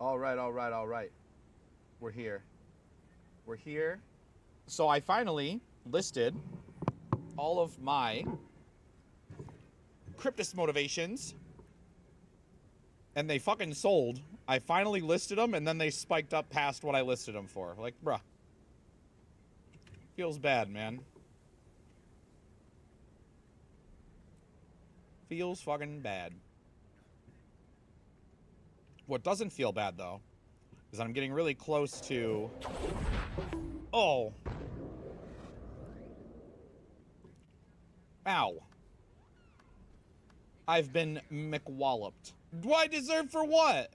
All right, all right, all right. We're here. We're here. So I finally listed all of my Cryptus motivations, and they fucking sold. I finally listed them, and then they spiked up past what I listed them for. Like, bruh. Feels bad, man. Feels fucking bad. What doesn't feel bad, though, is that I'm getting really close to... Oh. Ow. I've been McWalloped. Do I deserve for what?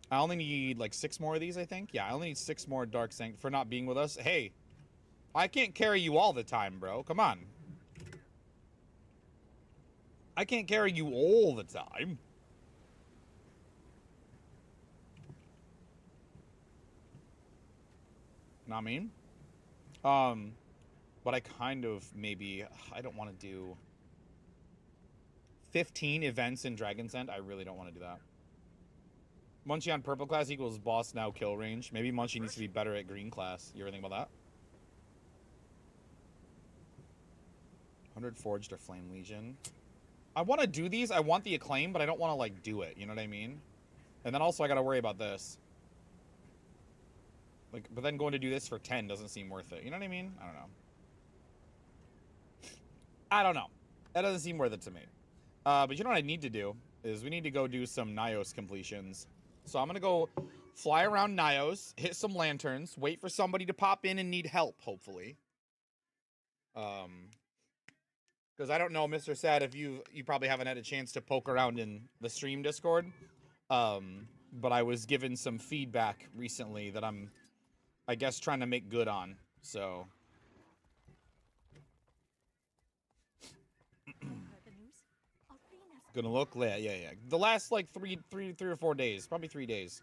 I only need, like, 6 more of these, I think. Yeah, I only need 6 more Dark Sanct for not being with us. Hey, I can't carry you all the time, bro. Come on. I can't carry you all the time. Know what I mean? But I kind of maybe... I don't want to do 15 events in Dragon's End. I really don't want to do that. Munchie on purple class equals boss now kill range. Maybe Munchie needs to be better at green class. You ever think about that? 100 Forged or Flame Legion. I want to do these. I want the acclaim, but I don't want to, like, do it. You know what I mean? And then also I got to worry about this. Like, but then going to do this for 10 doesn't seem worth it. You know what I mean? I don't know. I don't know. That doesn't seem worth it to me. But you know what I need to do? Is we need to go do some Nyos completions. So I'm going to go fly around Nyos, hit some lanterns, wait for somebody to pop in and need help, hopefully. Because I don't know, Mr. Sad, if you probably haven't had a chance to poke around in the stream Discord. But I was given some feedback recently that I'm, I guess, trying to make good on. So... Gonna look, yeah. The last, like, three or 4 days. Probably 3 days.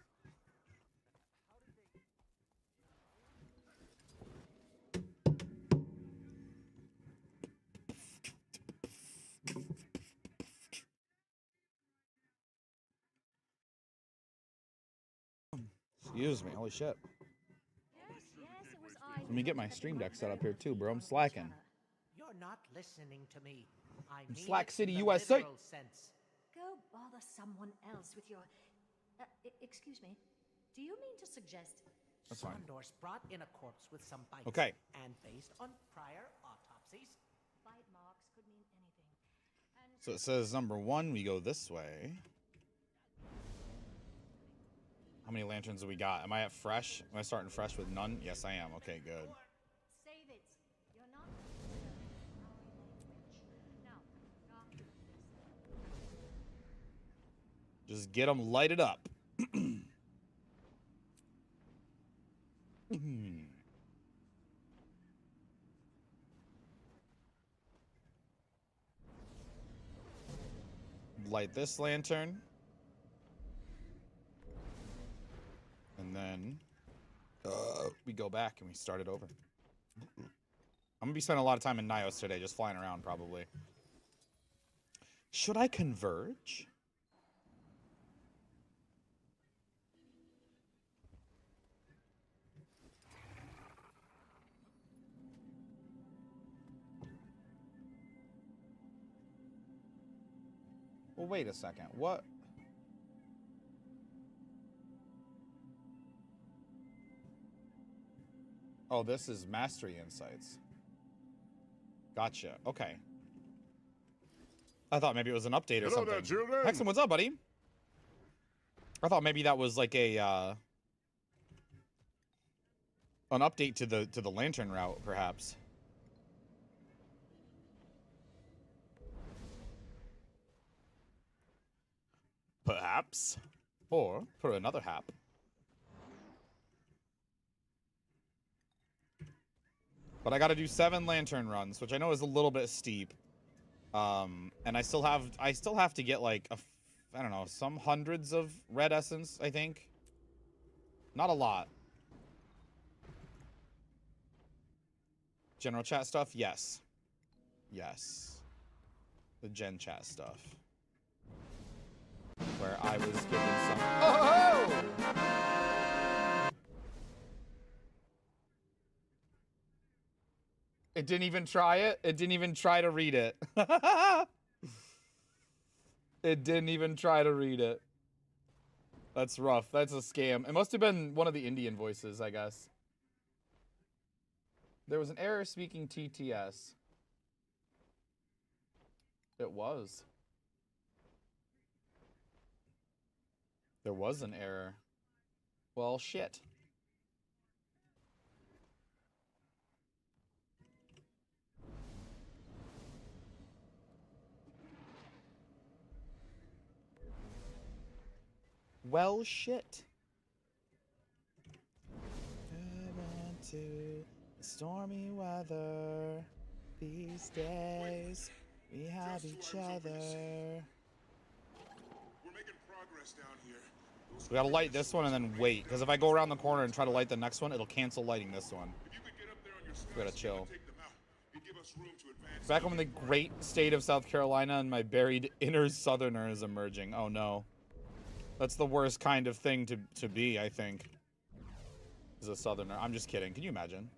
Excuse me, holy shit. Let me get my stream deck set up here too, bro. I'm slacking. You're not listening to me. I'm Slack City, USA. Go bother someone else with your... excuse me. Do you mean to suggest... That's fine. Sondor's brought in a corpse with some bites. Okay. And based on prior autopsies... Bite marks could mean anything. And So it says number 1, we go this way. How many lanterns do we got? Am I at fresh? Am I starting fresh with none? Yes, I am. Okay, good. save it. You're not... Now, doctor this. Just get them lighted up. Light this lantern. And then we go back and we start it over. I'm gonna be spending a lot of time in Nyos today, just flying around probably. Should I converge? Well, wait a second. What? Oh, this is Mastery Insights. Gotcha. Okay. I thought maybe it was an update or something. Hello there, children. Hexam, what's up, buddy? I thought maybe that was like a an update to the lantern route, perhaps. Perhaps. Or for another hap. But I gotta do 7 lantern runs, which I know is a little bit steep. And I still have to get like I don't know, some hundreds of red essence, I think. Not a lot. General chat stuff? Yes. Yes. The gen chat stuff. where I was given some. Oh! It didn't even try it. It didn't even try to read it. It didn't even try to read it. That's rough. That's a scam. It must have been one of the Indian voices, I guess. There was an error speaking TTS. It was. There was an error. Well, shit. Well, shit. To stormy weather. These days, we have each other. We're making progress down here. We gotta light this one and then wait, because if I go around the corner and try to light the next one, it'll cancel lighting this one. If you could get up there on your We gotta chill. take them out, it'd give us room to advance. Back home in the great state of South Carolina, and my buried inner southerner is emerging. Oh no. That's the worst kind of thing to be, I think. Is a southerner. I'm just kidding. Can you imagine?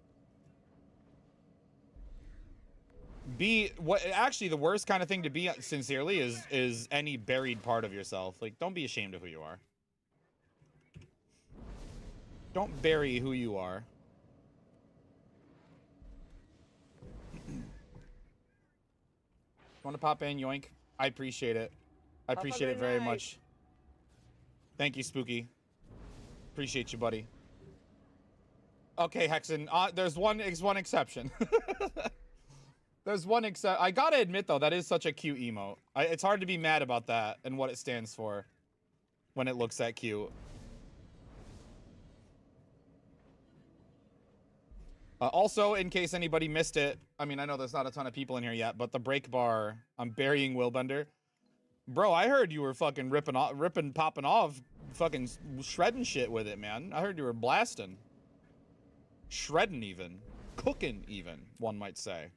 Actually the worst kind of thing to be, sincerely, is any buried part of yourself. Like, don't be ashamed of who you are. Don't bury who you are. Want to pop in, yoink? I appreciate it. I appreciate it very much. Thank you, Spooky. Appreciate you, buddy. Okay, Hexen. There's one exception. There's one except. I gotta admit though, that is such a cute emote. It's hard to be mad about that and what it stands for when it looks that cute. Also, in case anybody missed it, I mean, I know there's not a ton of people in here yet, but the break bar, I'm burying Willbender. Bro, I heard you were fucking popping off, fucking shredding shit with it, man. I heard you were blasting. Shredding even. Cooking even, one might say.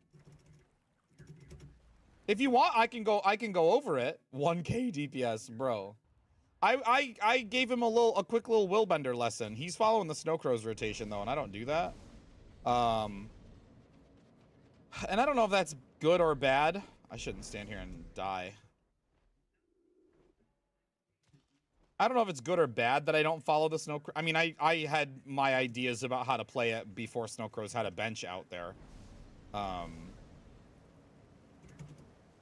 If you want, I can go over it. 1K DPS, bro. I gave him a quick little Willbender lesson. He's following the Snowcrow's rotation though, and I don't do that. And I don't know if that's good or bad. I shouldn't stand here and die. I don't know if it's good or bad that I don't follow the Snowcrow. I mean, I had my ideas about how to play it before Snowcrows had a bench out there.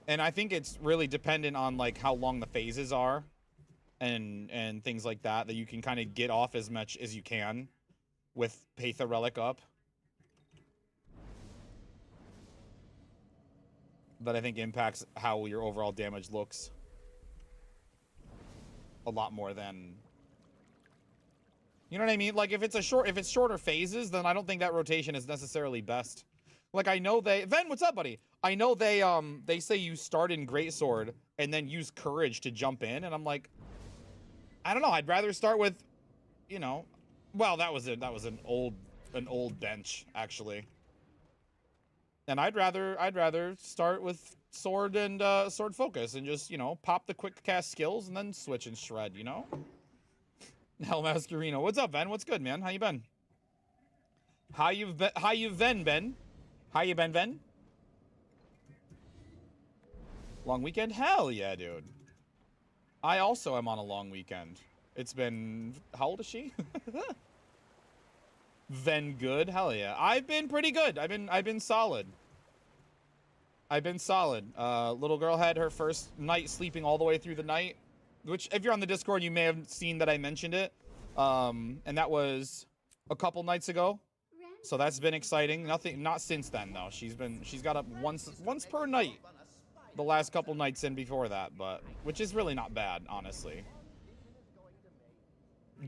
And I think it's really dependent on like how long the phases are and things like that you can kind of get off as much as you can with Patha Relic up. That I think impacts how your overall damage looks a lot more than, you know what I mean? Like if it's shorter phases, then I don't think that rotation is necessarily best. Like I know Ven, what's up, buddy? I know they say you start in Greatsword and then use Courage to jump in, and I'm like, I don't know. I'd rather start with, you know, well, that was an old bench actually, and I'd rather start with sword and sword focus and just, you know, pop the quick cast skills and then switch and shred, you know. Hell Mascarino, what's up, Ben? What's good, man? How you been? How you been, Ben? How you been, Ben? Long weekend? Hell yeah, dude. I also am on a long weekend. It's been, how old is she? Ven good? Hell yeah. I've been pretty good. I've been solid. I've been solid. Little girl had her first night sleeping all the way through the night, which if you're on the Discord, you may have seen that I mentioned it. And that was a couple nights ago. So that's been exciting. Not since then though. She's got up once per night the last couple nights in before that, but which is really not bad, honestly.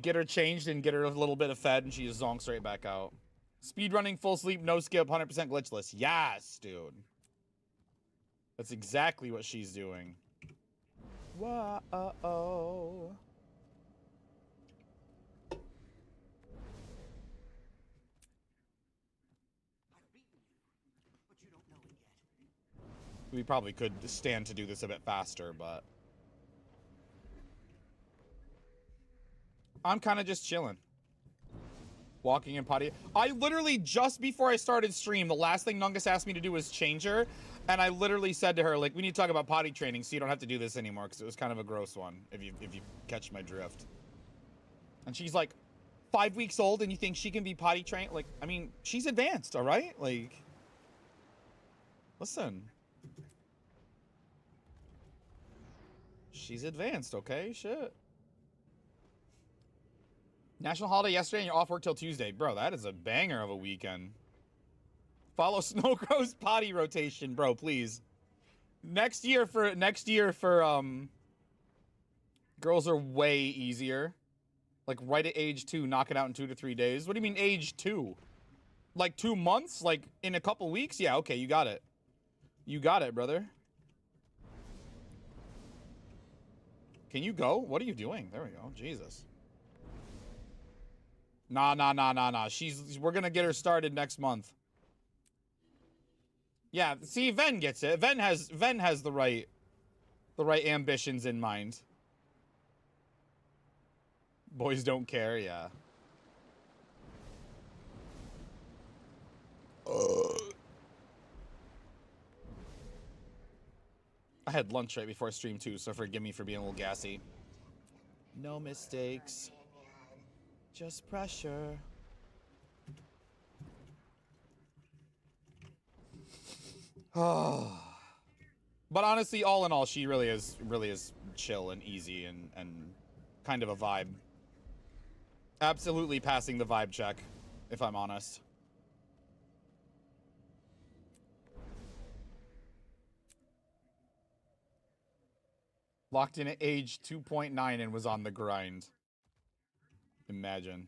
Get her changed and get her a little bit of fed and she just zonks right back out. Speedrunning, full sleep, no skip, 100% glitchless. Yes, dude. That's exactly what she's doing. Whoa. We probably could stand to do this a bit faster, but I'm kind of just chilling. Walking in potty. I literally, just before I started stream, the last thing Nungus asked me to do was change her. And I literally said to her, like, we need to talk about potty training so you don't have to do this anymore, because it was kind of a gross one, if you catch my drift. And she's like, 5 weeks old and you think she can be potty trained? Like, I mean, she's advanced, all right? Like, listen. She's advanced, okay? Shit. National holiday yesterday and you're off work till Tuesday. Bro, that is a banger of a weekend. Follow Snowcrow's potty rotation, bro, please. Next year for girls are way easier. Like right at age 2, knock it out in 2 to 3 days. What do you mean age 2? Like 2 months? Like in a couple weeks? Yeah, okay, you got it. You got it, brother. Can you go? What are you doing? There we go. Jesus. Nah. We're gonna get her started next month. Yeah, see, Ven gets it. Ven has the right ambitions in mind. Boys don't care, yeah. I had lunch right before stream too, so forgive me for being a little gassy. No mistakes. Just pressure. Oh. But honestly, all in all, she really is chill and easy and kind of a vibe. Absolutely passing the vibe check, if I'm honest. Locked in at age 2.9 and was on the grind. Imagine.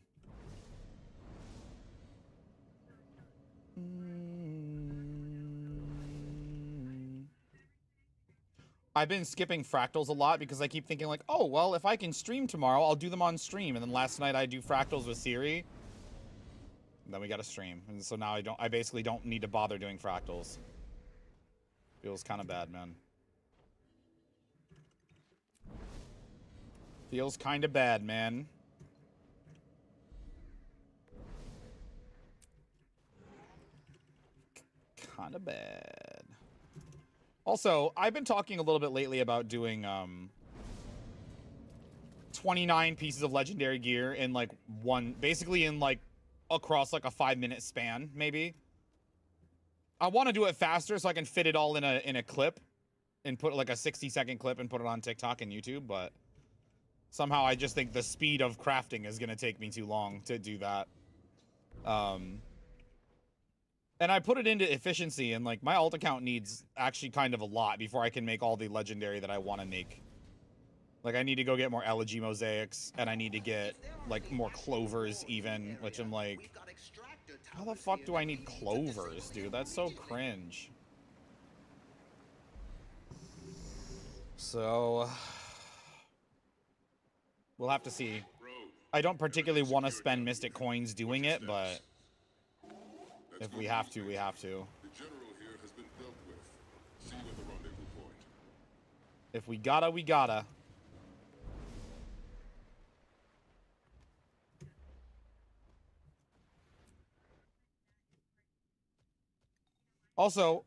I've been skipping fractals a lot because I keep thinking like, oh, well, if I can stream tomorrow, I'll do them on stream. And then last night I do fractals with Siri. And then we got to stream. And so now I basically don't need to bother doing fractals. Feels kind of bad, man. Feels kind of bad, man. Kind of bad. Also, I've been talking a little bit lately about doing 29 pieces of legendary gear in like basically in like across like a 5-minute span, maybe. I want to do it faster so I can fit it all in a clip and put like a 60-second clip and put it on TikTok and YouTube, but somehow I just think the speed of crafting is going to take me too long to do that. And I put it into efficiency, and like my alt account needs actually kind of a lot before I can make all the legendary that I want to make. Like I need to go get more elegy mosaics, and I need to get like more clovers even, which I'm like, how the fuck do I need clovers, dude? That's so cringe. So we'll have to see. I don't particularly want to spend mystic coins doing it, but if we have to, we have to. The general here has been dealt with. See you at the rendezvous point. If we gotta, we gotta. Also,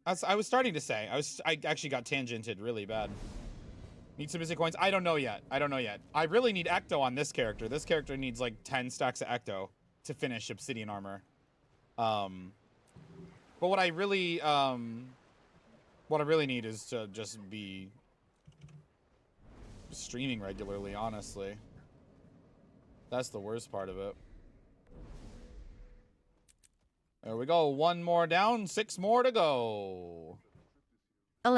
as I was starting to say, I actually got tangented really bad. Need some mystic coins? I don't know yet. I really need Ecto on this character. This character needs like 10 stacks of Ecto to finish obsidian armor. But what I really need is to just be streaming regularly, honestly. That's the worst part of it. There we go. 1 more down, 6 more to go. Test.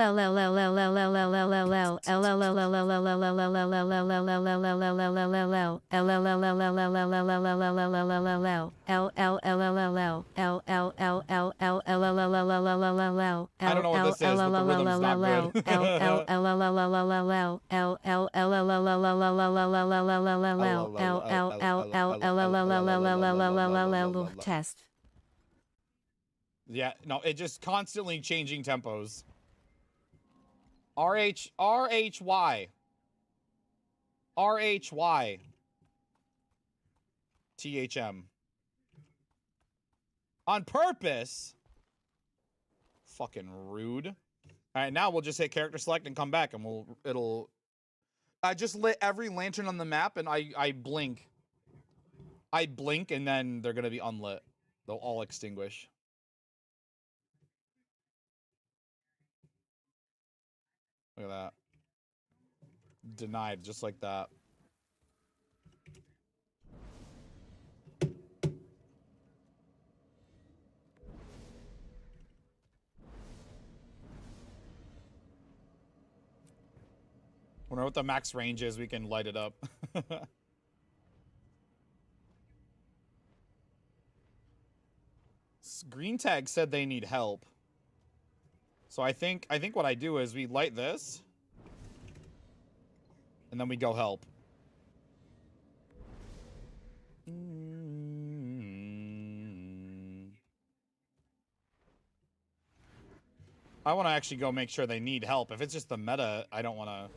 Yeah, no, it just constantly changing tempos. RHY. RHY. THM. On purpose? Fucking rude. All right, now we'll just hit character select and come back, and it'll. I just lit every lantern on the map, and I blink. I blink, and then they're gonna be unlit. They'll all extinguish. Look at that. Denied, just like that. Wonder what the max range is. We can light it up. Green tag said they need help. So I think what I do is we light this, and then we go help. I want to actually go make sure they need help. If it's just the meta, I don't want to.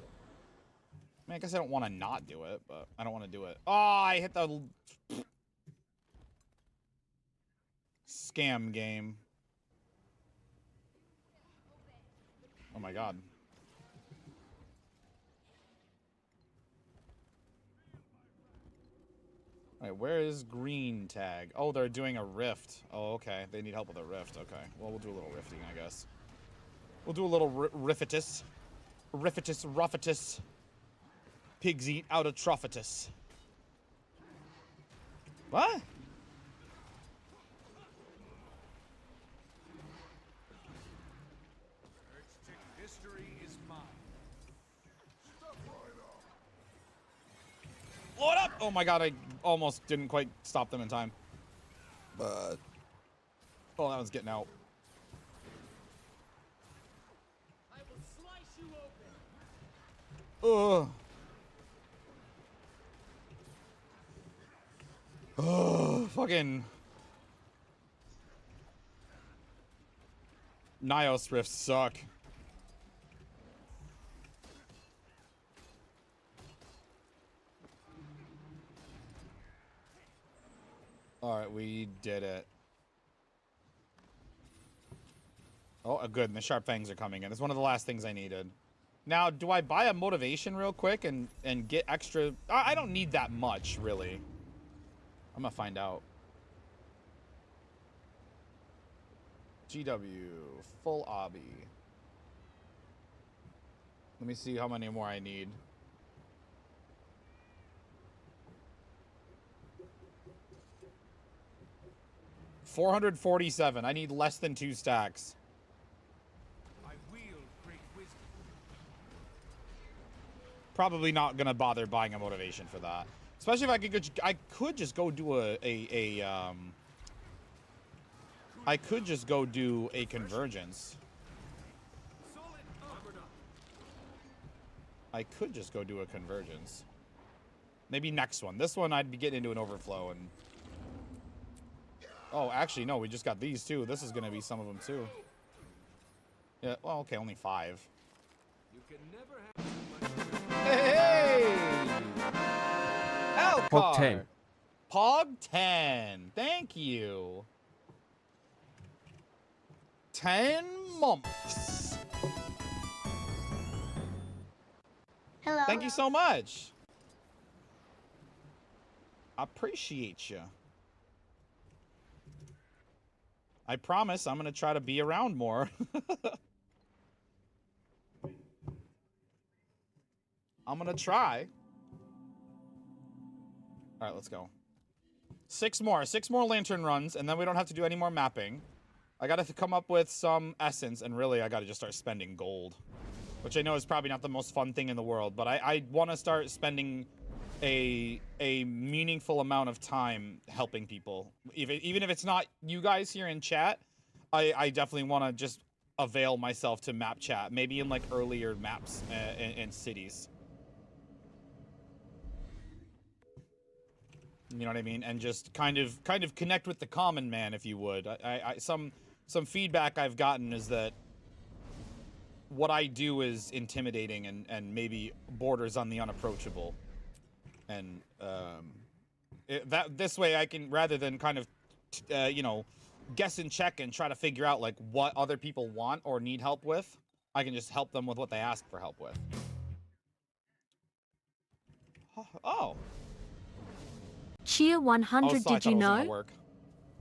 I mean, I guess I don't want to not do it, but I don't want to do it. Oh, I hit the scam game. Oh my god. Alright, where is green tag? Oh, they're doing a rift. Oh, okay. They need help with a rift. Okay. Well, we'll do a little rifting, I guess. We'll do a little riffitus. Riffitus, ruffitus. Pigs eat out of troffitus. What? History is mine. Load up! Oh my god, I almost didn't quite stop them in time. But oh, that one's getting out. I will slice you open. Ugh. Oh, fucking Nios rifts suck. Alright, we did it. Oh, good, and the sharp fangs are coming in. It's one of the last things I needed. Now, do I buy a motivation real quick and get extra? I don't need that much, really. I'm gonna find out. GW, full obby. Let me see how many more I need. $447. I need less than 2 stacks. I wield great wisdom. Probably not gonna bother buying a motivation for that. Especially if I could just go do I could just go do a convergence. Solid armored up. I could just go do a convergence. Maybe next one. This one I'd be getting into an overflow and. Oh, actually no, we just got these too. This is gonna be some of them too. Yeah. Well, okay, only 5. You can never have too much. Hey! Elcar! Pog 10. Pog 10. Thank you. 10 months. Hello. Thank you so much. I appreciate you. I promise I'm going to try to be around more. I'm going to try. All right, let's go. 6 more. 6 more lantern runs, and then we don't have to do any more mapping. I got to come up with some essence, and really I got to just start spending gold. Which I know is probably not the most fun thing in the world, but I want to start spending a meaningful amount of time helping people. Even if it's not you guys here in chat, I definitely want to just avail myself to map chat. Maybe in like earlier maps and cities. You know what I mean? And just kind of connect with the common man, if you would. Some feedback I've gotten is that what I do is intimidating and maybe borders on the unapproachable. And this way I can, rather than kind of, you know, guess and check and try to figure out like what other people want or need help with, I can just help them with what they ask for help with. Oh. Cheer 100, So I did thought you it was gonna know? work.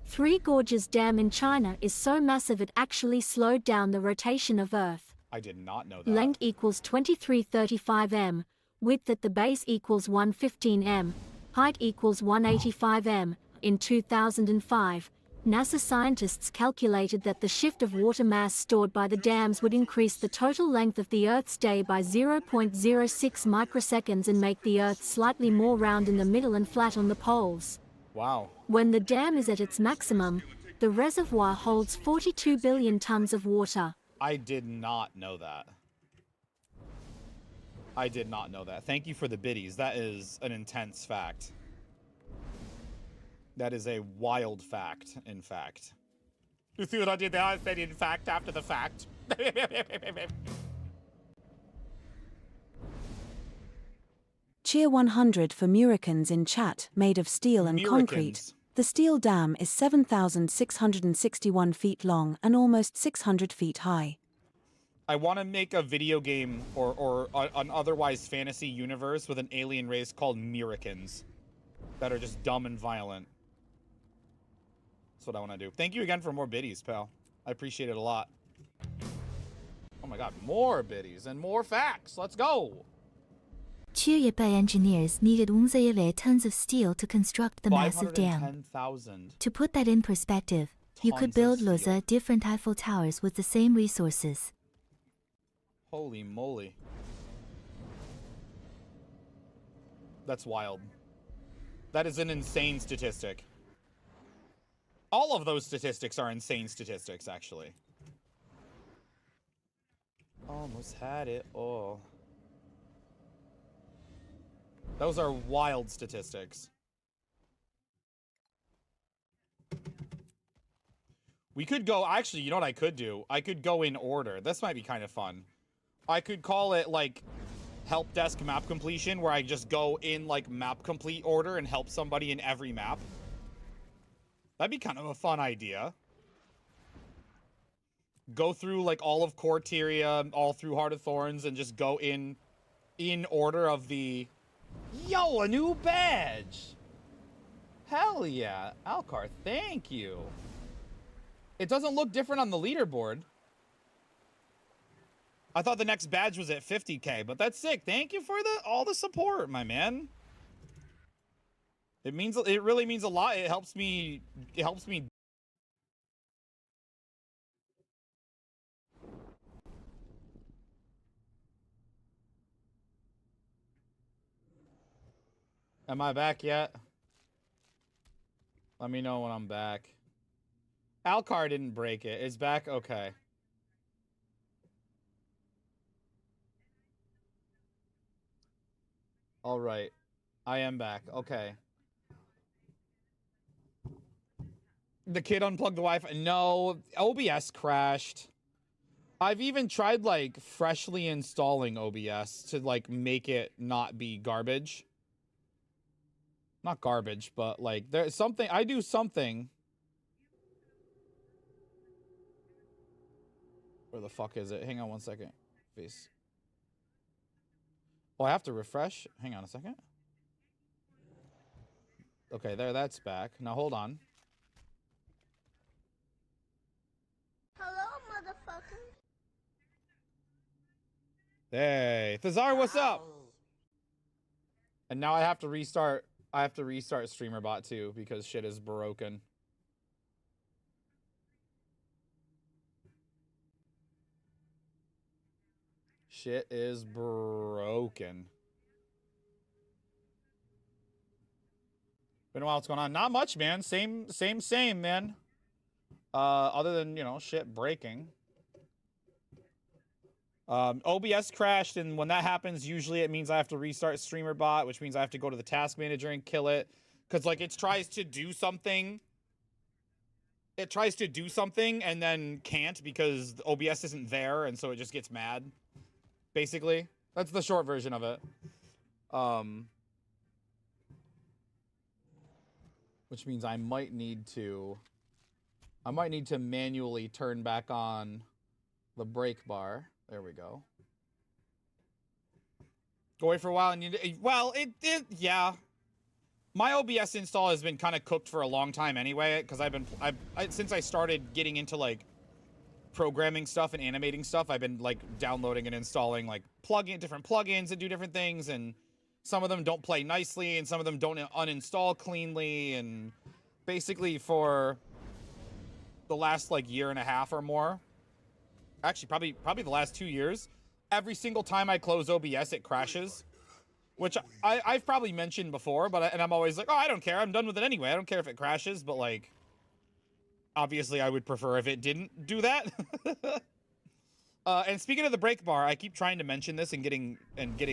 Three Gorges Dam in China is so massive it actually slowed down the rotation of Earth. I did not know that. Length equals 2335 m, width at the base equals 115 m, height equals 185 m. In 2005, NASA scientists calculated that the shift of water mass stored by the dams would increase the total length of the Earth's day by 0.06 microseconds and make the Earth slightly more round in the middle and flat on the poles. Wow. When the dam is at its maximum, the reservoir holds 42 billion tons of water. I did not know that. I did not know that. Thank you for the biddies. That is an intense fact. That is a wild fact, in fact. You see what I did there? I said in fact after the fact. Cheer 100 for Muricans in chat, made of steel and concrete. The steel dam is 7,661 feet long and almost 600 feet high. I want to make a video game or an otherwise fantasy universe with an alien race called Muricans that are just dumb and violent. That's what I want to do. Thank you again for more biddies, pal. I appreciate it a lot. Oh my god, more biddies and more facts. Let's go. Chiryabay engineers needed tons of steel to construct the massive dam. 510,000. To put that in perspective, you could build lots different Eiffel Towers with the same resources. Holy moly. That's wild. That is an insane statistic. All of those statistics are insane statistics, actually. Almost had it all. Those are wild statistics. We could go, actually, you know what I could do? I could go in order. This might be kind of fun. I could call it, like, help desk map completion, where I just go in, like, map complete order and help somebody in every map. That'd be kind of a fun idea. Go through, like, all of Corteria, all through Heart of Thorns, and just go in order of the... Yo, a new badge! Hell yeah. Alcar, thank you. It doesn't look different on the leaderboard. I thought the next badge was at 50k, but that's sick. Thank you for all the support, my man. It really means a lot. It helps me. Am I back yet? Let me know when I'm back. Alcar didn't break it. It's back? Okay. All right. I am back. Okay. The kid unplugged the Wi-Fi. No, OBS crashed. I've even tried, like, freshly installing OBS to, like, make it not be garbage. Not garbage, but, like, there's something... I do something... Where the fuck is it? Hang on one second. Face. Oh, I have to refresh? Hang on a second. Okay, there, that's back. Now, hold on. Hello, motherfucker. Hey, Thazar, what's up? And now I have to restart StreamerBot too, because shit is broken. Shit is broken. Been a while, what's going on? Not much, man. Same, man. Other than, you know, shit breaking. OBS crashed, and when that happens, usually it means I have to restart StreamerBot, which means I have to go to the task manager and kill it. Because, like, it tries to do something. It tries to do something and then can't because the OBS isn't there, and so it just gets mad. Basically. That's the short version of it. which means I might need to manually turn back on the brake bar. There we go. Go away for a while and yeah. My OBS install has been kind of cooked for a long time anyway, because since I started getting into like programming stuff and animating stuff, I've been like downloading and installing like different plugins that do different things, and some of them don't play nicely and some of them don't uninstall cleanly, and basically for the last like year and a half or more, actually probably the last 2 years, every single time I close OBS it crashes, which I've probably mentioned before, and I'm always like, oh, I don't care, I'm done with it anyway, I don't care if it crashes, but like obviously I would prefer if it didn't do that. And speaking of the brake bar, I keep trying to mention this and getting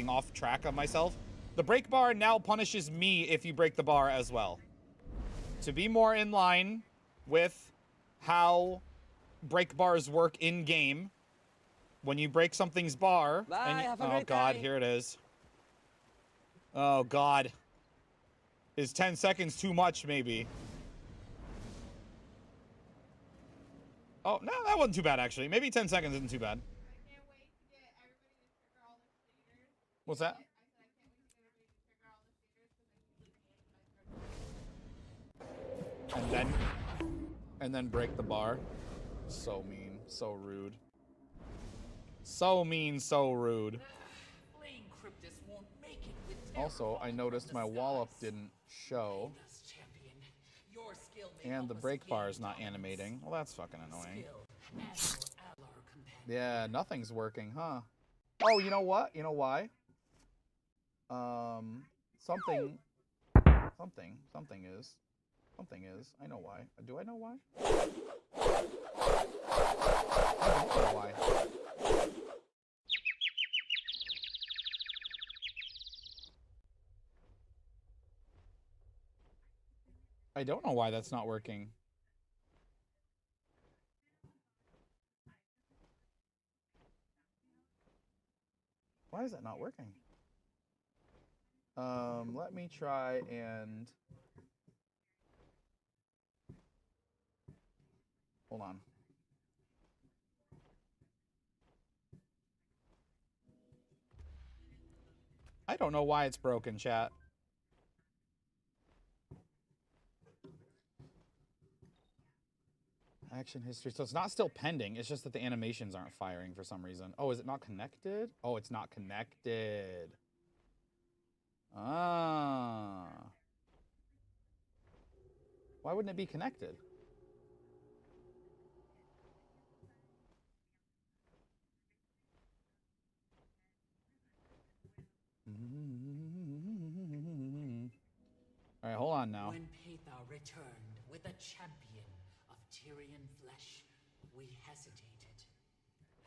off track of myself. The brake bar now punishes me if you break the bar as well, to be more in line with how brake bars work in game. When you break something's bar, oh god, here it is. Oh god, is 10 seconds too much? Maybe. Oh no, that wasn't too bad actually. Maybe 10 seconds isn't too bad. What's that? And then break the bar. So mean, so rude. So mean, so rude. Also, I noticed my wallop didn't show. And the brake bar is not animating. Well, that's fucking annoying. Yeah, nothing's working, huh? Oh, you know what? You know why? Something is. I know why. Do I know why? I don't know why. I don't know why that's not working. Why is that not working? Let me try and... Hold on. I don't know why it's broken, chat. Action history. So it's not still pending. It's just that the animations aren't firing for some reason. Oh, is it not connected? Oh, it's not connected. Ah. Why wouldn't it be connected? All right, hold on now. When Petha returned with a champion of Tyrian flesh, we hesitated.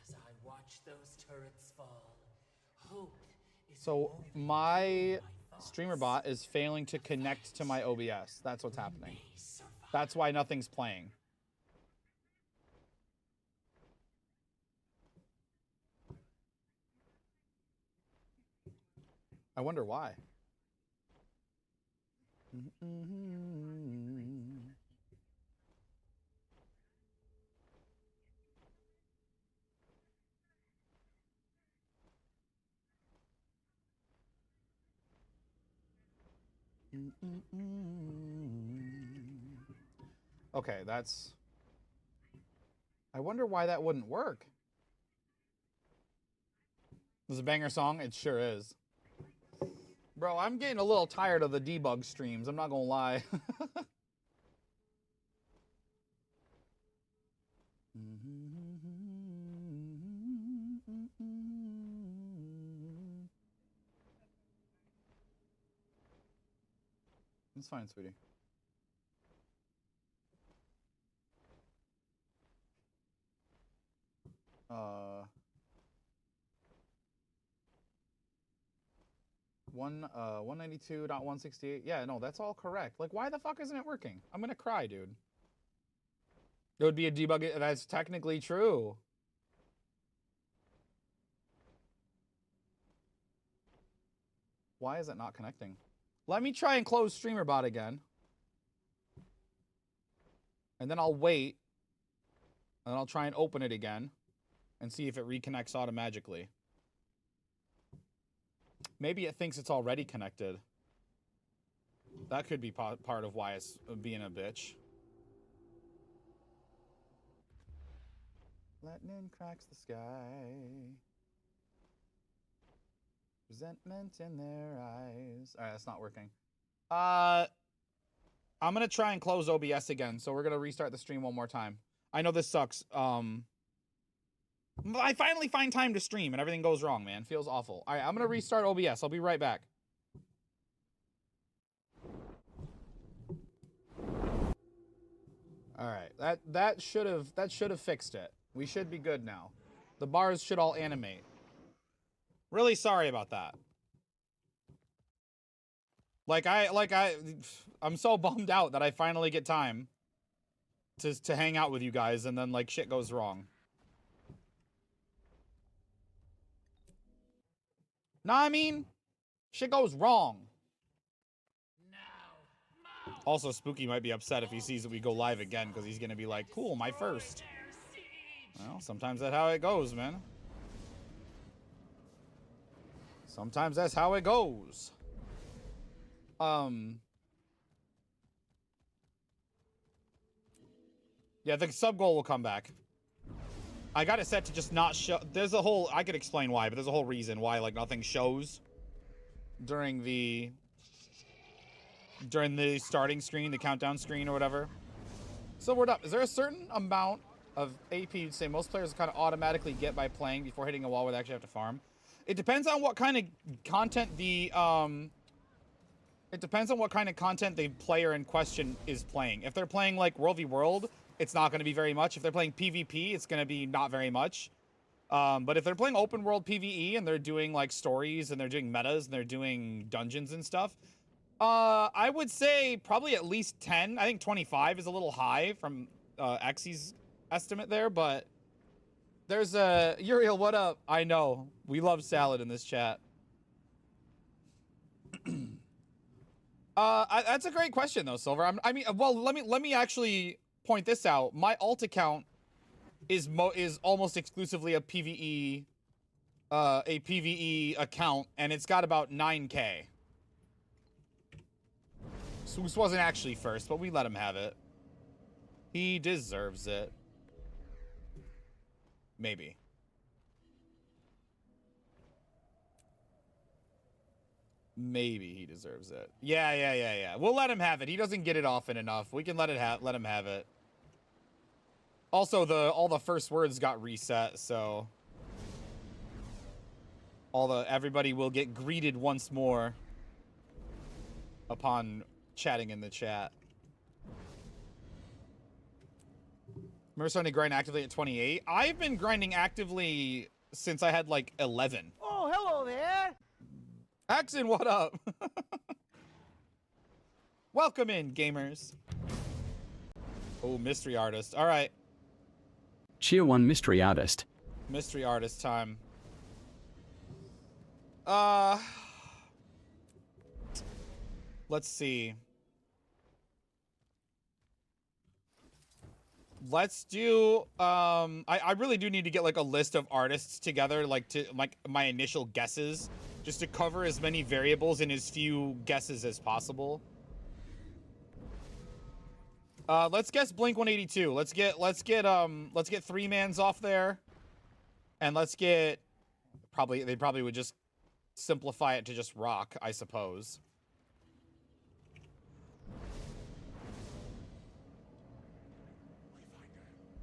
As I watched those turrets fall, hope is So my streamer bot is failing to connect to my OBS. That's what's happening. That's why nothing's playing. I wonder why. Okay, that's... I wonder why that wouldn't work. This is a banger song? It sure is. Bro, I'm getting a little tired of the debug streams, I'm not gonna lie. It's fine, sweetie. Uh... 192.168. Yeah, no, that's all correct. Like, why the fuck isn't it working? I'm gonna cry, dude. It would be a debug. That's technically true. Why is it not connecting? Let me try and close StreamerBot again. And then I'll wait. And I'll try and open it again. And see if it reconnects automatically. Maybe it thinks it's already connected. That could be part of why it's being a bitch. Lightning cracks the sky. Resentment in their eyes. Alright, that's not working. I'm gonna try and close OBS again, so we're gonna restart the stream one more time. I know this sucks. I finally find time to stream and everything goes wrong, man. Feels awful. Alright, I'm gonna restart OBS. I'll be right back. Alright, that should have fixed it. We should be good now. The bars should all animate. Really sorry about that. I'm so bummed out that I finally get time to hang out with you guys and then like shit goes wrong. Nah, I mean, shit goes wrong. Also, Spooky might be upset if he sees that we go live again because he's gonna be like, cool, my first. Well, sometimes that's how it goes, man. Sometimes that's how it goes. Yeah, the sub goal will come back. I got it set to just not show. There's a whole, I could explain why, but there's a whole reason why like nothing shows during the starting screen, the countdown screen or whatever. So we're up. Is there a certain amount of AP you'd say most players kind of automatically get by playing before hitting a wall where they actually have to farm? It depends on what kind of content the player in question is playing. If they're playing like World v World, it's not going to be very much. If they're playing PvP, it's going to be not very much. But if they're playing open world PvE and they're doing like stories and they're doing metas and they're doing dungeons and stuff, I would say probably at least 10. I think 25 is a little high from Xy's estimate there, but there's a Uriel, what up? I know. We love salad in this chat. That's a great question though, Silver. I mean, well, let me actually point this out. My alt account is almost exclusively a PvE account, and it's got about 9K. So this wasn't actually first, but we let him have it. He deserves it. Maybe. Maybe he deserves it. Yeah. We'll let him have it. He doesn't get it often enough. We can let him have it. Also, all the first words got reset, so everybody will get greeted once more upon chatting in the chat. Remember starting to grind actively at 28? I've been grinding actively since I had like 11. Oh, hello there. Axon, what up? Welcome in, gamers. Oh, mystery artist. All right. Cheer 1 mystery artist. Mystery artist time. Let's see. Let's do I really do need to get like a list of artists together, like my initial guesses, just to cover as many variables in as few guesses as possible. Let's guess Blink 182. Let's get 3-mans off there. And let's get they probably would just simplify it to just rock, I suppose.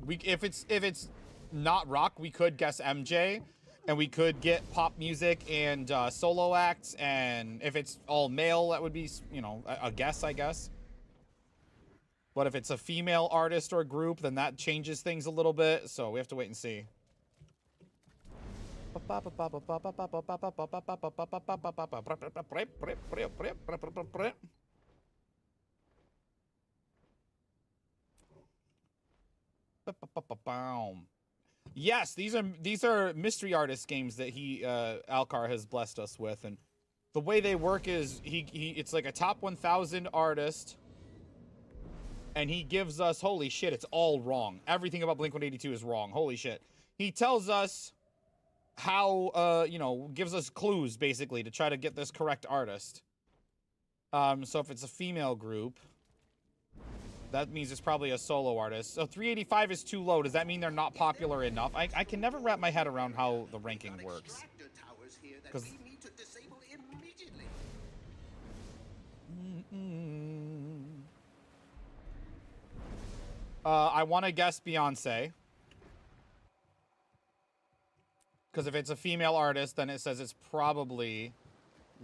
If it's not rock, we could guess MJ, and we could get pop music and solo acts, and if it's all male, that would be, you know, a guess, I guess. But if it's a female artist or group, then that changes things a little bit, so we have to wait and see. Yes, these are mystery artist games that Alcar has blessed us with, and the way they work is it's like a top 1,000 artist, And he gives us, holy shit, it's all wrong. Everything about Blink-182 is wrong. Holy shit. He tells us how, you know, gives us clues, basically, to try to get this correct artist. So if it's a female group, that means it's probably a solo artist. So 385 is too low. Does that mean they're not popular enough? I can never wrap my head around how the ranking works. Because... I want to guess Beyonce. Because if it's a female artist, then it says it's probably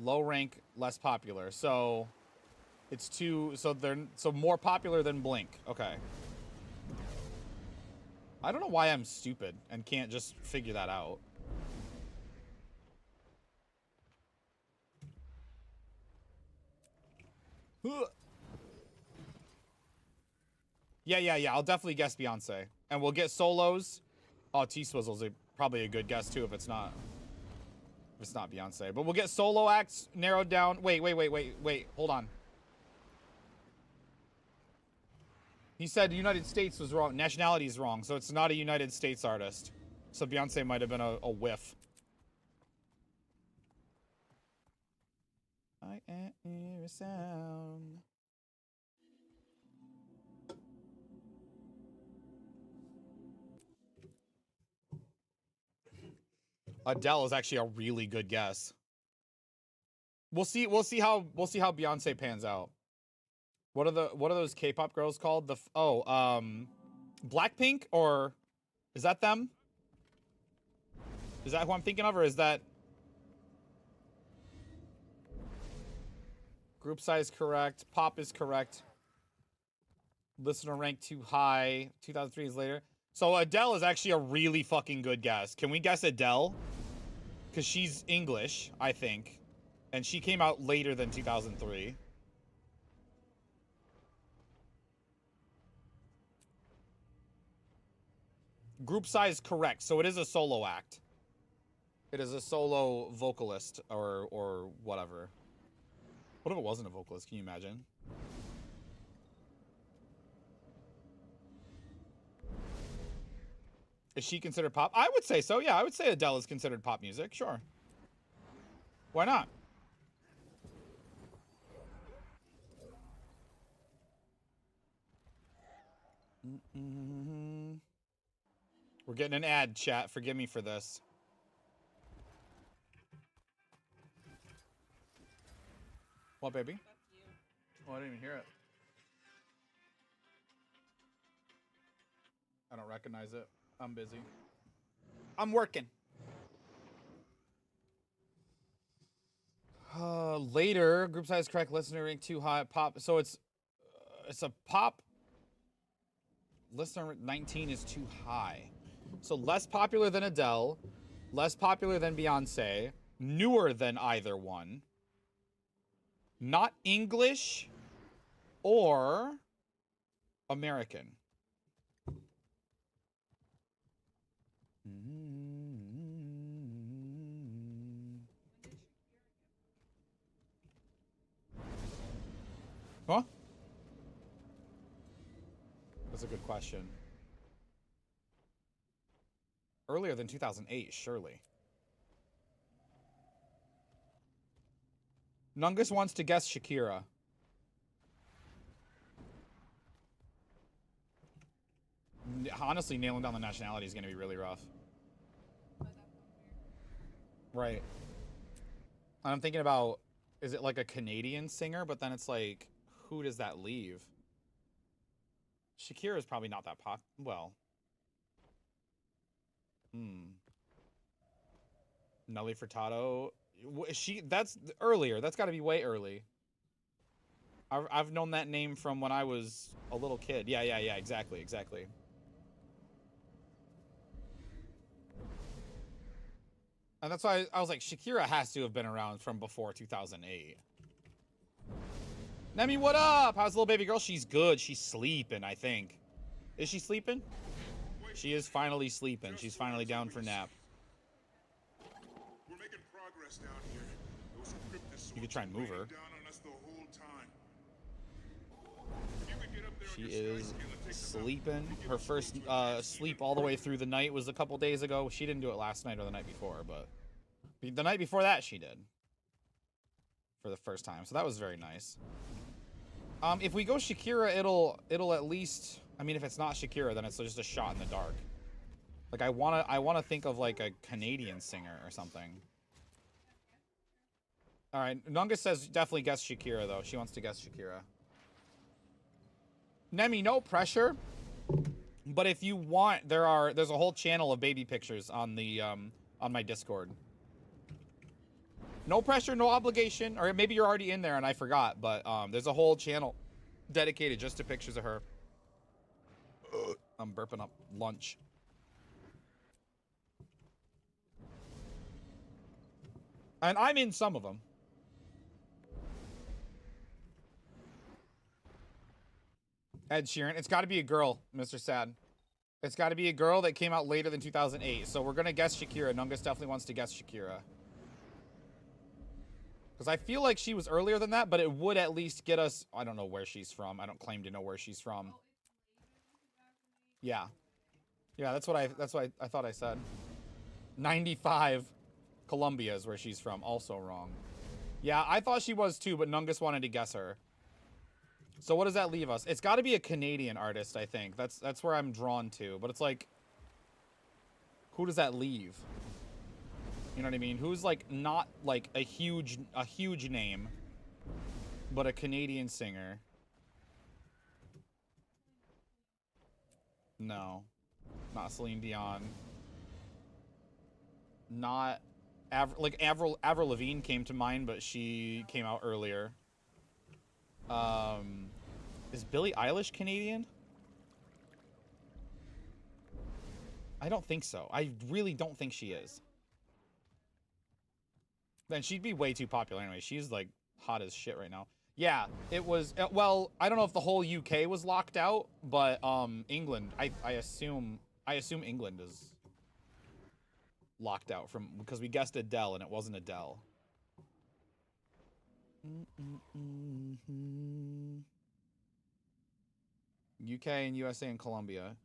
low rank, less popular. So it's too, so they're more popular than Blink. Okay. I don't know why I'm stupid and can't just figure that out. Yeah. I'll definitely guess Beyonce. And we'll get solos. Oh, T-Swizzle's probably a good guess, too, if it's not Beyonce. But we'll get solo acts narrowed down. Wait. Hold on. He said United States was wrong. Nationality is wrong, so it's not a United States artist. So Beyonce might have been a whiff. I hear a sound. Adele is actually a really good guess. We'll see how Beyonce pans out. What are those K-pop girls called? Blackpink, or is that them? Is that who I'm thinking of, or is that group size correct? Pop is correct. Listener rank too high. 2003 is later. So Adele is actually a really fucking good guess. Can we guess Adele? Because she's English, I think. And she came out later than 2003. Group size correct. So it is a solo act. It is a solo vocalist or whatever. What if it wasn't a vocalist? Can you imagine? Is she considered pop? I would say so. Yeah, I would say Adele is considered pop music. Sure. Why not? We're getting an ad, chat. Forgive me for this. What, baby? Oh, I didn't even hear it. I don't recognize it. I'm busy. I'm working. Later, group size correct, listener rank too high, pop. So it's a pop. Listener 19 is too high. So less popular than Adele, less popular than Beyonce, newer than either one. Not English or American. Huh? That's a good question. Earlier than 2008, surely. Nungus wants to guess Shakira. Honestly, nailing down the nationality is going to be really rough. Right. And I'm thinking about, is it like a Canadian singer? But then it's like, who does that leave? Shakira is probably not that pop. Well. Nelly Furtado. That's earlier. That's got to be way early. I've known that name from when I was a little kid. Yeah, exactly. And that's why I was like, Shakira has to have been around from before 2008. Nemi, what up? How's the little baby girl? She's good. She's sleeping, I think. Is she sleeping? She is finally sleeping. She's finally down for nap. We're making progress down here. Those cryptosaurs You could try and move her. down on us the whole time. If you could get up there She is sleeping. Her first sleep all the way through the night was a couple days ago. She didn't do it last night or the night before, but the night before that she did. For the first time. So that was very nice. If we go Shakira, it'll at least, I mean, if it's not Shakira, then it's just a shot in the dark. Like I wanna think of like a Canadian singer or something. All right, Nungus says definitely guess Shakira though. She wants to guess Shakira. Nemi, no pressure. But if you want, there's a whole channel of baby pictures on the on my Discord. No pressure, no obligation, or maybe you're already in there and I forgot, but there's a whole channel dedicated just to pictures of her. I'm burping up lunch. And I'm in some of them. Ed Sheeran. It's got to be a girl, Mr. Sad. It's got to be a girl that came out later than 2008. So we're going to guess Shakira. Nungus definitely wants to guess Shakira. Because I feel like she was earlier than that, but it would at least get us... I don't know where she's from. I don't claim to know where she's from. Yeah. Yeah, that's what I thought I said. 95. Colombia is where she's from. Also wrong. Yeah, I thought she was too, but Nungus wanted to guess her. So what does that leave us? It's got to be a Canadian artist, I think. That's where I'm drawn to. But it's like, who does that leave? You know what I mean? Who's like not like a huge name, but a Canadian singer? No, not Celine Dion. Not Avril Lavigne came to mind, but she came out earlier. Is Billie Eilish Canadian? I don't think so. I really don't think she is. Then she'd be way too popular anyway. She's like hot as shit right now. Yeah, it was, well, I don't know if the whole UK was locked out, but England, I assume England is locked out from, because we guessed Adele and it wasn't Adele. UK and USA and Colombia.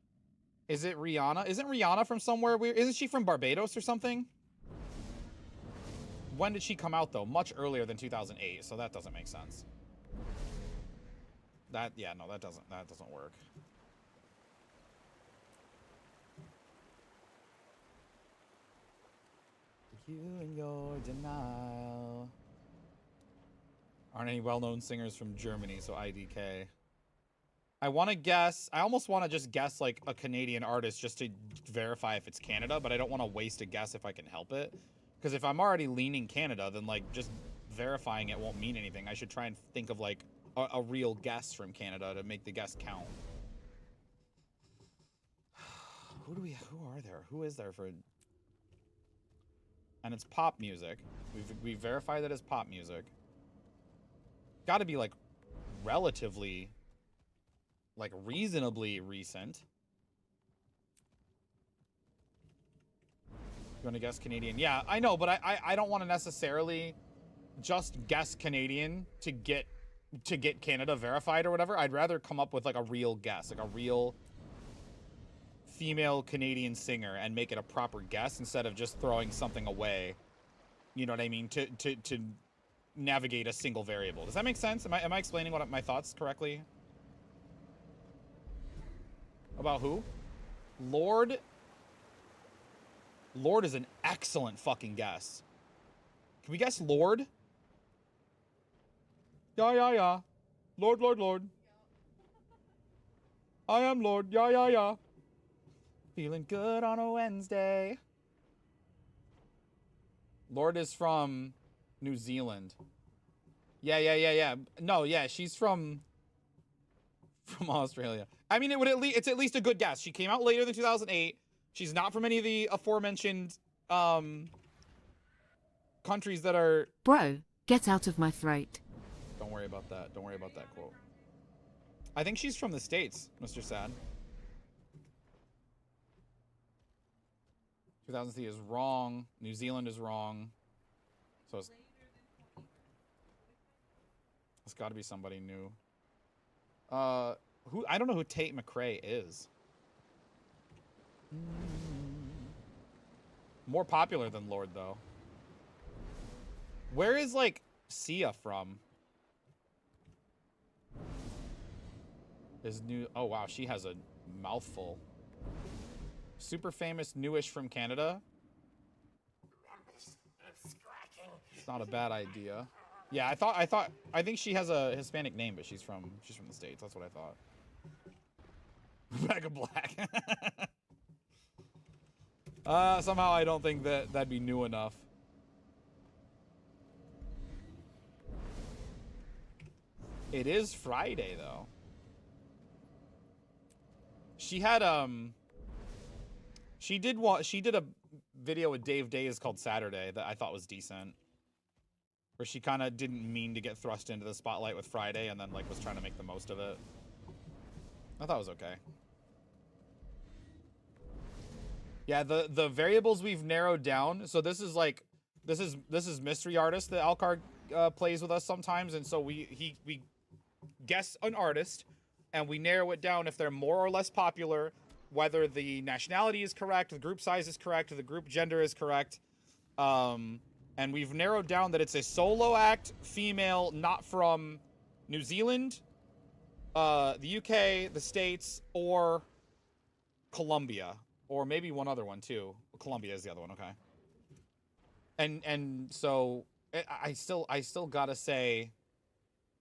Is it Rihanna? Isn't Rihanna from somewhere weird? Isn't she from Barbados or something? When did she come out though? Much earlier than 2008, so that doesn't make sense. Yeah, no, that doesn't work. You and your denial. Aren't any well-known singers from Germany, so IDK. I want to guess, I almost want to just guess like a Canadian artist just to verify if it's Canada, but I don't want to waste a guess if I can help it. Because if I'm already leaning Canada, then like just verifying it won't mean anything. I should try and think of like a real guess from Canada to make the guess count. Who are there? Who is there for... And it's pop music. We've verified that it's pop music. Got to be like relatively... like reasonably recent. You want to guess Canadian? Yeah, I know, but I don't want to necessarily just guess Canadian to get Canada verified or whatever. I'd rather come up with like a real guess, like a real female Canadian singer and make it a proper guess instead of just throwing something away. You know what I mean? To navigate a single variable. Does that make sense? Am I explaining what my thoughts correctly? About who? Lord. Lord is an excellent fucking guess. Can we guess Lord? Yeah. Lord. I am Lord. Yeah. Feeling good on a Wednesday. Lord is from New Zealand. Yeah. No, yeah, she's from Australia. I mean, it's at least a good guess. She came out later than 2008. She's not from any of the aforementioned countries that are... Bro, get out of my throat. Don't worry about that. Don't worry about that quote. I think she's from the States, Mr. Sad. 2003 is wrong. New Zealand is wrong. So it's got to be somebody new. Who? I don't know who Tate McRae is. More popular than Lord, though. Where is, like, Sia from? Is new... Oh, wow. She has a mouthful. Super famous, newish from Canada. It's not a bad idea. Yeah, I think she has a Hispanic name, but she's from the States. That's what I thought. Rebecca Black. Somehow I don't think that'd be new enough. It is Friday, though. She had, she did a video with Dave Days called Saturday that I thought was decent. Where she kind of didn't mean to get thrust into the spotlight with Friday and then, like, was trying to make the most of it. I thought it was okay. Yeah, the variables we've narrowed down. So this is, like, this is Mystery Artist that Alcard plays with us sometimes. And so we guess an artist and we narrow it down if they're more or less popular, whether the nationality is correct, the group size is correct, the group gender is correct. And we've narrowed down that it's a solo act, female, not from New Zealand, the UK, the States, or Colombia. Or maybe one other one, too. Colombia is the other one, okay. And so, I still gotta say...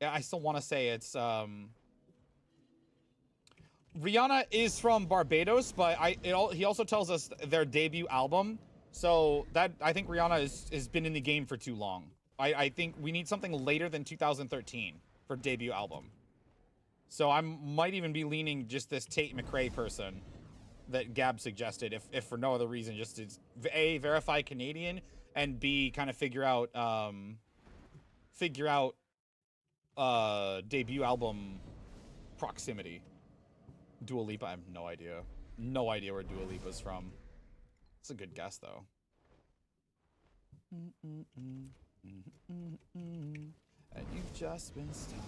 I still want to say it's... Rihanna is from Barbados, but he also tells us their debut album... So that I think Rihanna has been in the game for too long. I think we need something later than 2013 for debut album. So I might even be leaning just this Tate McRae person that Gab suggested, if for no other reason, just to A, verify Canadian, and B, kind of figure out debut album proximity. Dua Lipa, I have no idea. No idea where Dua Lipa's from. It's a good guess, though. And you've just been stuck.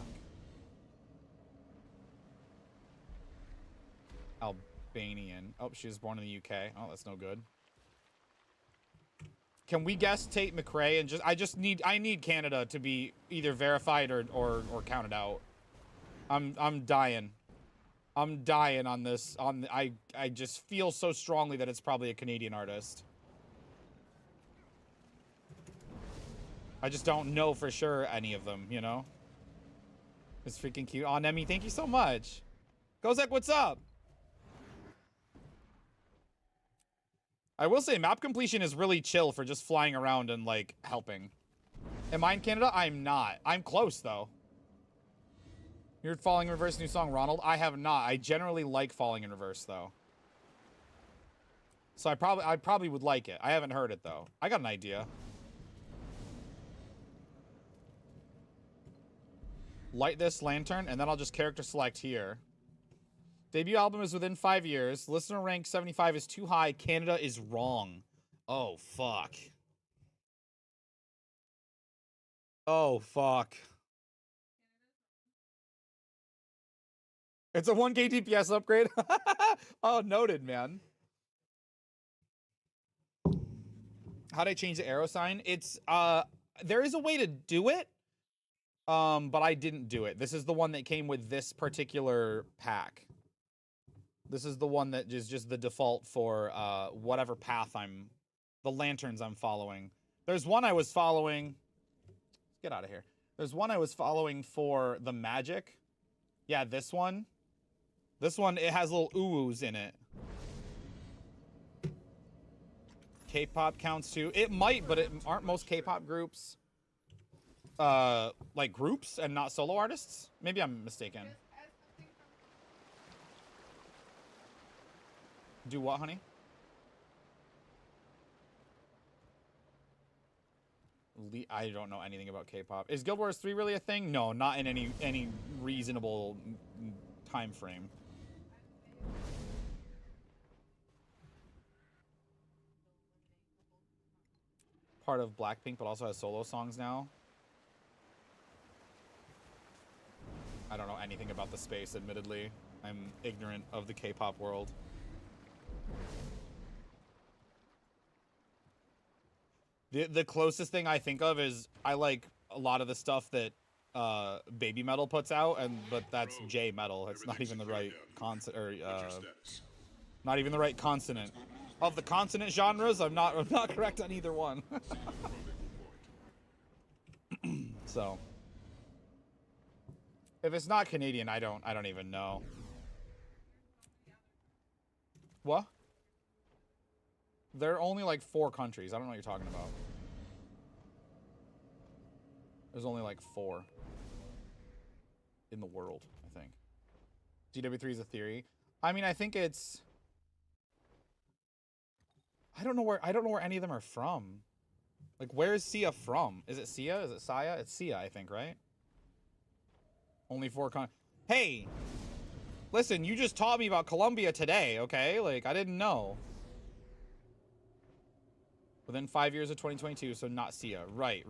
Albanian. Oh, she was born in the UK. Oh, that's no good. Can we guess Tate McRae and I need Canada to be either verified or counted out. I'm dying. I'm dying on this. I just feel so strongly that it's probably a Canadian artist. I just don't know for sure any of them, you know? It's freaking cute. Aw, Nemi, thank you so much. Kozak, what's up? I will say map completion is really chill for just flying around and, like, helping. Am I in Canada? I'm not. I'm close, though. You heard Falling in Reverse new song, Ronald? I have not. I generally like Falling in Reverse, though. So I probably would like it. I haven't heard it, though. I got an idea. Light this lantern, and then I'll just character select here. Debut album is within 5 years. Listener rank 75 is too high. Canada is wrong. Oh, fuck. Oh, fuck. It's a 1K DPS upgrade. Oh, noted, man. How'd I change the arrow sign? It's, there is a way to do it. But I didn't do it. This is the one that came with this particular pack. This is the one that is just the default for, whatever path the lanterns I'm following. There's one I was following. Let's get out of here. There's one I was following for the magic. Yeah, this one. This one, it has little oohs in it. K-pop counts too. It might, but aren't most K-pop groups like groups and not solo artists? Maybe I'm mistaken. Do what, honey? I don't know anything about K-pop. Is Guild Wars 3 really a thing? No, not in any reasonable time frame. Part of Blackpink, but also has solo songs now. I don't know anything about the space, admittedly. I'm ignorant of the K-pop world. The closest thing I think of is I like a lot of the stuff that Baby Metal puts out, but that's J Metal. It's not even the right consonant, or not even the right consonant. Of the consonant genres, I'm not correct on either one. So, if it's not Canadian, I don't even know. What? There are only like 4 countries. I don't know what you're talking about. There's only like 4 in the world, I think. GW3 is a theory. I mean, I think it's... I don't know where any of them are from. Like, where is Sia from? Is it Sia? Is it Saya? It's Sia, I think, right? Only 4 Hey! Listen, you just taught me about Colombia today, okay? Like, I didn't know. Within 5 years of 2022, so not Sia. Right.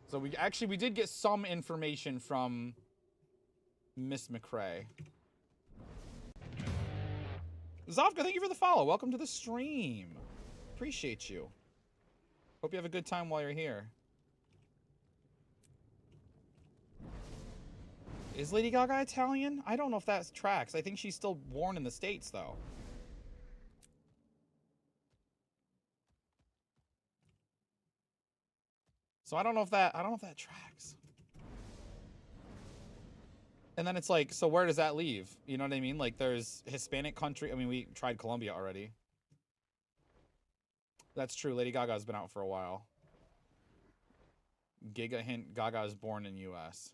So we did get some information from Miss McCrae. Zofka, thank you for the follow. Welcome to the stream. Appreciate you. Hope you have a good time while you're here. Is Lady Gaga Italian? I don't know if that tracks. I think she's still born in the States, though. So I don't know if that tracks. And then it's like, so where does that leave? You know what I mean? Like, there's Hispanic country. I mean, we tried Colombia already. That's true. Lady Gaga's been out for a while. Giga hint, Gaga is born in U.S.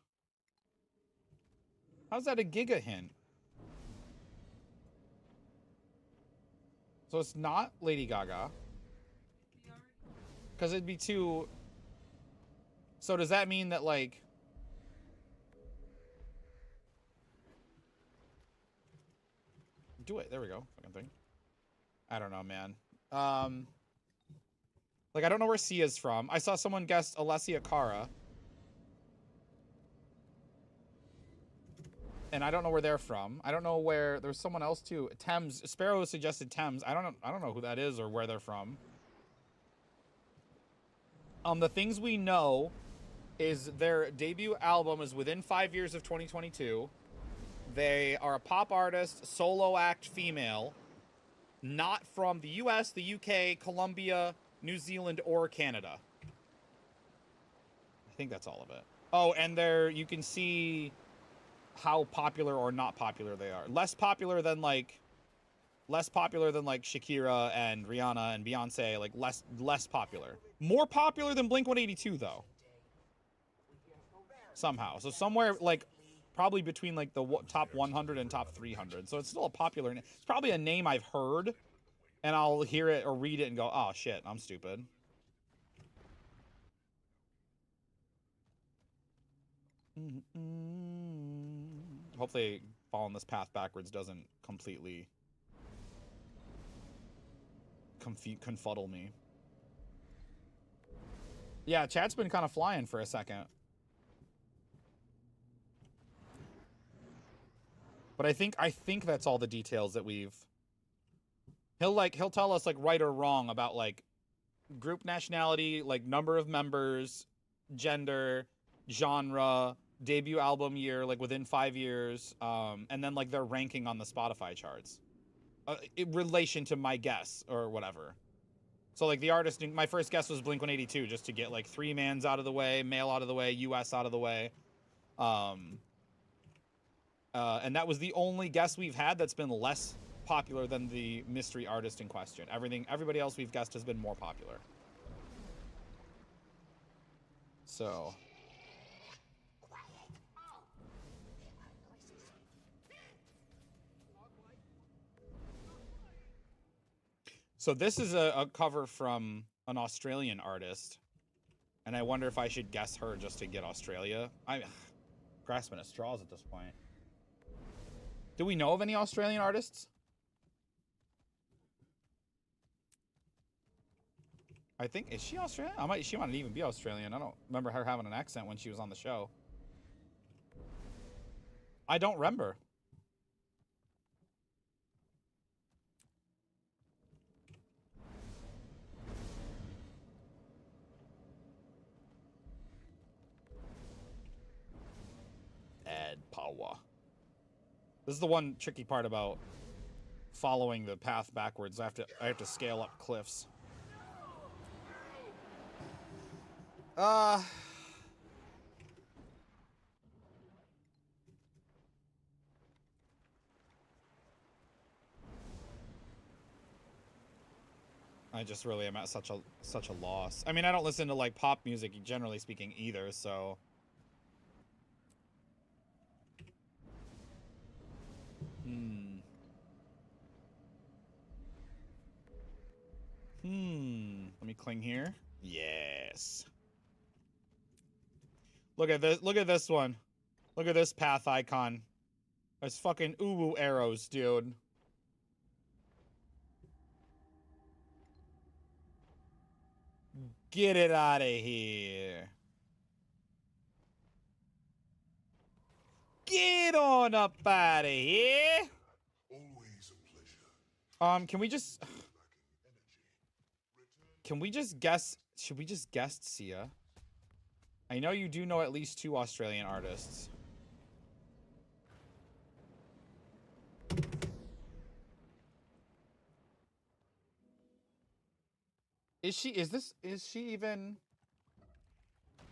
How's that a giga hint? So it's not Lady Gaga. Because it'd be too... So does that mean that, like... Do it. There we go. Fucking thing. I don't know, man. Like, I don't know where Sia's from. I saw someone guess Alessia Cara. And I don't know where they're from. I don't know where... There's someone else, too. Thames. Sparrow suggested Thames. I don't know who that is or where they're from. The things we know is their debut album is within 5 years of 2022. They are a pop artist, solo act female, not from the US, the UK, Colombia, New Zealand, or Canada. I think that's all of it. Oh, and you can see how popular or not popular they are. Less popular than like Shakira and Rihanna and Beyonce, like less popular. More popular than Blink-182 though. Somehow. So somewhere like probably between like the top 100 and top 300. So it's still a popular name. It's probably a name I've heard and I'll hear it or read it and go, "Oh shit, I'm stupid." Hopefully following this path backwards doesn't completely confuddle me. Yeah, chat's been kind of flying for a second. But I think that's all the details that we've... He'll tell us like right or wrong about like group nationality, like number of members, gender, genre, debut album year, like within 5 years, and then like their ranking on the Spotify charts. In relation to my guess or whatever. So like the artist, my first guess was Blink-182 just to get like 3 mans out of the way, male out of the way, US out of the way. And that was the only guess we've had that's been less popular than the mystery artist in question. Everybody else we've guessed has been more popular. So this is a cover from an Australian artist, and I wonder if I should guess her just to get Australia. I'm grasping at straws at this point. Do we know of any Australian artists? I think, is she Australian? She might even be Australian. I don't remember her having an accent when she was on the show. I don't remember. Add power. This is the one tricky part about following the path backwards. I have to scale up cliffs. I just really am at such a loss. I mean, I don't listen to like pop music generally speaking either, so let me cling here. Yes. Look at this. Look at this one. Look at this path icon. There's fucking uwu arrows, dude. Get it out of here. Get on up out of here. Always a pleasure. Can we just guess? Should we just guess Sia? I know you do know at least 2 Australian artists. Is she even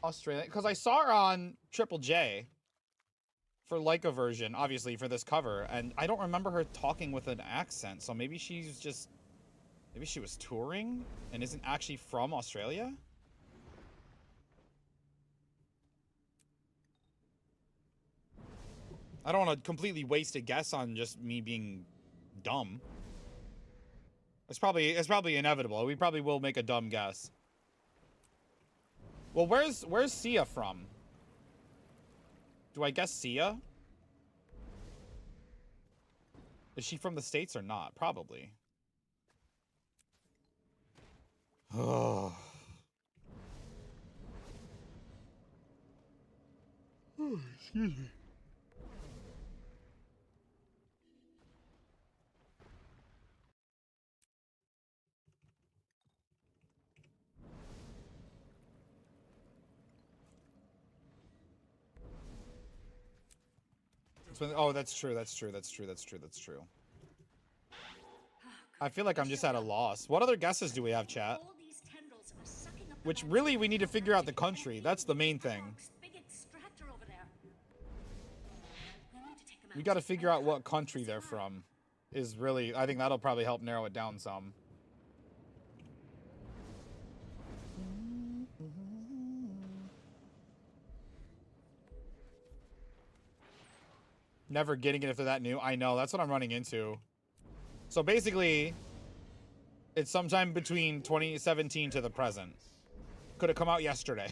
Australian? Because I saw her on Triple J for like a version, obviously for this cover, and I don't remember her talking with an accent, so maybe she was touring and isn't actually from Australia? I don't want to completely waste a guess on just me being dumb. It's probably inevitable. We probably will make a dumb guess. Well, where's Sia from? Do I guess Sia? Is she from the States or not? Probably. Oh. Excuse me. Oh, that's true. That's true. I feel like I'm just at a loss. What other guesses do we have, chat? Which really, we need to figure out the country. That's the main thing. We got to figure out what country they're from. Is really, I think that'll probably help narrow it down some. Never getting it if they're that new. I know, that's what I'm running into. So basically, it's sometime between 2017 to the present. Could have come out yesterday.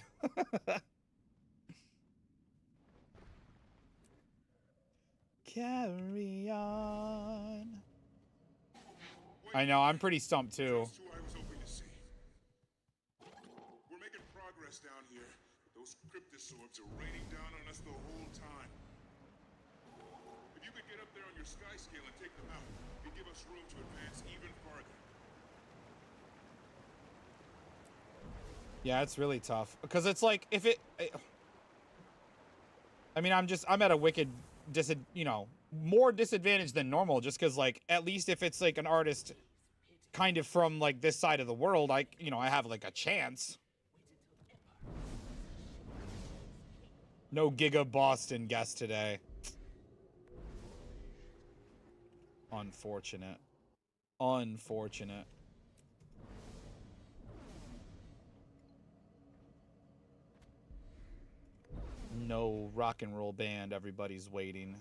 Carry on. I know, I'm pretty stumped too. Just who I was hoping to see. We're making progress down here, but those cryptosorbs are raining down on us the whole time. If you could get up there on your sky scale and take them out, it'd give us room to advance even farther. Yeah, it's really tough because it's like if I mean, I'm at a wicked more disadvantage than normal just because like at least if it's like an artist kind of from like this side of the world, I have like a chance. No Giga Boston guest today. Unfortunate. No rock and roll band, everybody's waiting.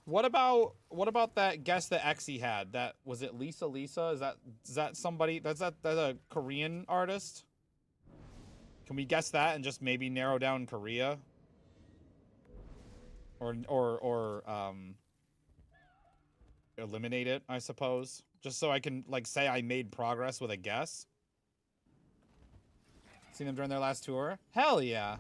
What about that guest that Exy had? That was it Lisa? Is that somebody that's a Korean artist? Can we guess that and just maybe narrow down Korea? Or eliminate it, I suppose. Just so I can, like, say I made progress with a guess. Seen them during their last tour? Hell yeah.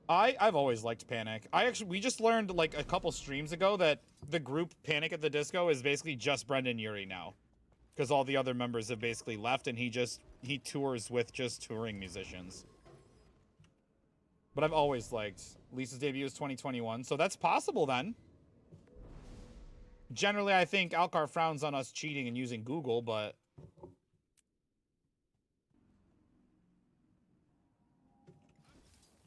I've always liked Panic. We just learned, like, a couple streams ago that the group Panic at the Disco is basically just Brendan Urie now. Because all the other members have basically left, and he tours with just touring musicians. But I've always liked Lisa's debut is 2021, so that's possible then. Generally, I think Alcar frowns on us cheating and using Google, but...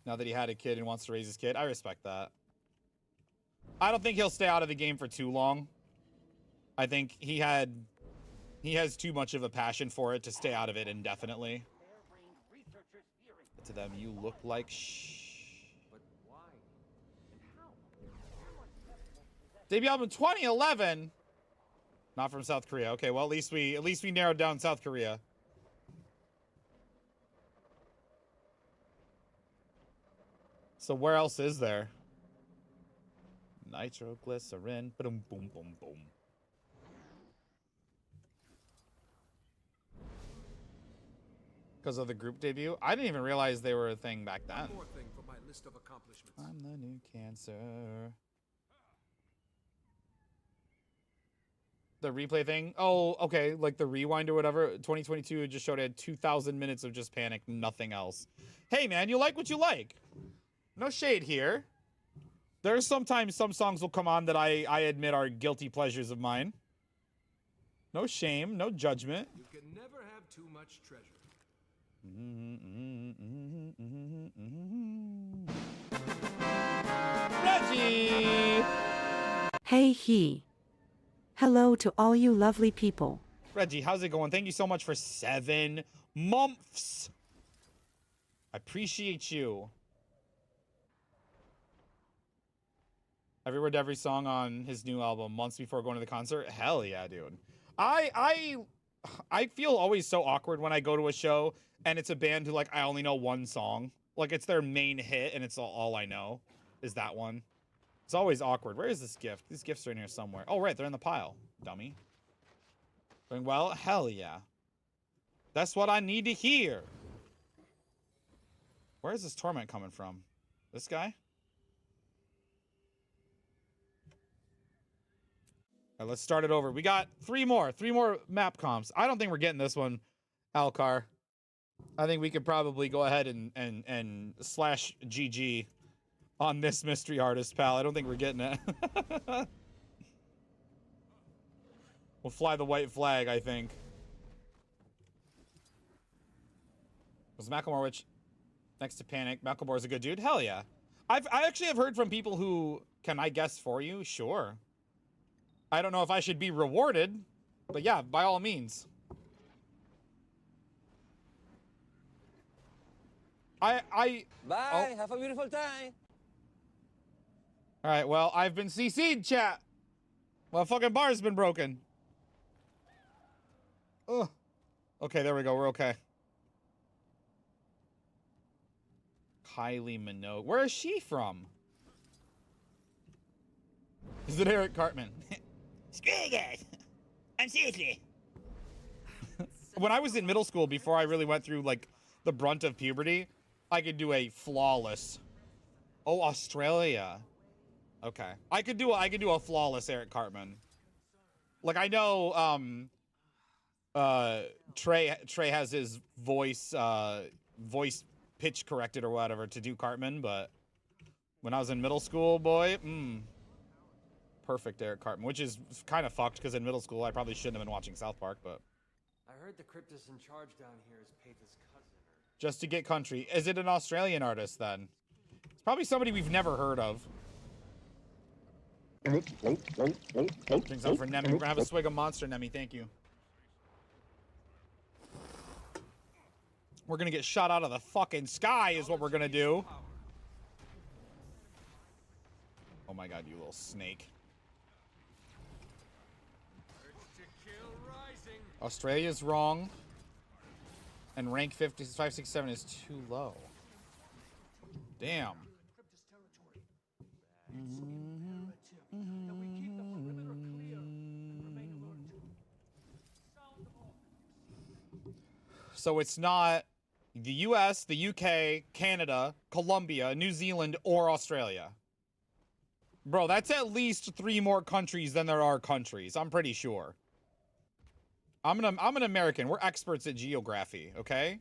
Now that he had a kid and wants to raise his kid, I respect that. I don't think he'll stay out of the game for too long. I think he has too much of a passion for it to stay out of it indefinitely. To them, you look like But why? And how? Debut album 2011. Not from South Korea. Okay, well at least we narrowed down South Korea. So where else is there? Nitroglycerin. Boom, boom, boom, boom. Because of the group debut? I didn't even realize they were a thing back then. One more thing for my list of accomplishments. I'm the new cancer. The replay thing? Oh, okay. Like the rewind or whatever. 2022 just showed it had 2,000 minutes of just Panic, nothing else. Hey, man, you like what you like. No shade here. There's sometimes some songs will come on that I admit are guilty pleasures of mine. No shame, no judgment. You can never have too much treasure. Reggie! Hey he. Hello to all you lovely people. Reggie, how's it going? Thank you so much for 7 months. I appreciate you. Every word, every song on his new album months before going to the concert. Hell yeah, dude. I feel always so awkward when I go to a show and it's a band who, like, I only know one song. Like, it's their main hit and it's all I know is that one. It's always awkward. Where is this gift? These gifts are in here somewhere. Oh, right. They're in the pile. Dummy. Doing well? Hell yeah. That's what I need to hear. Where is this torment coming from? This guy? All right, let's start it over. We got 3 more map comps. I don't think we're getting this one, Alcar. I think we could probably go ahead and slash GG on this mystery artist, pal. I don't think we're getting it. We'll fly the white flag, I think. Was Macklemore, which next to Panic, Macklemore's a good dude? Hell yeah. I actually have heard from people who, can I guess for you? Sure. I don't know if I should be rewarded, but yeah, by all means. Bye, have a beautiful time. All right, well, I've been CC'd, chat. My fucking bar's been broken. Ugh. Okay, there we go. We're okay. Kylie Minogue. Where is she from? Is it Eric Cartman? Screw you guys. I'm seriously. When I was in middle school, before I really went through, like, the brunt of puberty, I could do a flawless. Oh, Australia. Okay. I could do a flawless Eric Cartman. Like, I know Trey has his voice pitch corrected or whatever to do Cartman, but when I was in middle school, boy, perfect Eric Cartman, which is kind of fucked because in middle school I probably shouldn't have been watching South Park, but I heard the cryptist in charge down here is Path's cousin. Just to get country. Is it an Australian artist then? It's probably somebody we've never heard of. Drinks up for Nemi. We're gonna have a swig of Monster, Nemi. Thank you. We're gonna get shot out of the fucking sky is what we're gonna do. Oh my god, you little snake. Australia's wrong. And rank 567 is too low. Damn. So it's not the US, the UK, Canada, Colombia, New Zealand, or Australia. Bro, that's at least 3 more countries than there are countries. I'm pretty sure. I'm an American. We're experts at geography, okay?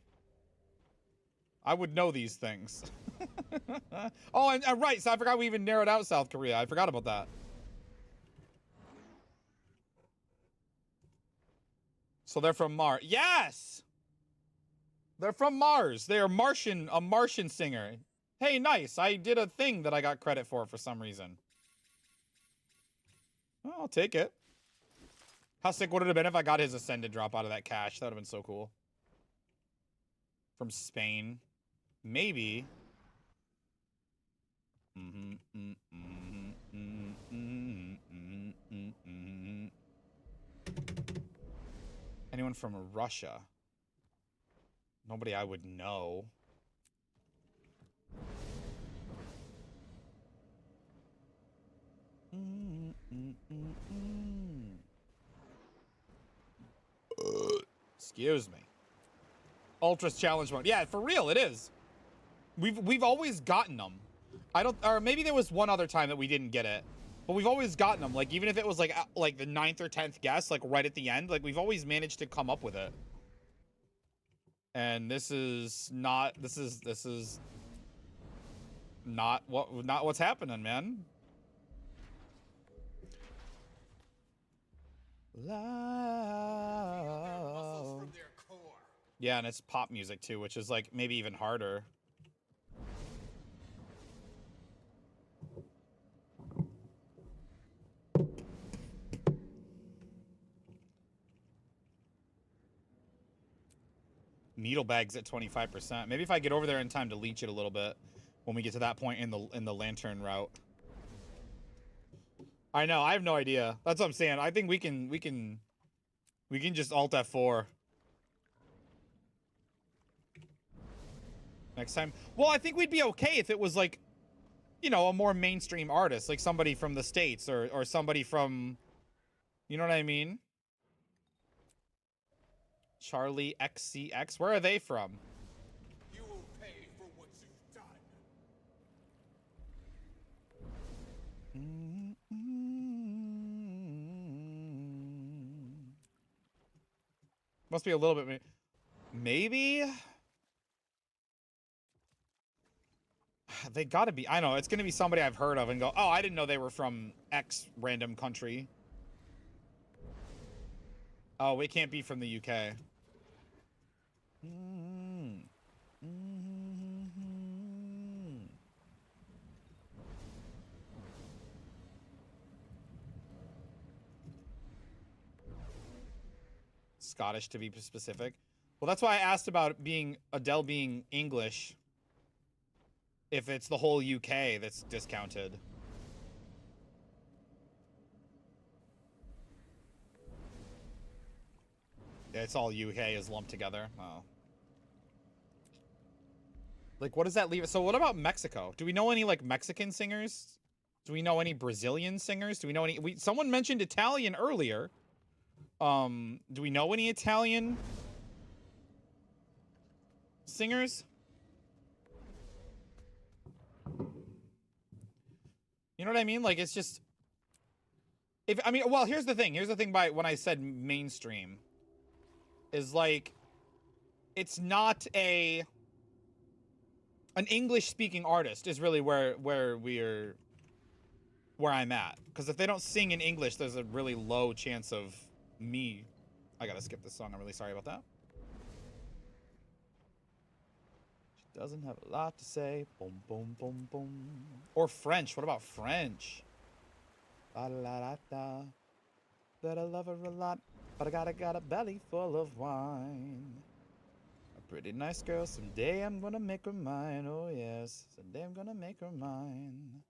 I would know these things. Oh, and right, so I forgot we even narrowed out South Korea. I forgot about that. So they're from Mars. Yes! They're from Mars. They are Martian, a Martian singer. Hey, nice. I did a thing that I got credit for some reason. Well, I'll take it. How sick would it have been if I got his Ascended drop out of that cache? That would have been so cool. From Spain. Maybe. Anyone from Russia? Nobody I would know. Excuse me. Ultra's challenge mode. Yeah, for real, it is. We've always gotten them. I don't, or maybe there was one other time that we didn't get it, but we've always gotten them. Like even if it was like the 9th or 10th guess, like right at the end, like we've always managed to come up with it. And this is not. This is not what's happening, man. Loud. Yeah, and it's pop music too, which is like maybe even harder. Needle bag's at 25%. Maybe if I get over there in time to leech it a little bit when we get to that point in the lantern route. I know, I have no idea. That's what I'm saying. I think we can just alt F4. Next time. Well, I think we'd be okay if it was like, you know, a more mainstream artist, like somebody from the States or somebody from, you know what I mean? Charlie XCX. Where are they from? You will pay for what you've done. Must be a little bit. Maybe. They gotta be. I know it's gonna be somebody I've heard of and go, oh, I didn't know they were from X random country. Oh, it can't be from the UK. Scottish to be specific. Well, that's why I asked about being Adele being English. If it's the whole UK that's discounted. Yeah, it's all UK is lumped together. Oh. Like, what does that leave? So what about Mexico? Do we know any, like, Mexican singers? Do we know any Brazilian singers? Do we know any... someone mentioned Italian earlier. Do we know any Italian singers? You know what I mean? Like, it's just... I mean, well, here's the thing. Here's the thing by when I said mainstream. Is, like... It's not an English-speaking artist is really where I'm at. Because if they don't sing in English, there's a really low chance of me... I gotta skip this song. I'm really sorry about that. She doesn't have a lot to say. Boom, boom, boom, boom. Or French. What about French? La la la da. That I love her a lot, but I got a belly full of wine. A pretty nice girl. Someday I'm gonna make her mine. Oh yes, someday I'm gonna make her mine.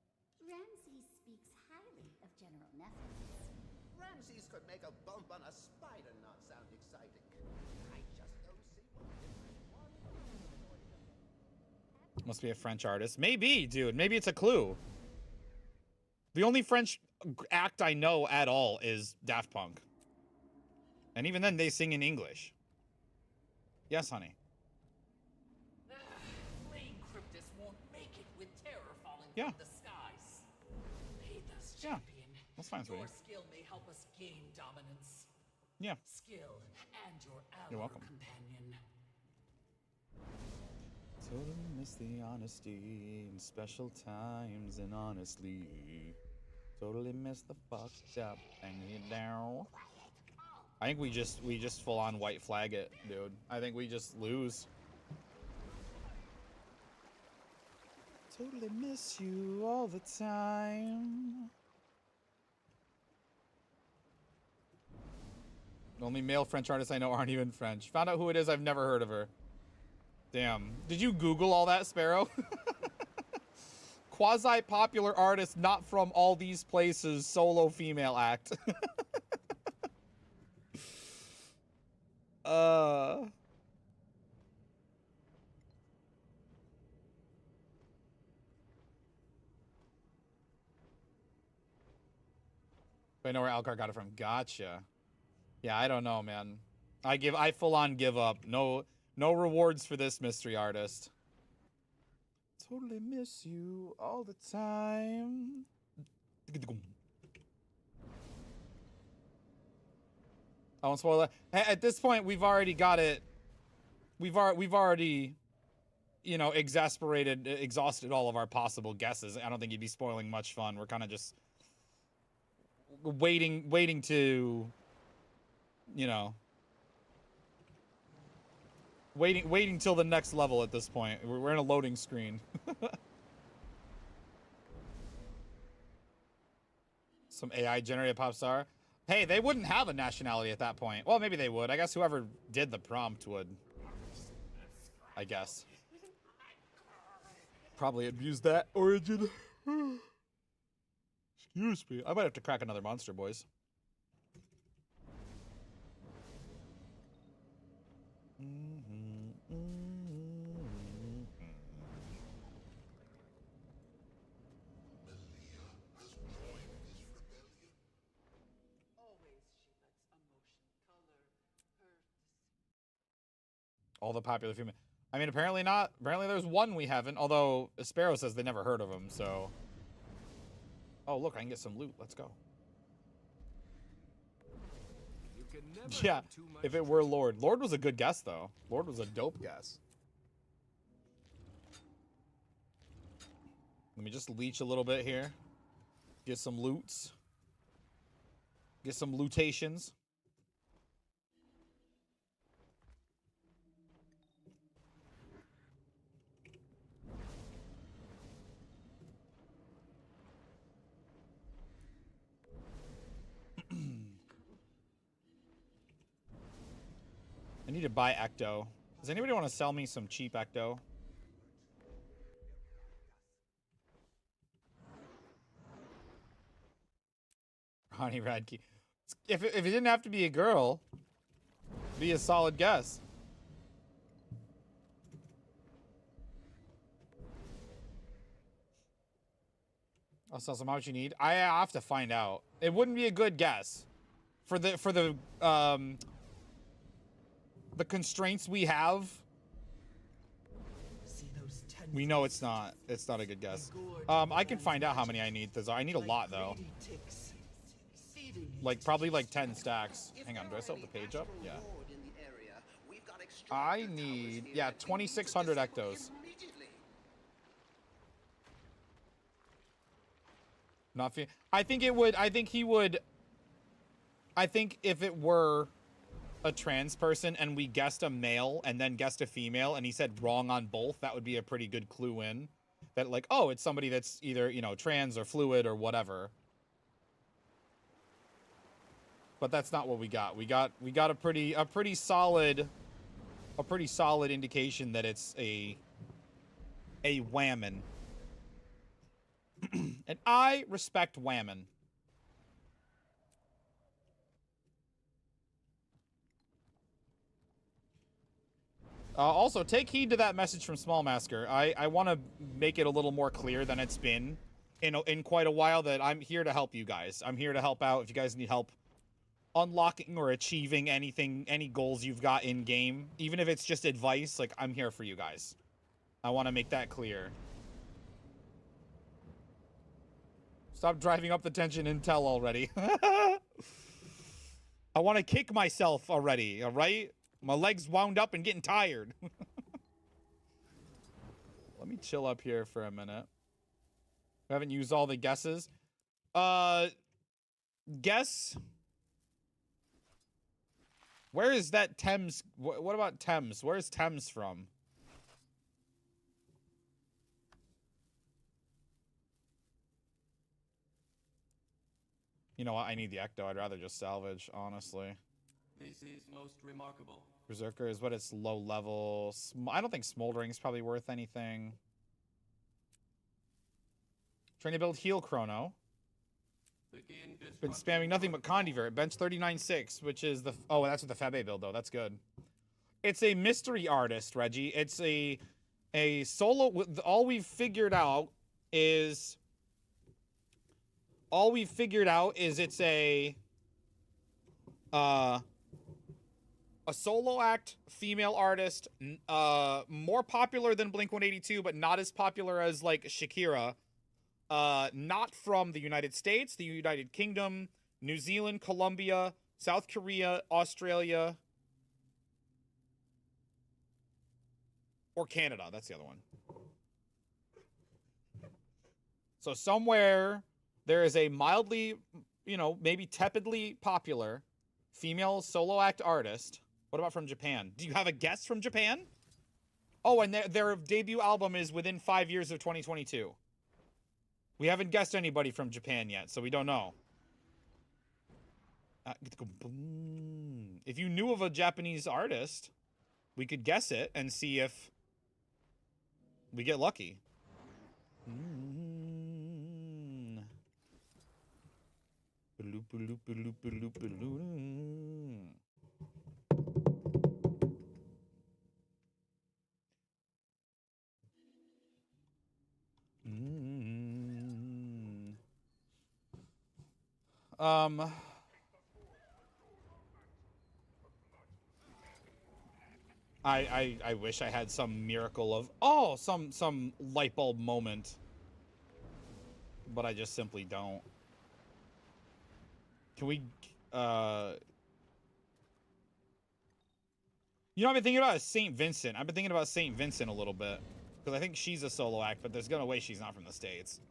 Ramses speaks highly of General Nephis. Ramses could make a bump on a spider not sound exciting. I just don't see what Must be a French artist. Maybe, dude. Maybe it's a clue. The only French act I know at all is Daft Punk. And even then, they sing in English. Yes, honey. Flame Cryptus won't make it with terror falling Yeah. from the skies. Pathos Yeah. champion. That's fine, sweetie. Your skill may help us gain dominance. Yeah. Skill and your ally You're welcome. companion. Totally miss the honesty in special times, and honestly, totally miss the fucked up banging it down. I think we just full on white flag it, dude. I think we just lose. Totally miss you all the time. The only male French artists I know aren't even French. Found out who it is. I've never heard of her. Damn. Did you Google all that, Sparrow? Quasi-popular artist not from all these places, solo female act. I know where Alcar got it from. Gotcha. Yeah, I don't know, man. I full on give up. No rewards for this mystery artist. Totally miss you all the time. I won't spoil it. At this point, we've already got it. We've already, you know, exhausted all of our possible guesses. I don't think you'd be spoiling much fun. We're kind of just waiting to, you know, waiting till the next level at this point. We're in a loading screen. Some AI generated pop star. Hey, they wouldn't have a nationality at that point. Well, maybe they would. I guess whoever did the prompt would. I guess. Probably abused that origin. Excuse me. I might have to crack another monster, boys. All the popular female. I mean, apparently not. Apparently there's one we haven't, although Sparrow says they never heard of him, so. Oh, look, I can get some loot. Let's go. Yeah, if it were Lord. Lord was a good guess, though. Lord was a dope guess. Let me just leech a little bit here. Get some loots. Get some lootations. I need to buy Ecto. Does anybody want to sell me some cheap Ecto? Ronnie Radke. If it didn't have to be a girl, it'd be a solid guess. I'll sell some. How much you need? I have to find out. It wouldn't be a good guess for the constraints we have. We know it's not a good guess. I can find out how many I need. I need a lot though. Like probably like 10 stacks. Hang on, do I still have the page up? Yeah. I need 2,600 Ectos. Not I think it would. I think he would. I think if it were a trans person and we guessed a male and then guessed a female and he said wrong on both, that would be a pretty good clue in. That like, oh, it's somebody that's either, you know, trans or fluid or whatever. But that's not what we got. We got a pretty solid indication that it's a whammon. And I respect whammon. Also, take heed to that message from Smallmasker. I want to make it a little more clear than it's been in quite a while that I'm here to help you guys. I'm here to help out if you guys need help unlocking or achieving anything, any goals you've got in game, even if it's just advice, like, I'm here for you guys. I want to make that clear. Stop driving up the tension, Intel, already. I want to kick myself already, all right? My legs wound up and getting tired. Let me chill up here for a minute. We haven't used all the guesses. Guess. Where is that Thames? What about Thames? Where's Thames from? You know what? I need the Ecto. I'd rather just salvage, honestly. This is most remarkable. Berserker is what it's low level. I don't think Smoldering's probably worth anything. Trying to build Heal Chrono. Been spamming nothing but Condivert. Bench 39.6, which is the... Oh, that's with the Febe build, though. That's good. It's a mystery artist, Reggie. It's a solo... All we've figured out is... it's a solo act, female artist, more popular than Blink-182, but not as popular as, like, Shakira. Not from the United States, the United Kingdom, New Zealand, Colombia, South Korea, Australia, or Canada. That's the other one. So somewhere there is a mildly, you know, maybe tepidly popular female solo act artist. What about from Japan? Do you have a guess from Japan? Oh, and their debut album is within 5 years of 2022. We haven't guessed anybody from Japan yet, so we don't know. If you knew of a Japanese artist, we could guess it and see if we get lucky. I wish I had some miracle of some light bulb moment, but I just simply don't. Can we you know, I've been thinking about St. Vincent. I've been thinking about St. Vincent a little bit because I think she's a solo act, but there's no way she's not from the States.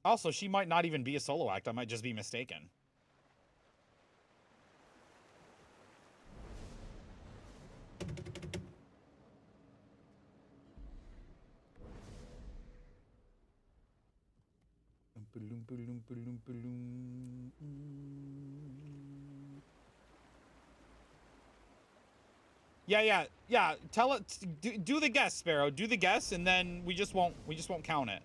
Also, she might not even be a solo act. I might just be mistaken. Yeah. Tell it. Do the guess, Sparrow. Do the guess, and then we just won't count it.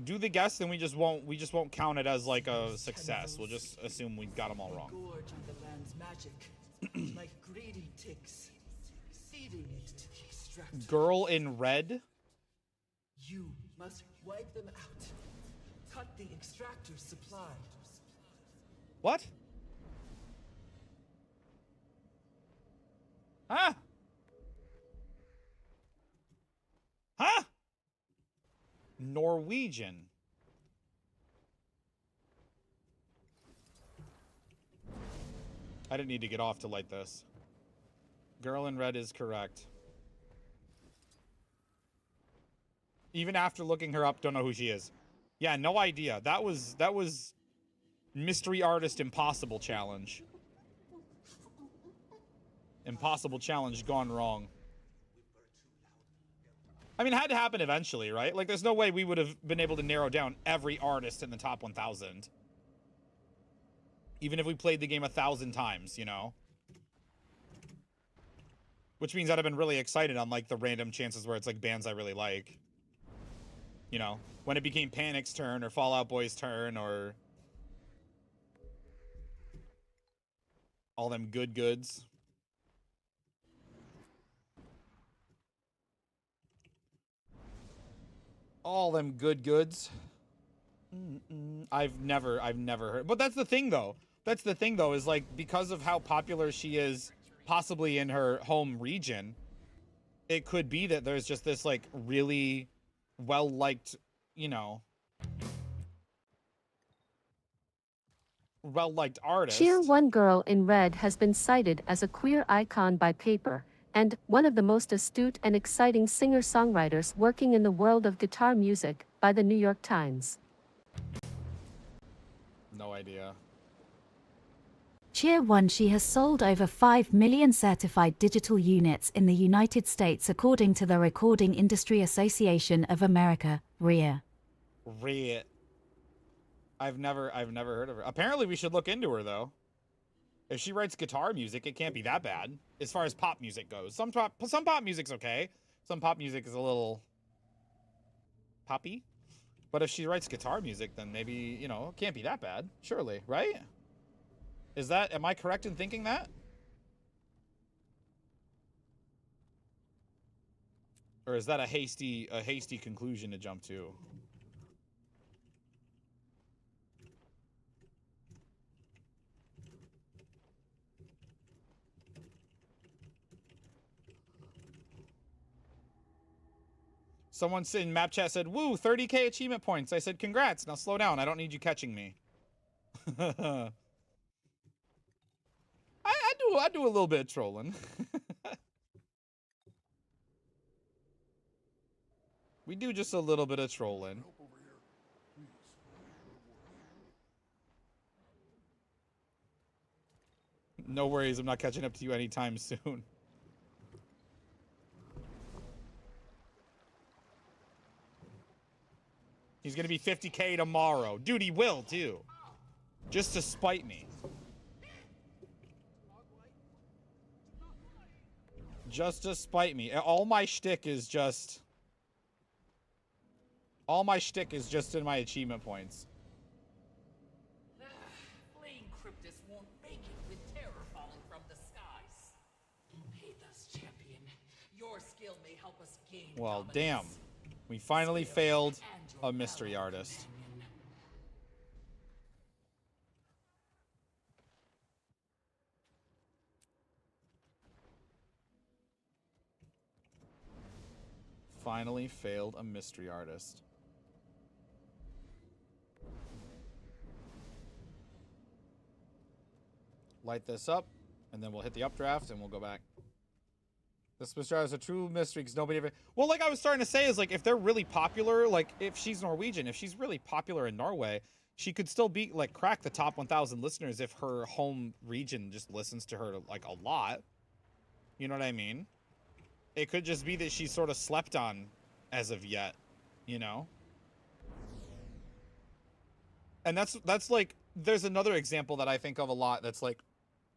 Do the guess, then we just won't count it as like a success. We'll just assume we got them all wrong. Gorge on the land's magic, like greedy ticks, feeding it to the extractor. Girl in red. You must wipe them out. Cut the extractor's supply. What? Huh? Huh? Norwegian. I didn't need to get off to light this. Girl in red is correct. Even after looking her up, don't know who she is. Yeah, no idea. That was mystery artist impossible challenge. Impossible challenge gone wrong. I mean, it had to happen eventually, right? Like, there's no way we would have been able to narrow down every artist in the top 1,000. Even if we played the game 1,000 times, you know? Which means I'd have been really excited on, like, the random chances where it's, like, bands I really like. You know? When it became Panic's turn, or Fall Out Boy's turn, or... all them good goods. All them good goods. I've never heard. But that's the thing, though. That's the thing, though, is like because of how popular she is, possibly in her home region, it could be that there's just this like really well-liked, you know, well-liked artist. Cheer One Girl in Red has been cited as a queer icon by Paper, and one of the most astute and exciting singer-songwriters working in the world of guitar music by the New York Times. No idea. Cheer One. She has sold over 5 million certified digital units in the United States according to the Recording Industry Association of America, RIA. RIA. I've never heard of her. Apparently we should look into her, though. If she writes guitar music, it can't be that bad as far as pop music goes. Some pop music's okay. Some pop music is a little poppy. But if she writes guitar music, then maybe, you know, it can't be that bad. Surely, right? Am I correct in thinking that? Or is that a hasty conclusion to jump to? Someone in map chat said, "Woo, 30K achievement points." I said, "Congrats. Now slow down. I don't need you catching me." I do a little bit of trolling. We do just a little bit of trolling. No worries, I'm not catching up to you anytime soon. He's gonna be 50K tomorrow. Dude, he will too. Just to spite me. Just to spite me. All my shtick is just in my achievement points. Fleeing Cryptus won't make it with terror falling from the skies. Pathos champion, your skill may help us gain Well, dominance. damn. We finally failed a mystery artist. Finally failed a mystery artist. Light this up, and then we'll hit the updraft, and we'll go back. This mystery artist is a true mystery because nobody ever... Well, like I was starting to say, is like if they're really popular, like if she's Norwegian, if she's really popular in Norway, she could still be like crack the top 1,000 listeners if her home region just listens to her like a lot. You know what I mean? It could just be that she's sort of slept on as of yet, you know? And that's like, there's another example that I think of a lot that's like,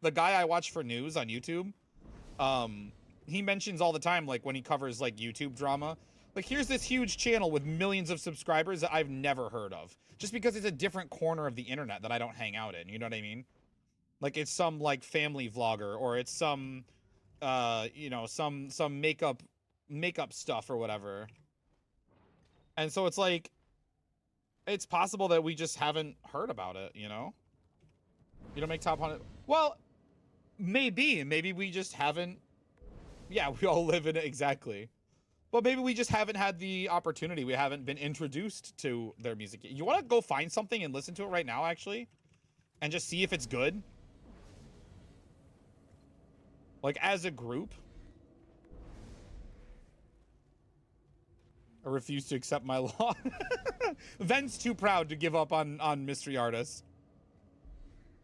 the guy I watch for news on YouTube, he mentions all the time, like when he covers like YouTube drama, like here's this huge channel with millions of subscribers that I've never heard of, just because it's a different corner of the internet that I don't hang out in, you know what I mean? Like it's some like family vlogger, or it's some, you know, some makeup stuff or whatever. And so it's like, it's possible that we just haven't heard about it, you know? You don't make top 100. Well, maybe we just haven't. Yeah, we all live in it, exactly. But maybe we just haven't had the opportunity. We haven't been introduced to their music. You want to go find something and listen to it right now, actually? And just see if it's good? Like, as a group? I refuse to accept my law. Ven's too proud to give up on mystery artists.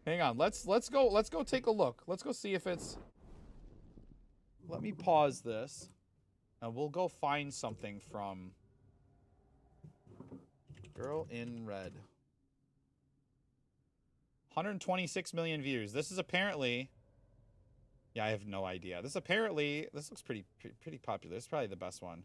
Hang on, let's go take a look. Let's go see if it's... Let me pause this, and we'll go find something from Girl in Red. 126 million views. This is apparently... Yeah, I have no idea. This looks pretty popular. It's probably the best one.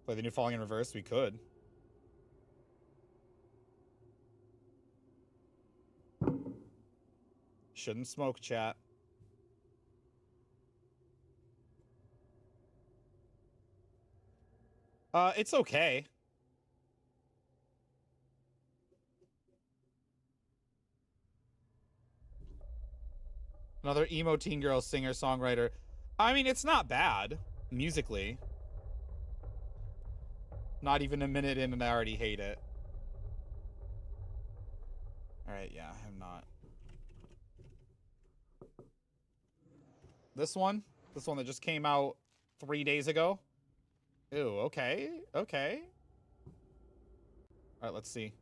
Play the new Falling in Reverse? We could. Shouldn't smoke, chat. It's okay. Another emo teen girl singer-songwriter. I mean, it's not bad, musically. Not even a minute in and I already hate it. Alright, yeah, I'm not. This one? This one that just came out 3 days ago? Ew, okay, okay. Alright, let's see.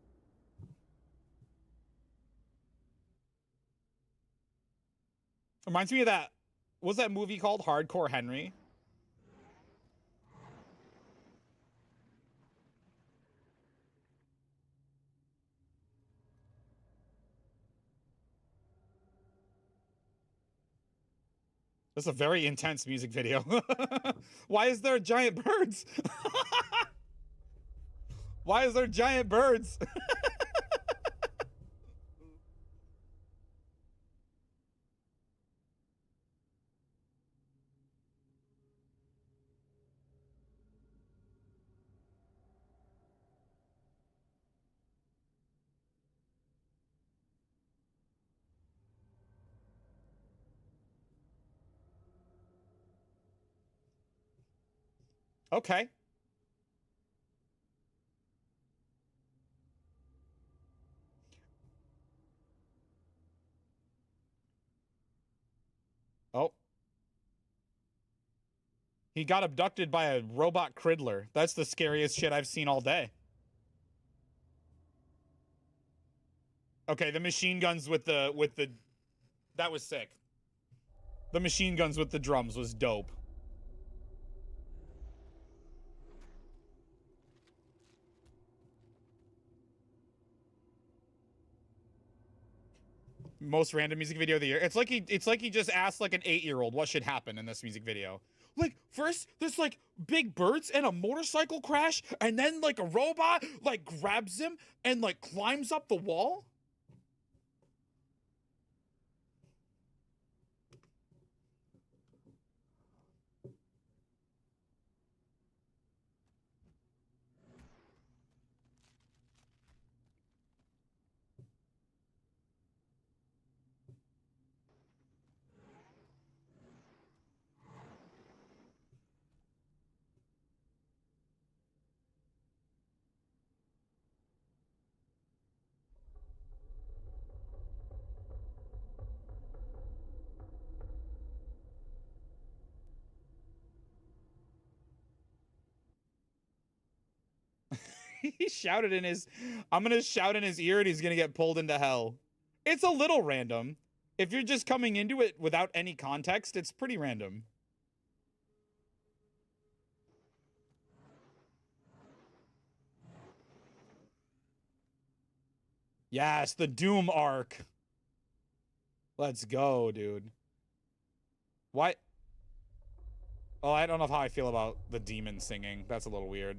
Reminds me of that, what's that movie called? Hardcore Henry? This is a very intense music video. Why is there giant birds? Why is there giant birds? Okay. Oh. He got abducted by a robot Criddler. That's the scariest shit I've seen all day. Okay, the machine guns with the that was sick. The machine guns with the drums was dope. Most random music video of the year. It's like he just asked like an 8-year-old what should happen in this music video. Like, first there's like big birds and a motorcycle crash, and then like a robot like grabs him and like climbs up the wall. He shouted in his, I'm gonna shout in his ear and he's gonna get pulled into hell. It's a little random. If you're just coming into it without any context, it's pretty random. Yes, the Doom arc. Let's go, dude. What? Oh, I don't know how I feel about the demon singing. That's a little weird.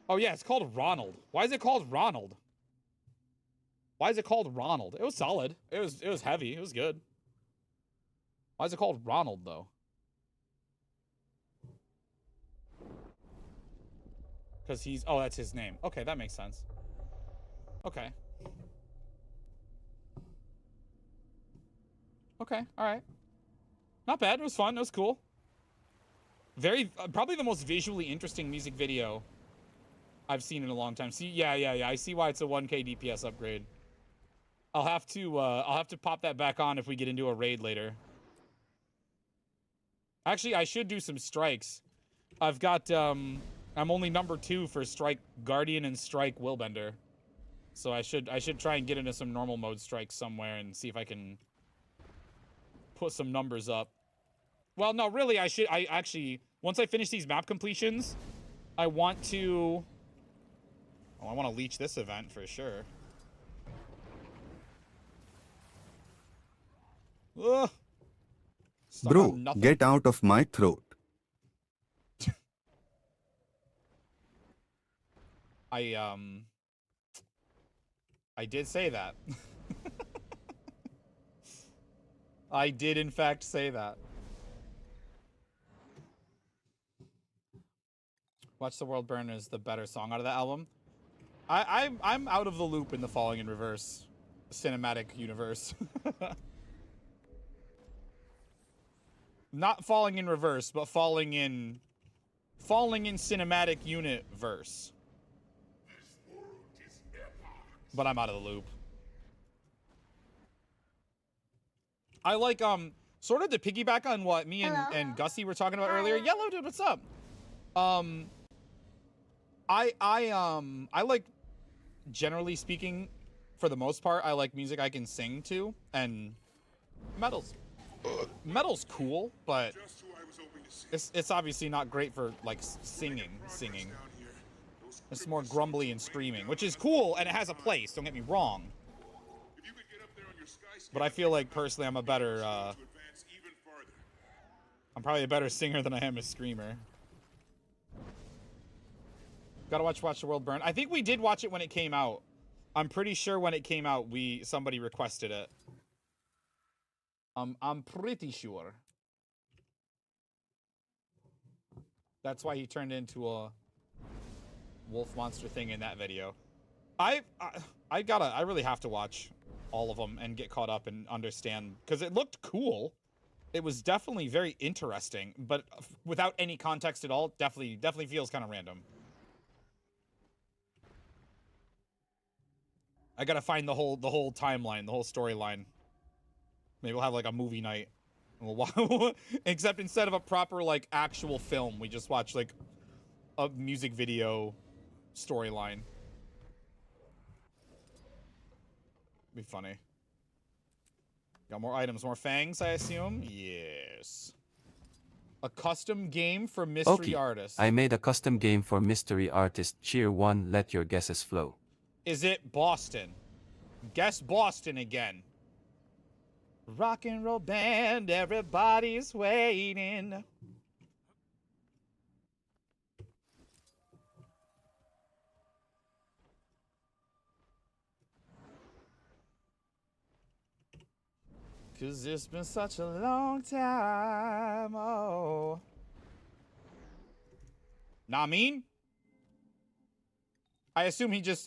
Oh yeah, it's called Ronald. Why is it called Ronald? Why is it called Ronald? It was solid. It was heavy. It was good. Why is it called Ronald though? Because he's, oh, that's his name. Okay, that makes sense. Okay. Okay, all right. Not bad. It was fun. It was cool. Very, probably the most visually interesting music video I've seen in a long time. See, yeah. I see why it's a 1K DPS upgrade. I'll have to pop that back on if we get into a raid later. Actually, I should do some strikes. I've got, I'm only number 2 for Strike Guardian and Strike Willbender. So I should try and get into some normal mode strikes somewhere and see if I can put some numbers up. Well, no, really, I actually, once I finish these map completions, I want to, oh, I want to leech this event for sure. Ugh. Stuck Bro, on nothing. get out of my throat. I did say that. I did in fact say that. Watch the World Burn is the better song out of that album. I'm out of the loop in the Falling in Reverse cinematic universe. Not falling in reverse, but falling in cinematic unit verse. But I'm out of the loop. I like sort of to piggyback on what me and Gussie were talking about earlier. Yellow dude, what's up? I like, generally speaking, for the most part, I like music I can sing to, and metal's cool, but it's obviously not great for like singing. It's more grumbly and screaming, which is cool, and it has a place, don't get me wrong. But I feel like personally I'm probably a better singer than I am a screamer. Gotta watch the World Burn. I think we did watch it when it came out. I'm pretty sure when it came out, somebody requested it. I'm pretty sure. That's why he turned into a wolf monster thing in that video. I really have to watch all of them and get caught up and understand, because it looked cool. It was definitely very interesting, but without any context at all, definitely feels kind of random. I gotta find the whole timeline, the whole storyline. Maybe we'll have like a movie night. Except instead of a proper like actual film, we just watch like a music video storyline. Be funny. Got more items, more fangs, I assume? Yes. A custom game for mystery artist. I made a custom game for mystery artist. Cheer 1, let your guesses flow. Is it Boston? Guess Boston again. Rock and roll band, everybody's waiting. Cause it's been such a long time. Oh. Nah, mean? I assume he'll just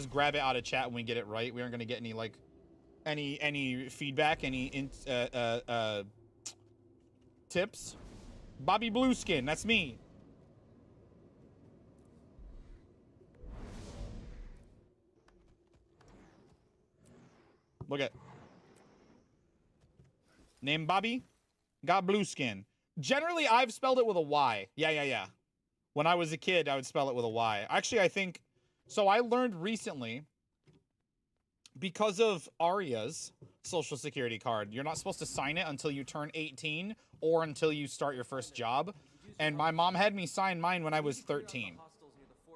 grab it out of chat when we get it right. We aren't gonna get any like any feedback, any tips. Bobby Blueskin, that's me. Look at name Bobby, got blue skin. Generally, I've spelled it with a Y. Yeah. When I was a kid, I would spell it with a Y. Actually, I think so. I learned recently, because of Arya's social security card, you're not supposed to sign it until you turn 18 or until you start your first job. And my mom had me sign mine when I was 13.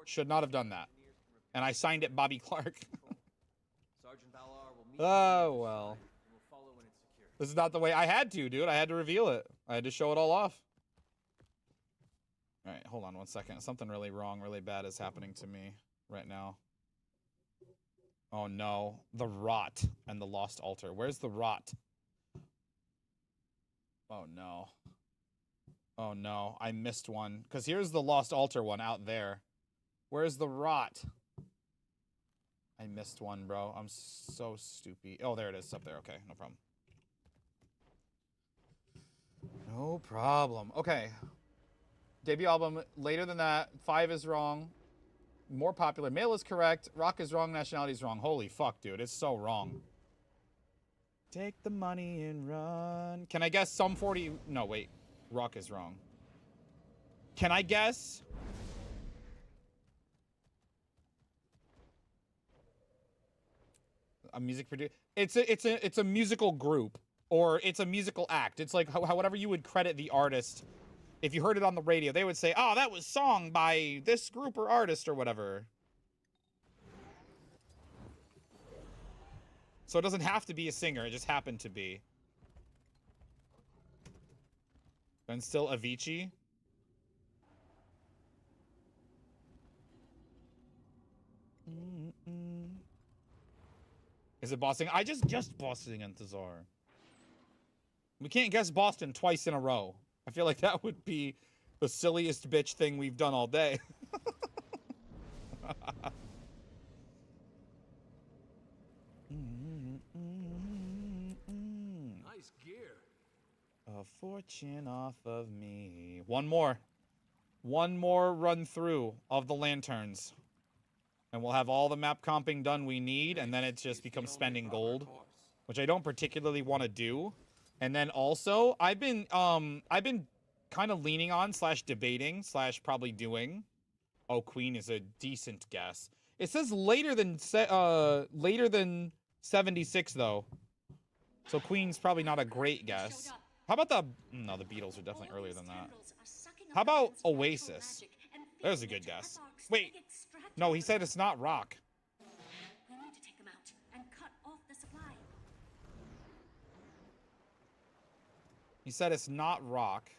Should not have done that. And I signed it Bobby Clark. Oh, well. This is not the way I had to, dude. I had to reveal it. I had to show it all off. All right, hold on one second. Something really wrong, really bad is happening to me right now. Oh, no. The Rot and the Lost Altar. Where's the Rot? Oh, no. Oh, no. I missed one. Because here's the Lost Altar one out there. Where's the Rot? I missed one, bro. I'm so stupid. Oh, there it is. Up there. Okay, no problem. No problem. Okay. Debut album, later than that. 5 is wrong. More popular. Male is correct. Rock is wrong. Nationality is wrong. Holy fuck, dude. It's so wrong. Take the money and run. Can I guess Sum 40? No, wait. Rock is wrong. Can I guess? A music producer. It's a musical group, or it's a musical act. It's like whatever you would credit the artist. If you heard it on the radio, they would say, "Oh, that was sung by this group or artist or whatever." So it doesn't have to be a singer. It just happened to be. And still Avicii. Is it Boston? I just Boston Intezar. We can't guess Boston twice in a row. I feel like that would be the silliest bitch thing we've done all day. Nice gear. A fortune off of me. One more. One more run through of the lanterns. And we'll have all the map comping done we need, and then it just becomes spending gold, which I don't particularly want to do. And then also, I've been kind of leaning on / debating / probably doing. Oh, Queen is a decent guess. It says later than 76 though. So Queen's probably not a great guess. How about the no, the Beatles are definitely earlier than that. How about Oasis? There's a good guess. Wait. No, he said it's not rock. We need to take them out and cut off the supply. He said it's not rock.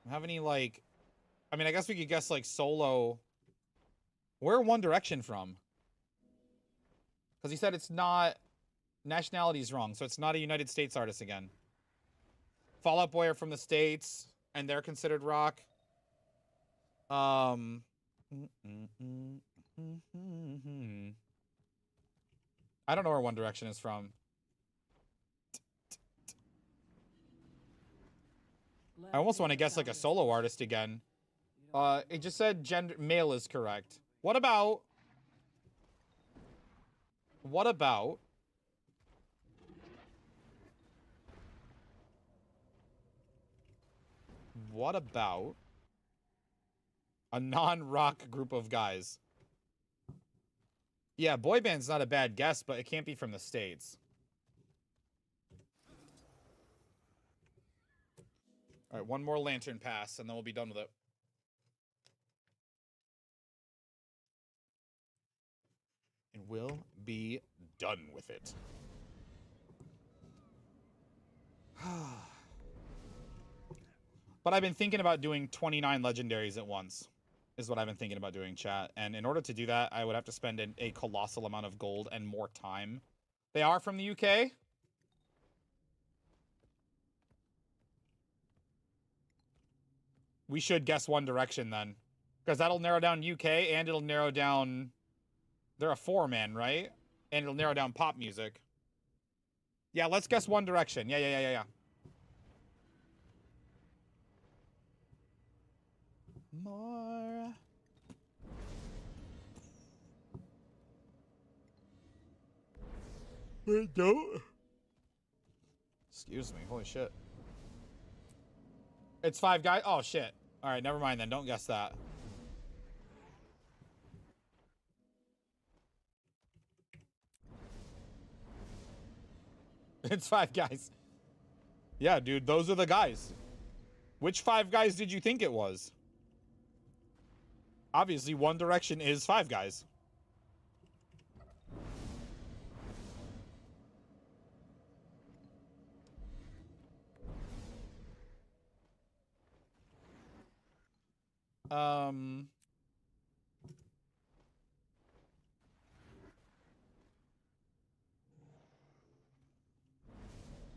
Have any like I mean, I guess we could guess like solo. Where One Direction from? Because he said it's not nationality's wrong, so it's not a United States artist again. Fall Out Boy are from the States, and they're considered rock. I don't know where One Direction is from. I almost want to guess like a solo artist again. It just said gender male is correct. What about a non-rock group of guys? Yeah, boy band's not a bad guess, but it can't be from the States. All right, one more lantern pass, and then we'll be done with it. And we'll be done with it. But I've been thinking about doing 29 legendaries at once, is what I've been thinking about doing, chat. And in order to do that, I would have to spend a colossal amount of gold and more time. They are from the UK? We should guess One Direction then. Because that'll narrow down UK and it'll narrow down... They're a 4-man, right? And it'll narrow down pop music. Yeah, let's guess One Direction. Yeah. More. Wait, don't. Excuse me. Holy shit. It's 5 guys. Oh, shit. All right, never mind then. Don't guess that. It's 5 guys. Yeah, dude, those are the guys. Which 5 guys did you think it was? Obviously, One Direction is 5 guys.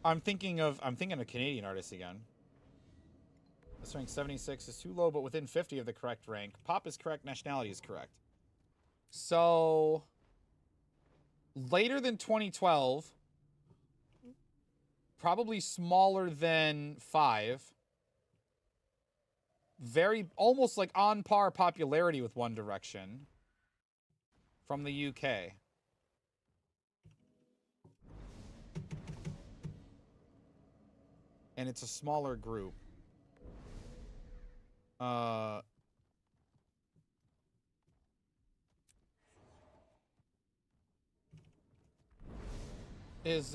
I'm thinking of Canadian artists again. This rank 76 is too low, but within 50 of the correct rank. Pop is correct, nationality is correct. So later than 2012, probably smaller than 5. Very almost like on par popularity with One Direction from the UK. And it's a smaller group. Is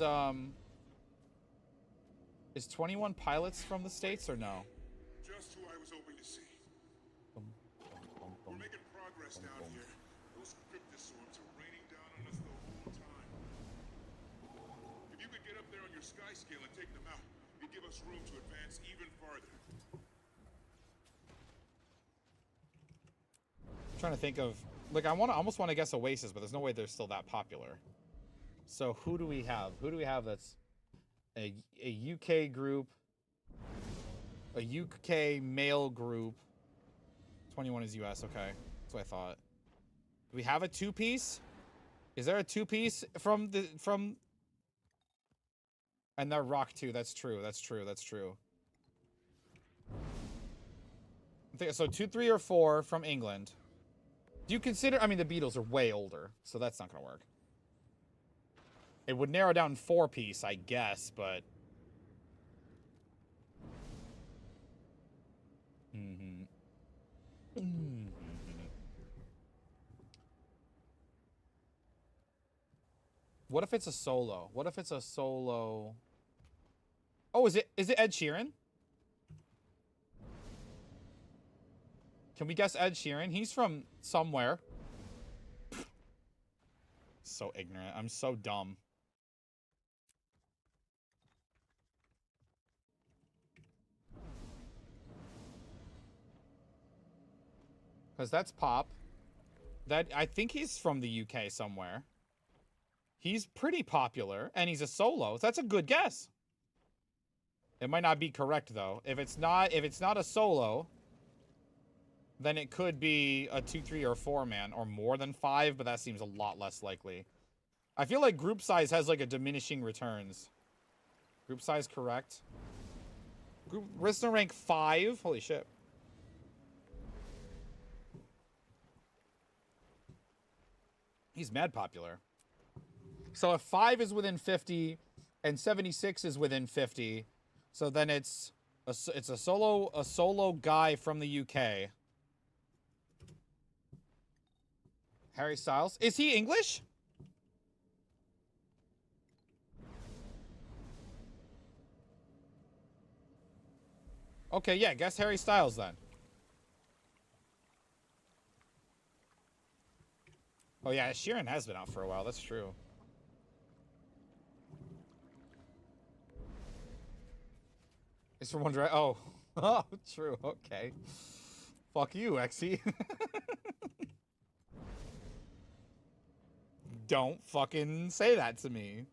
21 Pilots from the States or no? Just who I was hoping to see. We're making progress down here. Those cryptosaurs are raining down on us the whole time. sky scale and take them out. They give us room to advance even farther. I'm trying to think of, like, I almost want to guess Oasis, but there's no way they're still that popular. So who do we have? Who do we have that's a UK group, a UK male group? 21 is US. Okay, that's what I thought. Do we have a two-piece? Is there a two-piece from? And they're rock too. That's true. That's true. That's true. I think so. 2, 3, or 4 from England. Do you consider? I mean, the Beatles are way older, so that's not gonna work. It would narrow down 4-piece, I guess, but. What if it's a solo? What if it's a solo? Oh, is it Ed Sheeran? Can we guess Ed Sheeran? He's from somewhere. So ignorant. I'm so dumb. Because that's pop. I think he's from the UK somewhere. He's pretty popular, and he's a solo. That's a good guess. It might not be correct though. If it's not a solo, then it could be a 2, 3, or 4 man, or more than 5, but that seems a lot less likely. I feel like group size has like a diminishing returns. Group size correct. Group Rista rank 5. Holy shit. He's mad popular. So if 5 is within 50 and 76 is within 50, so then it's a solo guy from the UK. Harry Styles. Is he English? Okay, yeah, guess Harry Styles then. Oh yeah, Sheeran has been out for a while, that's true. It's from One Direction. Oh. Oh, true. Okay. Fuck you, Exy. Don't fucking say that to me.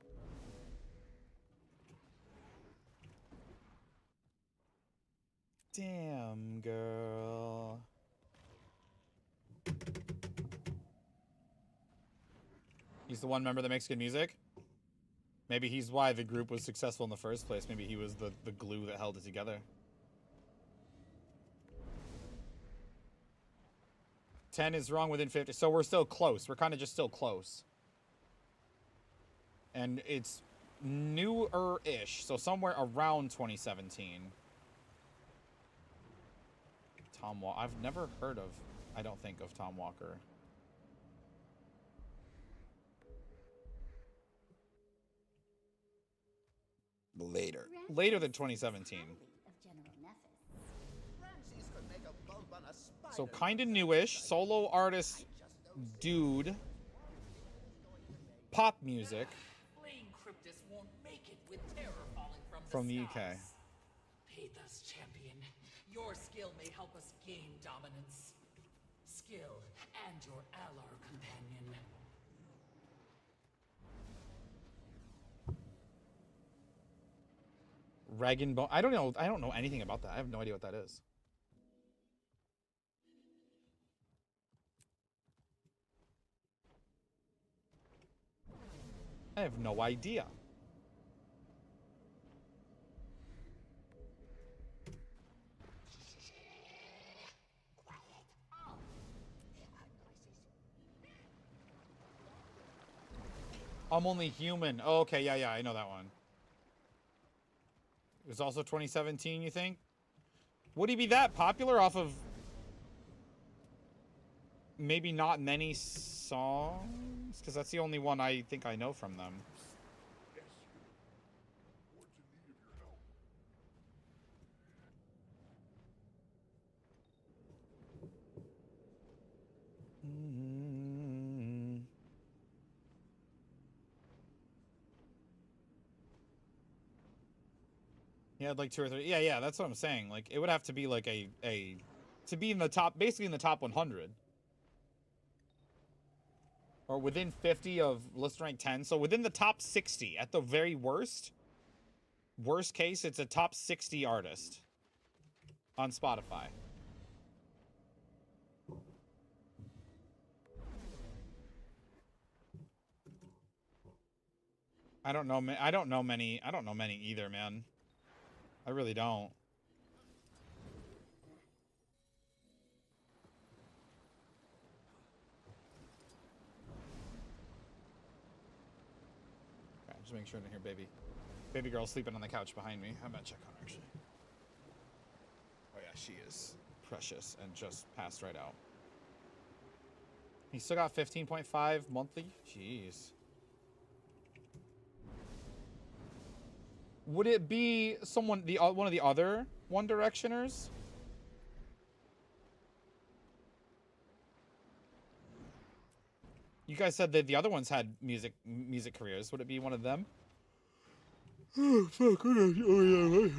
Damn, girl. He's the one member that makes good music? Maybe he's why the group was successful in the first place. Maybe he was the glue that held it together. 10 is wrong within 50. So we're still close. We're kind of just still close. And it's newer-ish. So somewhere around 2017. Tom Walker. I've never heard of, I don't think, of Tom Walker. Later than 2017. So kind of newish, solo artist, dude, pop music from the UK. Pathos champion, your skill may help us gain dominance. Skill and your ally companion. Rag and Bone. I don't know anything about that. I have no idea what that is. I have no idea. I'm Only Human. Oh, okay, yeah, I know that one. It was also 2017, you think? Would he be that popular off of maybe not many songs? Because that's the only one I think I know from them. He had like 2 or 3. Yeah, yeah, that's what I'm saying. Like, it would have to be like to be in the top, basically in the top 100. Or within 50 of list rank 10. So within the top 60 at the very worst. Worst case, it's a top 60 artist on Spotify. I don't know many either, man. I really don't. Okay, just make sure to hear baby girl sleeping on the couch behind me. I'm gonna check on her actually. Oh yeah, she is precious and just passed right out. He still got 15.5 monthly. Jeez. Would it be someone, one of the other One Directioners? You guys said that the other ones had music careers. Would it be one of them? Oh, fuck. Oh, yeah.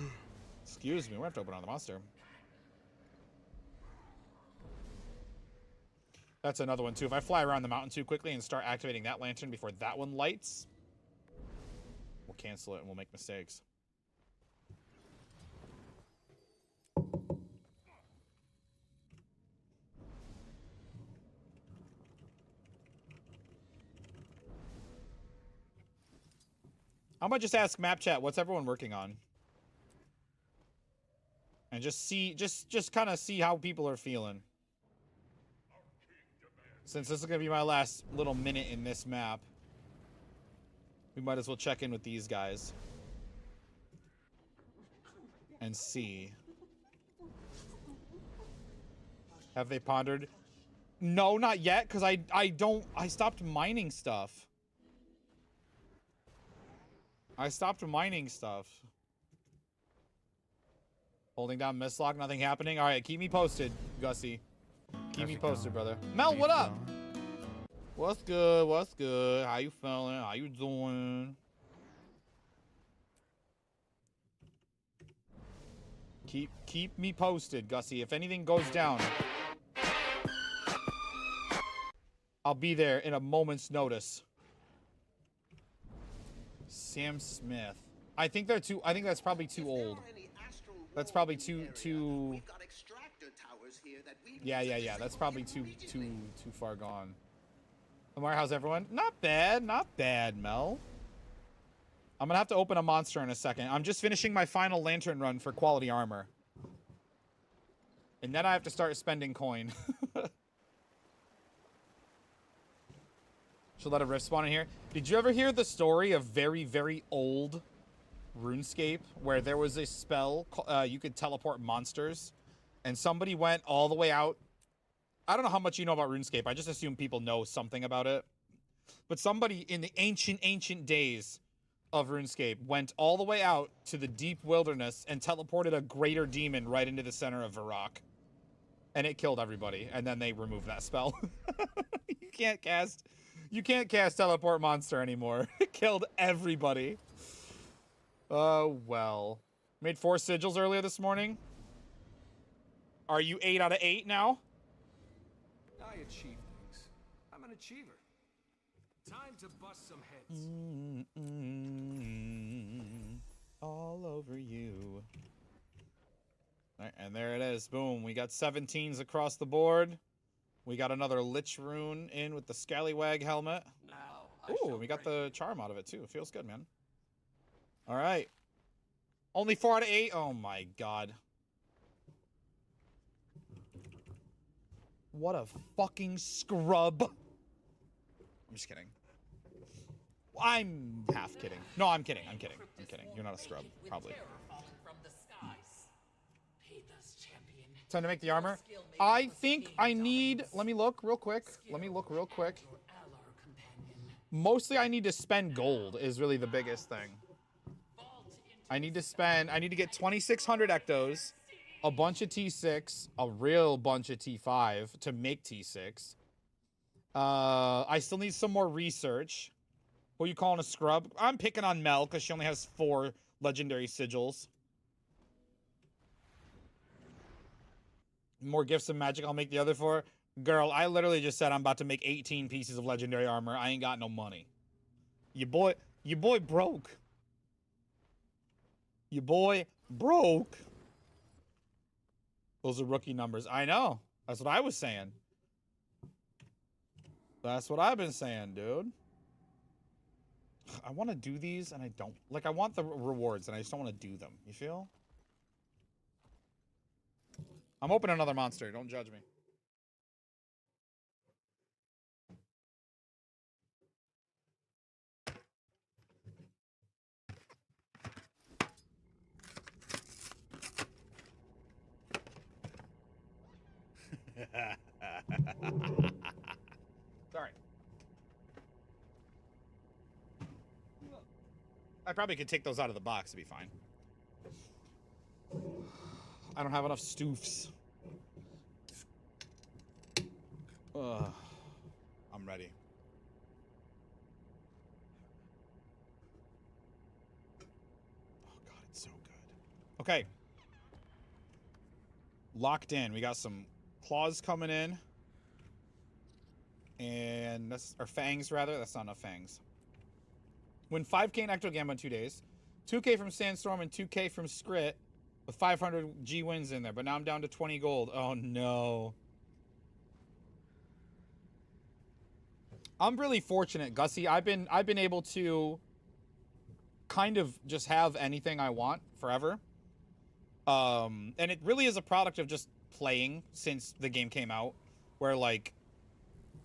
Excuse me. We're going to have to open on the monster. That's another one, too. If I fly around the mountain too quickly and start activating that lantern before that one lights, we'll cancel it and we'll make mistakes. I'm gonna just ask map chat, what's everyone working on? And just see, just kind of see how people are feeling. Since this is gonna be my last little minute in this map, we might as well check in with these guys. And see. Have they pondered? No, not yet, because I stopped mining stuff. I stopped mining stuff. Holding down mislock, nothing happening. All right, keep me posted, Gussie. Keep me posted, brother. Mel, what up? What's good? What's good? How you feeling? How you doing? Keep me posted, Gussie. If anything goes down, I'll be there in a moment's notice. Sam Smith. I think they're too. I think that's probably too old. That's probably too. Yeah. That's probably too far gone. Lamar, how's everyone? Not bad, Mel. I'm gonna have to open a monster in a second. I'm just finishing my final lantern run for quality armor. And then I have to start spending coin. Should let a rift spawn in here. Did you ever hear the story of very, very old RuneScape where there was a spell you could teleport monsters, and somebody went all the way out? I don't know how much you know about RuneScape. I just assume people know something about it. But somebody in the ancient days of RuneScape went all the way out to the deep wilderness and teleported a greater demon right into the center of Varrock. And it killed everybody. And then they removed that spell. You can't cast teleport monster anymore. It killed everybody. Oh, well. Made 4 sigils earlier this morning. Are you 8 out of 8 now? I achieve things. I'm an achiever. Time to bust some heads. All over you. All right, and there it is. Boom. We got 17s across the board. We got another Lich Rune in with the Scallywag helmet. Ooh, we got the charm out of it too. It feels good, man. All right. Only 4 out of 8. Oh my god. What a fucking scrub. I'm just kidding. I'm half kidding. No, I'm kidding. I'm kidding. You're not a scrub, probably. Time to make the armor. I think I need... Let me look real quick. Mostly I need to spend gold is really the biggest thing. I need to get 2,600 ectos, a bunch of T6, a real bunch of T5 to make T6. I still need some more research. Who are you calling a scrub? I'm picking on Mel because she only has 4 legendary sigils. More gifts and magic, I'll make the other 4. Girl, I literally just said I'm about to make 18 pieces of legendary armor. I ain't got no money. Your boy broke. Your boy broke. Those are rookie numbers. I know. That's what I was saying. That's what I've been saying, dude. I want to do these and I don't. Like, I want the rewards and I just don't want to do them. You feel? I'm opening another monster. Don't judge me. Sorry. I probably could take those out of the box to be fine. I don't have enough stoofs. Ugh. I'm ready. Oh god, it's so good. Okay. Locked in. We got some claws coming in. And that's, or fangs rather. That's not enough fangs. Win 5k in Ectogam in 2 days. 2k from Sandstorm and 2k from Scrit. With 500 G wins in there. But now I'm down to 20 gold. Oh no. I'm really fortunate, Gussie. I've been able to kind of just have anything I want forever. And it really is a product of just playing since the game came out, where like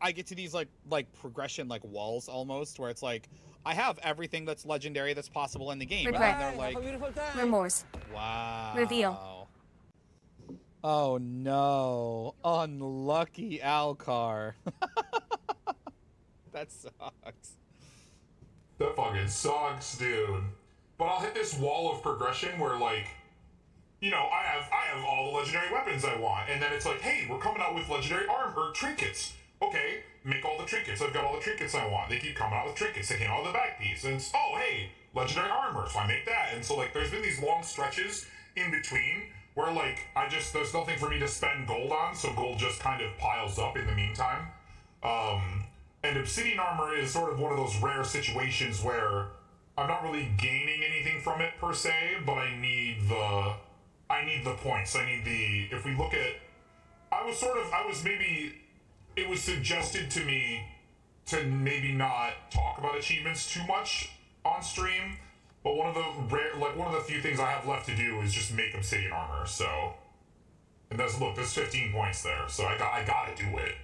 I get to these like progression like walls almost, where it's like I have everything that's legendary that's possible in the game. Regret. And they're like Remorse. wow. Reveal. Oh no. Unlucky Alcar. That sucks. That fucking sucks, dude. But I'll hit this wall of progression where, like, you know, I have all the legendary weapons I want, and then it's like, hey, we're coming out with legendary armor or trinkets. Okay, make all the trinkets. I've got all the trinkets I want. They keep coming out with trinkets. They came out with the back piece, and it's, oh, hey, legendary armor, so I make that. And so, like, there's been these long stretches in between where, like, there's nothing for me to spend gold on, so gold just kind of piles up in the meantime. And Obsidian Armor is sort of one of those rare situations where I'm not really gaining anything from it per se, but I need the points. I need the, if we look at, it was suggested to me to maybe not talk about achievements too much on stream, but one of the few things I have left to do is just make Obsidian Armor, so, and there's 15 points there, so I gotta do it.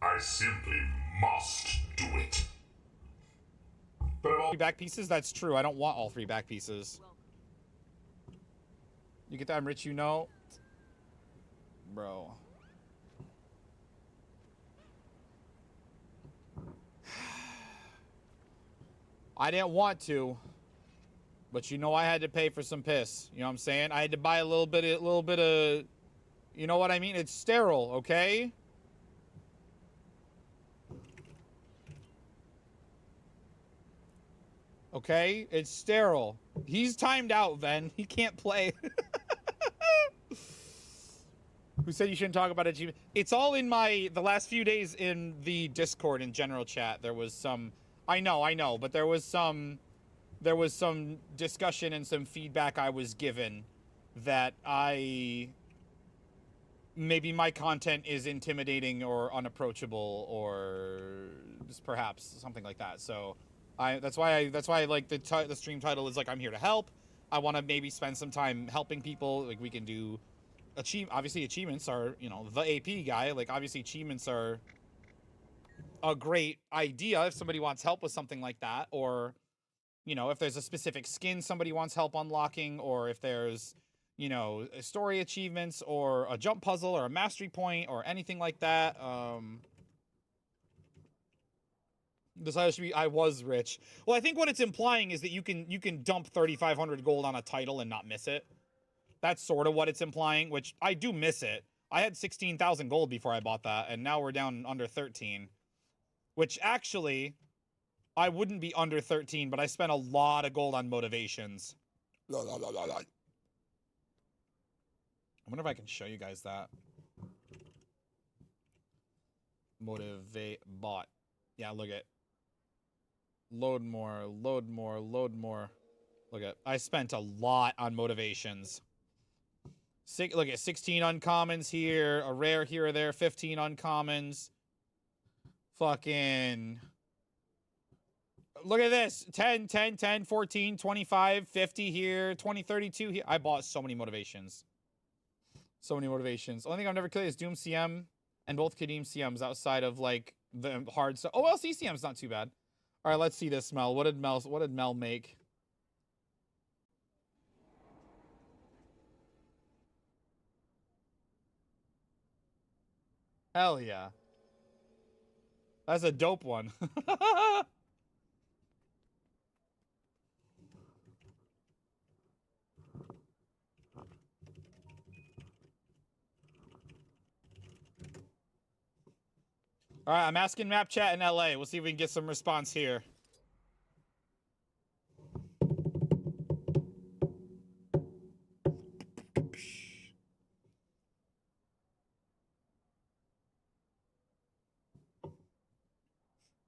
I simply must do it. But all 3 back pieces? That's true. I don't want all 3 back pieces. You get that I'm rich, you know? Bro. I didn't want to. But you know I had to pay for some piss. You know what I'm saying? I had to buy a little bit of... You know what I mean? It's sterile, okay? Okay? It's sterile. He's timed out, Ven. He can't play. Who said you shouldn't talk about achievement? It's all in the last few days in the Discord and general chat. There was some... I know, but there was some discussion and some feedback I was given that maybe my content is intimidating or unapproachable or just perhaps something like that. So... That's why like the stream title is like I'm here to help. I want to maybe spend some time helping people. Like we can do obviously achievements are, you know, the AP guy. Like obviously achievements are a great idea if somebody wants help with something like that, or you know, if there's a specific skin somebody wants help unlocking, or if there's, you know, story achievements or a jump puzzle or a mastery point or anything like that. This should be I was rich. Well, I think what it's implying is that you can dump 3,500 gold on a title and not miss it. That's sort of what it's implying, which I do miss it. I had 16,000 gold before I bought that, and now we're down under 13. Which actually, I wouldn't be under 13, but I spent a lot of gold on motivations. wonder if I can show you guys that. Motivate bot. Yeah, look at. Load more, load more, load more. Look at. I spent a lot on motivations. Look at 16 uncommons here, a rare here or there, 15 uncommons. Fucking. Look at this. 10, 10, 10, 14, 25, 50 here, 20, 32 here. I bought so many motivations. So many motivations. Only thing I've never killed is Doom CM and both Kadeem CMs outside of like the hard stuff. Oh, well, CCM's not too bad. All right, let's see this, Mel. What did Mel make? Hell yeah. That's a dope one. All right, I'm asking map chat in LA. We'll see if we can get some response here.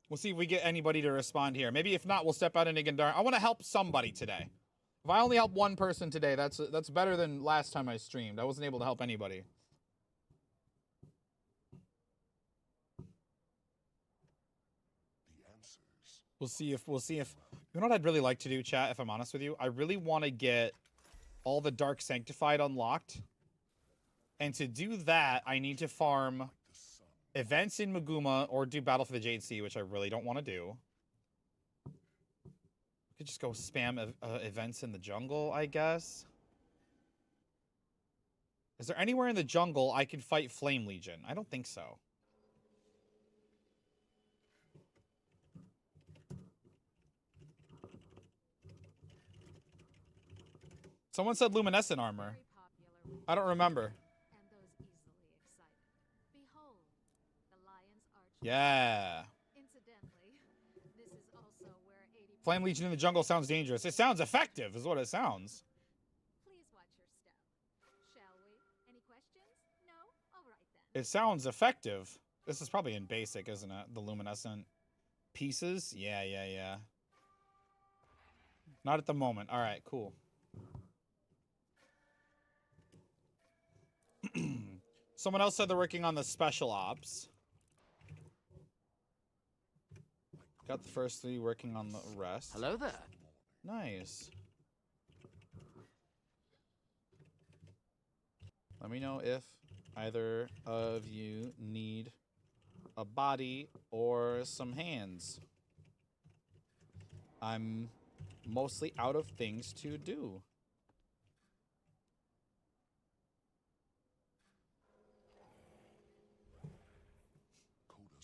We'll see if we get anybody to respond here. Maybe if not, we'll step out into Gandar. I want to help somebody today. If I only help one person today, that's better than last time I streamed. I wasn't able to help anybody. We'll see if you know what I'd really like to do, chat, if I'm honest with you? I really want to get all the Dark Sanctified unlocked. And to do that, I need to farm events in Maguma or do Battle for the Jade Sea, which I really don't want to do. I could just go spam events in the jungle, I guess. Is there anywhere in the jungle I can fight Flame Legion? I don't think so. Someone said luminescent armor. I don't remember. Yeah. Flame Legion in the jungle sounds dangerous. It sounds effective, is what it sounds. Please watch your step. Shall we? Any questions? No? All right then. It sounds effective. This is probably in basic, isn't it? The luminescent pieces? Yeah, yeah, yeah. Not at the moment. All right, cool. Someone else said they're working on the special ops. Got the first 3, working on the rest. Hello there. Nice. Let me know if either of you need a body or some hands. I'm mostly out of things to do.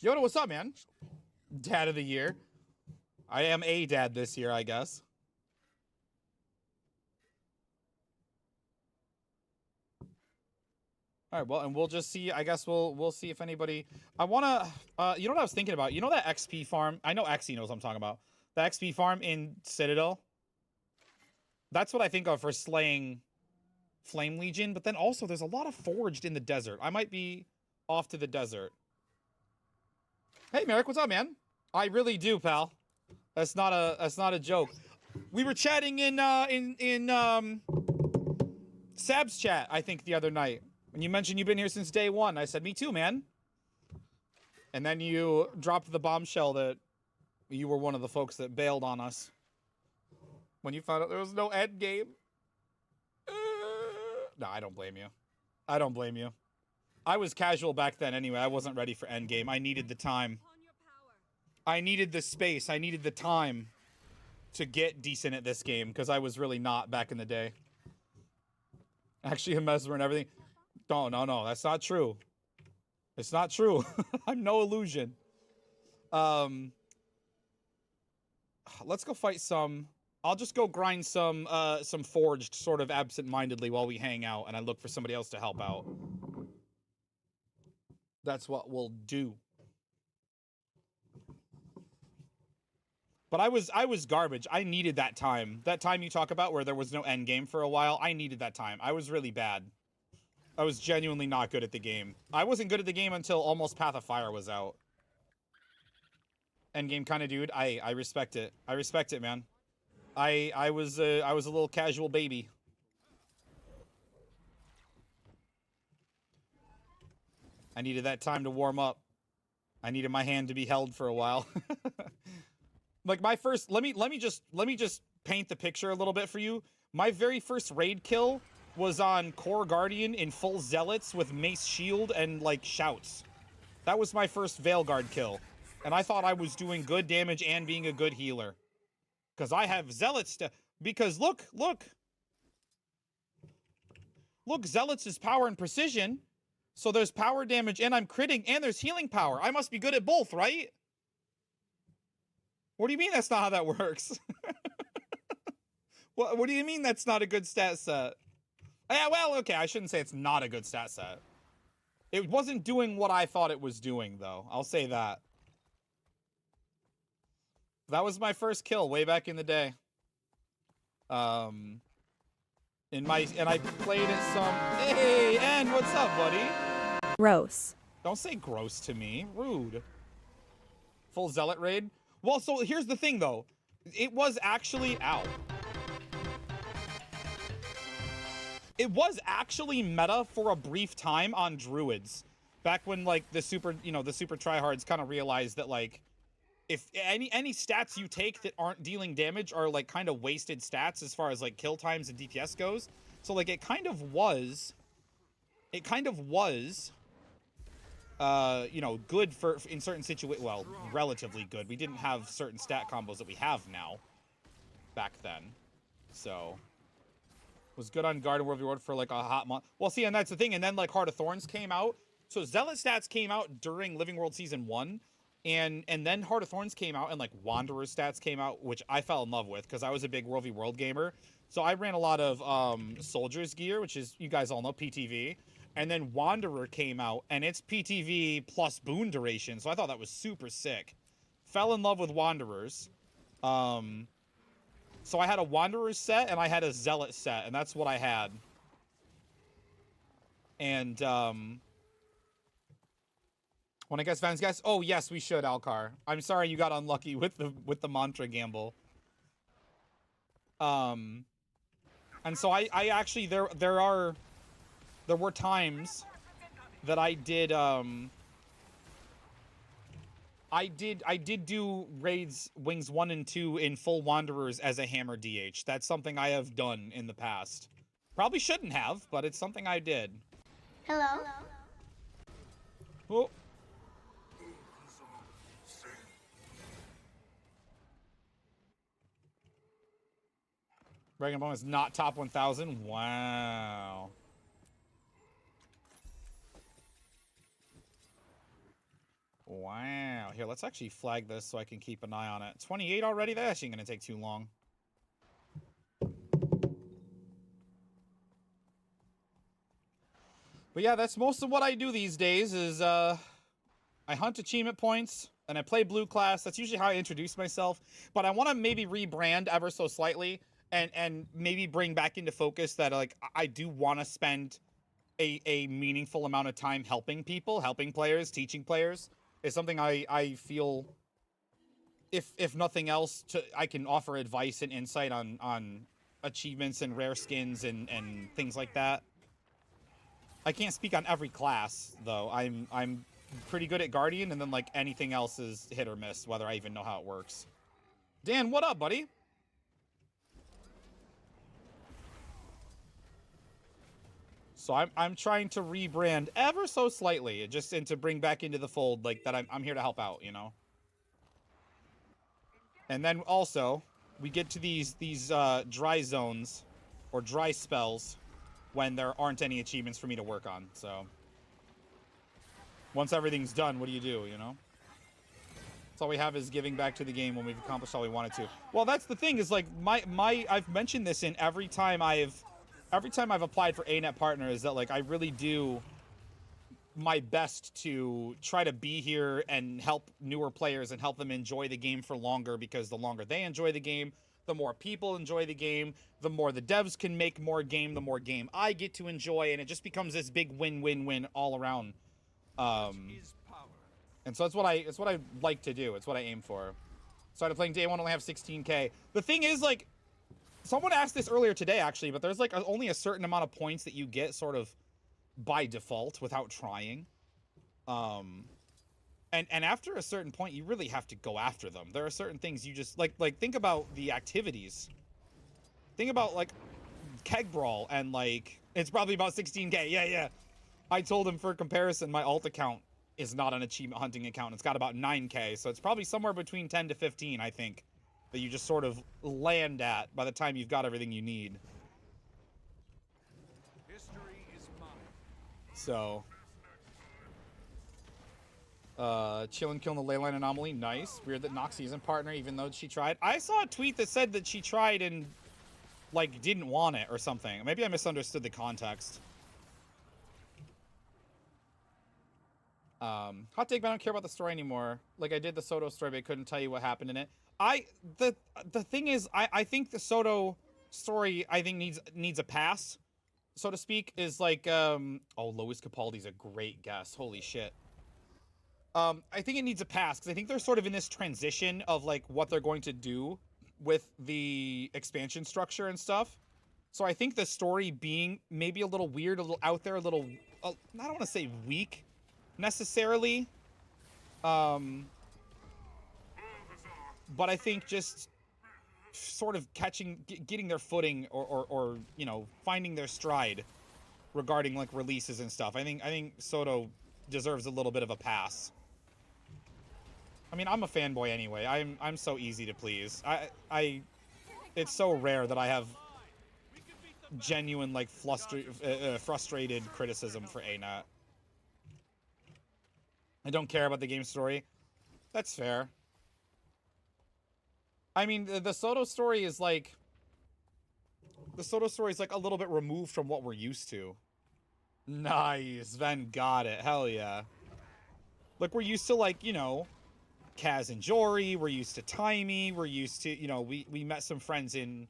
Yoda, what's up, man? Dad of the year. I am a dad this year, I guess. All right, well, and we'll just see. I guess we'll see if anybody. I wanna. You know what I was thinking about? You know that XP farm? I know Xe knows what I'm talking about. The XP farm in Citadel. That's what I think of for slaying Flame Legion. But then also, there's a lot of forged in the desert. I might be off to the desert. Hey, Merrick, what's up, man? I really do, pal. That's not a joke. We were chatting in Sab's chat, I think, the other night. When you mentioned you've been here since day one, I said, me too, man. And then you dropped the bombshell that you were one of the folks that bailed on us when you found out there was no end game. No, I don't blame you. I don't blame you. I was casual back then anyway. I wasn't ready for end game. I needed the time. I needed the space. I needed the time to get decent at this game because I was really not back in the day. Actually, a mesmer and everything. No, that's not true. It's not true. I'm no illusion. Let's go fight some. I'll just go grind some forged sort of absent-mindedly while we hang out and I look for somebody else to help out. That's what we'll do. But I was garbage. I needed that time. That time you talk about where there was no end game for a while. I needed that time. I was really bad. I was genuinely not good at the game. I wasn't good at the game until almost Path of Fire was out. Endgame kind of dude. I respect it. I respect it, man. I was a little casual baby. I needed that time to warm up. I needed my hand to be held for a while. Like my first, let me just paint the picture a little bit for you. My very first raid kill was on Core Guardian in full Zealots with Mace Shield and like shouts. That was my first Veilguard kill. And I thought I was doing good damage and being a good healer. Because I have Zealots because look, Zealots is power and precision. So there's power damage and I'm critting and there's healing power. I must be good at both, right? What do you mean that's not how that works? What do you mean that's not a good stat set? Yeah, well, okay, I shouldn't say it's not a good stat set. It wasn't doing what I thought it was doing, though. I'll say that. That was my first kill way back in the day. And I played it some... Hey, and what's up, buddy? Gross. Don't say gross to me. Rude. Full Zealot raid? Well, so here's the thing, though. It was actually... Ow. It was actually meta for a brief time on Druids. Back when, like, the super tryhards kind of realized that, like, if any stats you take that aren't dealing damage are, like, kind of wasted stats as far as, like, kill times and DPS goes. So, like, it kind of was, you know, good for in certain situations. Well, relatively good. We didn't have certain stat combos that we have now back then. So... was good on Guard and World Reward for like a hot month. Well, see, and that's the thing. And then like Heart of Thorns came out. So Zealot stats came out during Living World Season 1. And then Heart of Thorns came out and like Wanderer stats came out, which I fell in love with because I was a big World v World gamer. So I ran a lot of Soldier's Gear, which is, you guys all know, PTV. And then Wanderer came out and it's PTV plus boon duration. So I thought that was super sick. Fell in love with Wanderers. So I had a Wanderer set and I had a Zealot set, and that's what I had. And when I guess fans guess, oh yes, we should, Alcar. I'm sorry you got unlucky with the mantra gamble. And so I actually there were times that I did I did do raids Wings 1 and 2 in full Wanderers as a hammer DH. That's something I have done in the past. Probably shouldn't have, but it's something I did. Hello? Oh. Dragon Ball is not top 1,000. Wow. Wow. Here, let's actually flag this so I can keep an eye on it. 28 already? That actually ain't gonna take too long. But yeah, that's most of what I do these days is, I hunt achievement points, and I play blue class. That's usually how I introduce myself. But I want to maybe rebrand ever so slightly, and maybe bring back into focus that, like, I do want to spend a meaningful amount of time helping people, helping players, teaching players. Is something I feel, if nothing else, I can offer advice and insight on achievements and rare skins and things like that. I can't speak on every class though. I'm pretty good at Guardian, and then like anything else is hit or miss, whether I even know how it works. Dan, what up, buddy? So I'm trying to rebrand ever so slightly, just and to bring back into the fold like that I'm here to help out, you know. And then also we get to these dry zones or dry spells when there aren't any achievements for me to work on. So once everything's done, what do, you know? That's all we have is giving back to the game when we've accomplished all we wanted to. Well, that's the thing is like I've mentioned this in every time I've applied for ANET Partner is that like I really do my best to try to be here and help newer players and help them enjoy the game for longer, because the longer they enjoy the game, the more people enjoy the game, the more the devs can make more game, the more game I get to enjoy, and it just becomes this big win-win-win all around. And so it's what I like to do. It's what I aim for. Started playing day one, only have 16K. The thing is, like, someone asked this earlier today, actually, but there's, like, only a certain amount of points that you get sort of by default without trying. And after a certain point, you really have to go after them. There are certain things you just, like think about the activities. Think about, like, Keg Brawl, and, like, it's probably about 16K. Yeah. I told him, for comparison, my alt account is not an achievement hunting account. It's got about 9K, so it's probably somewhere between 10 to 15, I think, that you just sort of land at by the time you've got everything you need. History is mine. So, chillin' killing the leyline anomaly. Nice. Weird that Noxie isn't partner, even though she tried. I saw a tweet that said that she tried and, like, didn't want it or something. Maybe I misunderstood the context. Hot take, but I don't care about the story anymore. Like, I did the Soto story, but I couldn't tell you what happened in it. The thing is, I think the Soto story, I think, needs a pass, so to speak. Is like, oh, Lois Capaldi's a great guess. Holy shit. I think it needs a pass, because I think they're sort of in this transition of, like, what they're going to do with the expansion structure and stuff. So I think the story being maybe a little weird, a little out there, a little, I don't want to say weak, necessarily, but I think just sort of getting their footing, or you know, finding their stride regarding, like, releases and stuff. I think Soto deserves a little bit of a pass. I mean, I'm a fanboy anyway. I'm so easy to please. It's so rare that I have genuine, like, frustrated criticism for ANAT. I don't care about the game story. That's fair. I mean, the Soto story is like... The Soto story is, like, a little bit removed from what we're used to. Nice. Sven got it. Hell yeah. Look, we're used to, like, you know, Kaz and Jory. We're used to Timey. We're used to, you know, we met some friends in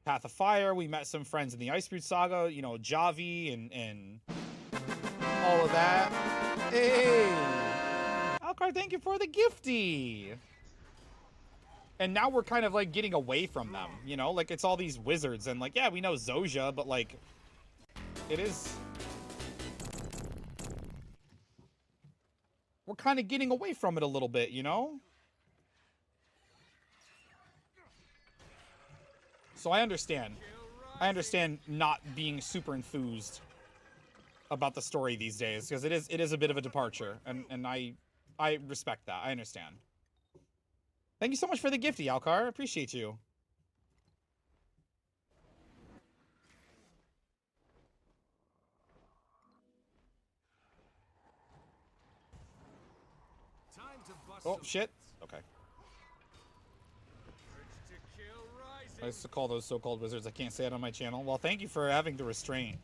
Path of Fire. We met some friends in the Ice Brute Saga. You know, Javi and all of that. Hey! Alcar, thank you for the gifty. And now we're kind of, like, getting away from them, you know? Like, it's all these wizards, and, like, yeah, we know Zoja, but, like, it is... We're kind of getting away from it a little bit, you know? So I understand. I understand not being super enthused about the story these days, because it is a bit of a departure, and I respect that. I understand. Thank you so much for the gifty, Alcar. I appreciate you. Oh, shit. Okay. I used to call those so-called wizards. I can't say it on my channel. Well, thank you for having the restraint.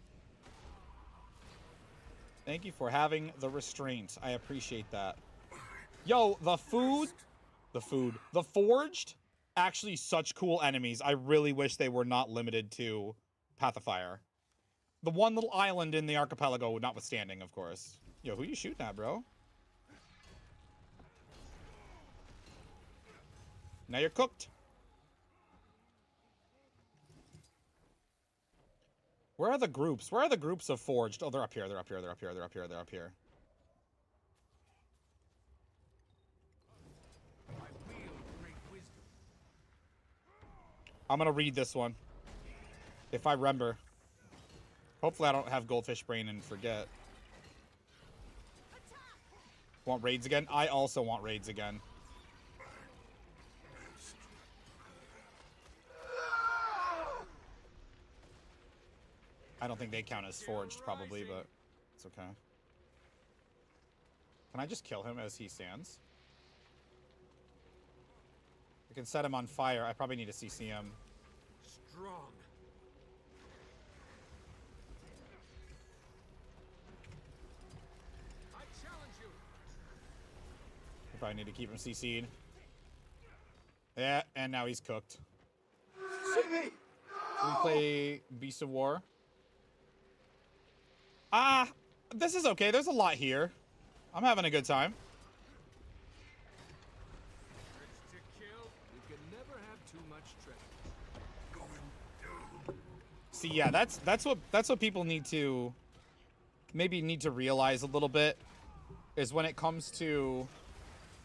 Thank you for having the restraint. I appreciate that. Yo, the Forged, actually such cool enemies. I really wish they were not limited to Path of Fire. The one little island in the archipelago, notwithstanding, of course. Yo, who you shooting at, bro? Now you're cooked. Where are the groups? Where are the groups of Forged? Oh, they're up here. They're up here. They're up here. They're up here. They're up here. I'm gonna read this one. If I remember. Hopefully I don't have goldfish brain and forget. Want raids again? I also want raids again. I don't think they count as forged, probably, but it's okay. Can I just kill him as he stands? I can set him on fire. I probably need a CCM. Strong. I challenge you. I probably need to keep him CC'd. Yeah, and now he's cooked. We play Beast of War. This is okay. There's a lot here. I'm having a good time. See, yeah, that's what people need to realize a little bit is when it comes to,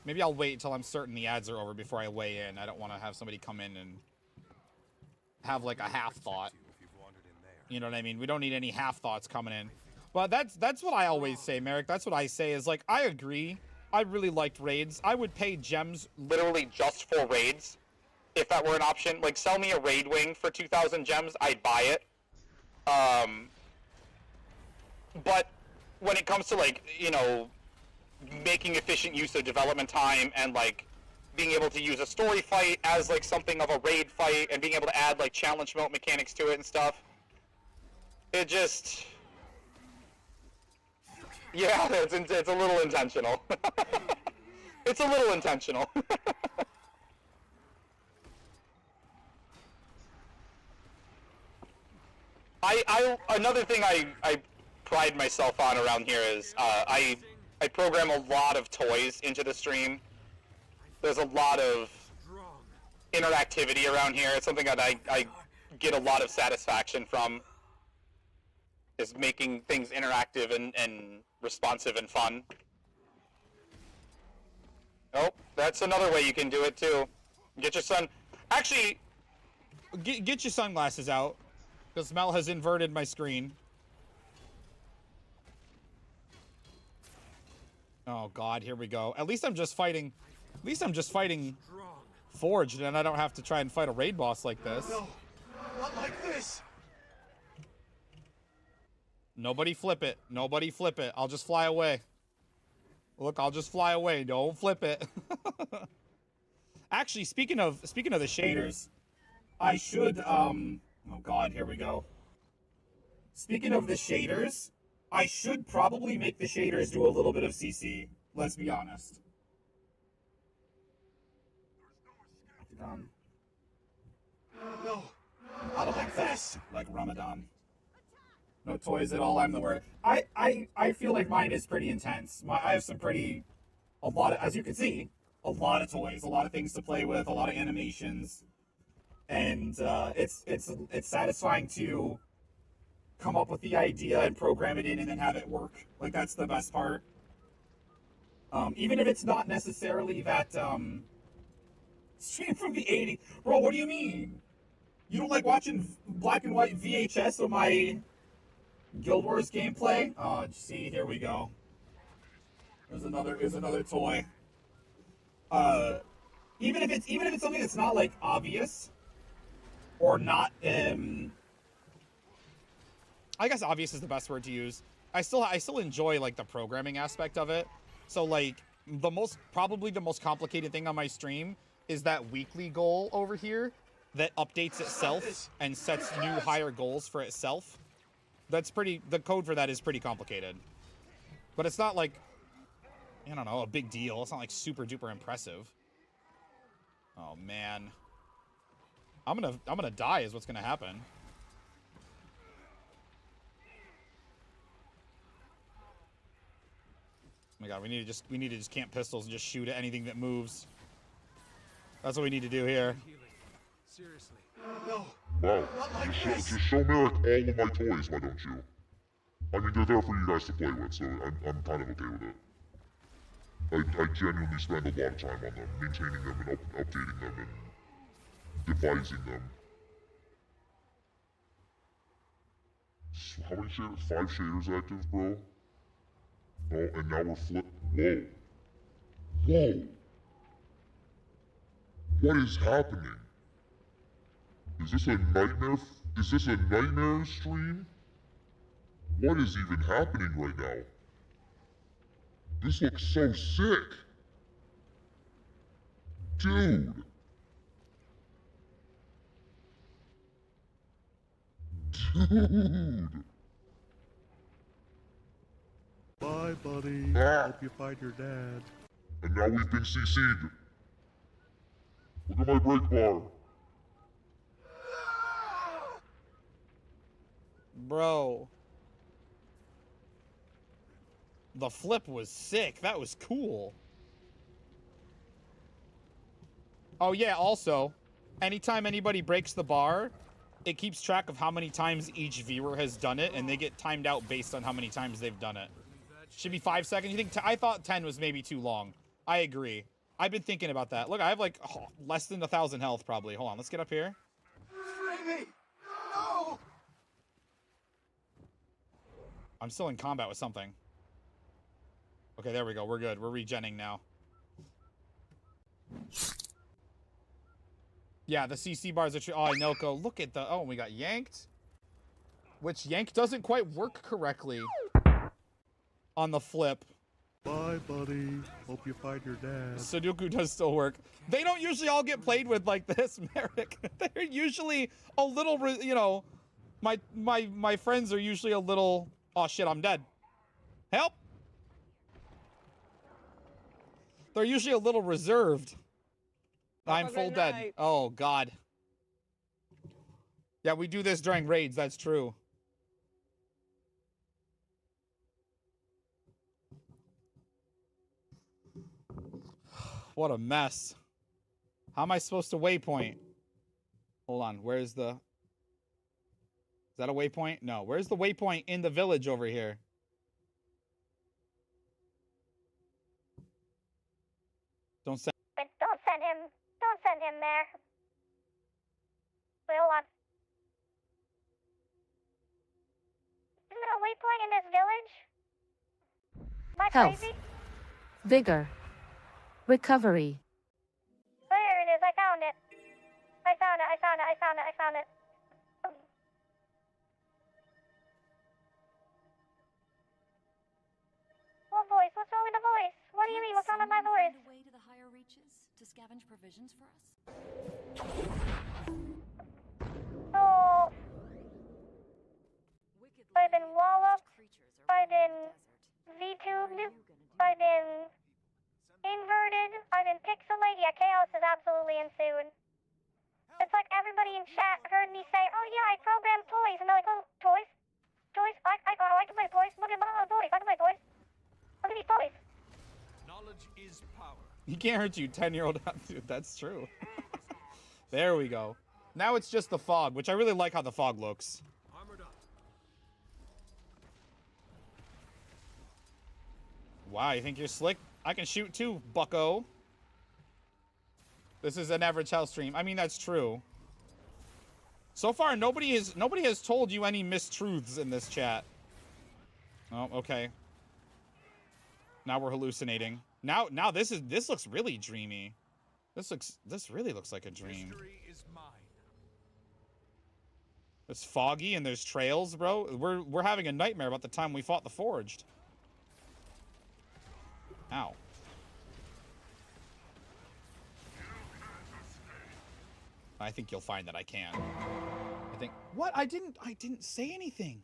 maybe I'll wait until I'm certain the ads are over before I weigh in. I don't want to have somebody come in and have like a half thought. You know what I mean? We don't need any half thoughts coming in. But that's what I always say, Merrick. That's what I say is like, I agree. I really liked raids. I would pay gems literally just for raids if that were an option. Like, sell me a raid wing for 2,000 gems, I'd buy it. But when it comes to, like, you know, making efficient use of development time and, like, being able to use a story fight as, like, something of a raid fight and being able to add, like, challenge mode mechanics to it and stuff, it just... Yeah, it's a little intentional. It's a little intentional. Another thing I pride myself on around here is I program a lot of toys into the stream. There's a lot of interactivity around here. It's something that I get a lot of satisfaction from, is making things interactive and responsive and fun. Oh, that's another way you can do it too. Get your sun. Actually, get your sunglasses out, because Mel has inverted my screen. Oh God, here we go. At least I'm just fighting. At least I'm just fighting Forged, and I don't have to try and fight a raid boss like this. No, not like this. Nobody flip it. Nobody flip it. I'll just fly away. Look, I'll just fly away. Don't flip it. Actually, speaking of the shaders, I should oh God, here we go. Speaking of the shaders, I should probably make the shaders do a little bit of CC. Let's be honest. No, not like this. Like Ramadan. No toys at all, I'm the word. I feel like mine is pretty intense. I have a lot of, as you can see, a lot of toys, a lot of things to play with, a lot of animations. And it's satisfying to come up with the idea and program it in and then have it work. Like, that's the best part. Even if it's not necessarily that stream from the 80s. Bro, what do you mean? You don't like watching black and white VHS of my Guild Wars gameplay? Oh, see, here we go. Here's another toy. Even if it's something that's not like obvious or not I guess obvious is the best word to use. I still enjoy like the programming aspect of it. So like probably the most complicated thing on my stream is that weekly goal over here that updates itself and sets new higher goals for itself. The code for that is pretty complicated. But it's not like, I don't know, a big deal. It's not like super duper impressive. Oh man. I'm gonna die is what's gonna happen. Oh my God, we need to just camp pistols and just shoot at anything that moves. That's what we need to do here. Seriously. No. Wow. Just show Merrick all of my toys, why don't you? I mean, they're there for you guys to play with, so I'm kind of okay with it. I genuinely spend a lot of time on them, maintaining them and updating them and devising them. So how many shaders? 5 shaders active, bro? Oh, and now we're Whoa. Whoa! What is happening? Is this a nightmare? Is this a nightmare stream? What is even happening right now? This looks so sick! Dude! Dude! Bye, buddy. Hope you find your dad. And now we've been CC'd. Look at my break bar. Bro. The flip was sick. That was cool. Oh, yeah, also, anytime anybody breaks the bar, it keeps track of how many times each viewer has done it, and they get timed out based on how many times they've done it. Should be 5 seconds. You think? I thought 10 was maybe too long. I agree. I've been thinking about that. Look, I have like less than 1,000 health probably. Hold on, let's get up here. No! I'm still in combat with something. Okay, there we go. We're good. We're regenning now. Yeah, the CC bars are true. Oh, Inoko, look at the... Oh, we got yanked. Which yank doesn't quite work correctly on the flip. Bye, buddy. Hope you find your dad. Sudoku does still work. They don't usually all get played with like this, Merrick. They're usually a little, you know, my friends are usually a little... Oh, shit, I'm dead. Help! They're usually a little reserved. I'm full dead. Oh, God. Yeah, we do this during raids. That's true. What a mess. How am I supposed to waypoint? Hold on. Where's the... Is that a waypoint? No. Where's the waypoint in the village over here? Don't send... Don't send him. Don't send him there. Wait, hold on. Isn't there a waypoint in this village? Am I Health. crazy? Vigor. Recovery. There it is. I found it. I found it. I found it. I found it. I found it. What voice? What's wrong with the voice? What do you mean? What's wrong with my voice? Find a way to the higher reaches to scavenge provisions for us? Oh. I've been walloped. I've been VTubed. I've been inverted. I've been pixelated. Yeah, chaos is absolutely ensuing. It's like everybody in chat heard me say, "Oh yeah, I programmed toys," and they're like, "Oh, toys, toys. I can play toys. Look at my toys. I can play toys. Look at these toys." Knowledge is power. He can't hurt you, 10-year-old. Dude, that's true. There we go. Now it's just the fog, which I really like how the fog looks. Armored up. Wow, you think you're slick? I can shoot too, bucko. This is an average house stream. I mean, that's true. So far, nobody has told you any mistruths in this chat. Oh, okay. Now we're hallucinating. Now this looks really dreamy. This really looks like a dream. History is mine. It's foggy and there's trails, bro. We're having a nightmare about the time we fought the Forged. Ow. I think you'll find that I can. I think... What? I didn't say anything.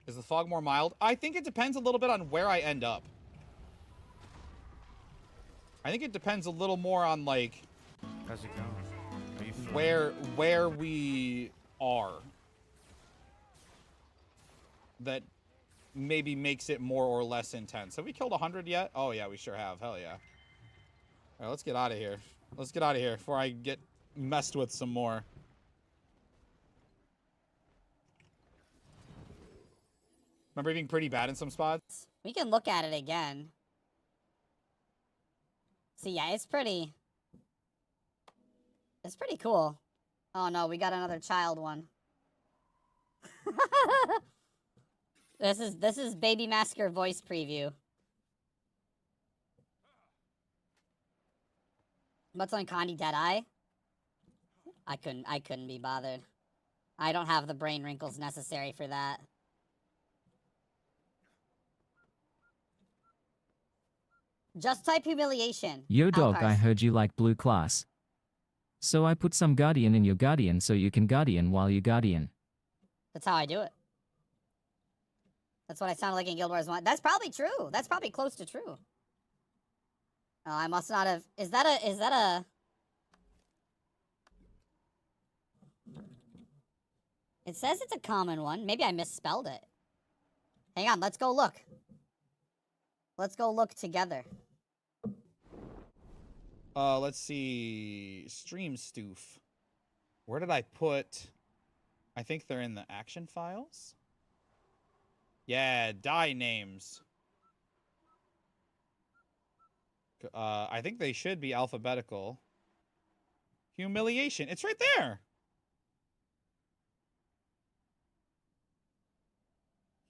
Is the fog more mild? I think it depends a little bit on where I end up. I think it depends a little more on, like... How's it going? Are you fine? Where we are. That maybe makes it more or less intense. Have we killed 100 yet? Oh, yeah, we sure have. Hell yeah. All right, let's get out of here. Let's get out of here before I get messed with some more. Remember being pretty bad in some spots? We can look at it again. See, yeah, it's pretty cool. Oh no, we got another child one. This is Baby Masker voice preview. What's on Condi Deadeye? I couldn't be bothered. I don't have the brain wrinkles necessary for that. Just type humiliation. Yo dog, Alcars. I heard you like blue class. So I put some guardian in your guardian so you can guardian while you guardian. That's how I do it. That's what I sounded like in Guild Wars 1. That's probably true. That's probably close to true. Oh, I must not have... Is that It says it's a common one. Maybe I misspelled it. Hang on, let's go look. Let's go look together. Let's see. Stream stoof. Where did I put... I think they're in the action files. Yeah, die names. I think they should be alphabetical. Humiliation. It's right there.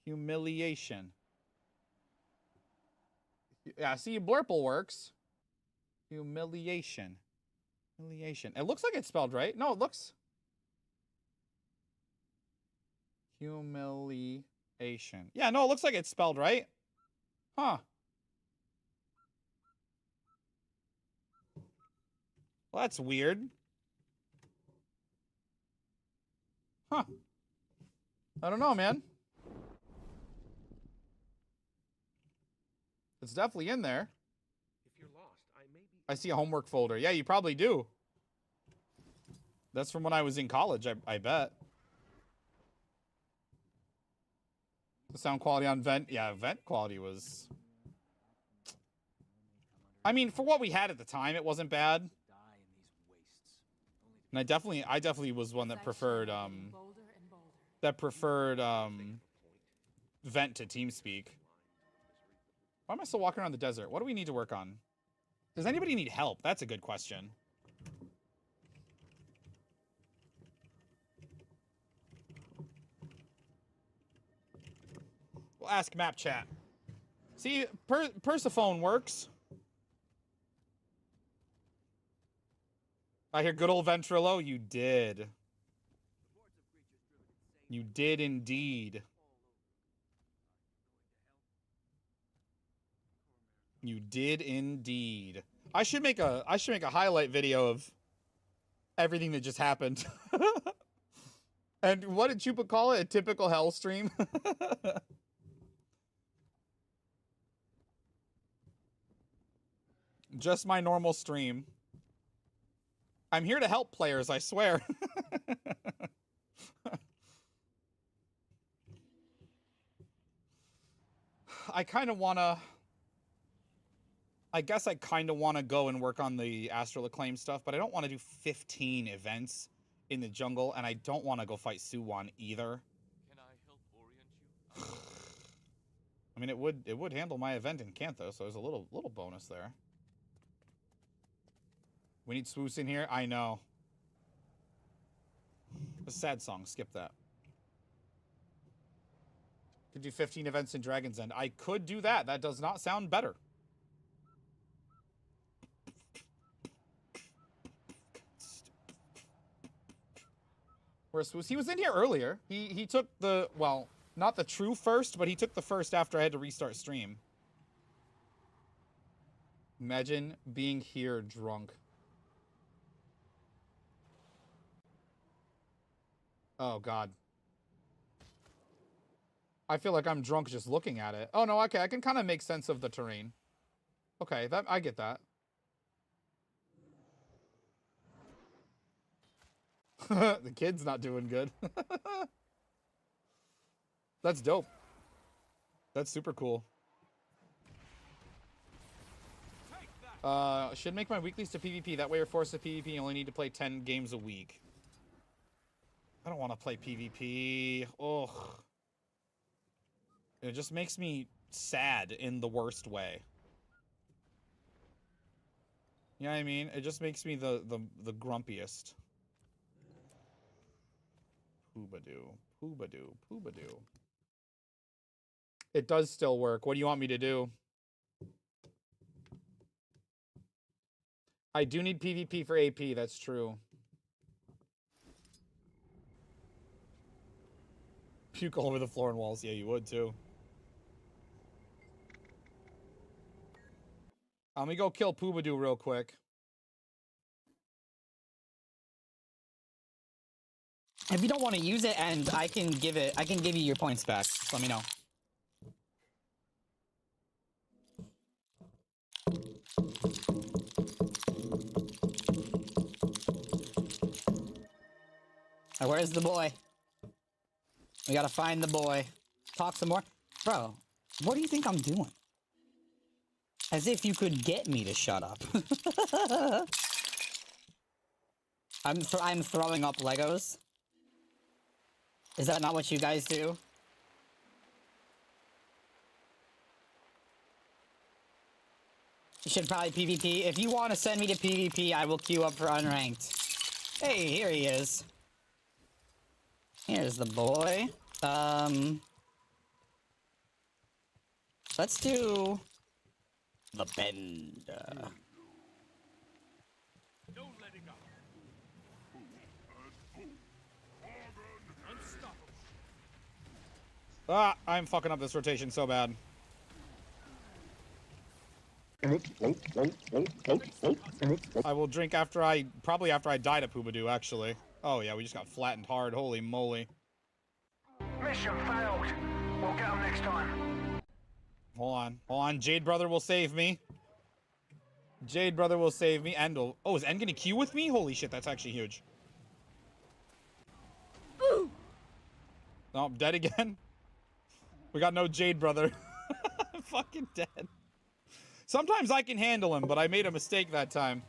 Humiliation. Yeah, see, Blurple works. Humiliation. Humiliation. It looks like it's spelled right. No, it looks... Humiliation. Yeah, no, it looks like it's spelled right. Huh. Well, that's weird. Huh. I don't know, man. It's definitely in there. If you're lost, I see a homework folder. Yeah, you probably do. That's from when I was in college, I bet. The sound quality on Vent. Yeah, Vent quality was... I mean, for what we had at the time, it wasn't bad. And I definitely was one that preferred, Vent to TeamSpeak. Why am I still walking around the desert? What do we need to work on? Does anybody need help? That's a good question. We'll ask map chat. See, Persephone works. I hear good old Ventrilo. You did. You did indeed. You did indeed. I should make a highlight video of everything that just happened. And what did Chupa call it? A typical hell stream? Just my normal stream. I'm here to help players, I swear. I kind of want to... I guess I kind of want to go and work on the Astral Acclaim stuff, but I don't want to do 15 events in the jungle, and I don't want to go fight Suwon either. Can I help orient you? I mean, it would handle my event in Cantho, so there's a little bonus there. We need Swoos in here? I know. A sad song. Skip that. Could do 15 events in Dragon's End. I could do that. That does not sound better. Where's Swoos? He was in here earlier. He took the... Well, not the true first, but he took the first after I had to restart stream. Imagine being here drunk. Oh, God. I feel like I'm drunk just looking at it. Oh, no, okay. I can kind of make sense of the terrain. Okay, I get that. The kid's not doing good. That's dope. That's super cool. Should make my weeklies to PvP. That way you're forced to PvP. You only need to play 10 games a week. I don't want to play PvP. Ugh. It just makes me sad in the worst way. You know what I mean? It just makes me the grumpiest. Poobadoo. Poobadoo. Poobadoo. It does still work. What do you want me to do? I do need PvP for AP. That's true. Puke all over the floor and walls. Yeah, you would too. Let me go kill Poobadoo real quick. If you don't want to use it, and I can give you your points back. Just let me know. Where's the boy? We gotta find the boy. Talk some more. Bro, what do you think I'm doing? As if you could get me to shut up. I'm throwing up Legos. Is that not what you guys do? You should probably PvP. If you want to send me to PvP, I will queue up for unranked. Hey, here he is. Here's the boy. Let's do the bend. Don't let it go. Ah, I'm fucking up this rotation so bad. I will drink probably after I die to Poobadoo, actually. Oh yeah, we just got flattened hard, holy moly. Mission failed. We'll get them next time. Hold on, Jade Brother will save me. Jade Brother will save me. End will... Oh, is End gonna queue with me? Holy shit, that's actually huge. No, I'm dead again. We got no Jade Brother. I'm fucking dead. Sometimes I can handle him, but I made a mistake that time.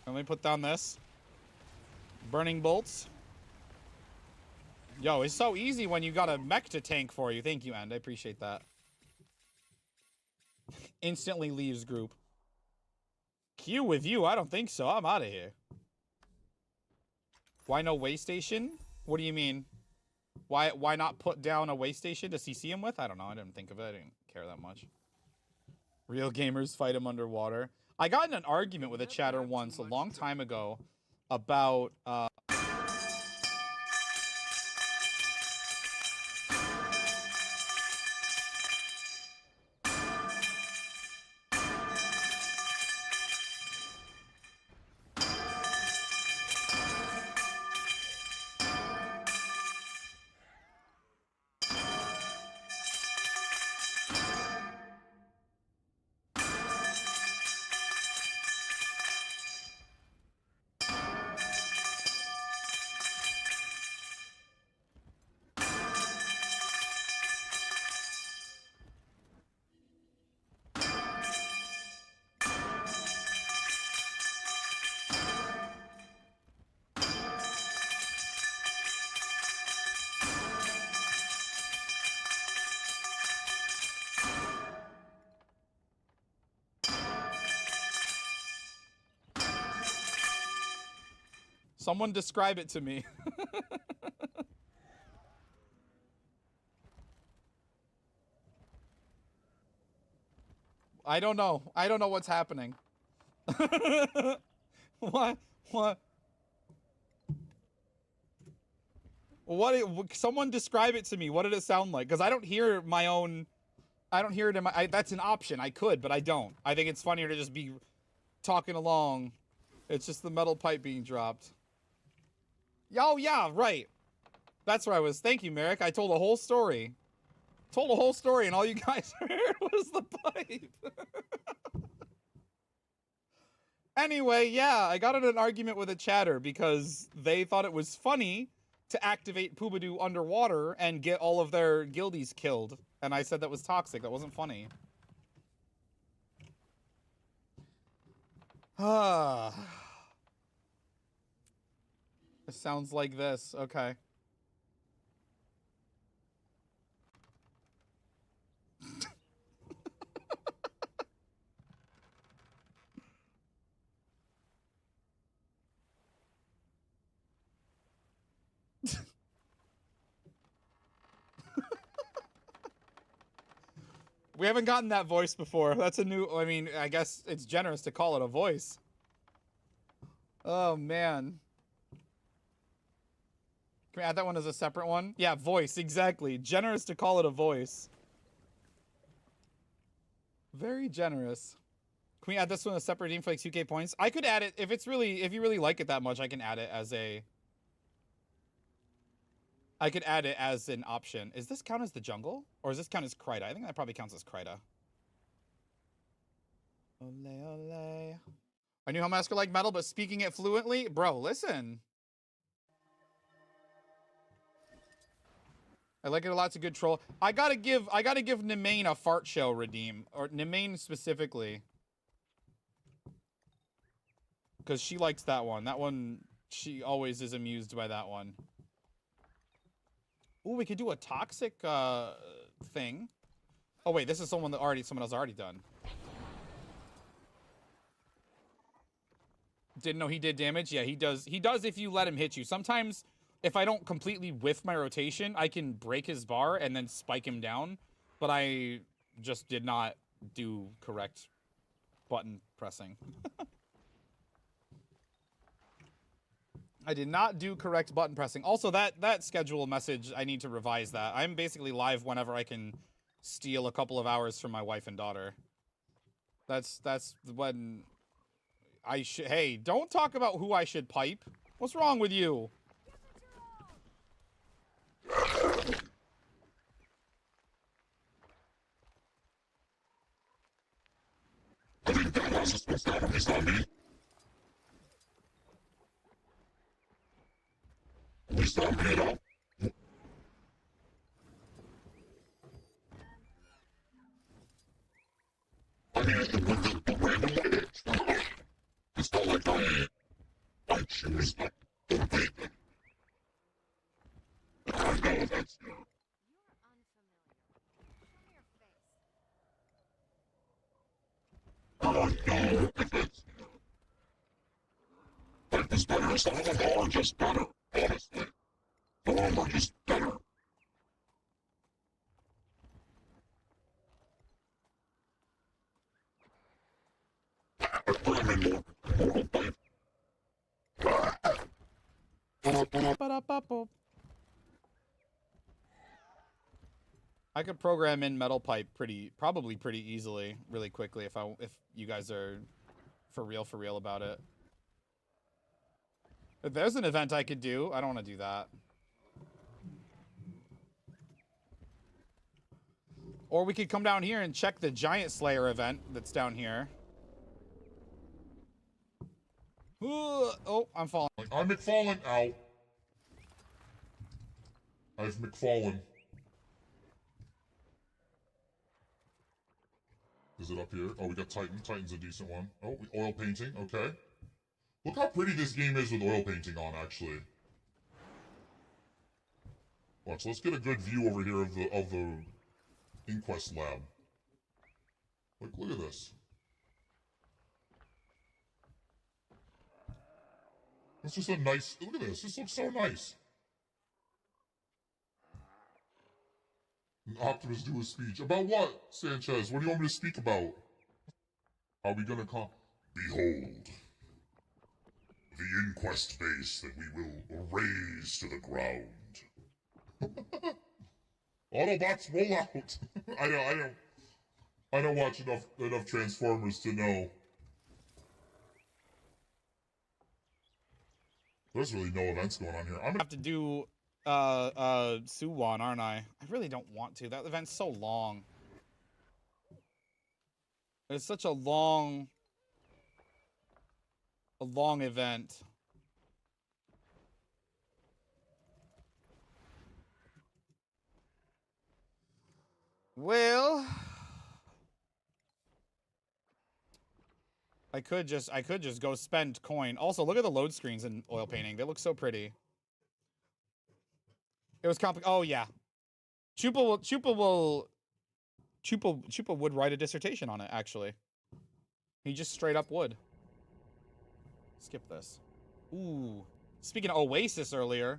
Let me put down this. Burning bolts. Yo, it's so easy when you got a mech to tank for you. Thank you, End. I appreciate that. Instantly leaves group. Queue with you? I don't think so. I'm out of here. Why no way station? What do you mean? Why not put down a way station to CC him with? I don't know. I didn't think of it. I didn't care that much. Real gamers fight him underwater. I got in an argument with a chatter once a long time ago about someone describe it to me. I don't know. I don't know what's happening. What? Someone describe it to me. What did it sound like? Because I don't hear my own... I don't hear it in my... that's an option. I could, but I don't. I think it's funnier to just be talking along. It's just the metal pipe being dropped. Oh, yeah, right. That's where I was. Thank you, Merrick. I told a whole story. Told a whole story, and all you guys heard was the pipe. Anyway, yeah, I got in an argument with a chatter because they thought it was funny to activate Poobadoo underwater and get all of their guildies killed. And I said that was toxic. That wasn't funny. Ah. It sounds like this. Okay. We haven't gotten that voice before. That's a new... I mean, I guess it's generous to call it a voice. Oh, man. Can we add that one as a separate one? Yeah, voice, exactly. Generous to call it a voice. Very generous. Can we add this one as a separate team for like 2k points? I could add it if it's really... If you really like it that much, I can add it as a... I could add it as an option. Is this count as the jungle? Or does this count as Kryta? I think that probably counts as Kryta. Ole, ole. I knew how Masker liked metal, but speaking it fluently, bro, listen. I like it a lot. It's a good troll. I gotta give Nemain a fart show redeem, or Nemain specifically, because she likes that one. That one, she always is amused by that one. Ooh, we could do a toxic thing. Oh wait, this is someone else already done. Didn't know he did damage. Yeah, he does. He does if you let him hit you. Sometimes, if I don't completely whiff my rotation, I can break his bar and then spike him down. But I just did not do correct button pressing. I did not do correct button pressing. Also, that schedule message, I need to revise that. I'm basically live whenever I can steal a couple of hours from my wife and daughter. That's when I should... Hey, don't talk about who I should pipe. What's wrong with you? I could program in metal pipe probably pretty easily, really quickly if you guys are for real about it. If there's an event I could do, I don't want to do that. Or we could come down here and check the Giant Slayer event that's down here. Oh, I'm falling. I'm McFallen. Ow. I've McFallen. Is it up here? Oh, we got Titan. Titan's a decent one. Oh, oil painting. Okay. Look how pretty this game is with oil painting on, actually. Watch, let's get a good view over here of the Inquest lab. Like, look at this. It's just a nice... Look at this. This looks so nice. Optimus do a speech. About what, Sanchez? What do you want me to speak about? Are we gonna call... Behold. The Inquest base that we will raze to the ground. Autobots roll out. I don't watch enough Transformers to know. There's really no events going on here. I'm gonna have to do Suwon, aren't I? I really don't want to. That event's so long. It's such a long event. Well, I could just go spend coin. Also, look at the load screens in oil painting. They look so pretty. It was complicated. Oh yeah, Chupa would write a dissertation on it. Actually, he just straight up would. Skip this. Ooh, speaking of Oasis earlier.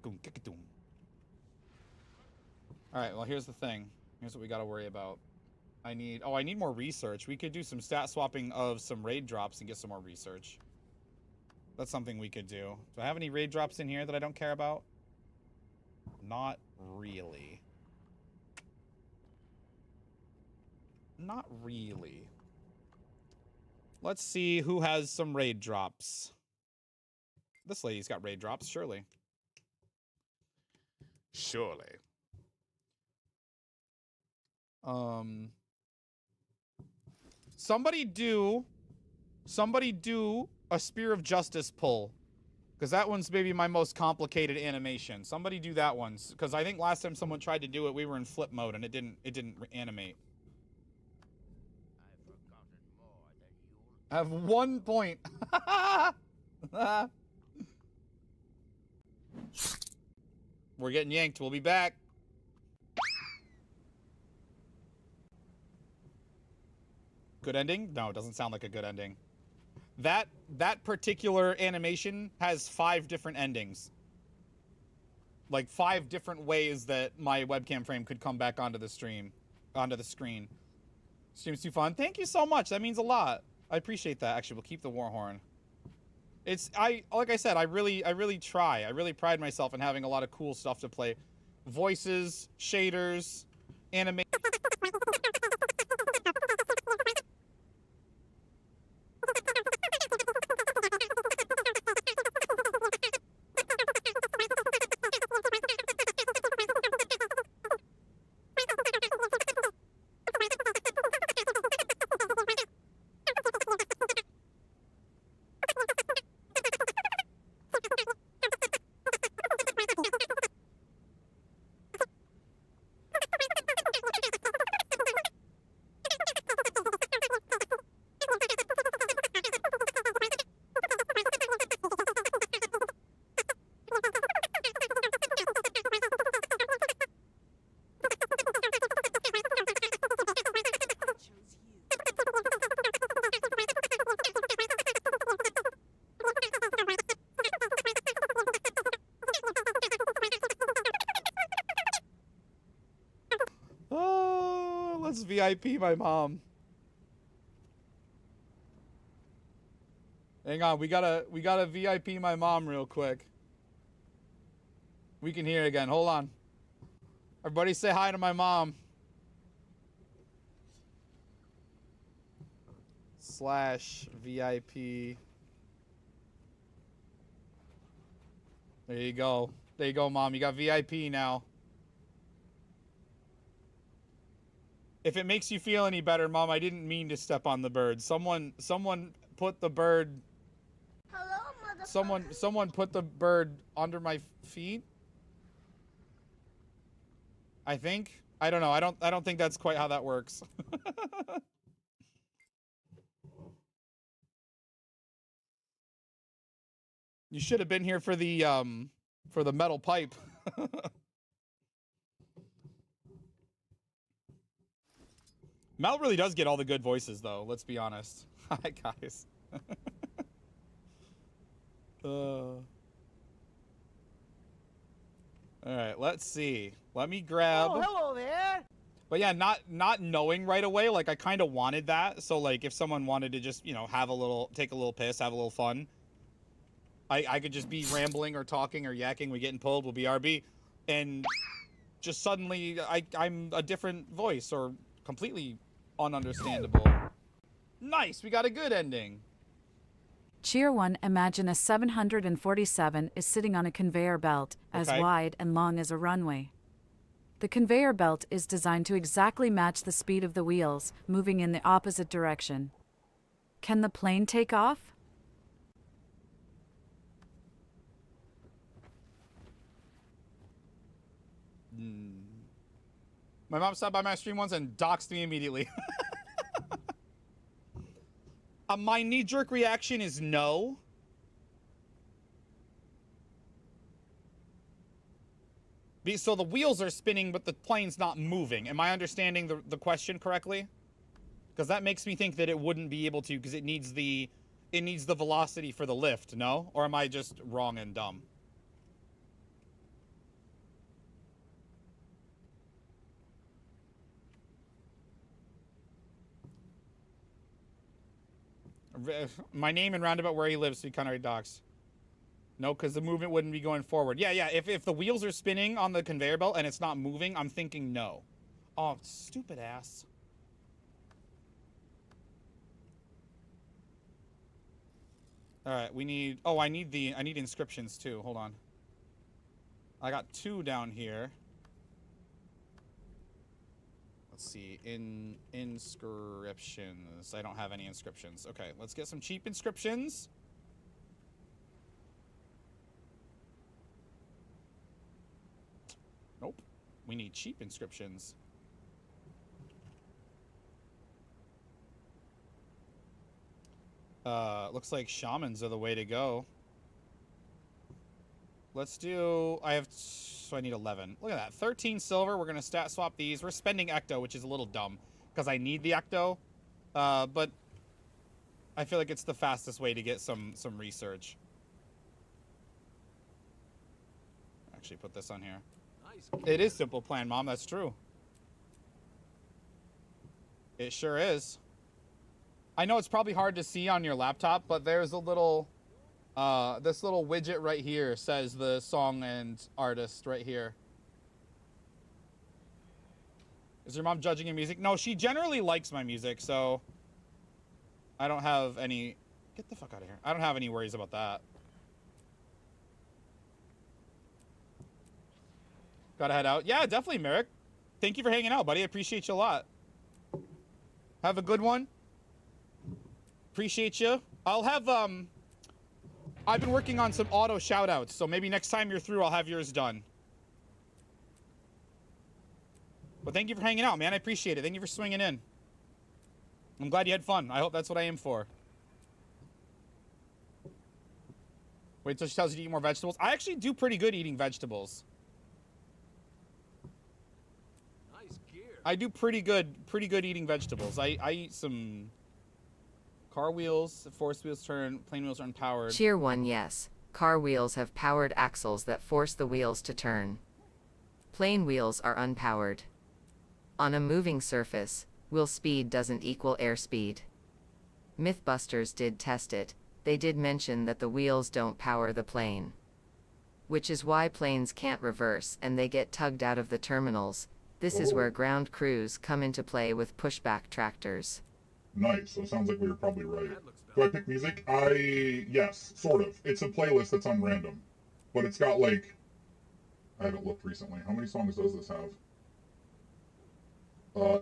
All right. Well, here's the thing. Here's what we got to worry about. I need more research. We could do some stat swapping of some raid drops and get some more research. That's something we could do. Do I have any raid drops in here that I don't care about? Not really. Not really. Let's see who has some raid drops. This lady's got raid drops, surely. Surely. Somebody do a Spear of Justice pull. Because that one's maybe my most complicated animation. Somebody do that one. Because I think last time someone tried to do it, we were in flip mode and it didn't animate. I have 1 point. We're getting yanked. We'll be back. Good ending? No, it doesn't sound like a good ending. That particular animation has 5 different endings. Like 5 different ways that my webcam frame could come back onto the screen. Stream's too fun. Thank you so much. That means a lot. I appreciate that. Actually, we'll keep the war horn. Like I said, I really try. I really pride myself in having a lot of cool stuff to play. Voices, shaders, animation. VIP my mom. Hang on, we gotta VIP my mom real quick. We can hear again. Hold on. Everybody say hi to my mom. /VIP. There you go. There you go, mom. You got VIP now. If it makes you feel any better, Mom, I didn't mean to step on the bird. Someone put the bird. Hello, motherfucker. Someone put the bird under my feet. I think. I don't know. I don't think that's quite how that works. You should have been here for the metal pipe. Mel really does get all the good voices, though. Let's be honest. Hi, guys. All right, let's see. Let me grab. Oh, hello there. But yeah, not knowing right away. Like I kind of wanted that. So like, if someone wanted to just have take a little piss, have a little fun, I could just be rambling or talking or yakking. We getting pulled. We'll be RB, and just suddenly I'm a different voice or completely ununderstandable. Nice, we got a good ending. Cheer 1. Imagine a 747 is sitting on a conveyor belt as wide and long as a runway. The conveyor belt is designed to exactly match the speed of the wheels, moving in the opposite direction. Can the plane take off? My mom stopped by my stream once and doxed me immediately. My knee-jerk reaction is no. So the wheels are spinning, but the plane's not moving. Am I understanding the question correctly? Because that makes me think that it wouldn't be able to, because it needs the velocity for the lift, no? Or am I just wrong and dumb? My name and roundabout where he lives, so he kind of docks. No, because the movement wouldn't be going forward. Yeah. If the wheels are spinning on the conveyor belt and it's not moving, I'm thinking no. Oh, stupid ass. All right, we need. Oh, I need inscriptions too. Hold on. I got 2 down here. Let's see. Inscriptions. I don't have any inscriptions. Okay, let's get some cheap inscriptions. Nope. We need cheap inscriptions. Looks like shamans are the way to go. Let's do... So I need 11. Look at that. 13 silver. We're going to stat swap these. We're spending ecto, which is a little dumb, because I need the ecto. But I feel like it's the fastest way to get some research. Actually, put this on here. It is simple plan, Mom. That's true. It sure is. I know it's probably hard to see on your laptop, but there's a little... this little widget right here says the song and artist right here. Is your mom judging your music? No, she generally likes my music, so I don't have any... Get the fuck out of here. I don't have any worries about that. Gotta head out. Yeah, definitely, Merrick. Thank you for hanging out, buddy. I appreciate you a lot. Have a good one. Appreciate you. I'll have, I've been working on some auto shoutouts, so maybe next time you're through, I'll have yours done. But thank you for hanging out, man. I appreciate it. Thank you for swinging in. I'm glad you had fun. I hope that's what I aim for. Wait till she tells you to eat more vegetables. I actually do pretty good eating vegetables. Nice gear. I do pretty good eating vegetables. I eat some car wheels, force wheels turn, plane wheels are unpowered. Cheer 1, yes. Car wheels have powered axles that force the wheels to turn. Plane wheels are unpowered. On a moving surface, wheel speed doesn't equal airspeed. Mythbusters did test it. They did mention that the wheels don't power the plane. Which is why planes can't reverse and they get tugged out of the terminals. This is where ground crews come into play with pushback tractors. Nice. So it sounds like we were probably right. Do I pick music? Yes, sort of. It's a playlist that's on random. But it's got like... I haven't looked recently. How many songs does this have?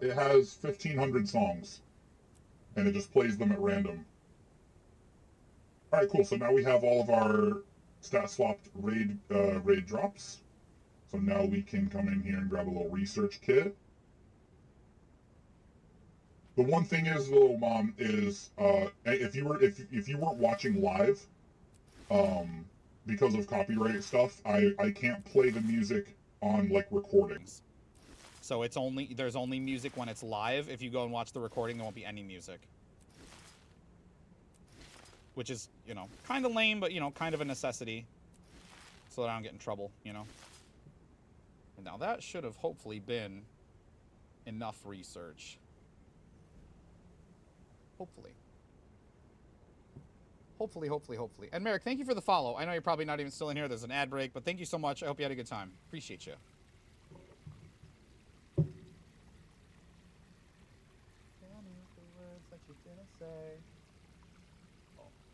It has 1,500 songs. And it just plays them at random. Alright, cool. So now we have all of our stat swapped raid drops. So now we can come in here and grab a little research kit. The one thing is, though, Mom, is if you weren't watching live, because of copyright stuff, I can't play the music on like recordings. So there's only music when it's live. If you go and watch the recording, there won't be any music. Which is, you know, kind of lame, but, you know, kind of a necessity. So that I don't get in trouble, you know. And now that should have hopefully been enough research. Hopefully. Hopefully. And Merrick, thank you for the follow. I know you're probably not even still in here. There's an ad break, but thank you so much. I hope you had a good time. Appreciate you.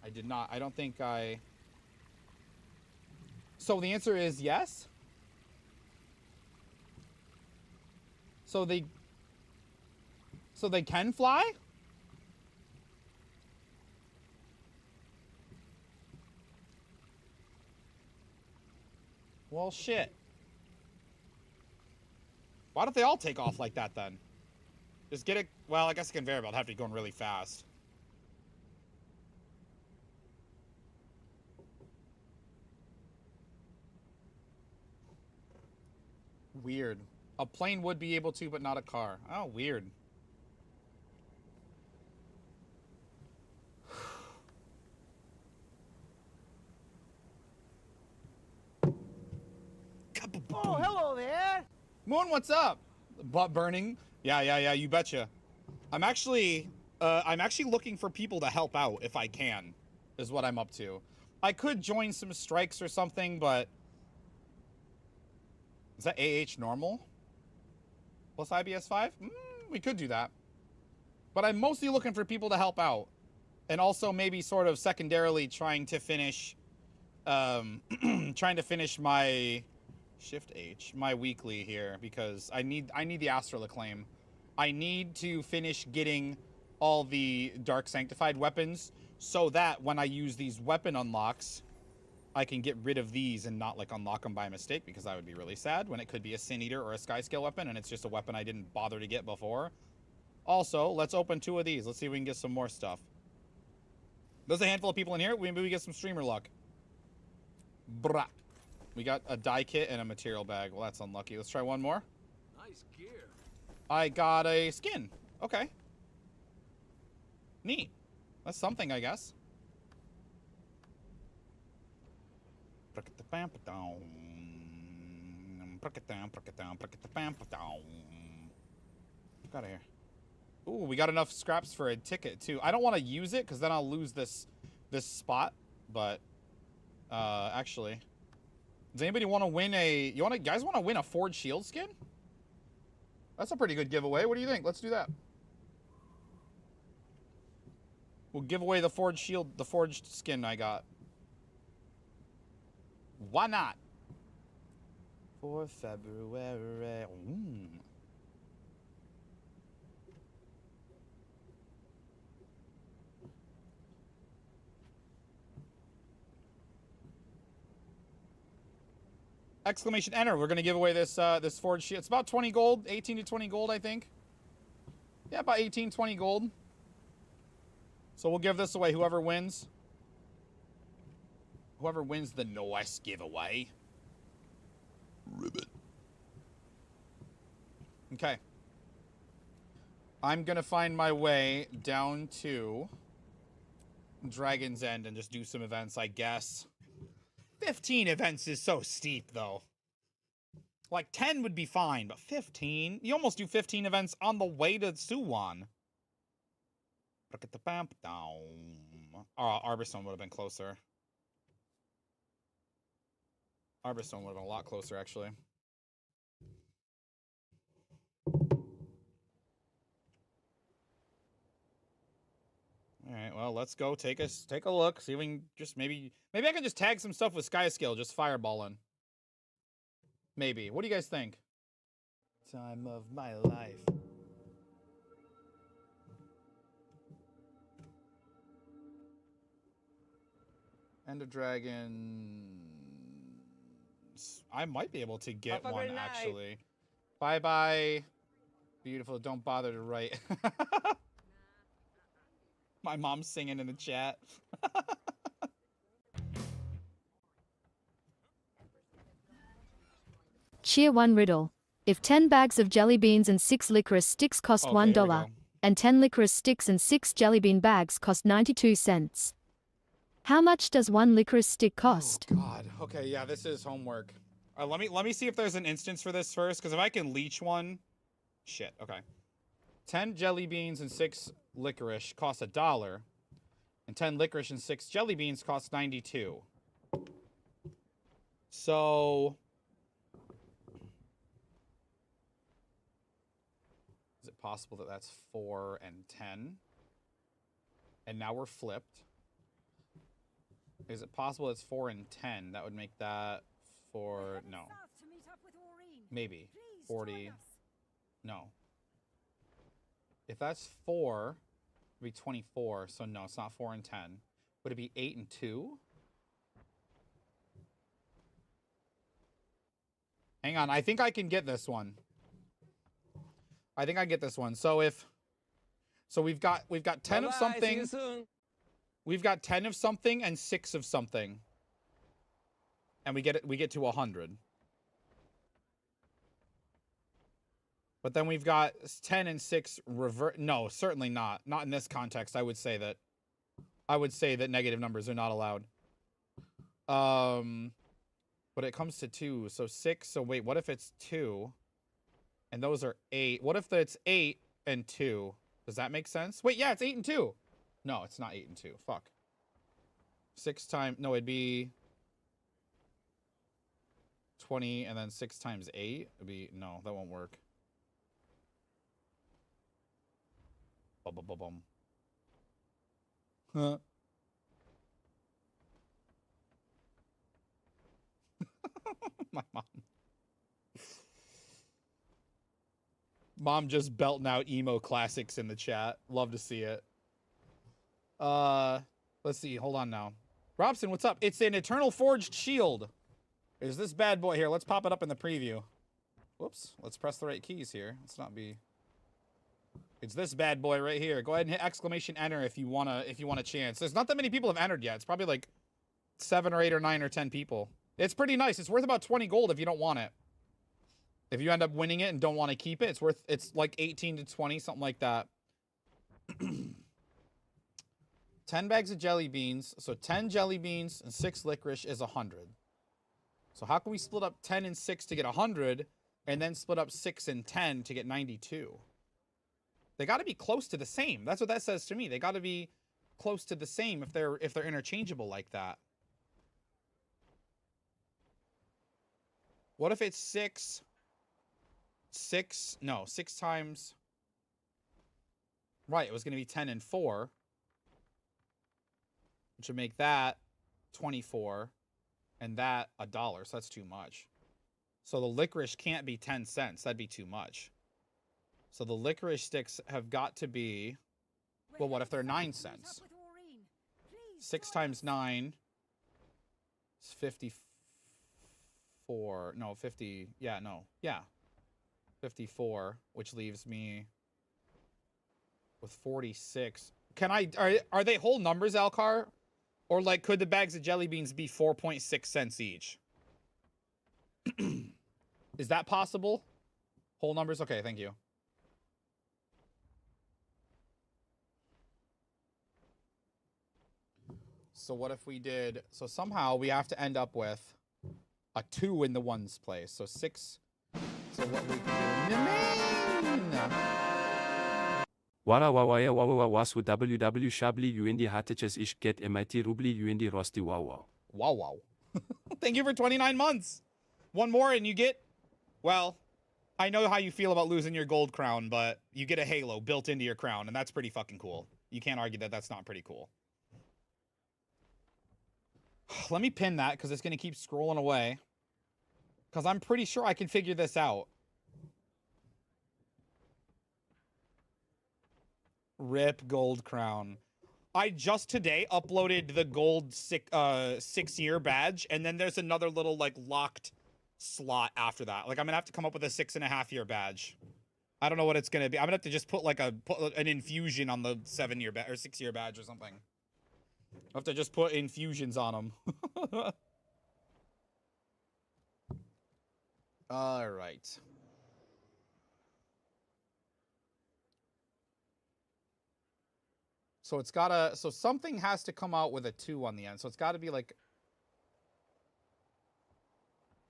I did not. I don't think I... So the answer is yes? So they can fly? Well, shit. Why don't they all take off like that, then? Just get it... Well, I guess a conveyor belt would have to be going really fast. Weird. A plane would be able to, but not a car. Oh, weird. Oh, hello there. Moon, what's up? Butt burning? Yeah, you betcha. I'm actually looking for people to help out if I can, is what I'm up to. I could join some strikes or something, but... Is that AH normal? Plus IBS 5? We could do that. But I'm mostly looking for people to help out. And also maybe sort of secondarily trying to finish... trying to finish my... Shift H, my weekly here, because I need the astral acclaim. I need to finish getting all the Dark Sanctified weapons so that when I use these weapon unlocks, I can get rid of these and not like unlock them by mistake, because that would be really sad when it could be a Sin Eater or a Sky Scale weapon and it's just a weapon I didn't bother to get before. Also, let's open 2 of these. Let's see if we can get some more stuff. There's a handful of people in here. Maybe we get some streamer luck. Brah. We got a die kit and a material bag. Well, that's unlucky. Let's try one more. Nice gear. I got a skin. Okay. Neat. That's something, I guess. Got here. Ooh, we got enough scraps for a ticket too. I don't want to use it because then I'll lose this spot. But actually, does anybody want to win a? Guys want to win a Forged Shield skin? That's a pretty good giveaway. What do you think? Let's do that. We'll give away the Forged Shield, the Forged skin I got. Why not? For February. Exclamation enter. We're gonna give away this this Forged Shield. It's about 20 gold, 18 to 20 gold, I think. Yeah, about 18, 20 gold. So we'll give this away. Whoever wins. Whoever wins the nice giveaway. Ribbit. Okay. I'm gonna find my way down to Dragon's End and just do some events, I guess. 15 events is so steep, though. Like, 10 would be fine, but 15? You almost do 15 events on the way to Suwon. Arborstone would have been closer. Arborstone would have been a lot closer, actually. All right, well, let's go take a look. See if we can just maybe I can just tag some stuff with Sky Scale, just fireballing. Maybe. What do you guys think? Time of my life. Ender Dragon. I might be able to get one, actually. Bye-bye. Beautiful. Don't bother to write. My mom's singing in the chat. Cheer 1 riddle. If 10 bags of jelly beans and 6 licorice sticks cost Okay, $1, and 10 licorice sticks and 6 jelly bean bags cost 92 cents, how much does 1 licorice stick cost? Oh, God. Okay, yeah, this is homework. Let me see if there's an instance for this first, because if I can leech one... Shit, okay. 10 jelly beans and 6 licorice cost $1, and 10 licorice and 6 jelly beans cost 92. So... is it possible that that's 4 and 10? And now we're flipped. Is it possible it's 4 and 10? That would make that 4... No. Maybe. 40... No. If that's 4, it would be 24. So no, it's not 4 and 10. Would it be 8 and 2? Hang on, I think I can get this one. I think I get this one. So we've got 10 of something. We've got 10 of something and 6 of something. And we get to 100. But then we've got 10 and 6 revert. No, certainly not. Not in this context. I would say that negative numbers are not allowed. But it comes to 2. So 6. So wait, what if it's 2? And those are 8. What if it's 8 and 2? Does that make sense? Wait, yeah, it's 8 and 2. No, it's not 8 and 2. Fuck. 6 times... No, it'd be 20 and then 6 times 8. It'd be... No, that won't work. Bum. Huh. My mom. Mom just belting out emo classics in the chat. Love to see it. Let's see. Hold on now. Robson, what's up? It's an Eternal Forged Shield. Is this bad boy here? Let's pop it up in the preview. Whoops. Let's press the right keys here. Let's not be... It's this bad boy right here. Go ahead and hit exclamation enter if you want a chance. There's not that many people have entered yet. It's probably like 7 or 8 or 9 or 10 people. It's pretty nice. It's worth about 20 gold if you don't want it. If you end up winning it and don't want to keep it, it's like 18 to 20, something like that. 10 bags of jelly beans. So 10 jelly beans and 6 licorice is 100. So how can we split up 10 and 6 to get 100 and then split up 6 and 10 to get 92? They got to be close to the same. That's what that says to me. They got to be close to the same if they're interchangeable like that. What if it's 6 times... Right, it was going to be 10 and 4. Which would make that 24. And that $1. So that's too much. So the licorice can't be 10 cents. That'd be too much. So the licorice sticks have got to be... Well, what if they're 9 cents? 6 times 9 is 54. No, 50. Yeah, no. Yeah. 54, which leaves me with 46. Can I... Are they whole numbers, Alcar? Or, like, could the bags of jelly beans be 4.6 cents each? Is that possible? Whole numbers? Okay, thank you. So what if we did... So somehow we have to end up with a 2 in the ones place. So 6... So what we can do... Wara wawaya wawa wasu ww shabli uindi hataches ish get mit rubli uindi rosti wawa. Wow, wow. Thank you for 29 months. One more and you get... Well, I know how you feel about losing your gold crown, but you get a halo built into your crown, and that's pretty fucking cool. You can't argue that that's not pretty cool. Let me pin that, because it's going to keep scrolling away. Because I'm pretty sure I can figure this out. Rip gold crown. I just today uploaded the gold 6-year badge, and then there's another little, like, locked slot after that. Like, I'm going to have to come up with a 6.5-year badge. I don't know what it's going to be. I'm going to have to just put, like, put an infusion on the 7-year or 6-year badge or something. I have to just put infusions on them. All right. So it's gotta... So something has to come out with a 2 on the end. So it's got to be like...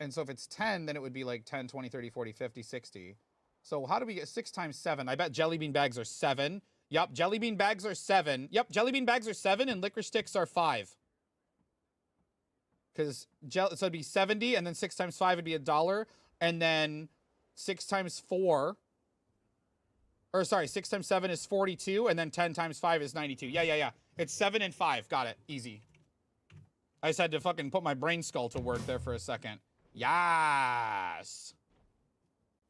And so if it's 10, then it would be like 10, 20, 30, 40, 50, 60. So how do we get 6 times 7? I bet jelly bean bags are 7. Yup, jelly bean bags are 7. Yep, jelly bean bags are 7 and licorice sticks are 5. Because so it'd be 70, and then 6 times 5 would be $1. And then 6 times 4... Or sorry, 6 times 7 is 42, and then 10 times 5 is 92. Yeah. It's 7 and 5. Got it. Easy. I just had to fucking put my brain skull to work there for a second. Yes!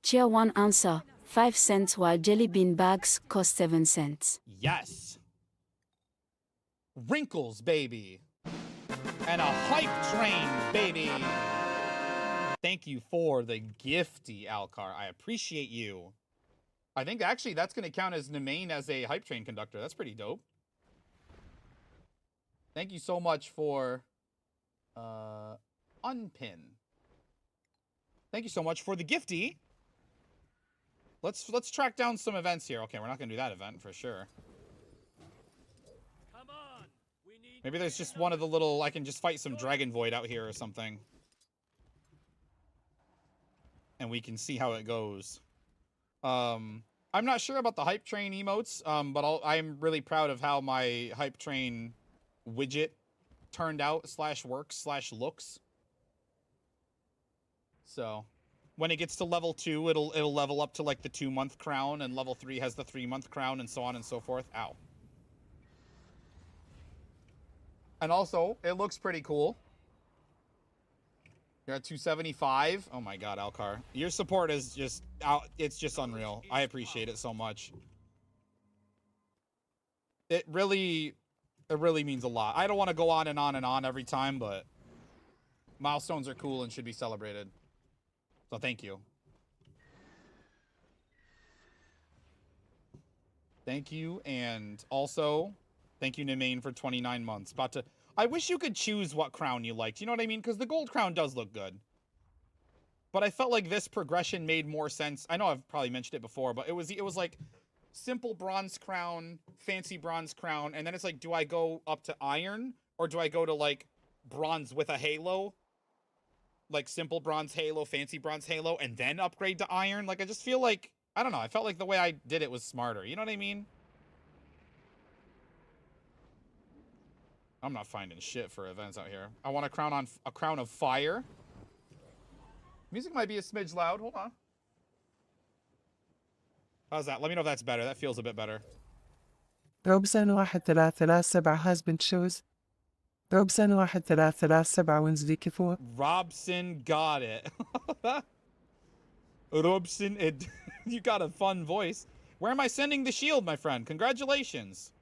Tier 1 answer, 5 cents while jelly bean bags cost 7 cents. Yes! Wrinkles, baby! And a hype train, baby! Thank you for the gifty, Alcar. I appreciate you. I think actually that's going to count as Nemain as a hype train conductor. That's pretty dope. Thank you so much for unpin. Thank you so much for the gifty. Let's track down some events here. Okay, we're not going to do that event for sure. Come on. We need... Maybe there's just one of the little... I can just fight some Dragon Void out here or something. And we can see how it goes. I'm not sure about the hype train emotes, but I'm really proud of how my hype train widget turned out /works/looks. So when it gets to level 2, it'll level up to like the 2-month crown, and level 3 has the 3-month crown, and so on and so forth. Ow. And also, it looks pretty cool. You're at 275. Oh my God, Alcar, your support is just out. It's just unreal. I appreciate it so much. It really means a lot. I don't want to go on and on and on every time, but milestones are cool and should be celebrated. So thank you. Thank you, and also thank you, Nemain, for 29 months. I wish you could choose what crown you liked. You know what I mean? Because the gold crown does look good. But I felt like this progression made more sense. I know I've probably mentioned it before, but it was like simple bronze crown, fancy bronze crown, and then it's like, do I go up to iron or do I go to like bronze with a halo? Like simple bronze halo, fancy bronze halo, and then upgrade to iron? Like I just feel like, I don't know, I felt like the way I did it was smarter. You know what I mean? I'm not finding shit for events out here. I want a crown of fire. Music might be a smidge loud. Hold on. How's that? Let me know if that's better. That feels a bit better. Robson 1337 has been chosen. Robson 1337 Wednesday Kifur. Robson got it. Robson, you got a fun voice. Where am I sending the shield, my friend? Congratulations.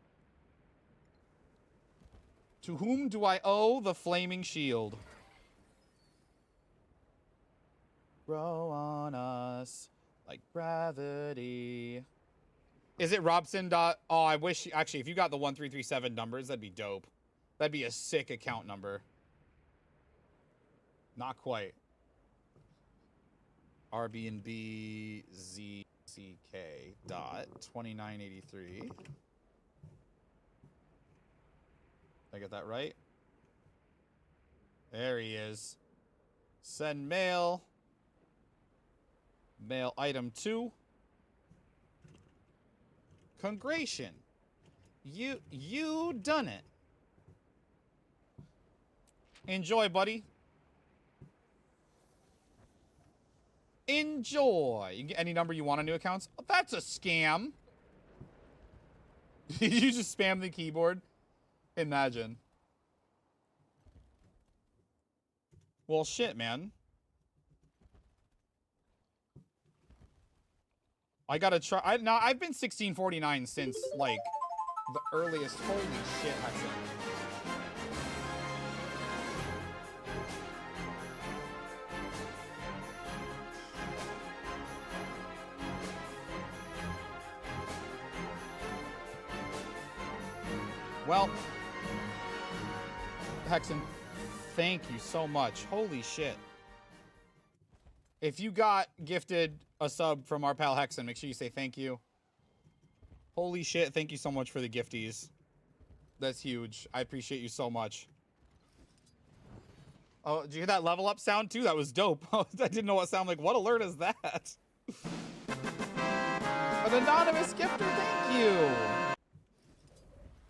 To whom do I owe the flaming shield? Grow on us like gravity. Is it Robson dot? Oh, I wish, actually, if you got the 1337 numbers, that'd be dope. That'd be a sick account number. Not quite. Airbnb ZCK dot 2983. Did I get that right? There he is. Send mail. Mail item 2. Congration. You done it. Enjoy, buddy. Enjoy. You can get any number you want on new accounts. Oh, that's a scam. You just spam the keyboard. Imagine. Well, shit, man. I gotta try. I've been 1649 since, like, the earliest. Holy shit, Hexen. Well, Hexen, thank you so much. Holy shit. If you got gifted a sub from our pal Hexen, make sure you say thank you. Holy shit, thank you so much for the gifties. That's huge. I appreciate you so much. Oh, did you hear that level up sound too? That was dope. I didn't know what sound like. What alert is that? An anonymous gifter, thank you.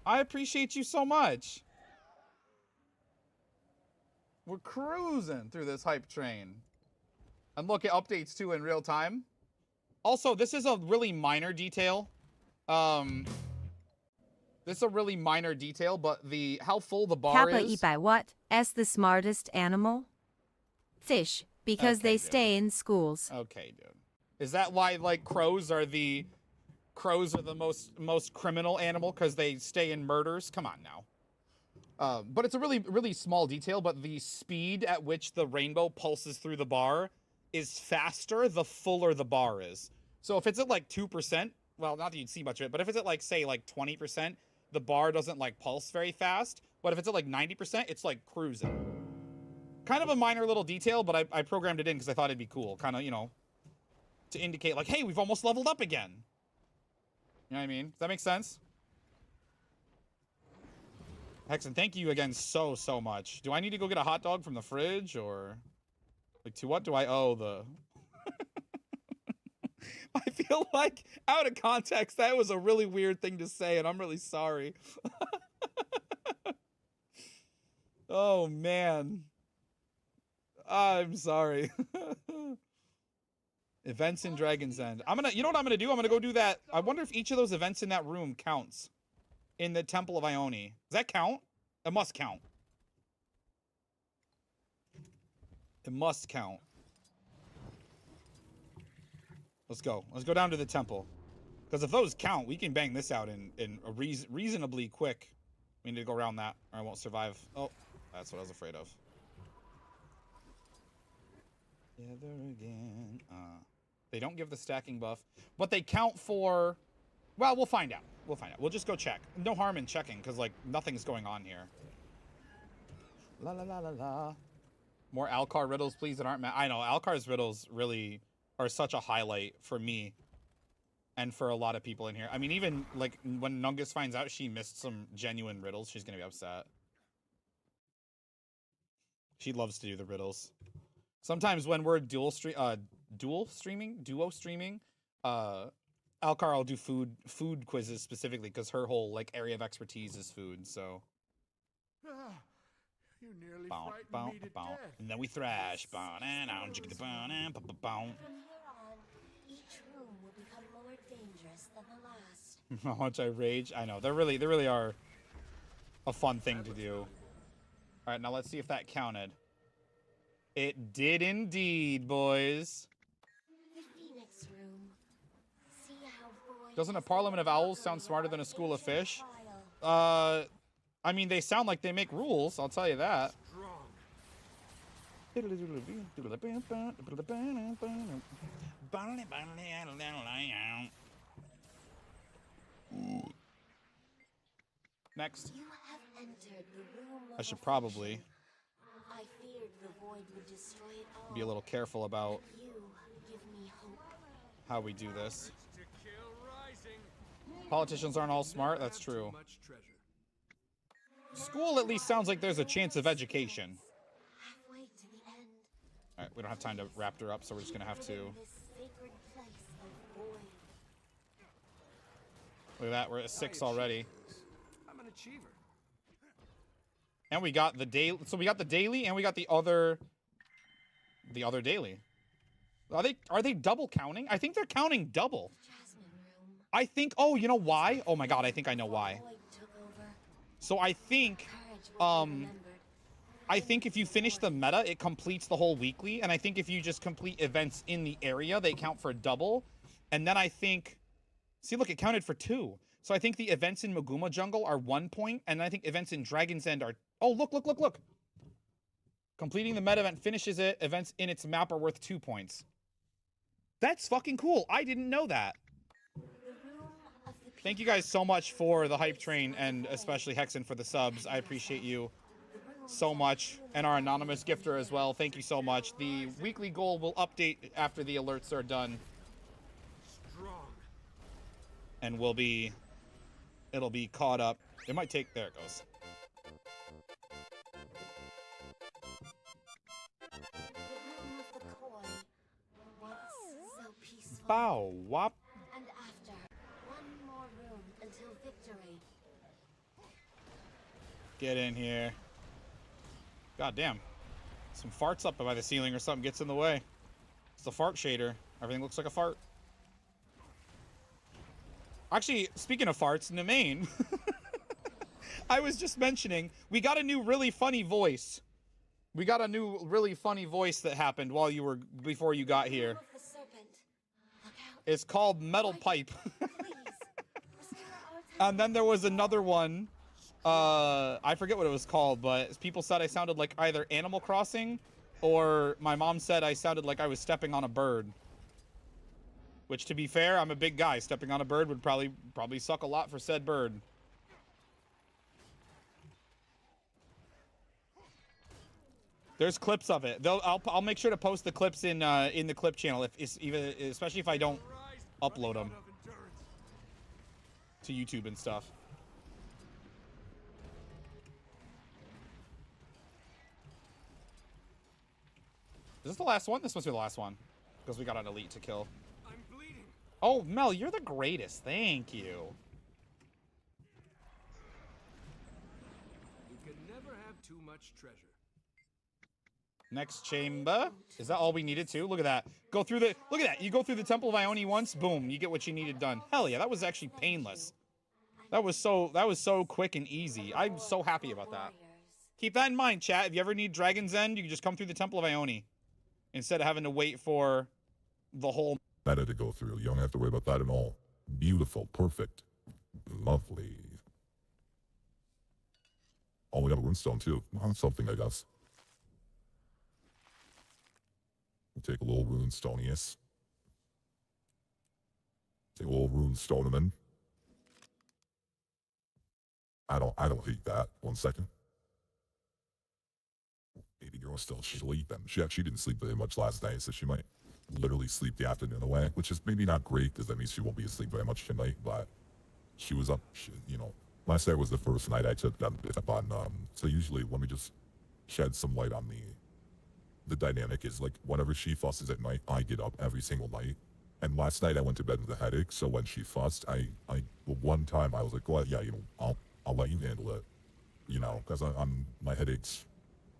I appreciate you so much. We're cruising through this hype train. And look at updates too in real time. Also, this is a really minor detail. This is a really minor detail, but how full the bar Kappa is. 100 what? As the smartest animal? Fish, because Okay, they dude. stay in schools. Okay, dude. Is that why, like, crows are the most criminal animal because they stay in murders? Come on now. But it's a really small detail, but the speed at which the rainbow pulses through the bar is faster the fuller the bar is. So if it's at like 2%, well, not that you'd see much of it, but if it's at like, say, like 20%, the bar doesn't like pulse very fast. But if it's at like 90%, it's like cruising. Kind of a minor little detail, but I programmed it in because I thought it'd be cool. Kind of, you know, to indicate like, hey, we've almost leveled up again. You know what I mean? Does that make sense? Hexen, thank you again so much. Do I need to go get a hot dog from the fridge, or like, to what do I owe the... I feel like, out of context, that was a really weird thing to say, and I'm really sorry. Oh, man. I'm sorry. Events in Dragon's End. You know what I'm gonna do? I'm gonna go do that. I wonder if each of those events in that room counts. In the Temple of Ione. Does that count? It must count. It must count. Let's go. Let's go down to the temple. Because if those count, we can bang this out in a reasonably quick. We need to go around that, or I won't survive. Oh, that's what I was afraid of. Together again. They don't give the stacking buff, but they count for... Well, we'll find out. We'll find out. We'll just go check. No harm in checking, because, like, nothing's going on here. La la la la la. More Alcar riddles, please, that aren't... I know, Alcar's riddles really are such a highlight for me. And for a lot of people in here. I mean, even, like, when Nungus finds out she missed some genuine riddles, she's gonna be upset. She loves to do the riddles. Sometimes when we're duo streaming, Alcar will do food quizzes specifically because her whole, like, area of expertise is food, so... You nearly frightened me to death. And then we thrash. Each room will become more dangerous than the last. How much I rage. I know. They really are a fun thing to do. Alright, now let's see if that counted. It did indeed, boys. The Phoenix room. See how void. Doesn't a Parliament of Owls sound smarter than a school of fish? I mean, they sound like they make rules, I'll tell you that. Next. You have entered the room I should probably I feared the void would destroy it all. be a little careful about You give me hope. how we do this. Politicians aren't all smart, that's true. School at least sounds like there's a chance of education. Halfway to the end. Alright, we don't have time to wrap her up, so we're just gonna have to... This sacred place of void. Look at that, we're at 6 already. I'm an achiever. And we got the daily, so we got the daily and we got the other daily. Are they double counting? I think they're counting double. I think, oh, you know why? Oh my god, I think I know why. So I think if you finish the meta, it completes the whole weekly, and I think if you just complete events in the area, they count for double. And then I think, see, look, it counted for 2. So I think the events in Maguma Jungle are 1 point, and I think events in Dragon's End are... Oh, look. Completing the meta event finishes it. Events in its map are worth 2 points. That's fucking cool. I didn't know that. Thank you guys so much for the hype train, and especially Hexen for the subs. I appreciate you so much. And our anonymous gifter as well. Thank you so much. The weekly goal will update after the alerts are done. And it'll be caught up. It might take, there it goes. Bow wop. And after, one more room until victory. Get in here. God damn. Some farts up by the ceiling or something gets in the way. It's the fart shader. Everything looks like a fart. Actually, speaking of farts, Nemain. I was just mentioning, we got a new really funny voice. We got a new really funny voice that happened before you got here. It's called Metal Pipe. And then there was another one. I forget what it was called, but people said I sounded like either Animal Crossing or my mom said I sounded like I was stepping on a bird. Which, to be fair, I'm a big guy. Stepping on a bird would probably suck a lot for said bird. There's clips of it. I'll make sure to post the clips in the clip channel, especially if I don't upload them to YouTube and stuff. Is this the last one? This must be the last one, because we got an elite to kill. Oh, Mel, you're the greatest. Thank you. You can never have too much treasure. Next chamber. Is that all we needed to? Look at that. Look at that. You go through the Temple of Ione once, boom, you get what you needed done. Hell yeah, that was actually painless. That was so quick and easy. I'm so happy about that. Keep that in mind, chat. If you ever need Dragon's End, you can just come through the Temple of Ione. instead of having to wait for the whole meta to go through. You don't have to worry about that at all. Beautiful, perfect, lovely. Oh, we got a runestone too. Well, that's something, I guess. We'll take a little runestonius. Take a little runestoneman. I don't hate that. 1 second. Baby girl still sleeping. She didn't sleep very much last night, so she might literally sleep the afternoon away, which is maybe not great because that means she won't be asleep very much tonight. But she was up. Last night was the first night I took that up on. So usually, let me just shed some light on the dynamic. Is like whenever she fusses at night, I get up every single night. And last night I went to bed with a headache. So when she fussed, one time I was like, well, yeah, I'll let you handle it, because my headaches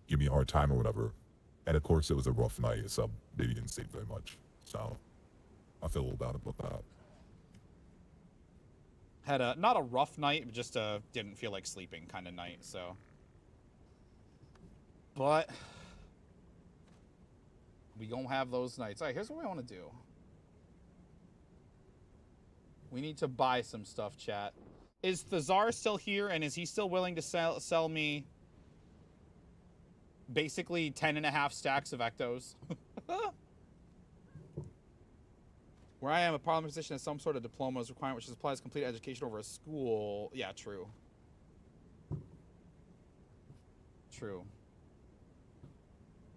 give me a hard time or whatever. And of course, it was a rough night, so baby didn't sleep very much. So I feel a little bad about that. Had not a rough night, but just didn't feel like sleeping kind of night. So, but we gonna have those nights. All right, here's what we want to do. We need to buy some stuff, chat. Is Thazar still here, and is he still willing to sell me basically 10.5 stacks of ectos? Where I am, a parliament position has some sort of diploma as requirement, which applies complete education over a school. Yeah, true. True.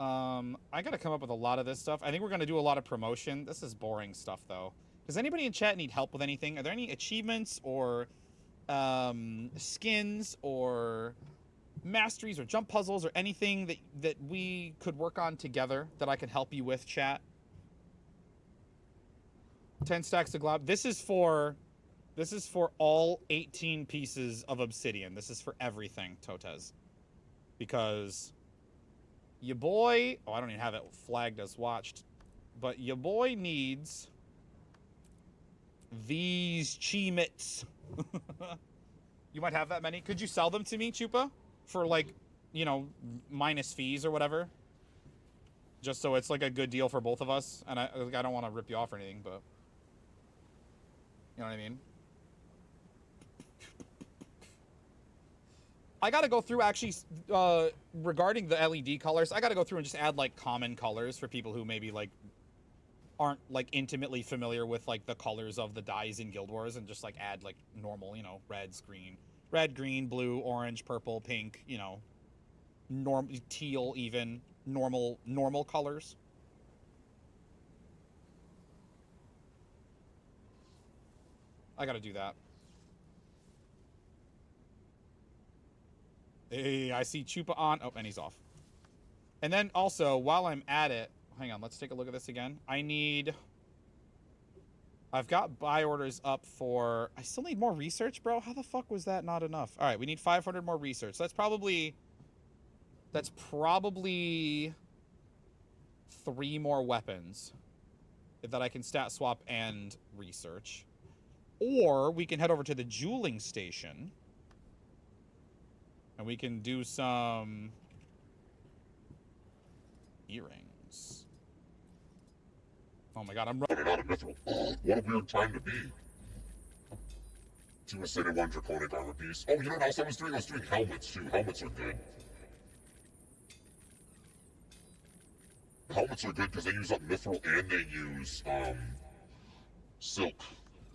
I gotta come up with a lot of this stuff. I think we're gonna do a lot of promotion. This is boring stuff, though. Does anybody in chat need help with anything? Are there any achievements or skins or masteries or jump puzzles or anything that we could work on together that I can help you with, chat? 10 stacks of glob. This is for all 18 pieces of obsidian. This is for everything, Totez. Because your boy, I don't even have it flagged as watched, but your boy needs these chimits. You might have that many. Could you sell them to me, Chupa? For like, minus fees or whatever? Just so it's like a good deal for both of us. And I don't want to rip you off or anything, but you know what I mean? I gotta go through actually, regarding the LED colors, I gotta go through and just add like common colors for people who maybe like aren't like intimately familiar with like the colors of the dyes in Guild Wars, and just like add like normal, red, green, blue, orange, purple, pink, teal, even normal colors. I gotta do that. Hey, I see Chupa on. Oh, and he's off. And then also, while I'm at it, hang on, let's take a look at this again. I've got buy orders up for, I still need more research, bro. How the fuck was that not enough? All right, we need 500 more research. So that's probably 3 more weapons that I can stat swap and research. Or we can head over to the jeweling station and we can do some earrings. Oh my god, I'm running out of mithril. What a weird time to be. To ascend one draconic armor piece. Oh, you know what else I was doing? I was doing helmets too. Helmets are good. Helmets are good because they use up mithril and they use silk.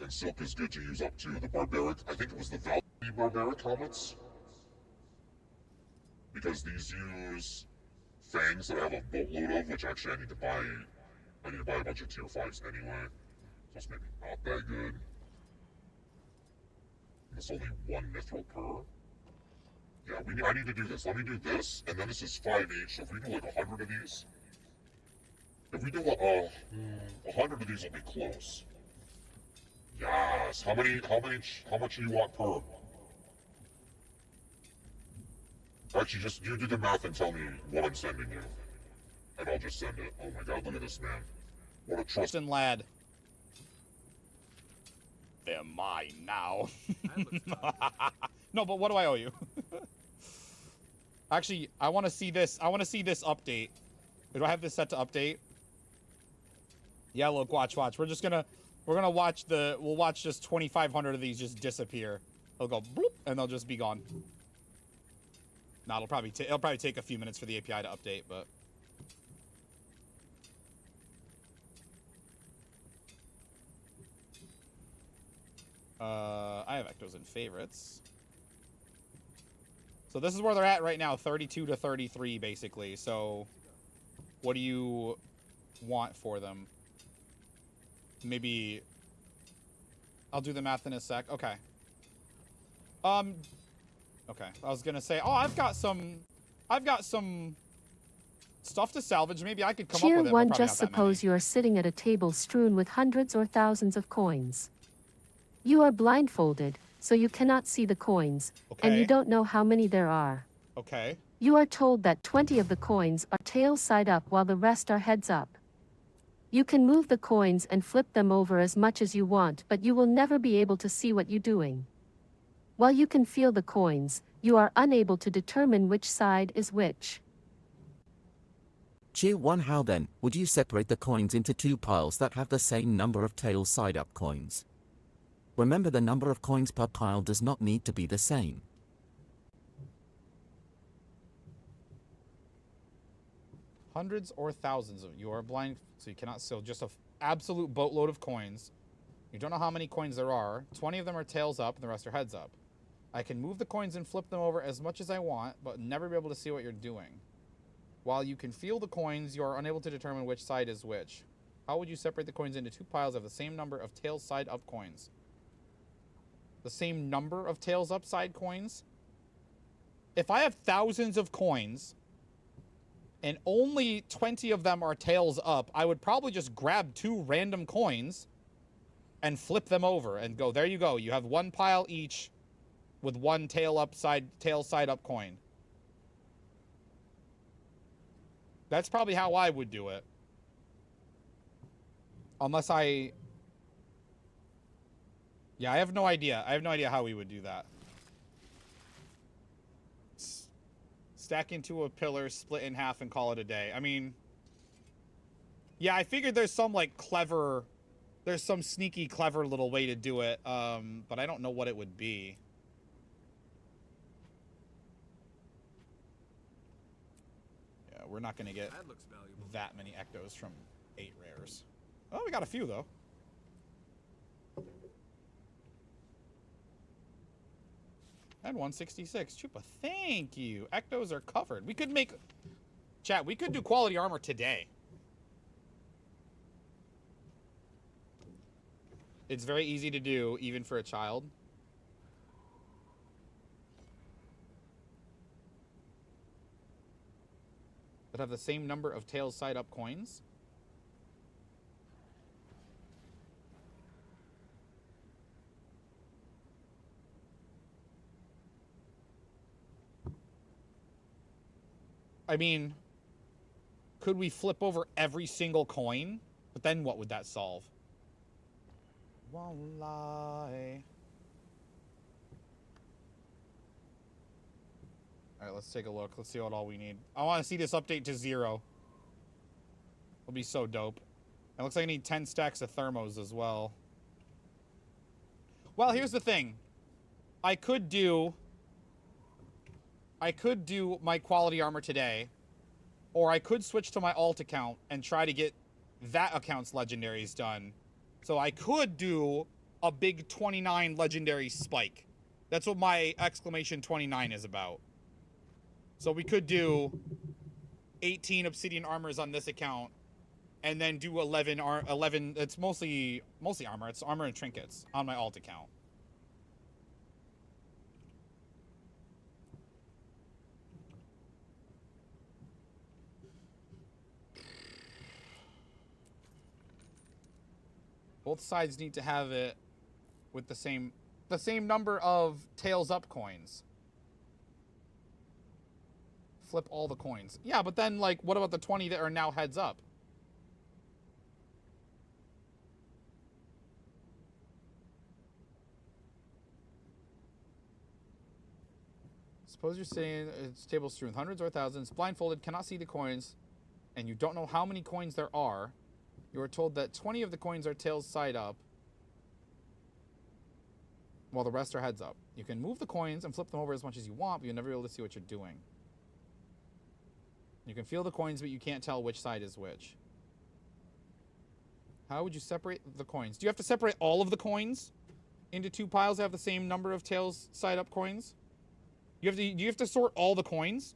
And silk is good to use up too. The barbaric, I think it was the Valkyrie barbaric helmets. Because these use fangs that I have a boatload of, which actually I need to buy a bunch of tier 5s anyway. So it's maybe not that good. And it's only 1 mithril per. Yeah, I need to do this. Let me do this, and then this is 5 each, so if we do like 100 of these... If we do 100 of these will be close. Yes! How much do you want per? Actually, just you do the math and tell me what I'm sending you. And I'll just send it. Oh my god, look at this man. What a trusting lad. They're mine now. No, but what do I owe you? Actually, I want to see this. I want to see this update. Do I have this set to update? Yeah, look, watch. We're gonna watch we'll watch just 2,500 of these just disappear. They'll go bloop, and they'll just be gone. Nah, it'll probably take a few minutes for the API to update, but. I have ectos in favorites. So this is where they're at right now, 32 to 33, basically. So, what do you want for them? Maybe I'll do the math in a sec. Okay. Okay. I was gonna say, oh, I've got some stuff to salvage. Maybe I could come up Cheer with it. 1. But Just suppose you are sitting at a table strewn with hundreds or thousands of coins. You are blindfolded, so you cannot see the coins, and you don't know how many there are. Okay. You are told that 20 of the coins are tails side up while the rest are heads up. You can move the coins and flip them over as much as you want, but you will never be able to see what you're doing. While you can feel the coins, you are unable to determine which side is which. Cheer 1. How then would you separate the coins into two piles that have the same number of tail side up coins? Remember, the number of coins per pile does not need to be the same. Hundreds or thousands of you are blind, so you cannot see. Just an absolute boatload of coins. You don't know how many coins there are. 20 of them are tails up, and the rest are heads up. I can move the coins and flip them over as much as I want, but never be able to see what you're doing. While you can feel the coins, you are unable to determine which side is which. How would you separate the coins into two piles of the same number of tails side up coins? The same number of tails up side coins? If I have thousands of coins and only 20 of them are tails up, I would probably just grab two random coins and flip them over and go, there you go. You have one pile each with one tail side up coin. That's probably how I would do it. Unless I... Yeah, I have no idea. I have no idea how we would do that. Stack into a pillar, split in half, and call it a day. I mean... Yeah, I figured there's some, like, clever... There's some sneaky, clever little way to do it, but I don't know what it would be. Yeah, we're not going to get that many ectos from 8 rares. Oh, we got a few, though. And 166. Chupa, thank you. Ectos are covered. We could make... Chat, we could do quality armor today. It's very easy to do, even for a child. That have the same number of tails side up coins. I mean, could we flip over every single coin? But then what would that solve? Won't lie. Alright, let's take a look. Let's see what all we need. I want to see this update to 0. It'll be so dope. It looks like I need 10 stacks of thermos as well. Well, here's the thing. I could do my quality armor today, or I could switch to my alt account and try to get that account's legendaries done. So I could do a big 29 legendary spike. That's what my exclamation 29 is about. So we could do 18 obsidian armors on this account, and then do 11. It's mostly armor. It's armor and trinkets on my alt account. Both sides need to have it with the same number of tails up coins. Flip all the coins. Yeah, but then, like, what about the 20 that are now heads up? Suppose you're sitting at a table strewn with hundreds or thousands, blindfolded, cannot see the coins, and you don't know how many coins there are. You are told that 20 of the coins are tails side up, while the rest are heads up. You can move the coins and flip them over as much as you want, but you'll never be able to see what you're doing. You can feel the coins, but you can't tell which side is which. How would you separate the coins? Do you have to separate all of the coins into 2 piles that have the same number of tails side up coins? Do you have to sort all the coins?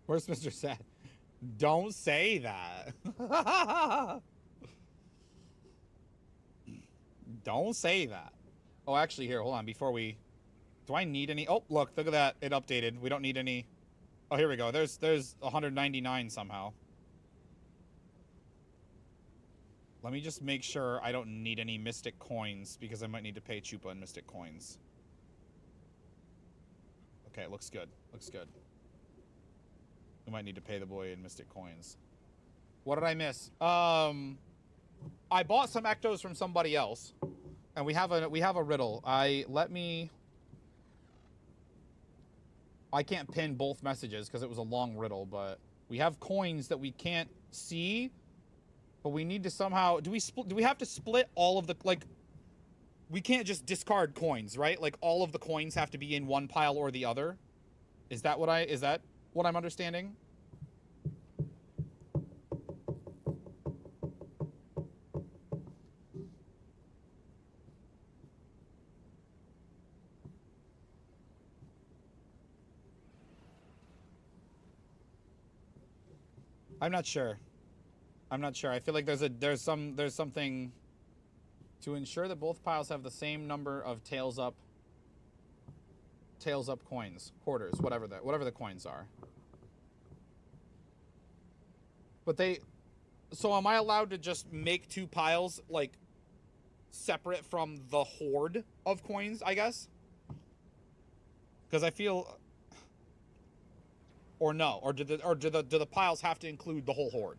Where's Mr. Sad? Don't say that. Don't say that. Oh, actually, here, hold on. Before we... Do I need any... Oh, look at that. It updated. We don't need any... Oh, here we go. There's 199 somehow. Let me just make sure I don't need any Mystic coins, because I might need to pay Chupa in Mystic coins. Okay, looks good. Looks good. We might need to pay the boy in Mystic coins. What did I miss? I bought some Ectos from somebody else, and we have a riddle. I can't pin both messages because it was a long riddle, but we have coins that we can't see, but we need to somehow... Do we have to split all of the... Like, we can't just discard coins, right? Like, all of the coins have to be in one pile or the other. Is that what I'm understanding? I'm not sure. I'm not sure. I feel like there's something to ensure that both piles have the same number of tails up coins, quarters, whatever the coins are. But so am I allowed to just make 2 piles like separate from the horde of coins, I guess? Because I feel... Or no, or do the piles have to include the whole horde?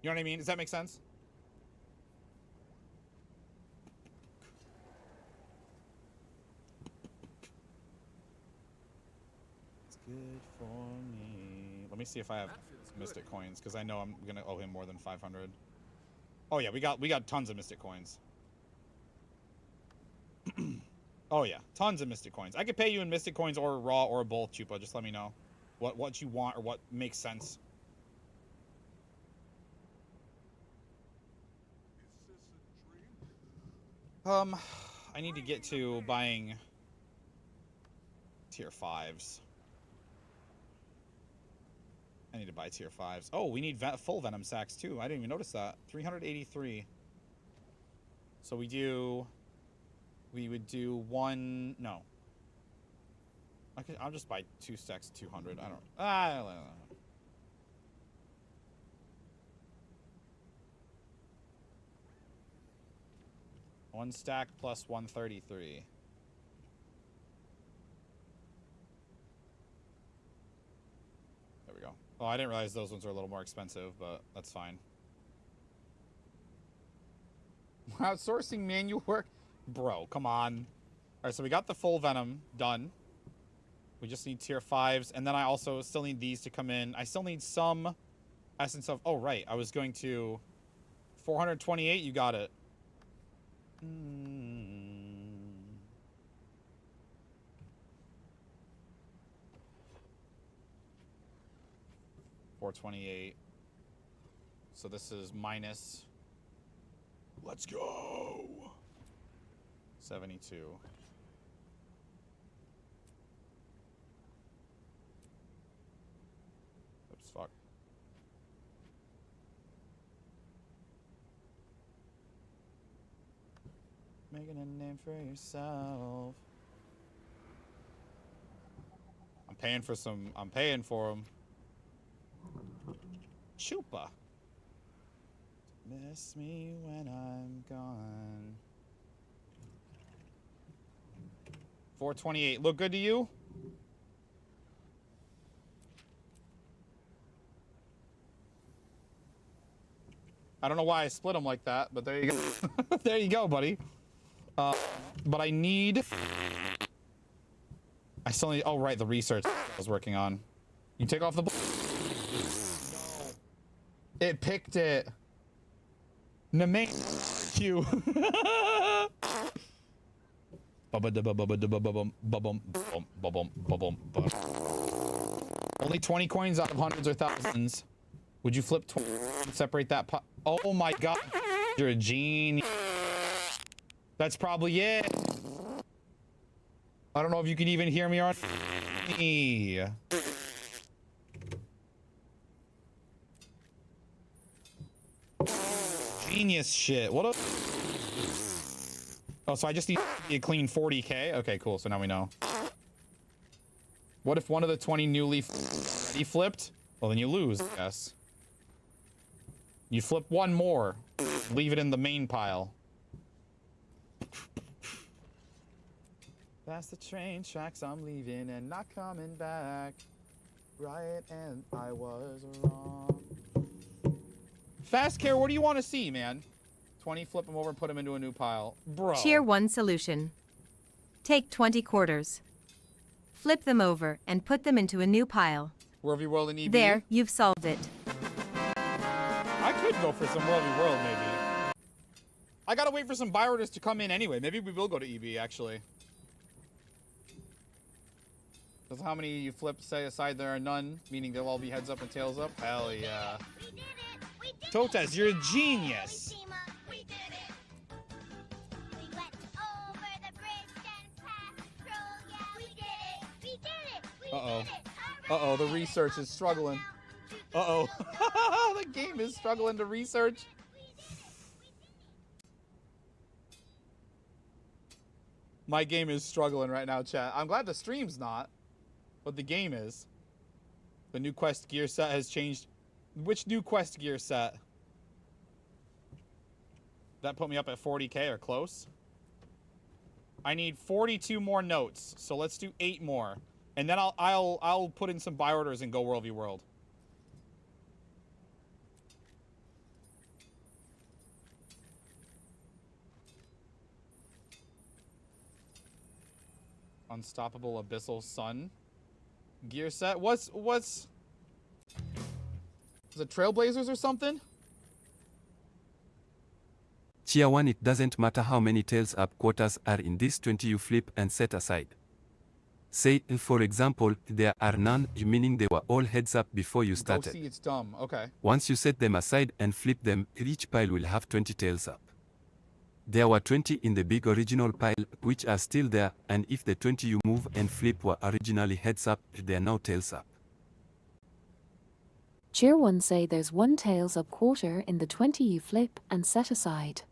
You know what I mean? Does that make sense? It's good for me. Let me see if I have Mystic coins, because I know I'm gonna owe him more than 500. Oh yeah, we got tons of Mystic coins. Oh yeah, tons of Mystic coins. I could pay you in Mystic coins or raw or both, Chupa. Just let me know what you want or what makes sense. I need to get to buying tier 5s. I need to buy tier 5s. Oh, we need full Venom sacks too. I didn't even notice that. 383. So we would do one... No. I'll just buy 2 stacks 200. I don't know. 1 stack plus 133. There we go. Oh, I didn't realize those ones are a little more expensive, but that's fine. Outsourcing manual work? Bro, come on. Alright, so we got the full Venom done. We just need tier 5s, and then I also still need these to come in. I still need some essence of... Oh, right. I was going to... 428, you got it. 428. So this is minus... Let's go! 72. Oops, fuck. Making a name for yourself. I'm paying for them. Chupa. Miss me when I'm gone. 428. Look good to you? I don't know why I split them like that, but there you go. There you go, buddy. But I need... I still need... Oh, right, the research I was working on. You take off the... It picked it. Name you. Only 20 coins out of hundreds or thousands. Would you flip 20 and separate that pot? Oh my god. You're a genius. That's probably it. I don't know if you can even hear me on me. Genius shit. What a... Oh, so I just need a clean 40k? Okay, cool. So now we know. What if one of the 20 newly flipped? Well, then you lose, I guess. You flip one more. Leave it in the main pile. That's the train tracks I'm leaving and not coming back. Right, and I was wrong. Fast Care, what do you want to see, man? 20, flip them over, put them into a new pile. Bro. Tier 1 solution. Take 20 quarters. Flip them over and put them into a new pile. World v World in EB? There, you've solved it. I could go for some World v World, maybe. I gotta wait for some buy orders to come in anyway. Maybe we will go to EB, actually. Because how many you flip, say, aside there are none, meaning they'll all be heads up and tails up? Hell yeah. Totez, you're a genius. Uh-oh. Uh-oh, the research is struggling. Uh-oh. The game is struggling to research. My game is struggling right now, chat. I'm glad the stream's not, but the game is. The new quest gear set has changed. Which new quest gear set? That put me up at 40k or close. I need 42 more notes, so let's do 8 more. And then I'll put in some buy orders and go World v World. Unstoppable Abyssal Sun gear set. What's is it Trailblazers or something? Tier 1, it doesn't matter how many tails up quarters are in this 20 you flip and set aside. Say, for example, there are none, meaning they were all heads up before you started. Go see, it's dumb. Okay. Once you set them aside and flip them, each pile will have 20 tails up. There were 20 in the big original pile, which are still there, and if the 20 you move and flip were originally heads up, they are now tails up. Tier 1 say there's one tails up quarter in the 20 you flip and set aside.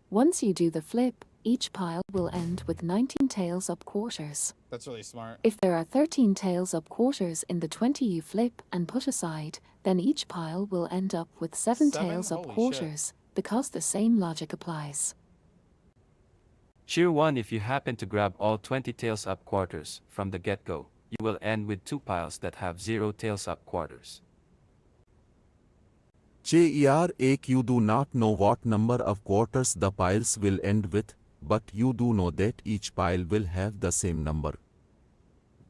Once you do the flip, each pile will end with 19 tails up quarters. That's really smart. If there are 13 tails up quarters in the 20 you flip and put aside, then each pile will end up with 7 tails up Holy quarters, shit. because the same logic applies. Tier 1, if you happen to grab all 20 tails up quarters from the get-go, you will end with 2 piles that have 0 tails up quarters. JER8 you do not know what number of quarters the piles will end with, but you do know that each pile will have the same number.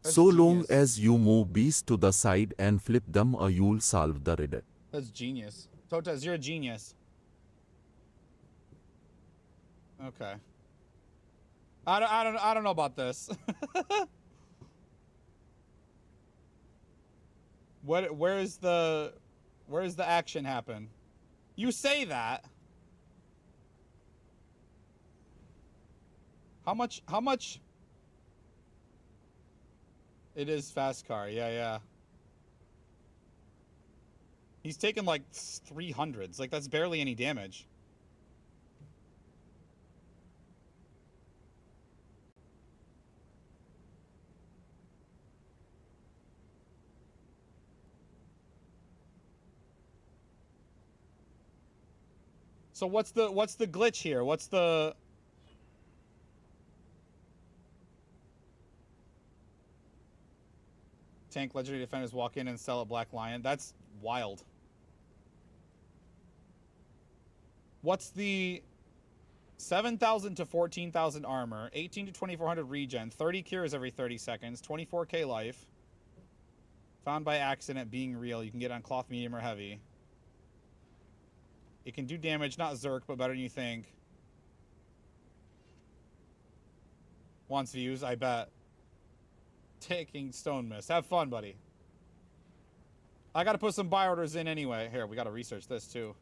That's so long genius. as you move these to the side and flip them, you'll solve the riddle. That's genius. Totez, you're a genius. Okay. I don't know about this. Where's the action happen? You say that. How much? It is fast car. Yeah. He's taken like 300s. Like that's barely any damage. So what's the glitch here? What's the tank legendary defenders walk in and sell a black lion? That's wild. What's the 7,000 to 14,000 armor, 18 to 2,400 regen, 30 cures every 30 seconds, 24k life. Found by accident, being real. You can get on cloth, medium, or heavy. It can do damage, not Zerk, but better than you think. Wants views, I bet. Taking stone mist. Have fun, buddy. I gotta put some buy orders in anyway. Here, we gotta research this too.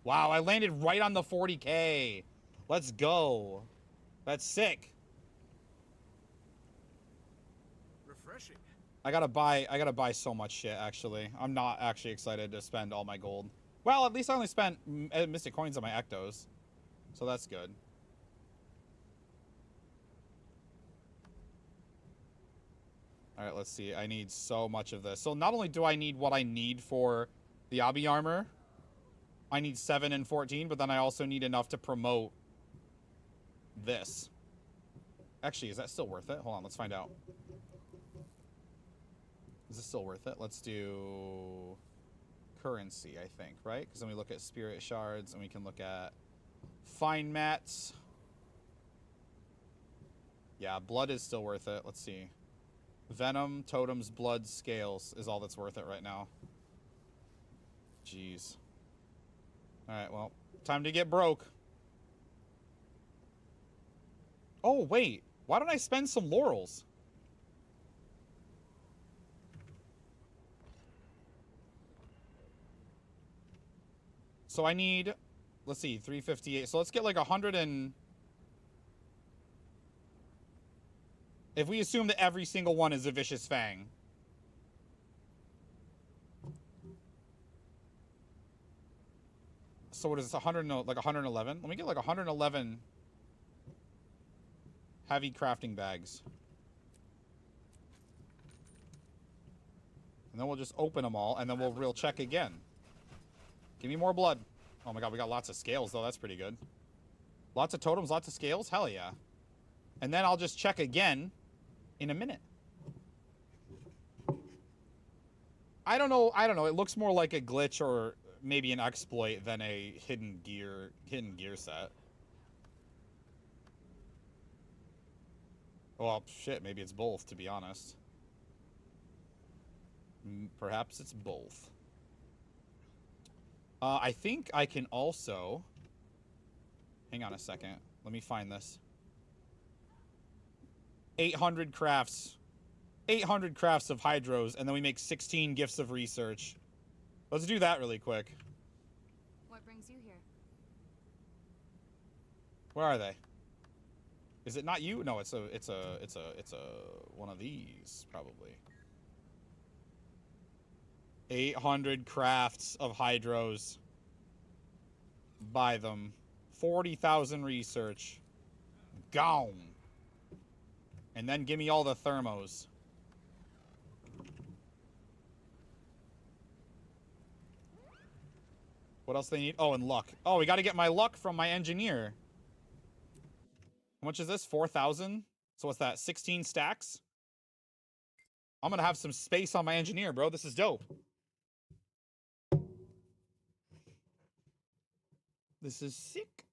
Wow, I landed right on the 40k. Let's go. That's sick. Refreshing. I gotta buy so much shit, actually. I'm not actually excited to spend all my gold. Well, at least I only spent Mystic Coins on my Ectos. So that's good. Alright, let's see. I need so much of this. So not only do I need what I need for the Obby armor, I need 7 and 14, but then I also need enough to promote this. Actually, is that still worth it? Hold on, let's find out. Is this still worth it? Let's do currency, I think, right? Because then we look at spirit shards and we can look at fine mats. Yeah, blood is still worth it. Let's see. Venom, totems, blood, scales is all that's worth it right now. Jeez. Alright, well, time to get broke. Oh, wait. Why don't I spend some laurels? So I need, let's see, 358. So let's get like 100 and... If we assume that every single one is a Vicious Fang. So what is this, 100, like 111? Let me get like 111 heavy crafting bags. And then we'll just open them all, and then we'll real check again. Give me more blood. Oh my god, we got lots of scales, though. That's pretty good. Lots of totems, lots of scales? Hell yeah. And then I'll just check again in a minute. I don't know. It looks more like a glitch or maybe an exploit than a hidden gear set. Well, shit, maybe it's both, to be honest. Perhaps it's both. I think I can also... Hang on a second. Let me find this. 800 crafts. 800 crafts of hydros, and then we make 16 gifts of research. Let's do that really quick. What brings you here? Where are they? Is it not you? No, it's a one of these, probably. 800 crafts of hydros. Buy them. 40,000 research. Gone. And then give me all the thermos. What else they need? Oh, and luck. Oh, we got to get my luck from my engineer. How much is this? 4,000? So what's that? 16 stacks? I'm going to have some space on my engineer, bro. This is dope. This is sick.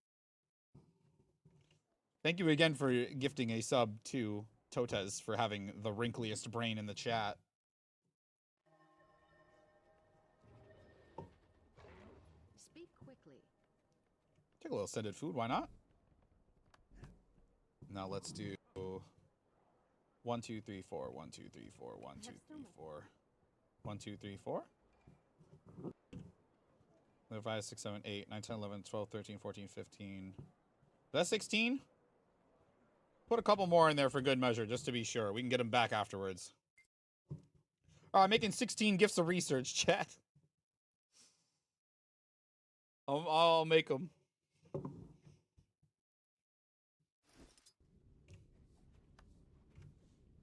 Thank you again for gifting a sub to Totez for having the wrinkliest brain in the chat. Speak quickly. Take a little scented food, why not? Now let's do 1, 2, 3, 4, 1, 2, 3, 4, 1, 2, 3, 4. 1, 2, 3, 4. 5, 6, 7, 8, 9, 10, 11, 12, 13, 14, 15. That's 16? Put a couple more in there for good measure, just to be sure. We can get them back afterwards. Alright, making 16 gifts of research, chat. I'll make them.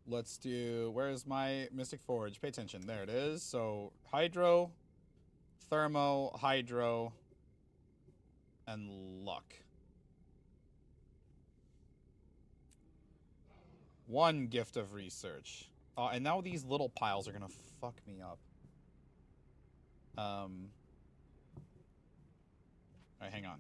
Let's do... Where's my Mystic Forge? Pay attention. There it is. So, Hydro, Thermo, Hydro, and Luck. 1 gift of research. And now these little piles are gonna fuck me up. All right, hang on.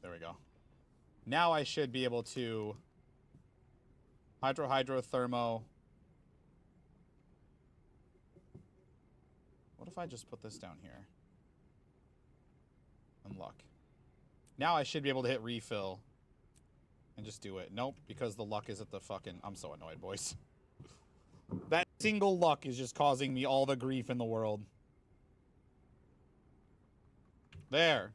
There we go. Now I should be able to hydrothermo. What if I just put this down here? And luck. Now I should be able to hit refill and just do it. Nope, because the luck is at the fucking... I'm so annoyed, boys. That single luck is just causing me all the grief in the world. There.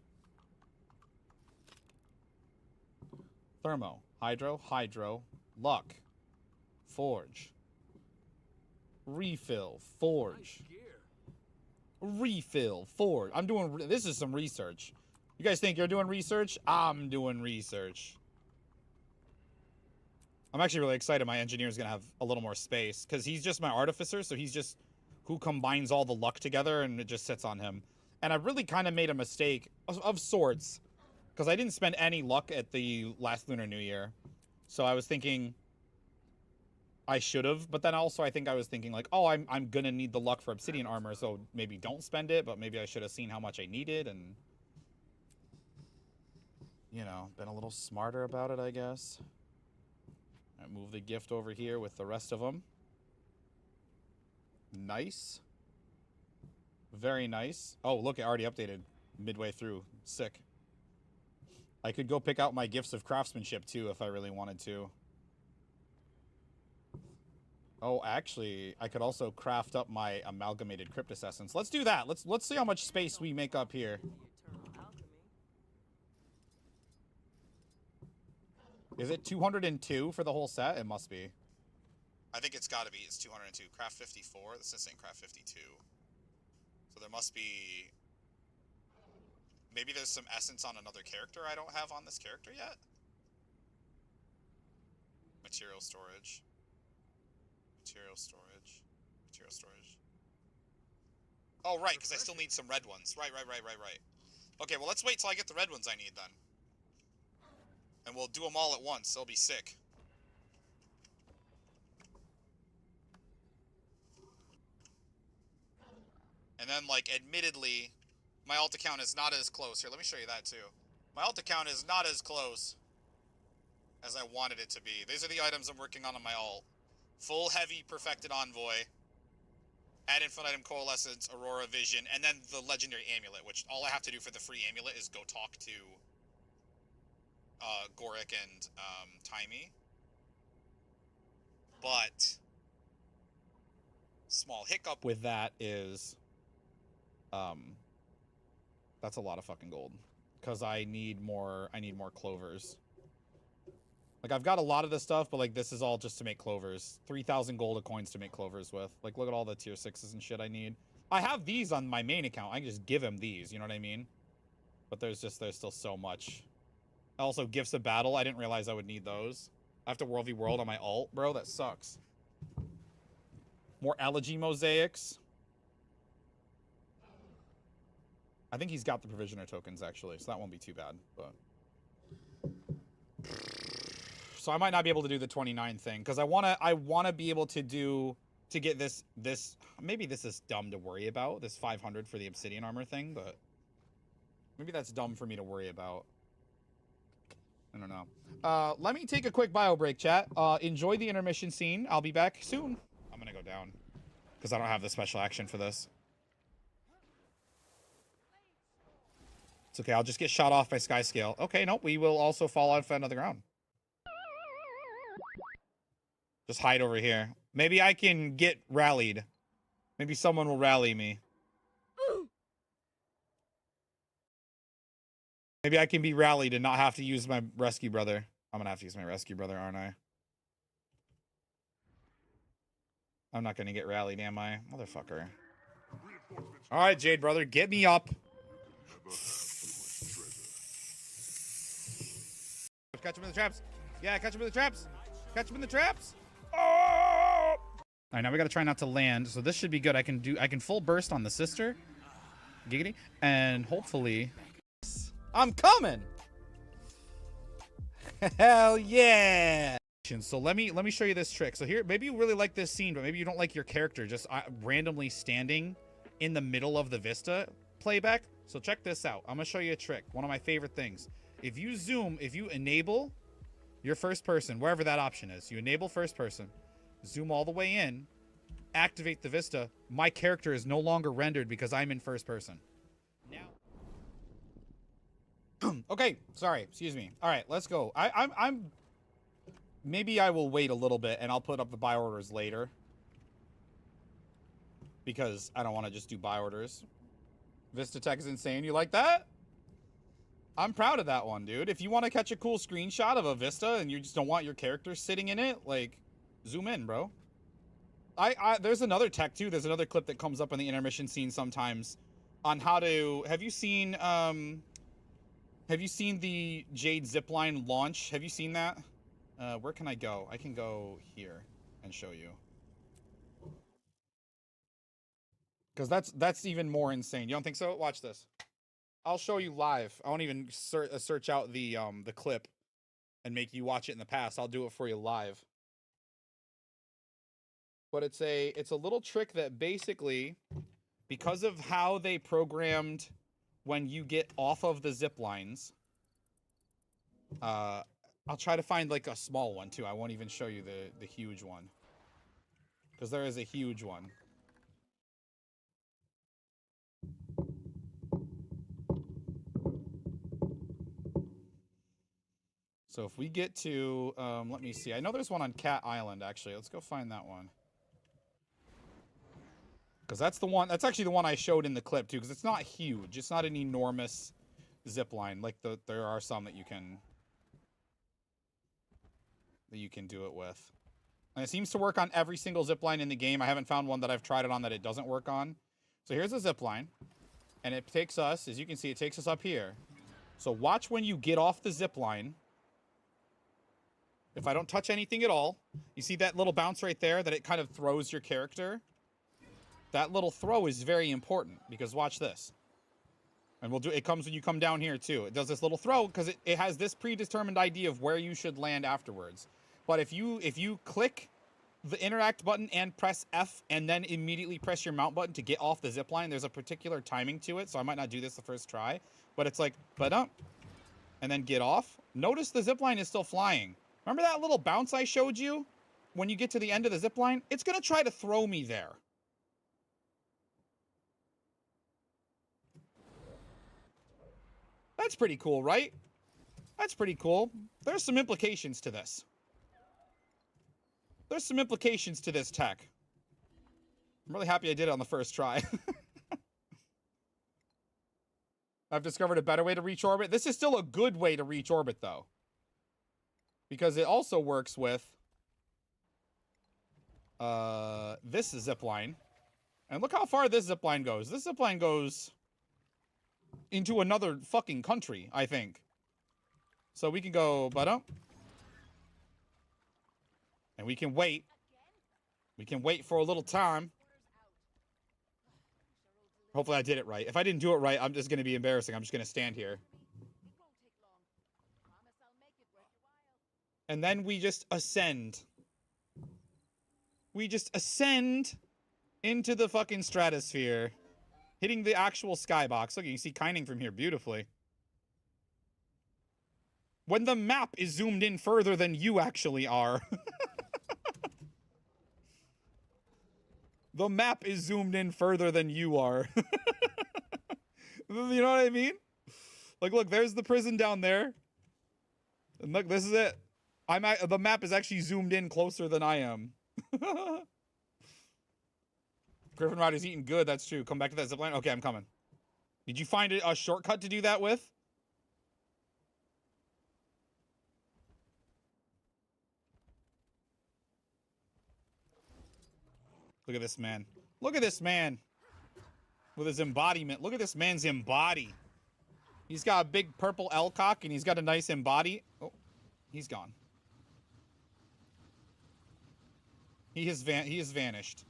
Thermo. Hydro. Luck. Forge. Refill. Forge. Refill. Forge. I'm doing... This is some research. You guys think you're doing research? I'm doing research. I'm actually really excited my engineer's going to have a little more space. Because he's just my artificer, so he's just who combines all the luck together, and it just sits on him. And I really kind of made a mistake of sorts. Because I didn't spend any luck at the last Lunar New Year. So I was thinking I should have. But then also I think I was thinking like, oh, I'm going to need the luck for obsidian armor. So maybe don't spend it. But maybe I should have seen how much I needed. And, you know, been a little smarter about it, I guess. I move the gift over here with the rest of them. Nice. Very nice. Oh, look, it already updated midway through. Sick. I could go pick out my gifts of craftsmanship too if I really wanted to. Oh, actually, I could also craft up my amalgamated cryptus essence. Let's do that. Let's see how much space we make up here. Is it 202 for the whole set? It must be. I think it's got to be. It's 202. Craft 54. This is saying craft 52. So there must be... Maybe there's some essence on another character I don't have on this character yet? Material storage. Material storage. Material storage. Oh, right, because I still need some red ones. Right. Okay, well, let's wait till I get the red ones I need, then. And we'll do them all at once. They'll be sick. And then, like, admittedly, my alt account is not as close. Here, let me show you that, too. My alt account is not as close as I wanted it to be. These are the items I'm working on my alt. Full Heavy Perfected Envoy. Add Infinite Item Coalescence, Aurora Vision, and then the Legendary Amulet, which all I have to do for the free amulet is go talk to Goric and Timey. But small hiccup with that is that's a lot of fucking gold, because I need more clovers. Like, I've got a lot of this stuff, but like this is all just to make clovers. 3,000 gold of coins to make clovers with. Like, look at all the tier 6s and shit I need. I have these on my main account. I can just give him these, you know what I mean? But there's still so much. Also, Gifts of Battle. I didn't realize I would need those. I have to World v World on my alt, bro. That sucks. More Elegy Mosaics. I think he's got the Provisioner tokens, actually, so that won't be too bad. But so I might not be able to do the 29 thing, because I wanna be able to get this. Maybe this is dumb to worry about, this 500 for the obsidian armor thing, but maybe that's dumb for me to worry about. I don't know. Let me take a quick bio break, chat. Enjoy the intermission scene. I'll be back soon. I'm gonna go down because I don't have the special action for this. It's okay. I'll just get shot off by Sky Scale. Okay, nope. We will also fall out onto the ground. Just hide over here. Maybe I can get rallied. Maybe someone will rally me. Maybe I can be rallied and not have to use my rescue brother. I'm gonna have to use my rescue brother, aren't I? I'm not gonna get rallied, am I? Motherfucker. Alright, Jade brother, get me up. Catch him in the traps. Yeah, catch him in the traps. Catch him in the traps. Oh! Alright, now we gotta try not to land. So this should be good. I can full burst on the sister. Giggity. And hopefully... I'm coming! Hell yeah! So let me show you this trick. So here, maybe you really like this scene, but maybe you don't like your character just randomly standing in the middle of the vista playback. So check this out. I'm gonna show you a trick. One of my favorite things. If you enable your first person, wherever that option is, you enable first person, zoom all the way in, activate the vista. My character is no longer rendered because I'm in first person. Now. Okay, sorry, excuse me. All right, let's go. I'm maybe I will wait a little bit and I'll put up the buy orders later because I don't want to just do buy orders. Vista Tech is insane. You like that? I'm proud of that one, dude. If you want to catch a cool screenshot of a Vista and you just don't want your character sitting in it, like, zoom in, bro. There's another tech too. There's another clip that comes up in the intermission scene sometimes on how to. Have you seen the Jade zipline launch? Have you seen that? Where can I go? I can go here and show you. Because that's even more insane. You don't think so? Watch this. I'll show you live. I won't even search out the clip and make you watch it in the past. I'll do it for you live. But it's a little trick that basically, because of how they programmed when you get off of the zip lines, I'll try to find like a small one too. I won't even show you the huge one, because there is a huge one. So if we get to, let me see. I know there's one on Cat Island, actually. Let's go find that one. Because that's the one, that's actually the one I showed in the clip, too, because it's not huge. It's not an enormous zip line like there are some that you can do it with. And it seems to work on every single zip line in the game. I haven't found one that I've tried it on that it doesn't work on. So here's a zip line. And it takes us, as you can see, it takes us up here. So watch when you get off the zip line. If I don't touch anything at all, you see that little bounce right there that it kind of throws your character? That little throw is very important because watch this. And it comes when you come down here too. It does this little throw because it has this predetermined idea of where you should land afterwards. But if you click the interact button and press F and then immediately press your mount button to get off the zip line, there's a particular timing to it, so I might not do this the first try. But it's like, and then get off. Notice the zip line is still flying. Remember that little bounce I showed you? When you get to the end of the zip line, it's going to try to throw me there. That's pretty cool, right? That's pretty cool. There's some implications to this. There's some implications to this tech. I'm really happy I did it on the first try. I've discovered a better way to reach orbit. This is still a good way to reach orbit, though. Because it also works with this zipline. And look how far this zipline goes. This zipline goes into another fucking country, I think. So we can go, and we can wait. We can wait for a little time. Hopefully I did it right. If I didn't do it right, I'm just going to be embarrassing. I'm just going to stand here. And then we just ascend. We just ascend into the fucking stratosphere, hitting the actual skybox. Look, you can see Kining from here beautifully. When the map is zoomed in further than you actually are. The map is zoomed in further than you are. You know what I mean? Like, look, there's the prison down there. And look, this is it. The map is actually zoomed in closer than I am. Griffin Rider's eating good, that's true. Come back to that zipline. Okay, I'm coming. Did you find a shortcut to do that with? Look at this man. Look at this man. With his embodiment. Look at this man's embody. He's got a big purple L cock and he's got a nice embody. Oh, he's gone. He has vanished.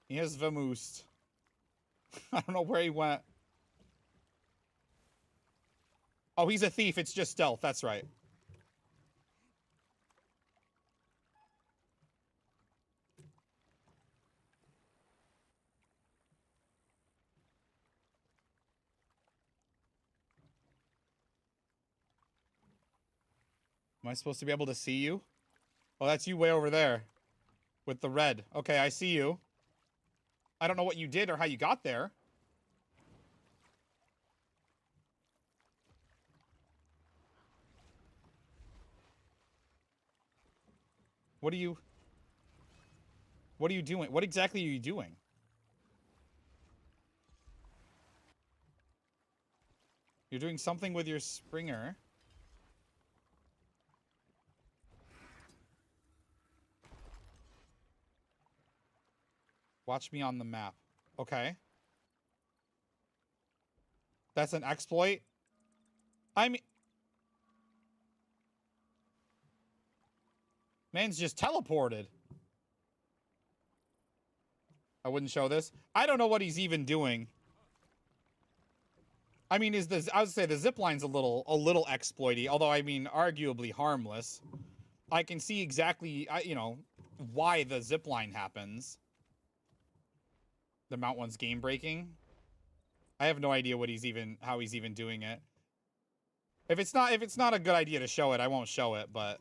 He has vamoosed. I don't know where he went. Oh, he's a thief. It's just stealth. That's right. Am I supposed to be able to see you? Oh, that's you way over there. With the red. Okay, I see you. I don't know what you did or how you got there. What are you... What are you doing? What exactly are you doing? You're doing something with your Springer. Watch me on the map. Okay. That's an exploit? I mean... Man's just teleported. I wouldn't show this. I don't know what he's even doing. I mean, I would say the zipline's a little exploity, although I mean arguably harmless. I can see exactly, you know, why the zipline happens. The mount one's game breaking. I have no idea what how he's even doing it. If it's not a good idea to show it, I won't show it, but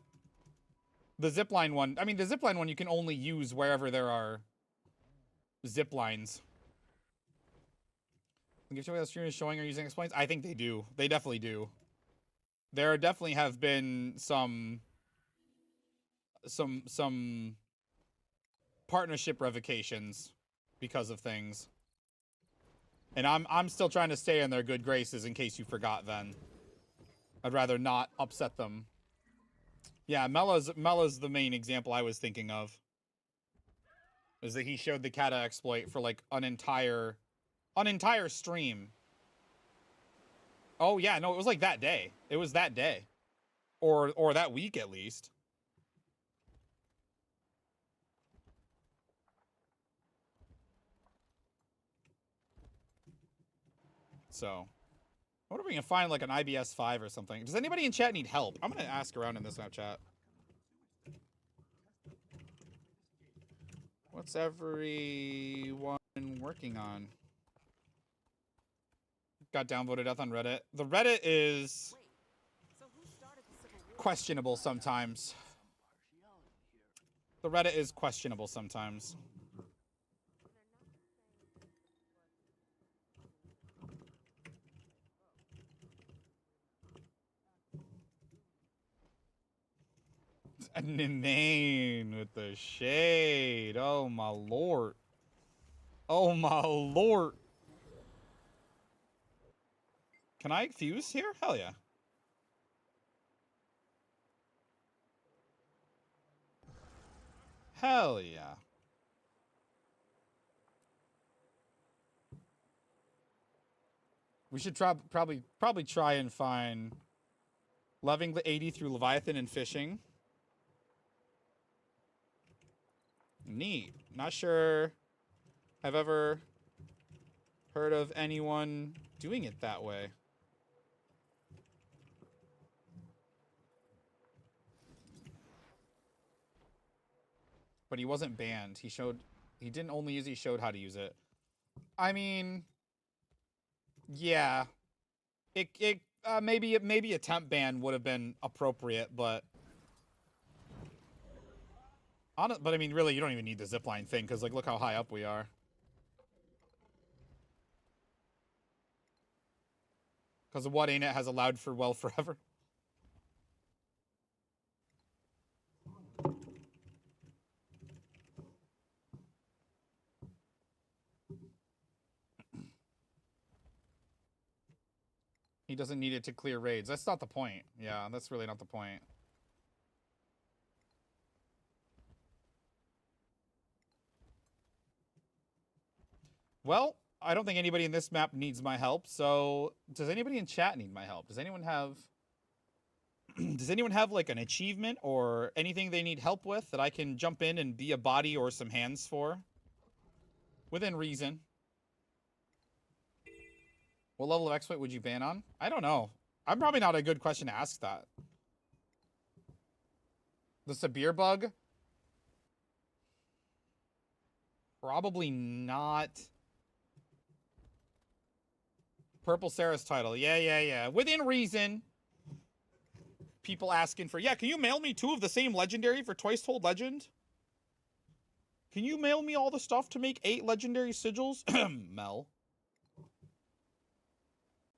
the zipline one, I mean, the zipline one you can only use wherever there are ziplines. If the stream is showing or using exploits, I think they do. They definitely do. There definitely have been some partnership revocations because of things. And I'm still trying to stay in their good graces in case you forgot then. I'd rather not upset them. Yeah, Mella's the main example I was thinking of. Is that he showed the kata exploit for like an entire stream. Oh yeah, no, it was like that day. It was that day. Or that week at least. So, I wonder if we can find like an IBS 5 or something. Does anybody in chat need help? I'm gonna ask around in this Snapchat. What's everyone working on? Got downvoted death on Reddit. The Reddit is questionable sometimes. The Reddit is questionable sometimes. Inane with the shade. Oh my lord. Oh my lord. Can I fuse here? Hell yeah. Hell yeah. We should probably try and find Loving the 80 through Leviathan and fishing. Neat. Not sure I've ever heard of anyone doing it that way. But he wasn't banned. He didn't only use it, he showed how to use it. I mean, yeah. Maybe a temp ban would have been appropriate, but I mean, really, you don't even need the zipline thing, because, like, look how high up we are. Because of what ain't it has allowed for well forever. He doesn't need it to clear raids. That's not the point. Yeah, that's really not the point. Well, I don't think anybody in this map needs my help, so does anybody in chat need my help? Does anyone have... does anyone have, like, an achievement or anything they need help with that I can jump in and be a body or some hands for? Within reason. What level of exploit would you ban on? I don't know. I'm probably not a good question to ask that. The Sabir bug? Probably not. Purple Sarah's title. Yeah. Within reason. people asking for, yeah, can you mail me 2 of the same legendary for Twice Told Legend? Can you mail me all the stuff to make 8 legendary sigils? Mel.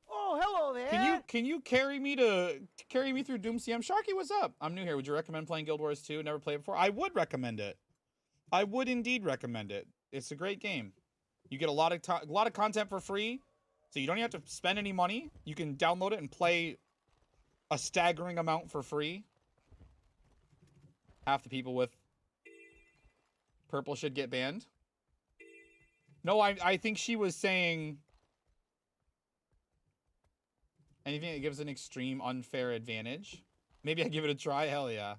Oh, hello there. Can you carry me through Doom CM? Sharky, what's up? I'm new here. Would you recommend playing Guild Wars 2? Never played it before. I would recommend it. I would indeed recommend it. It's a great game. You get a lot of content for free, so you don't have to spend any money. You can download it and play a staggering amount for free. Half the people with purple should get banned. No, I think she was saying anything that gives an extreme unfair advantage. Maybe I give it a try. Hell yeah.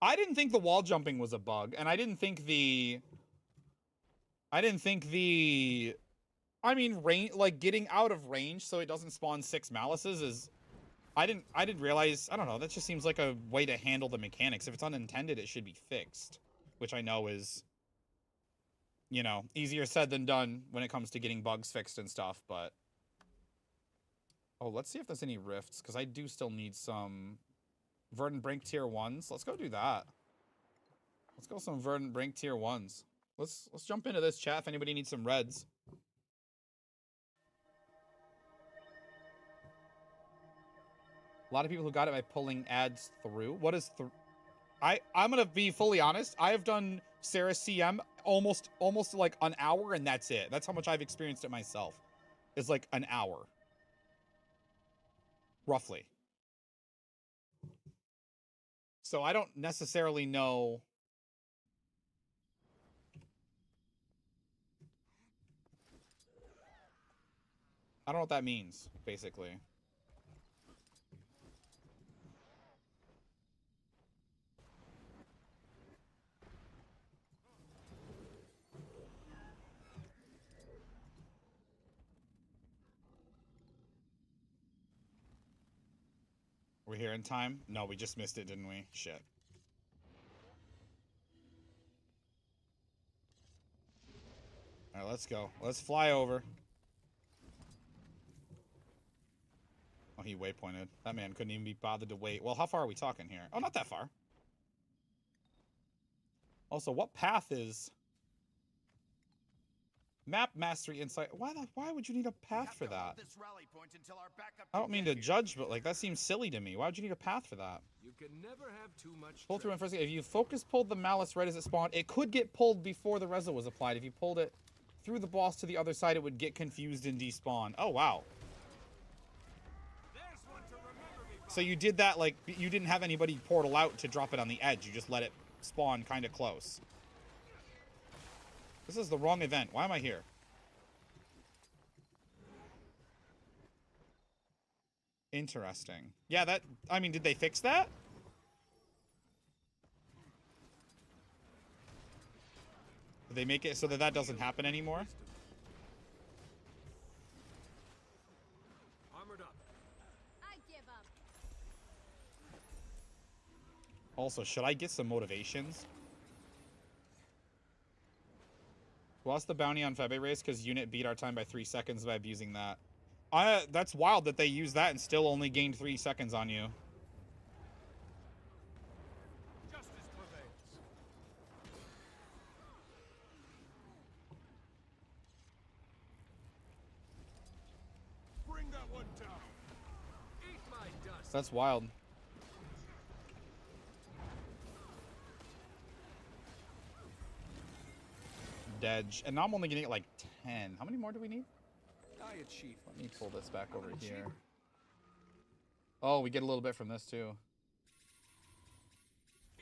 I didn't think the wall jumping was a bug, and I mean, range, like getting out of range so it doesn't spawn 6 malices is, I didn't realize, I don't know, that just seems like a way to handle the mechanics. If it's unintended, it should be fixed, which I know is, you know, easier said than done when it comes to getting bugs fixed and stuff, but oh, let's see if there's any rifts, because I do still need some Verdant Brink tier 1s. Let's go do that. Let's go some Verdant Brink tier 1s. Let's jump into this chat if anybody needs some reds. A lot of people who got it by pulling ads through. What is through? I'm gonna be fully honest. I have done Sarah CM almost like an hour, and that's it. That's how much I've experienced it myself. It's like an hour, roughly. So I don't necessarily know. I don't know what that means, basically. We're here in time? No, we just missed it, didn't we? Shit. All right, let's go. Let's fly over. Oh, he waypointed. That man couldn't even be bothered to wait. Well, how far are we talking here? Oh, not that far. Also, what path is... Map Mastery Insight. Why would you need a path for that? I don't mean to judge, but like that seems silly to me. Why would you need a path for that? You can never have too much. Pull through and first. If you focus pulled the malice right as it spawned, it could get pulled before the resin was applied. If you pulled it through the boss to the other side, it would get confused and despawn. Oh wow. So you did that like you didn't have anybody portal out to drop it on the edge. You just let it spawn kind of close. This is the wrong event. Why am I here? Interesting. Yeah, that... I mean, did they fix that? Did they make it so that that doesn't happen anymore? Armored up. I give up. Also, should I get some motivations? Lost the bounty on Febe race because unit beat our time by 3 seconds by abusing that. That's wild that they used that and still only gained 3 seconds on you. Justice prevails. Bring that one down. Eat my dust. That's wild. Dedge. And now I'm only getting like 10. How many more do we need? I achieved. Let me pull this back over here. Oh, we get a little bit from this too.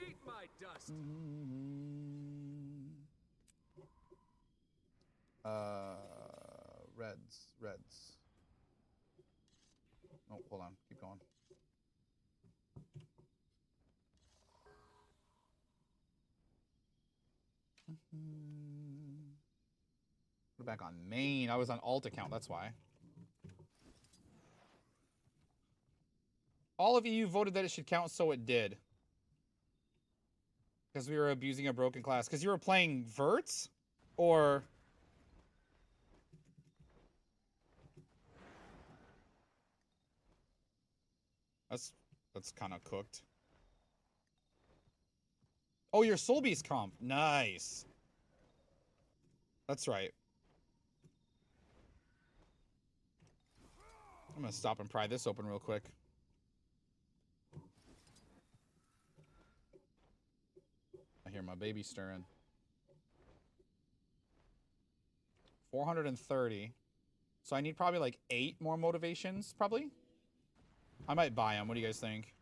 Eat my dust. Reds. Oh, hold on. Keep going. We're back on main. I was on alt account, that's why. All of you voted that it should count, so it did. Because we were abusing a broken class. Because you were playing Verts? Or... That's kind of cooked. Oh, your Soul Beast comp. Nice. That's right. I'm gonna stop and pry this open real quick. I hear my baby stirring. 430. So I need probably like 8 more motivations, probably. I might buy them. What do you guys think?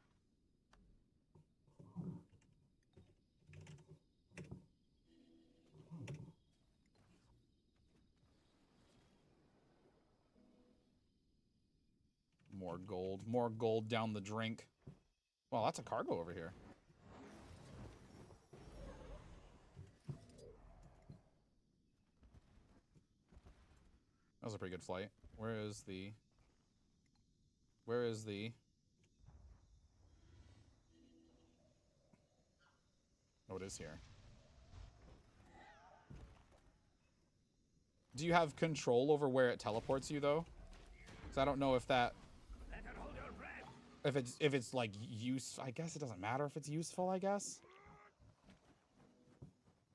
More gold. More gold down the drink. Well, that's a cargo over here. That was a pretty good flight. Where is the... Oh, it is here. Do you have control over where it teleports you, though? Because I don't know if that... If it's like I guess it doesn't matter if it's useful, I guess.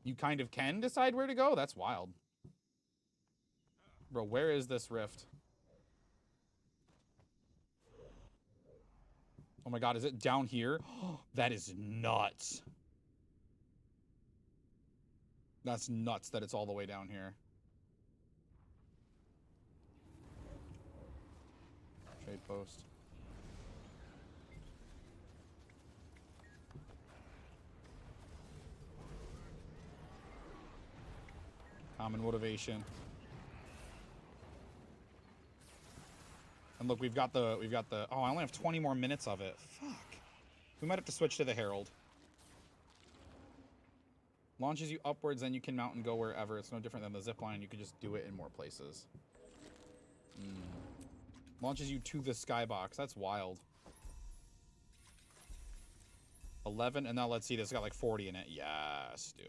You kind of can decide where to go? That's wild. Bro, where is this rift? Oh my god, is it down here? That is nuts. That's nuts that it's all the way down here. Trade post. Common motivation. And look, we've got the oh, I only have 20 more minutes of it. Fuck. We might have to switch to the Herald. Launches you upwards, then you can mount and go wherever. It's no different than the zipline. You can just do it in more places. Launches you to the skybox. That's wild. 11, and now let's see. This got like 40 in it. Yes, dude.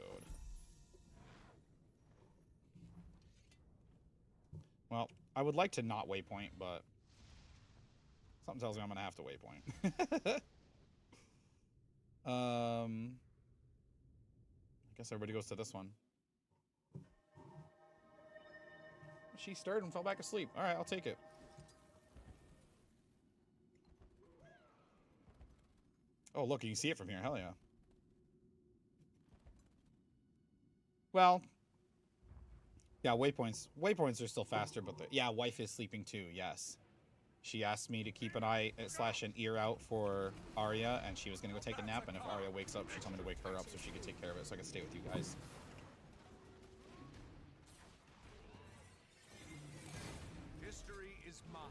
Well, I would like to not waypoint, but something tells me I'm gonna have to waypoint. I guess everybody goes to this one. She stirred and fell back asleep. All right, I'll take it. Oh, look, you can see it from here. Hell yeah. Well, yeah, waypoints. Waypoints are still faster, but yeah, wife is sleeping too. Yes. She asked me to keep an eye / an ear out for Arya, and she was gonna go take a nap. And if Arya wakes up, she told me to wake her up so she could take care of it, so I could stay with you guys. History is mine.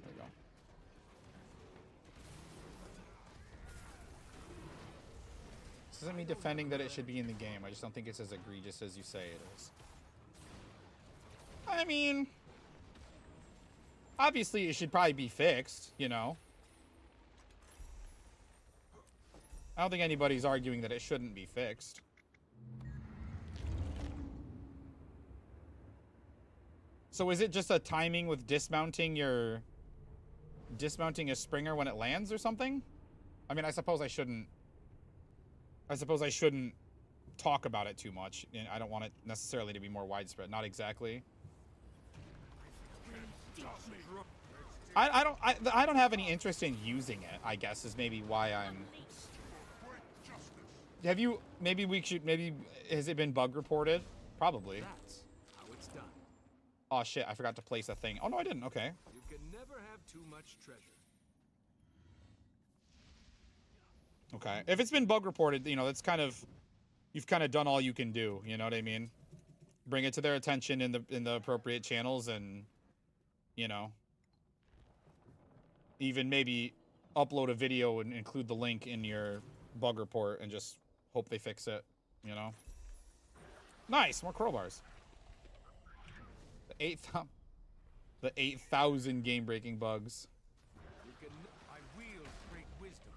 There we go. This isn't me defending that it should be in the game. I just don't think it's as egregious as you say it is. I mean, obviously it should probably be fixed, you know? I don't think anybody's arguing that it shouldn't be fixed. So is it just a timing with dismounting a Springer when it lands or something? I mean, I suppose I shouldn't talk about it too much. I don't want it necessarily to be more widespread. Not exactly. I don't have any interest in using it, I guess, is maybe why I'm... Have you... Maybe has it been bug reported? Probably. That's how it's done. Oh shit, I forgot to place a thing. Oh no, I didn't. Okay. You can never have too much treasure. Okay. If it's been bug reported, you know, that's kind of... You've kind of done all you can do, you know what I mean? Bring it to their attention in the appropriate channels and... You know, even maybe upload a video and include the link in your bug report and just hope they fix it, you know? Nice, more crowbars. The 8,000 game-breaking bugs. I wield great wisdom.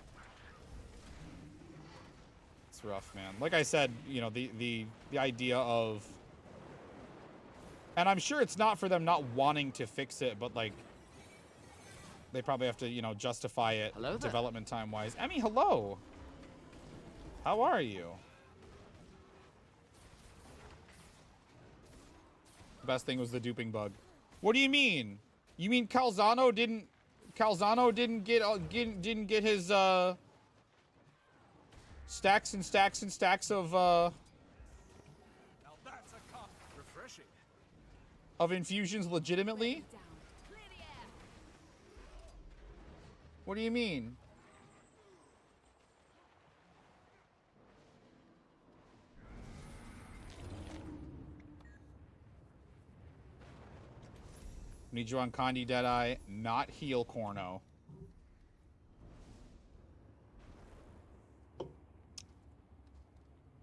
It's rough, man. Like I said, you know, the idea of... And I'm sure it's not for them not wanting to fix it, but like they probably have to, you know, justify it development time wise. Emmy, hello. How are you? The best thing was the duping bug. What do you mean? You mean Calzano didn't get his stacks and stacks and stacks of Refreshing. of infusions legitimately? What do you mean? Need you on Condi Deadeye, not heal Corno.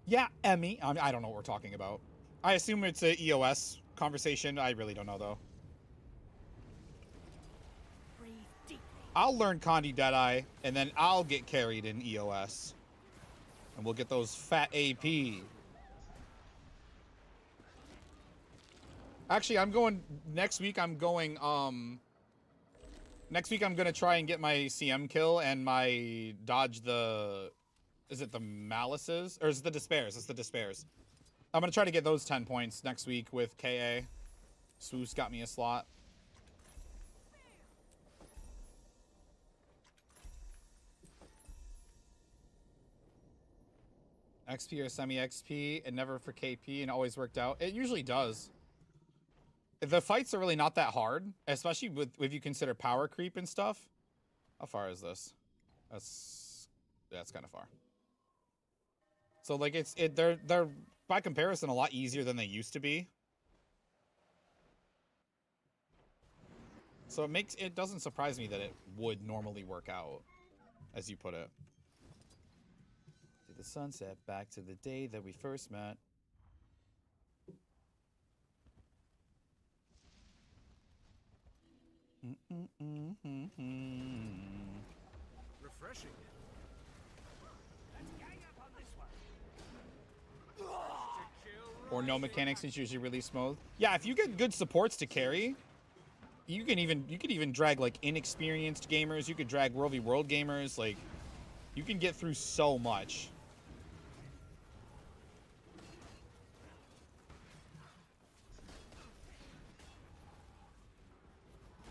Yeah, Emmy. I don't know what we're talking about. I assume it's a EOS conversation. I really don't know, though. I'll learn Condi Deadeye, and then I'll get carried in EOS. And we'll get those fat AP. Actually, I'm going... Next week, I'm going... Next week, I'm going to try and get my CM kill and my dodge the... Is it the Malices? Or is it the Despairs? It's the Despairs. I'm going to try to get those 10 points next week with KA. Swoos got me a slot. XP or semi-XP and never for KP and always worked out. It usually does. The fights are really not that hard, especially with if you consider power creep and stuff. How far is this? That's kind of far. So like they're by comparison a lot easier than they used to be. So it doesn't surprise me that it would normally work out, as you put it. To the sunset, back to the day that we first met. Refreshing. Or no mechanics is usually really smooth. Yeah, if you get good supports to carry, you could even drag like inexperienced gamers. You could drag World v World gamers. Like, you can get through so much.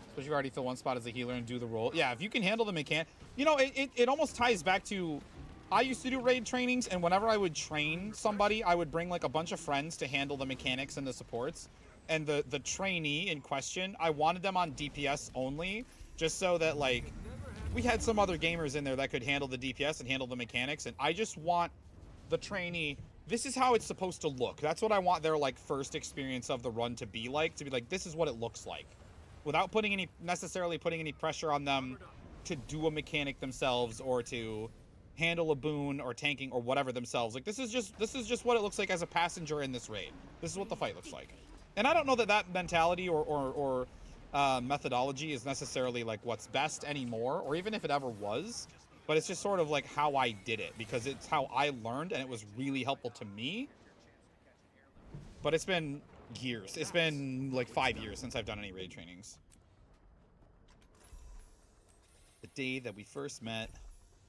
Especially if you already fill one spot as a healer and do the role. Yeah, if you can handle the mechanic, you know, it almost ties back to. I used to do raid trainings, and whenever I would train somebody, I would bring like a bunch of friends to handle the mechanics and the supports. And the trainee in question, I wanted them on DPS only, just so that like we had some other gamers in there that could handle the DPS and handle the mechanics. And I just want the trainee. This is how it's supposed to look. That's what I want their like first experience of the run to be like. To be like, this is what it looks like, without necessarily putting any pressure on them to do a mechanic themselves or to handle a boon or tanking or whatever themselves. Like, this is just what it looks like as a passenger in this raid. This is what the fight looks like. And I don't know that mentality or methodology is necessarily like what's best anymore, or even if it ever was, but it's just sort of like how I did it, because it's how I learned and it was really helpful to me. But it's been years. It's been like 5 years since I've done any raid trainings. The day that we first met,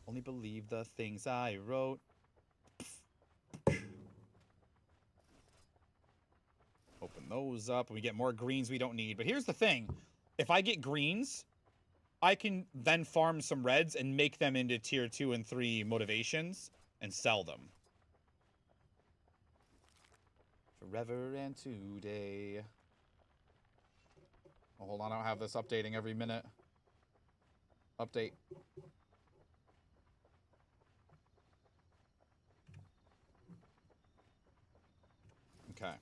only believe the things I wrote. Open those up and we get more greens we don't need. But here's the thing. If I get greens, I can then farm some reds and make them into tier 2 and 3 motivations and sell them. Forever and today. Oh, hold on, I don't have this updating every minute. Update. Okay.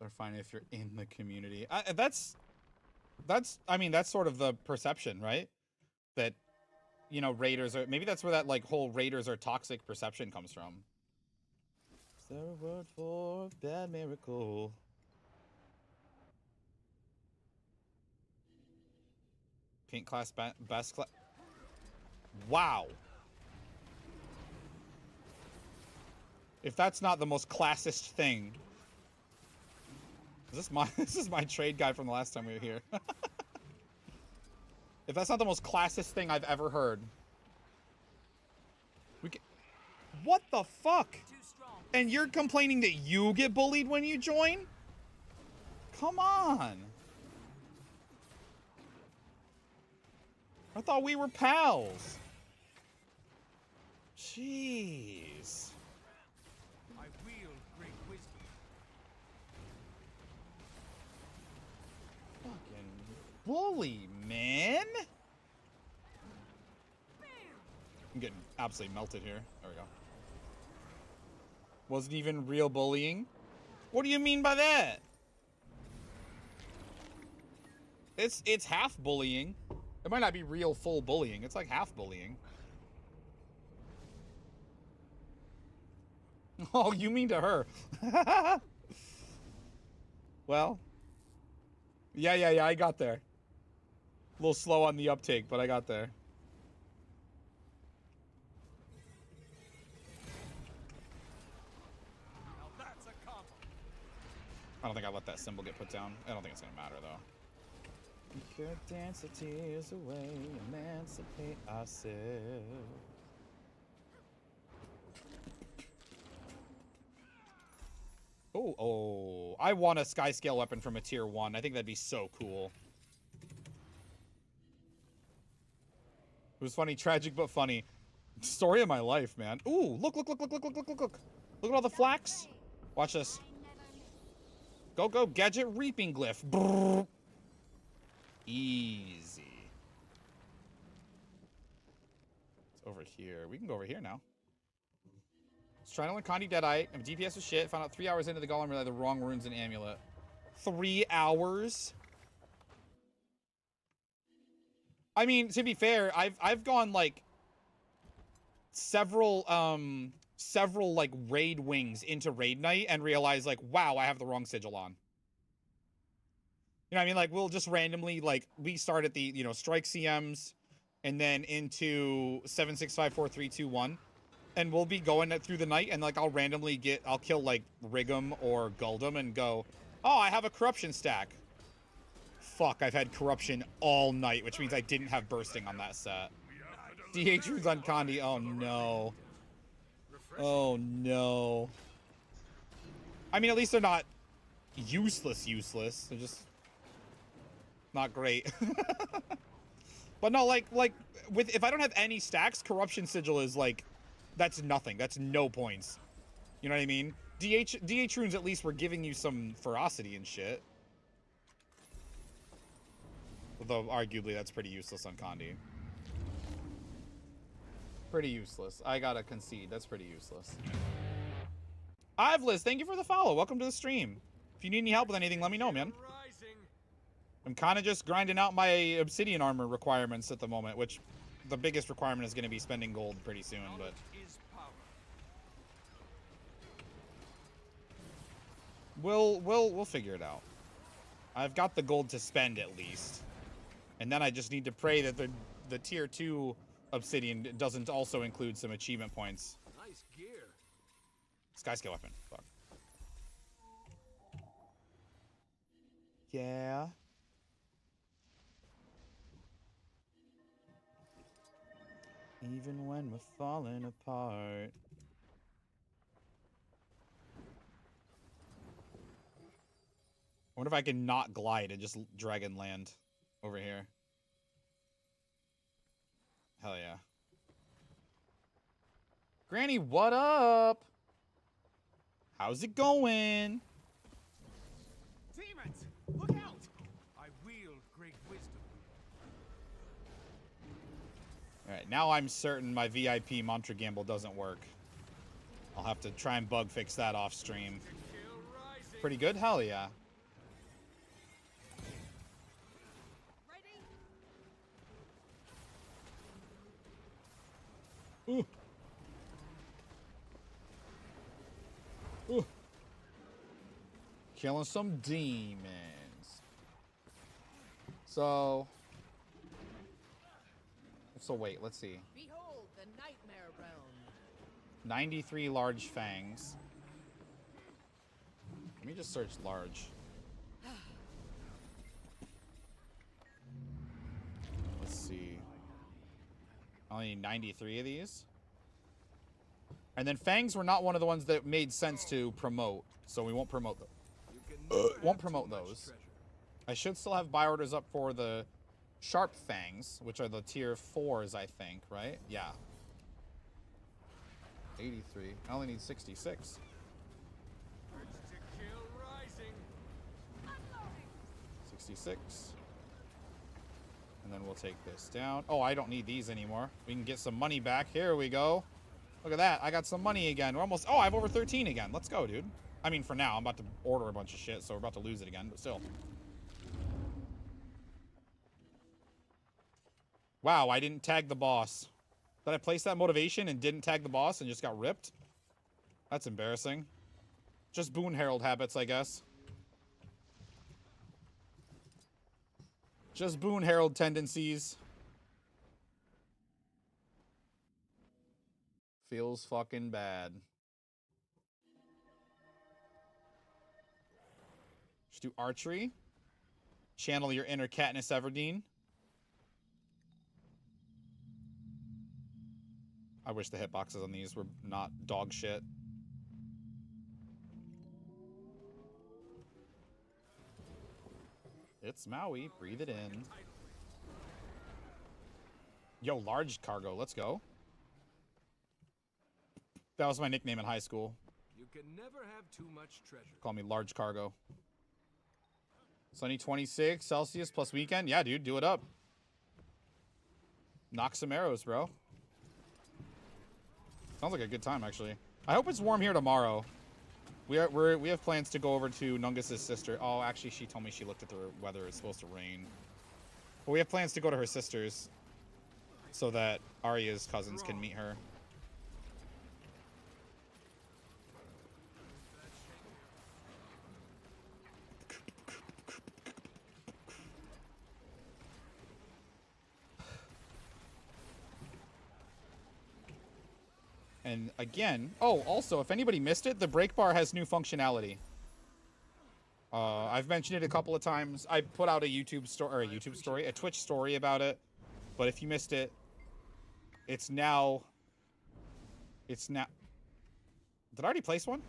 They're fine if you're in the community. I mean, that's sort of the perception, right? That, you know, raiders are, maybe that's where that like whole raiders are toxic perception comes from. Is there a word for bad miracle? Paint class best class. Wow. If that's not the most classist thing. Is this my this is my trade guy from the last time we were here. If that's not the most classist thing I've ever heard. We can, what the fuck? And you're complaining that you get bullied when you join? Come on. I thought we were pals. Jeez. I wield great wisdom. Fucking bully, man. I'm getting absolutely melted here. There we go. Wasn't even real bullying. What do you mean by that? It's half bullying. It might not be real full bullying. It's like half bullying. Oh, you mean to her. Well. Yeah, I got there. A little slow on the uptake, but I got there. Now that's a combo. I don't think I let that symbol get put down. I don't think it's gonna matter though. We could dance the tears away, emancipate ourselves. Oh, I want a sky scale weapon from a tier 1. I think that'd be so cool. It was funny, tragic but funny. Story of my life, man. Ooh, look. Look at all the flax. Watch this. Go, gadget reaping glyph. Brrr. Easy. It's over here. We can go over here now. Let's try to learn Kandi Deadeye. I'm DPS was shit. Found out 3 hours into the golem realized the wrong runes and amulet. 3 hours? I mean, to be fair, I've gone like several like raid wings into raid night and realized like, wow, I have the wrong sigil on. You know what I mean? Like, we'll just randomly, like, we start at the, you know, strike CMs and then into 7654321. And we'll be going through the night and, like, I'll randomly I'll kill, like, Rigum or Guldum and go, oh, I have a corruption stack. Fuck, I've had corruption all night, which means I didn't have bursting on that set. DH runes on Kandi. Oh, no. Oh, no. I mean, at least they're not useless. They're just not great. But no, like if I don't have any stacks, corruption sigil is like, that's nothing. That's no points. You know what I mean? DH runes at least were giving you some ferocity and shit. Although arguably that's pretty useless on Kandi. Pretty useless. I gotta concede. That's pretty useless. Ivlis, thank you for the follow. Welcome to the stream. If you need any help with anything, let me know, man. I'm kind of just grinding out my obsidian armor requirements at the moment, which the biggest requirement is going to be spending gold pretty soon, but we'll figure it out. I've got the gold to spend at least. And then I just need to pray that the tier 2 obsidian doesn't also include some achievement points. Nice gear. Sky scale weapon. Fuck. Yeah. Even when we're falling apart. I wonder if I can not glide and just dragon land over here. Hell yeah. Granny, what up? How's it going? Demons, look out! I wield great wisdom. Alright, now I'm certain my VIP mantra gamble doesn't work. I'll have to try and bug fix that off stream. Pretty good? Hell yeah. Ooh. Ooh. Killing some demons. So wait, let's see. Behold the nightmare realm. 93 large fangs. Let me just search large. Let's see. I only need 93 of these. And then fangs were not one of the ones that made sense to promote, so we won't promote them. Won't promote those. I should still have buy orders up for the sharp fangs, which are the tier 4s, I think, right? Yeah. 83. I only need 66. 66. And then we'll take this down. Oh, I don't need these anymore. We can get some money back. Here we go. Look at that. I got some money again. We're almost... Oh, I have over 13 again. Let's go, dude. I mean, for now. I'm about to order a bunch of shit, so we're about to lose it again, but still. Wow, I didn't tag the boss. Did I place that motivation and didn't tag the boss and just got ripped? That's embarrassing. Just Boon Herald habits, I guess. Just Boon Herald tendencies. Feels fucking bad. Just do archery. Channel your inner Katniss Everdeen. I wish the hitboxes on these were not dog shit. It's Maui. Breathe it in. Yo, large cargo. Let's go. That was my nickname in high school. You can never have too much treasure. Call me large cargo. Sunny 26 Celsius plus weekend. Yeah, dude, do it up. Knock some arrows, bro. Sounds like a good time, actually. I hope it's warm here tomorrow. We have plans to go over to Nungus's sister. Oh, actually, she told me she looked at the weather. It's supposed to rain. But we have plans to go to her sister's so that Arya's cousins can meet her. And again, oh, also, if anybody missed it, the break bar has new functionality. I've mentioned it a couple of times. I put out a a Twitch story about it. But if you missed it, it's now. Did I already place one?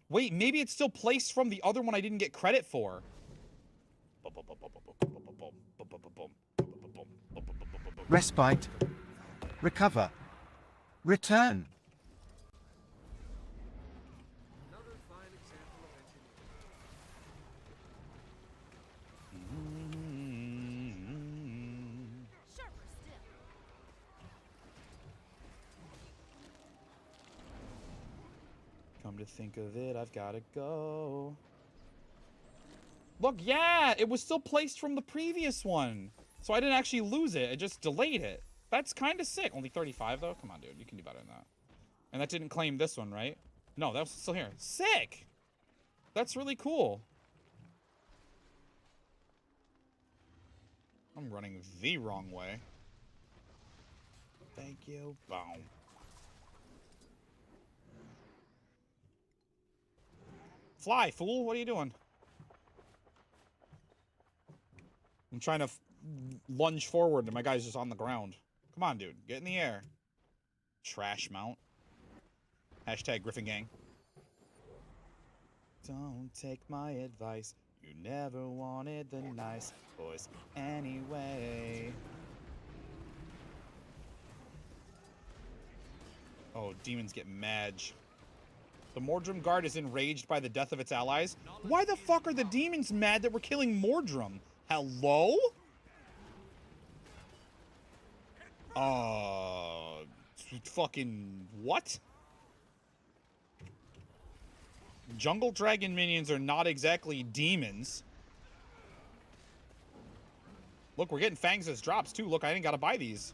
Wait, maybe it's still placed from the other one I didn't get credit for. Respite. Recover. Return. Another fine example of engineering. Sharper still. Come to think of it, I've gotta go. Look, yeah, it was still placed from the previous one. So I didn't actually lose it, it just delayed it. That's kind of sick. Only 35, though? Come on, dude. You can do better than that. And that didn't claim this one, right? No, that was still here. Sick! That's really cool. I'm running the wrong way. Thank you. Boom. Fly, fool. What are you doing? I'm trying to lunge forward, and my guy's just on the ground. Come on, dude. Get in the air. Trash mount. Hashtag Griffin Gang. Don't take my advice. You never wanted the nice boys anyway. Oh, demons get madge. The Mordrum Guard is enraged by the death of its allies. Why the fuck are the demons mad that we're killing Mordrum? Hello? Fucking what? Jungle Dragon minions are not exactly demons. Look, we're getting fangs as drops too. Look, I ain't gotta buy these.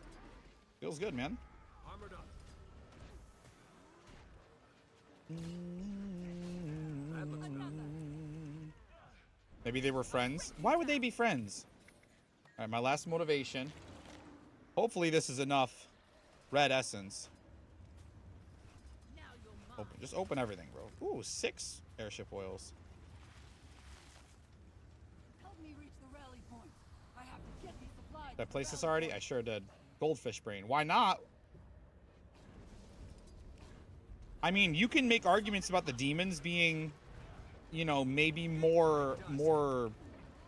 Feels good, man. Armored up. Maybe they were friends. Why would they be friends? Alright, my last motivation. Hopefully this is enough red essence. Open, just open everything, bro. Ooh, 6 airship oils. Help me reach the rally point. I have to get these supplies. Did I place this already? I sure did. Goldfish brain. Why not? I mean, you can make arguments about the demons being, you know, maybe more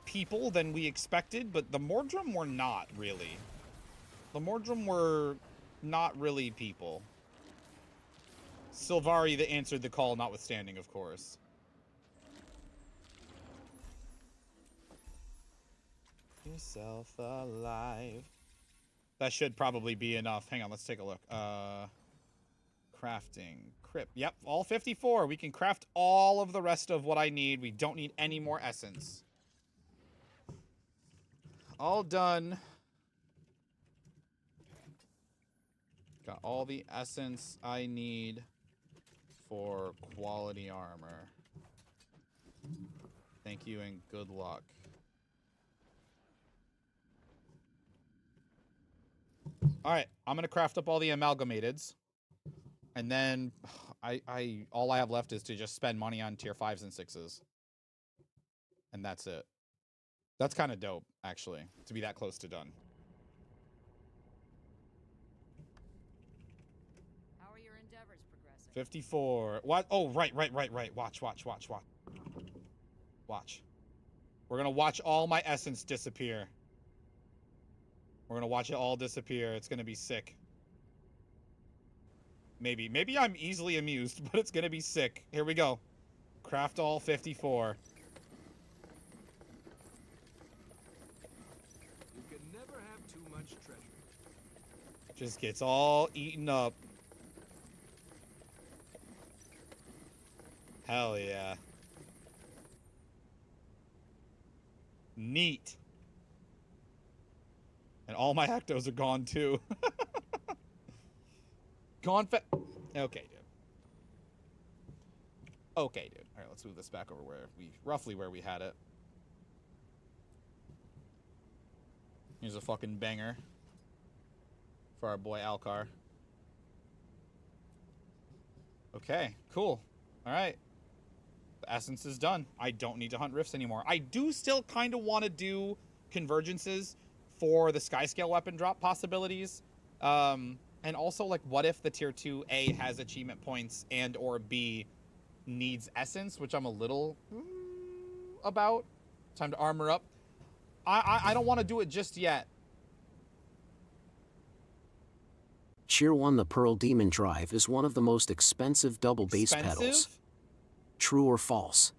people than we expected, but the Mordrum were not really. The Mordrum were not really people. Sylvari that answered the call notwithstanding, of course. Yourself alive. That should probably be enough. Hang on, let's take a look. Crafting. Crypt. Yep, all 54. We can craft all of the rest of what I need. We don't need any more essence. All done. Got all the essence I need for quality armor. Thank you and good luck. Alright, I'm gonna craft up all the amalgamateds. And then all I have left is to just spend money on tier 5s and 6s. And that's it. That's kind of dope, actually, to be that close to done. How are your endeavors progressing? 54. What? Oh, right. Watch. Watch. We're gonna watch all my essence disappear. We're gonna watch it all disappear. It's gonna be sick. Maybe I'm easily amused, but it's gonna be sick. Here we go. Craft all 54. You can never have too much treasure. Just gets all eaten up. Hell yeah. Neat. And all my Actos are gone too. Gone fa- Okay, dude. Okay, dude. Alright, let's move this back over roughly where we had it. Here's a fucking banger for our boy Alcar. Okay, cool. Alright. The essence is done. I don't need to hunt rifts anymore. I do still kind of want to do convergences for the Skyscale weapon drop possibilities. And also, like, what if the tier 2 A has achievement points and or B needs essence, which I'm a little about. Time to armor up. I don't want to do it just yet. Tier 1 The Pearl Demon Drive is one of the most expensive double bass pedals. Expensive? True or false?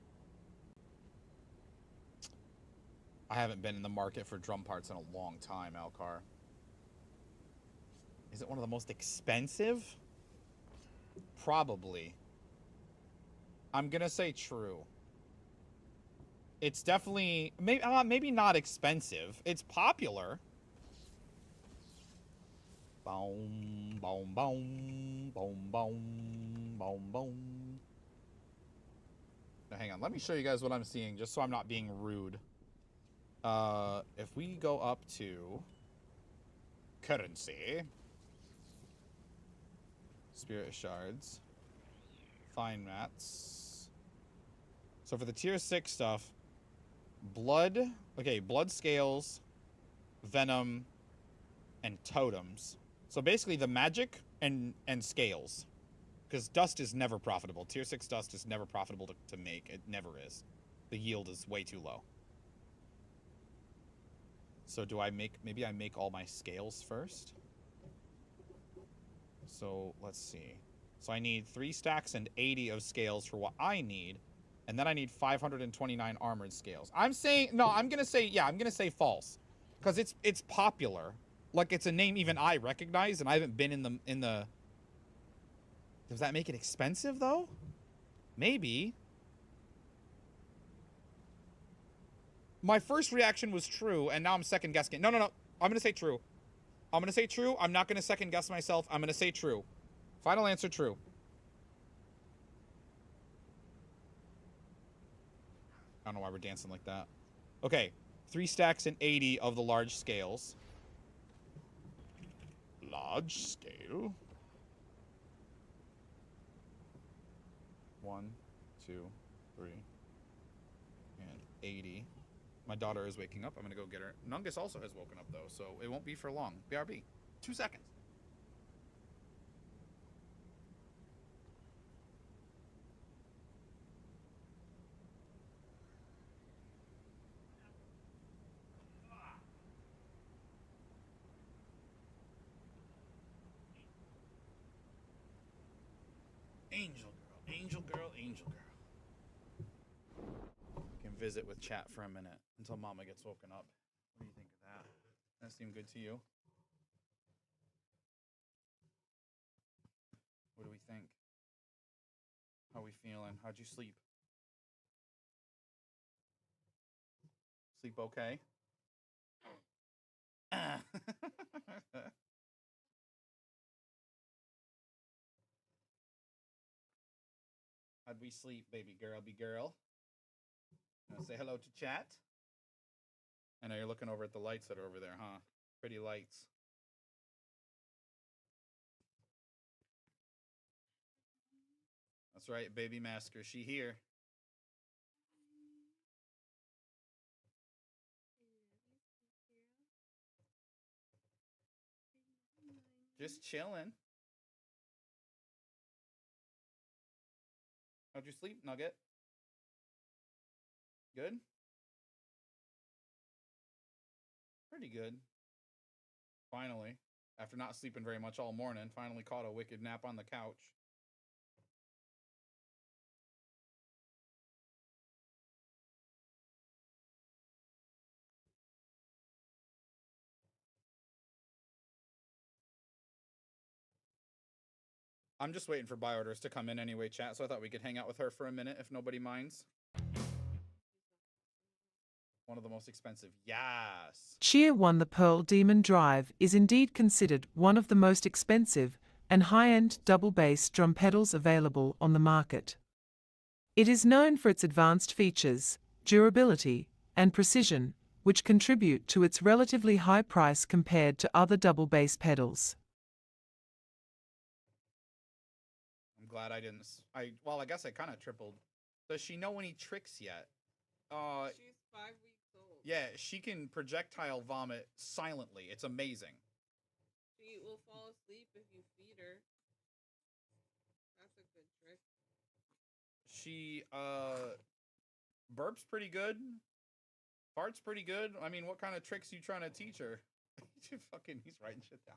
I haven't been in the market for drum parts in a long time, Alcar. Is it one of the most expensive? Probably. I'm gonna say true. It's definitely maybe not expensive. It's popular. Boom, boom, boom, boom, boom, boom, boom. Now, hang on. Let me show you guys what I'm seeing, just so I'm not being rude. If we go up to currency, spirit shards, fine mats. So for the tier 6 stuff, blood scales, venom, and totems. So basically the magic and scales. Because dust is never profitable. Tier 6 dust is never profitable to make. It never is. The yield is way too low. So do I maybe I make all my scales first? So let's see. So I need 3 stacks and 80 of scales for what I need. And then I need 529 armored scales. I'm gonna say false. Because it's popular. Like, it's a name even I recognize, and I haven't been in the... Does that make it expensive, though? Maybe. My first reaction was true, and now I'm second guessing. No. I'm gonna say true. I'm gonna say true. I'm not gonna second guess myself. I'm gonna say true. Final answer, true. I don't know why we're dancing like that. Okay. 3 stacks and 80 of the large scales. Large scale. 1, 2, 3, and 80. My daughter is waking up. I'm gonna go get her. Nungus also has woken up though, so it won't be for long. BRB. 2 seconds. Angel girl, angel girl, angel girl. We can visit with chat for a minute until Mama gets woken up. What do you think of that? That seem good to you? What do we think? How we feeling? How'd you sleep? Sleep okay? How'd we sleep, baby girl, be girl? Say hello to chat. I know you're looking over at the lights that are over there, huh? Pretty lights. That's right, baby masker. She here. Just chilling. How'd you sleep, Nugget? Good? Pretty good. Finally. After not sleeping very much all morning, finally caught a wicked nap on the couch. I'm just waiting for buy orders to come in anyway, chat, so I thought we could hang out with her for a minute if nobody minds. One of the most expensive. Yes. Cheer 1 The Pearl Demon Drive is indeed considered one of the most expensive and high-end double bass drum pedals available on the market. It is known for its advanced features, durability, and precision, which contribute to its relatively high price compared to other double bass pedals. I'm glad I didn't. Well, I guess I kind of tripled. Does she know any tricks yet? She's 5 weeks old. Yeah, she can projectile vomit silently. It's amazing. She will fall asleep if you feed her. That's a good trick. She burps pretty good. Farts pretty good. I mean, what kind of tricks you trying to teach her? He's writing shit down.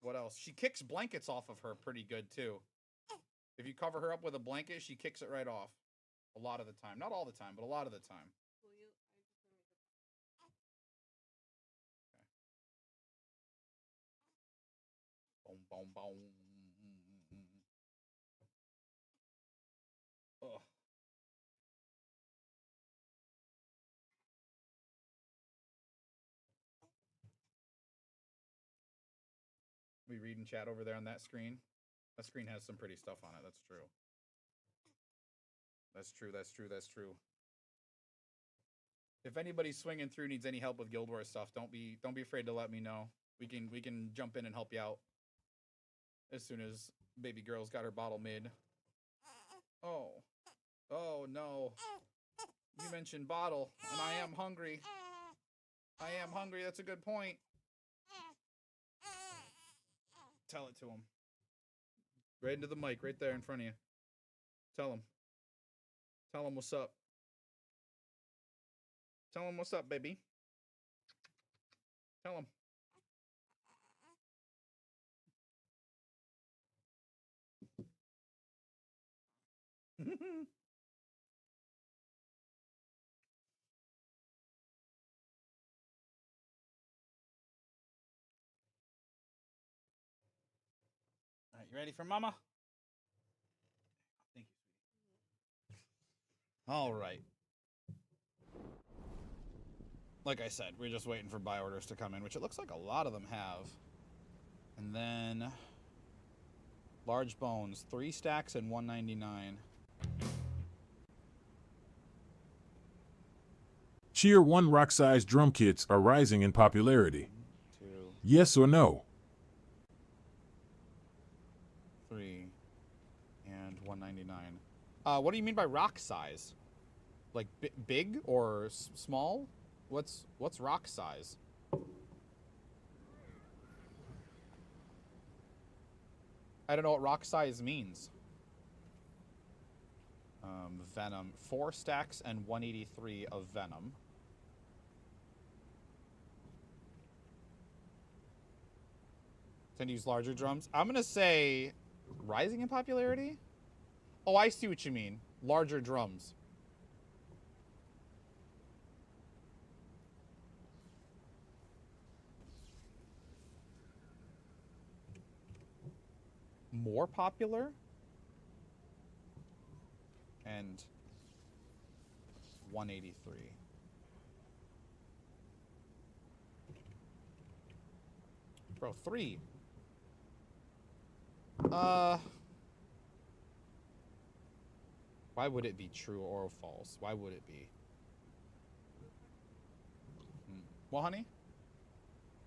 What else? She kicks blankets off of her pretty good too. If you cover her up with a blanket, she kicks it right off. A lot of the time. Not all the time, but a lot of the time. Okay. Boom, boom, boom. Ugh. We reading chat over there on that screen? That screen has some pretty stuff on it. That's true. That's true. That's true. That's true. If anybody swinging through needs any help with Guild Wars stuff, don't be afraid to let me know. We can jump in and help you out as soon as baby girl's got her bottle made. Oh no! You mentioned bottle, and I am hungry. I am hungry. That's a good point. Tell it to him. Right into the mic, right there in front of you. Tell him. Tell him what's up. Tell him what's up, baby. Tell him. All right, you ready for mama? Thank you. All right. Like I said, we're just waiting for buy orders to come in, which it looks like a lot of them have. And then Large bones, 3 stacks and 199. Cheer 1 rock-sized drum kits are rising in popularity. 2, Yes or no? 3, and 199. What do you mean by rock size? Like big or small? What's rock size? I don't know what rock size means. Venom, 4 stacks and 183 of venom. Tend to use larger drums. I'm gonna say rising in popularity. Oh, I see what you mean. Larger drums. More popular? And 183. Bro, 3. Why would it be true or false? Why would it be? Well, honey?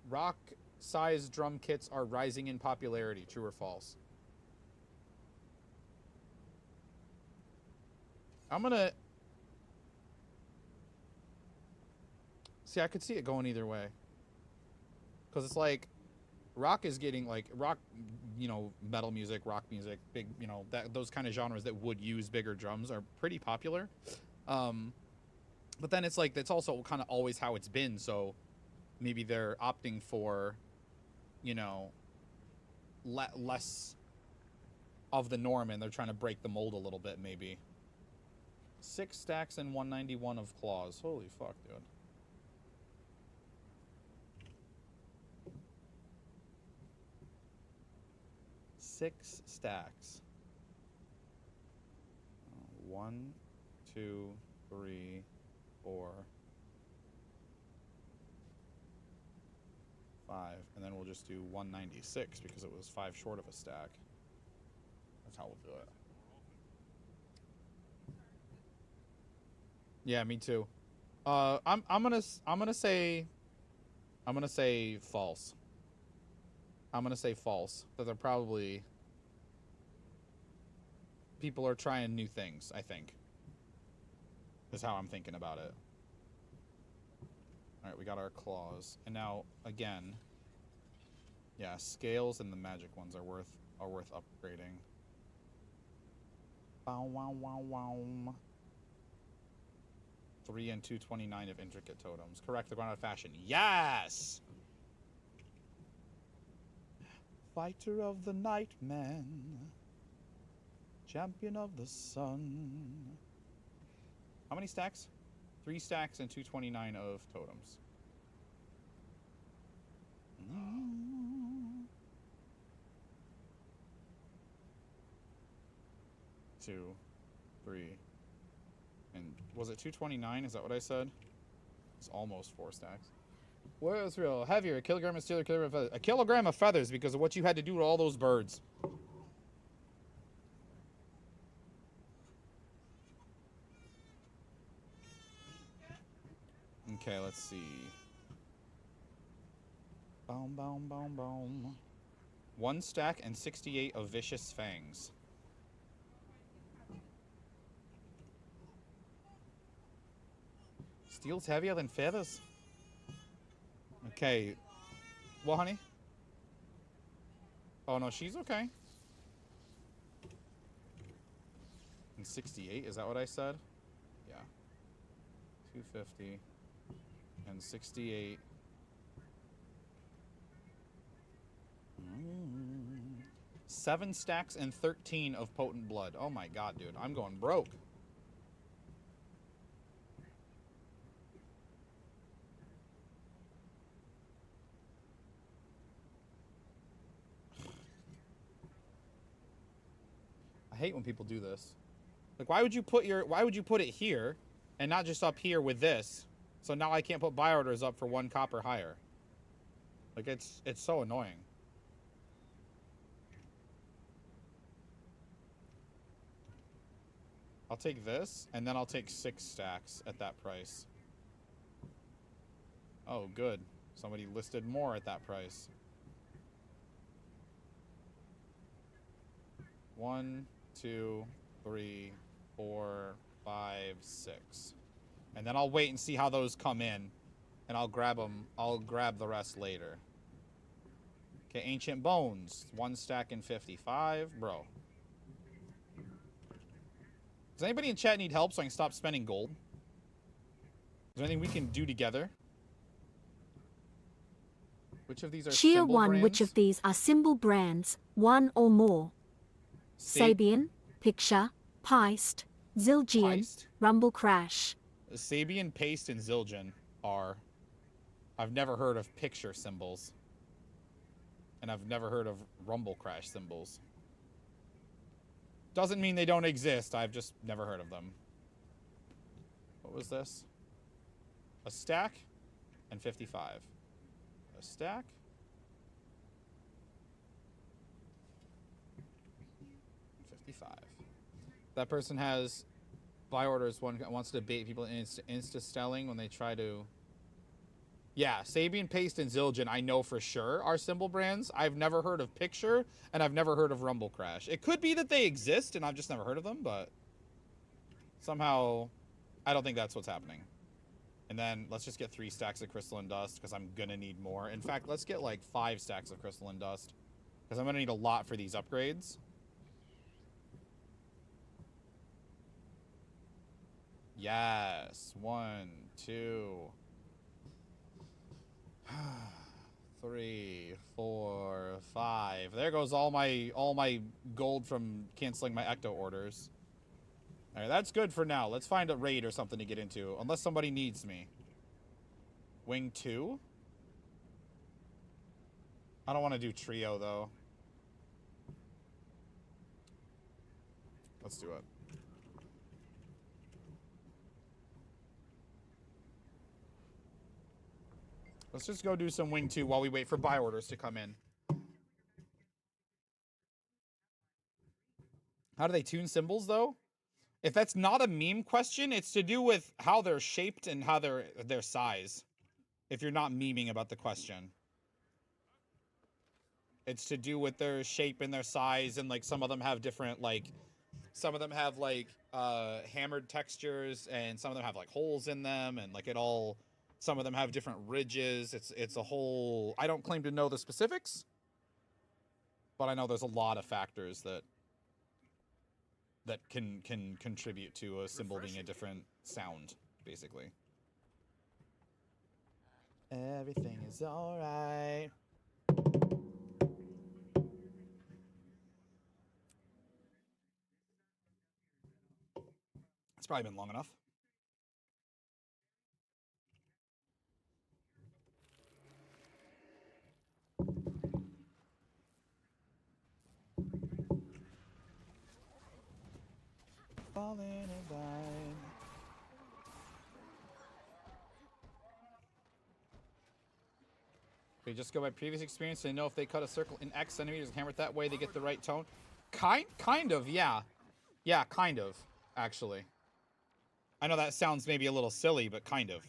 Rock-sized drum kits are rising in popularity. True or false? I'm gonna... See, I could see it going either way. Because it's like... Rock is getting, like... Rock, you know, metal music, rock music, big, you know, those kind of genres that would use bigger drums are pretty popular. But then it's like, that's also kind of always how it's been, so... Maybe they're opting for, you know, less of the norm, and they're trying to break the mold a little bit, maybe. 6 stacks and 191 of claws. Holy fuck, dude. Six stacks. 1, 2, 3, 4, 5, and then we'll just do 196 because it was 5 short of a stack. That's how we'll do it. Yeah, me too. I'm gonna say false. I'm gonna say false. That they're probably people are trying new things, I think. Is how I'm thinking about it. Alright, we got our claws. And now again, yeah, scales and the magic ones are worth upgrading. Bow wow wow wow. 3 and 229 of intricate totems. Correct, they're going out of fashion. Yes! Fighter of the night man. Champion of the sun. How many stacks? 3 stacks and 229 of totems. 2, 3. And was it 229? Is that what I said? It's almost 4 stacks. What is real? Heavier, a kilogram of steel, a kilogram of feathers. A kilogram of feathers because of what you had to do to all those birds. Okay, let's see. Boom, boom, boom, boom. 1 stack and 68 of vicious fangs. Steel's heavier than feathers. Okay. What, honey? Oh, no, she's okay. And 68, is that what I said? Yeah. 250. And 68. 7 stacks and 13 of potent blood. Oh my god, dude. I'm going broke. I hate when people do this. Like, why would you put it here and not just up here with this? So now I can't put buy orders up for 1 copper higher. Like, it's so annoying. I'll take this, and then I'll take 6 stacks at that price. Oh, good. Somebody listed more at that price. 1, 2, 3, 4, 5, 6. And then I'll wait and see how those come in. And I'll grab them. I'll grab the rest later. Okay, Ancient Bones. 1 stack and 55. Bro. Does anybody in chat need help so I can stop spending gold? Is there anything we can do together? Which of these are Cheer symbol 1. brands? Which of these are symbol brands? 1 or more. Sabian, Picture, Peist, Zildjian, Rumble Crash. Sabian, Paste, and Zildjian are. I've never heard of picture symbols. And I've never heard of Rumble Crash symbols. Doesn't mean they don't exist. I've just never heard of them. What was this? A stack and 55. A stack. That person has buy orders. One wants to bait people in insta-selling when they try to. Yeah, Sabian, Paste, and Zildjian I know for sure are symbol brands. I've never heard of Picture, and I've never heard of Rumble Crash. It could be that they exist, and I've just never heard of them, but somehow I don't think that's what's happening. And then let's just get 3 stacks of Crystalline Dust, because I'm going to need more. In fact, let's get like 5 stacks of Crystalline Dust, because I'm going to need a lot for these upgrades. Yes. 1, 2, 3, 4, 5. There goes all my gold from canceling my Ecto orders. All right, that's good for now. Let's find a raid or something to get into, unless somebody needs me. Wing 2? I don't want to do trio though. Let's do it. Let's just go do some Wing 2 while we wait for buy orders to come in. How do they tune symbols, though? If that's not a meme question, it's to do with how they're shaped and how their size. If you're not memeing about the question. It's to do with their shape and their size, and like some of them have different some of them have hammered textures, and some of them have like holes in them, and like some of them have different ridges. It's a whole. I don't claim to know the specifics, but I know there's a lot of factors that can contribute to a symbol being a different sound, basically. Everything is alright. It's probably been long enough. Falling and dying. Okay, just go by previous experience and know if they cut a circle in X centimeters and hammer it that way, they get the right tone. Kind of, yeah. Yeah, kind of, actually. I know that sounds maybe a little silly, but kind of.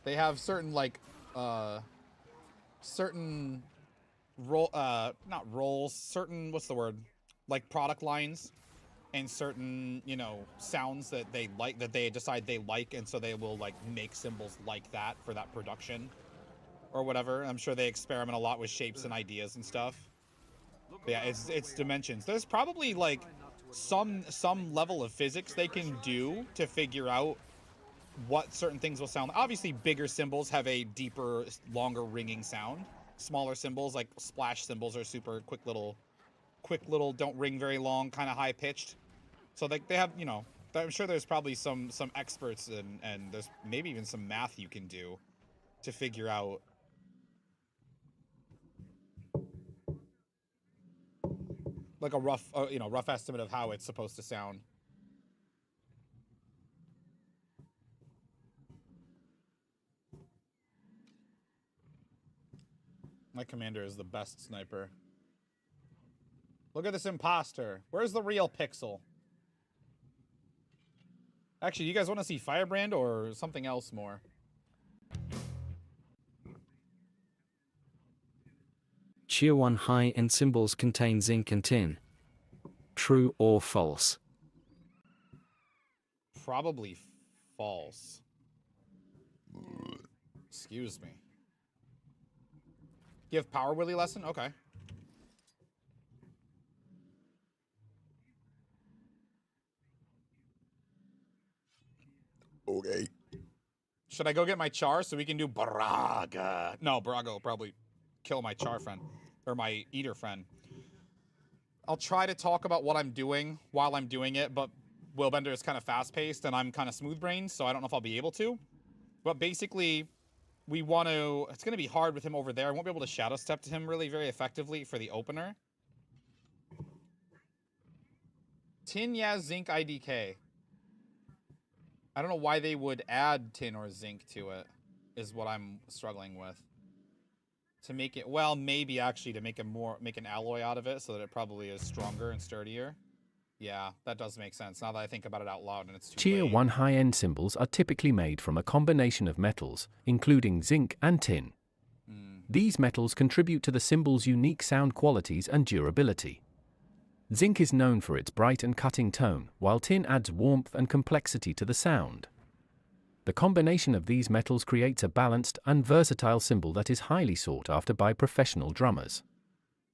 They have certain certain not roles, certain, what's the word? Like product lines and certain, sounds that they like, that they decide they like, and so they will like make symbols like that for that production or whatever. I'm sure they experiment a lot with shapes and ideas and stuff. But yeah, it's dimensions. There's probably like some level of physics they can do to figure out what certain things will sound. Obviously, bigger symbols have a deeper, longer ringing sound. Smaller symbols, like splash symbols, are super quick little, don't ring very long, kind of high pitched. So they have, I'm sure there's probably some experts and there's maybe even some math you can do to figure out like a rough, rough estimate of how it's supposed to sound. My commander is the best sniper. Look at this imposter. Where's the real Pixel? Actually, you guys want to see Firebrand or something else more? Tier 1 high-end symbols contain zinc and tin. True or false? Probably false. Excuse me. Give Power Willy lesson? Okay. Okay. Should I go get my char so we can do Braga? No, Braga will probably kill my char friend. Or my eater friend. I'll try to talk about what I'm doing while I'm doing it, but Willbender is kind of fast-paced and I'm kind of smooth-brained, so I don't know if I'll be able to. But basically, we want to... It's going to be hard with him over there. I won't be able to Shadow Step to him really very effectively for the opener. Tin, yeah, Zinc, IDK. I don't know why they would add tin or zinc to it, is what I'm struggling with. To make it, well, maybe actually to make an alloy out of it so that it probably is stronger and sturdier. Yeah, that does make sense now that I think about it out loud and it's too Tier late. 1 high-end symbols are typically made from a combination of metals, including zinc and tin. These metals contribute to the symbol's unique sound qualities and durability. Zinc is known for its bright and cutting tone, while tin adds warmth and complexity to the sound. The combination of these metals creates a balanced and versatile symbol that is highly sought after by professional drummers.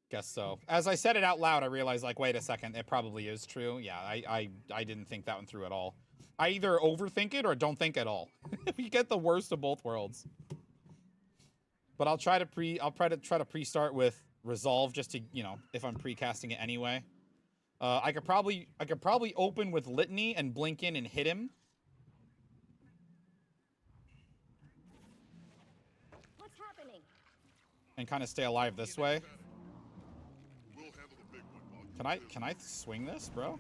Guess so. As I said it out loud, I realized, like, wait a second, it probably is true. Yeah, I didn't think that one through at all. I either overthink it or don't think at all. You get the worst of both worlds. But I'll try to pre-start with Resolve just to, you know, if I'm pre-casting it anyway. I could probably open with Litany and blink in and hit him. What's happening? And kind of stay alive this way. Can I swing this, bro?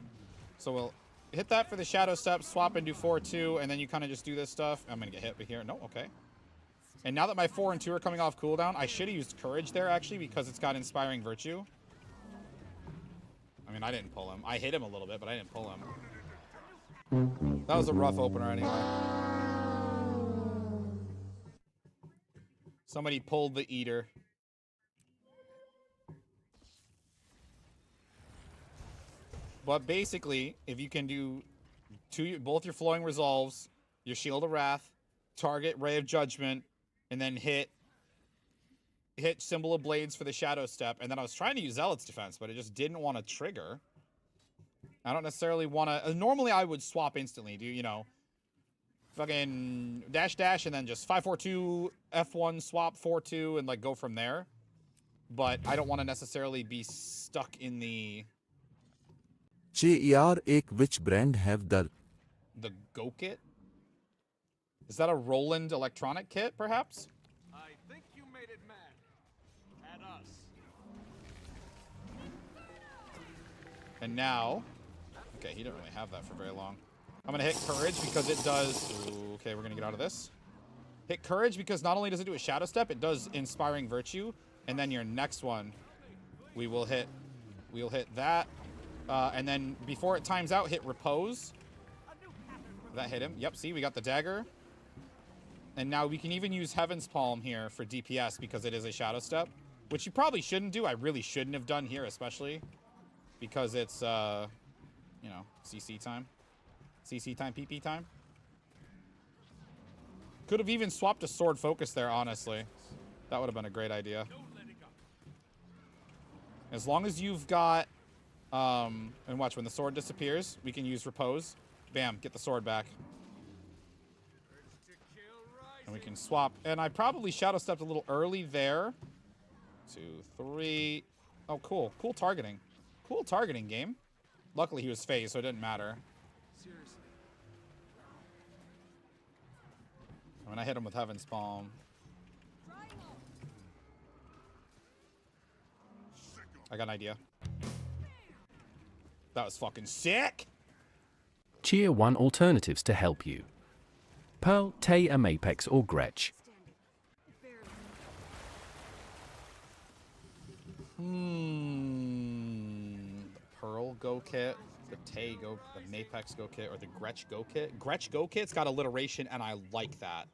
So we'll hit that for the Shadow Step, swap and do 4-2, and then you kind of just do this stuff. I'm gonna get hit here. No, okay. And now that my 4 and 2 are coming off cooldown, I should have used Courage there actually because it's got Inspiring Virtue. I mean, I didn't pull him. I hit him a little bit, but I didn't pull him. That was a rough opener anyway. Somebody pulled the Eater. But basically, if you can do both your Flowing Resolves, your Shield of Wrath, target Ray of Judgment, and then hit Symbol of Blades for the Shadow Step, and then I was trying to use Zealot's Defense, but it just didn't want to trigger. I don't necessarily want to... normally, I would swap instantly. Do, you know, fucking dash, and then just 5-4-2, F1, swap 4-2, and, like, go from there. But I don't want to necessarily be stuck in the... यार एक which brand have the Go Kit? Is that a Roland electronic kit, perhaps? I think you made it mad. At us. And now... Okay, he didn't really have that for very long. I'm going to hit Courage because it does... Ooh, okay, we're going to get out of this. Hit Courage because not only does it do a Shadow Step, it does Inspiring Virtue. And then your next one, we'll hit that. And then before it times out, hit Repose. That hit him. Yep, see, we got the dagger. And now we can even use Heaven's Palm here for DPS because it is a Shadow Step. Which you probably shouldn't do. I really shouldn't have done here, especially. Because it's, you know, CC time. CC time, PP time. Could have even swapped a Sword Focus there, honestly. That would have been a great idea. As long as you've got... and watch, when the sword disappears, we can use Repose. Bam, get the sword back. And we can swap. And I probably Shadow Stepped a little early there. 2, 3. Oh, cool. Cool targeting. Cool targeting, game. Luckily, he was phased, so it didn't matter. I mean, I hit him with Heaven's Palm. I got an idea. That was fucking sick! Tier 1 alternatives to help you. Pearl, Tay, Apex or Gretch. Go Kit, the Tay Go, the Mapex Go Kit, or the Gretch Go Kit. Gretch Go Kit's got alliteration, and I like that.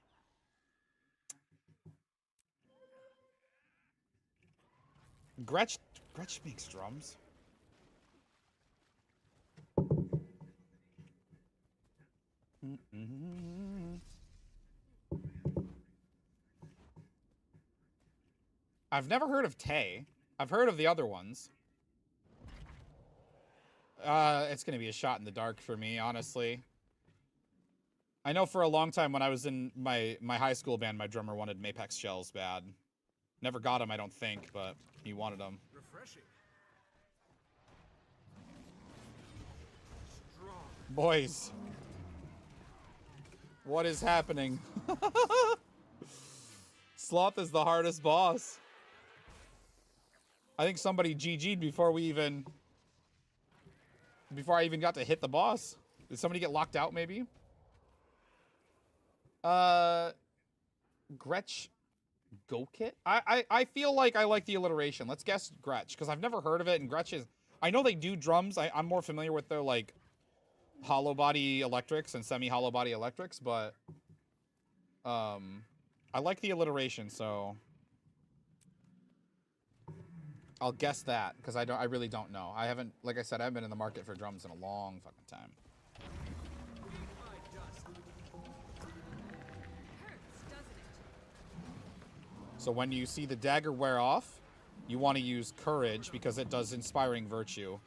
Gretch makes drums. I've never heard of Tay. I've heard of the other ones. It's gonna be a shot in the dark for me, honestly. I know for a long time when I was in my high school band, my drummer wanted Mapex shells bad. Never got them, I don't think, but he wanted them. Refreshing. Boys. What is happening? Sloth is the hardest boss. I think somebody GG'd before I even got to hit the boss. Did somebody get locked out, maybe? Gretch Go Kit? I feel like I like the alliteration. Let's guess Gretch, because I've never heard of it, and Gretch is... I know they do drums. I'm more familiar with their, like, hollow body electrics and semi-hollow body electrics, but... I like the alliteration, so... I'll guess that, because I really don't know. I haven't... Like I said, I haven't been in the market for drums in a long fucking time. So when you see the dagger wear off, you want to use courage because it does inspiring virtue.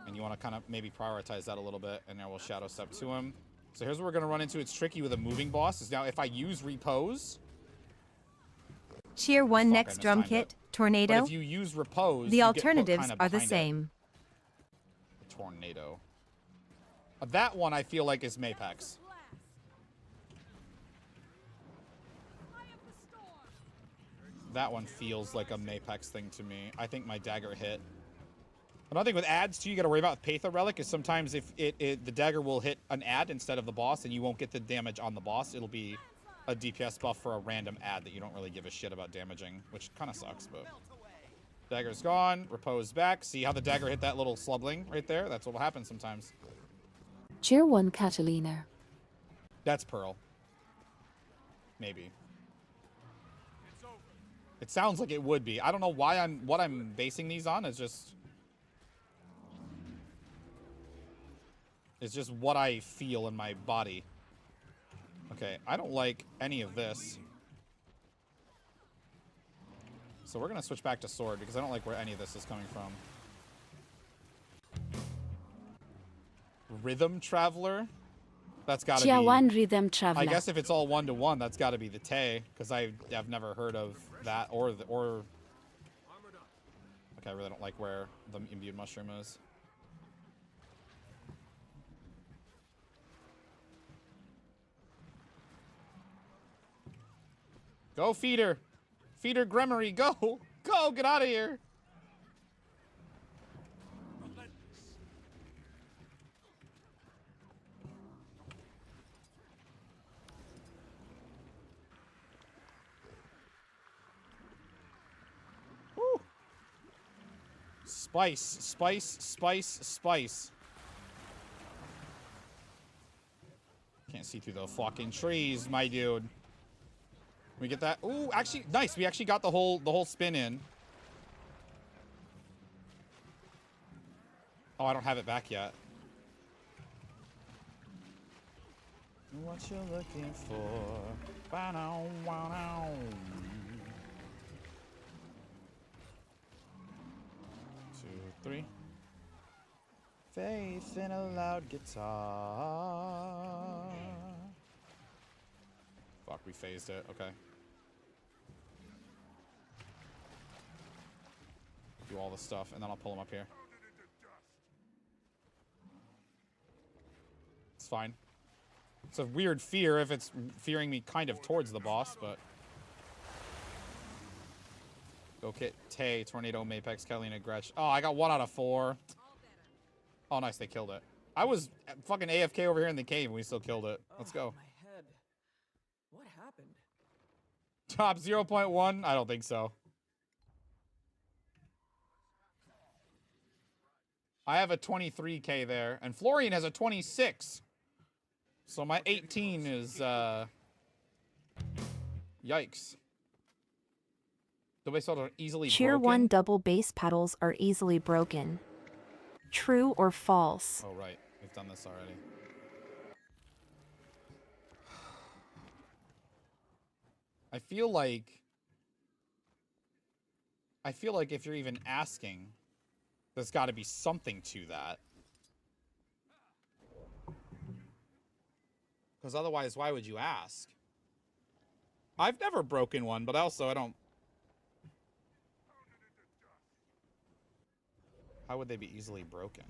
And you want to kind of maybe prioritize that a little bit, and then we'll shadow step to him. So here's what we're going to run into. It's tricky with a moving boss. Is now if I use repose... Cheer 1 next drum kit, Tornado. But if you use repose, the you alternatives get put are the behind same. The tornado. That one I feel like is Mapex. That one feels like a Mapex thing to me. I think my dagger hit. Another thing with ads too, you got to worry about with Patha Relic is sometimes if the dagger will hit an ad instead of the boss, and you won't get the damage on the boss. It'll be a DPS buff for a random ad that you don't really give a shit about damaging, which kind of sucks, but... Dagger's gone. Repose back. See how the dagger hit that little slubling right there? That's what will happen sometimes. Cheer 1 Catalina. That's Pearl. Maybe. It sounds like it would be. I don't know why what I'm basing these on. It's just what I feel in my body. Okay, I don't like any of this. So we're gonna switch back to sword because I don't like where any of this is coming from. Rhythm Traveler? That's gotta be... One Rhythm Traveler. I guess if it's all 1-to-1, that's gotta be the Tay, because I've never heard of that or... Okay, I really don't like where the imbued mushroom is. Go, Feeder! Feeder Gremory, go! Go! Get out of here! Woo! Spice, spice, spice, spice. Can't see through the fucking trees, my dude. We get that? Ooh, actually, nice. We actually got the whole spin in. Oh, I don't have it back yet. What you looking for? Ba-now, wow-now. 2, 3. Faith in a loud guitar. Fuck, we phased it. Okay. Do all the stuff, and then I'll pull him up here. It's fine. It's a weird fear if it's fearing me kind of towards the boss, but... Go Kit, Tay, Tornado, Mapex, Catalina, Gretch. Oh, I got 1 out of 4. Oh, nice, they killed it. I was fucking AFK over here in the cave, and we still killed it. Let's go. My head. What happened? Top 0.1? I don't think so. I have a 23k there, and Florian has a 26. So my 18 is yikes. The base pedals are easily Tier broken. 1 double base pedals are easily broken. True or false? Oh right, we've done this already. I feel like if you're even asking, there's got to be something to that. Because otherwise, why would you ask? I've never broken one, but also I don't... How would they be easily broken?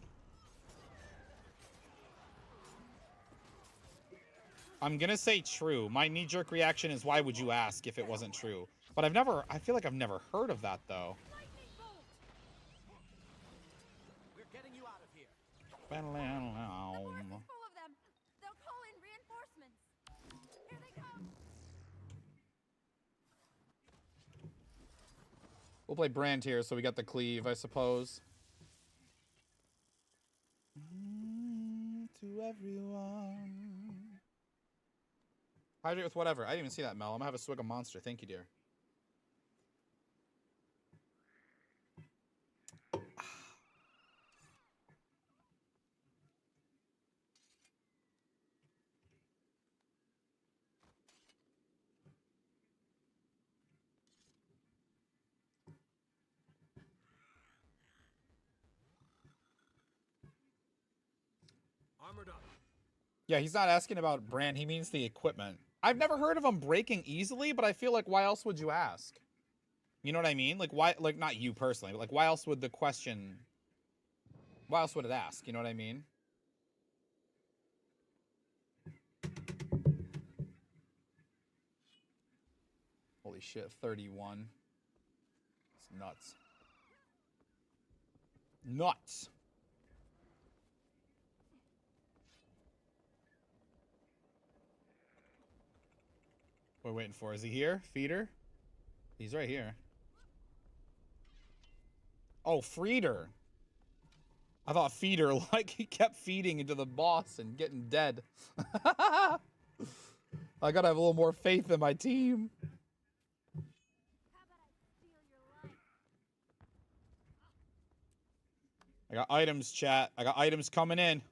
I'm gonna say true. My knee-jerk reaction is why would you ask if it wasn't true? But I feel like I've never heard of that, though. We're getting you out of here. Full of them. They'll call in reinforcements. Here they come. We'll play Brand here, so we got the cleave, I suppose. To everyone. Hydrate with whatever. I didn't even see that, Mel. I'm gonna have a swig of Monster. Thank you, dear. Armored up. Yeah, he's not asking about brand. He means the equipment. I've never heard of them breaking easily, but I feel like why else would you ask? You know what I mean? Like why, like not you personally, but like why else would the question, why else would it ask? You know what I mean? Holy shit, 31. It's nuts. Nuts. We're waiting for. Is he here? Feeder? He's right here. Oh, Feeder. I thought Feeder, like he kept feeding into the boss and getting dead. I gotta have a little more faith in my team. I got items, chat. I got items coming in.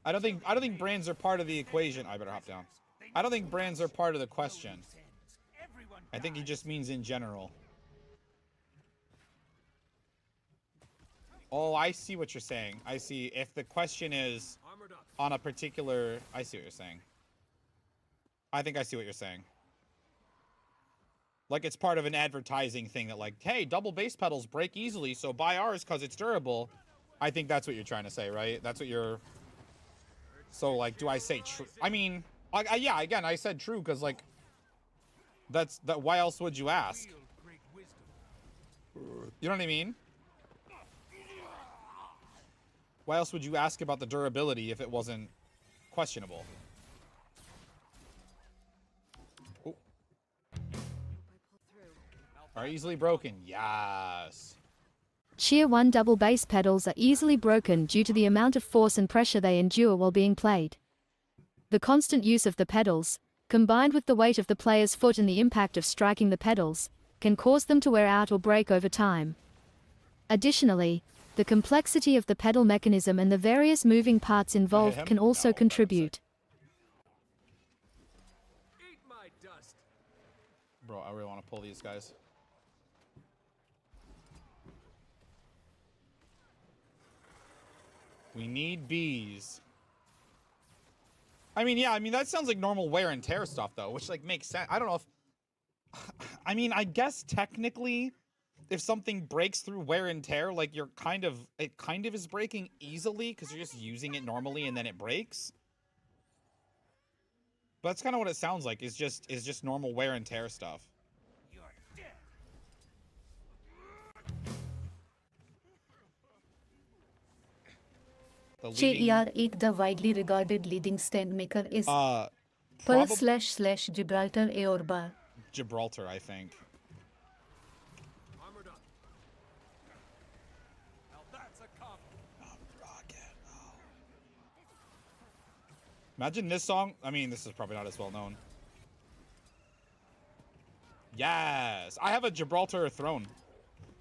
I don't think brands are part of the equation. I better hop down. I don't think brands are part of the question. I think he just means in general. Oh, I see what you're saying. I see. If the question is on a particular... I see what you're saying. I think I see what you're saying. Like it's part of an advertising thing that like, hey, double bass pedals break easily, so buy ours because it's durable. I think that's what you're trying to say, right? That's what you're... So, like, do I say true? I mean, yeah, again, I said true because, like, that's... Why else would you ask? You know what I mean? Why else would you ask about the durability if it wasn't questionable? Ooh. Are easily broken. Yes. Tier 1 double bass pedals are easily broken due to the amount of force and pressure they endure while being played. The constant use of the pedals, combined with the weight of the player's foot and the impact of striking the pedals, can cause them to wear out or break over time. Additionally, the complexity of the pedal mechanism and the various moving parts involved can also contribute. Eat my dust. Bro, I really want to pull these guys. We need bees. I mean, yeah, I mean, that sounds like normal wear and tear stuff, though, which, like, makes sense. I don't know if... I mean, I guess technically, if something breaks through wear and tear, like, you're kind of... It kind of is breaking easily, because you're just using it normally, and then it breaks. But that's kind of what it sounds like, is just normal wear and tear stuff. JER8, the widely regarded leading stand maker, is Pearl Probab- / Gibraltar Eorbar. Gibraltar, I think. Armored up. Now that's a cop. Imagine this song. I mean, this is probably not as well known. Yes, I have a Gibraltar throne,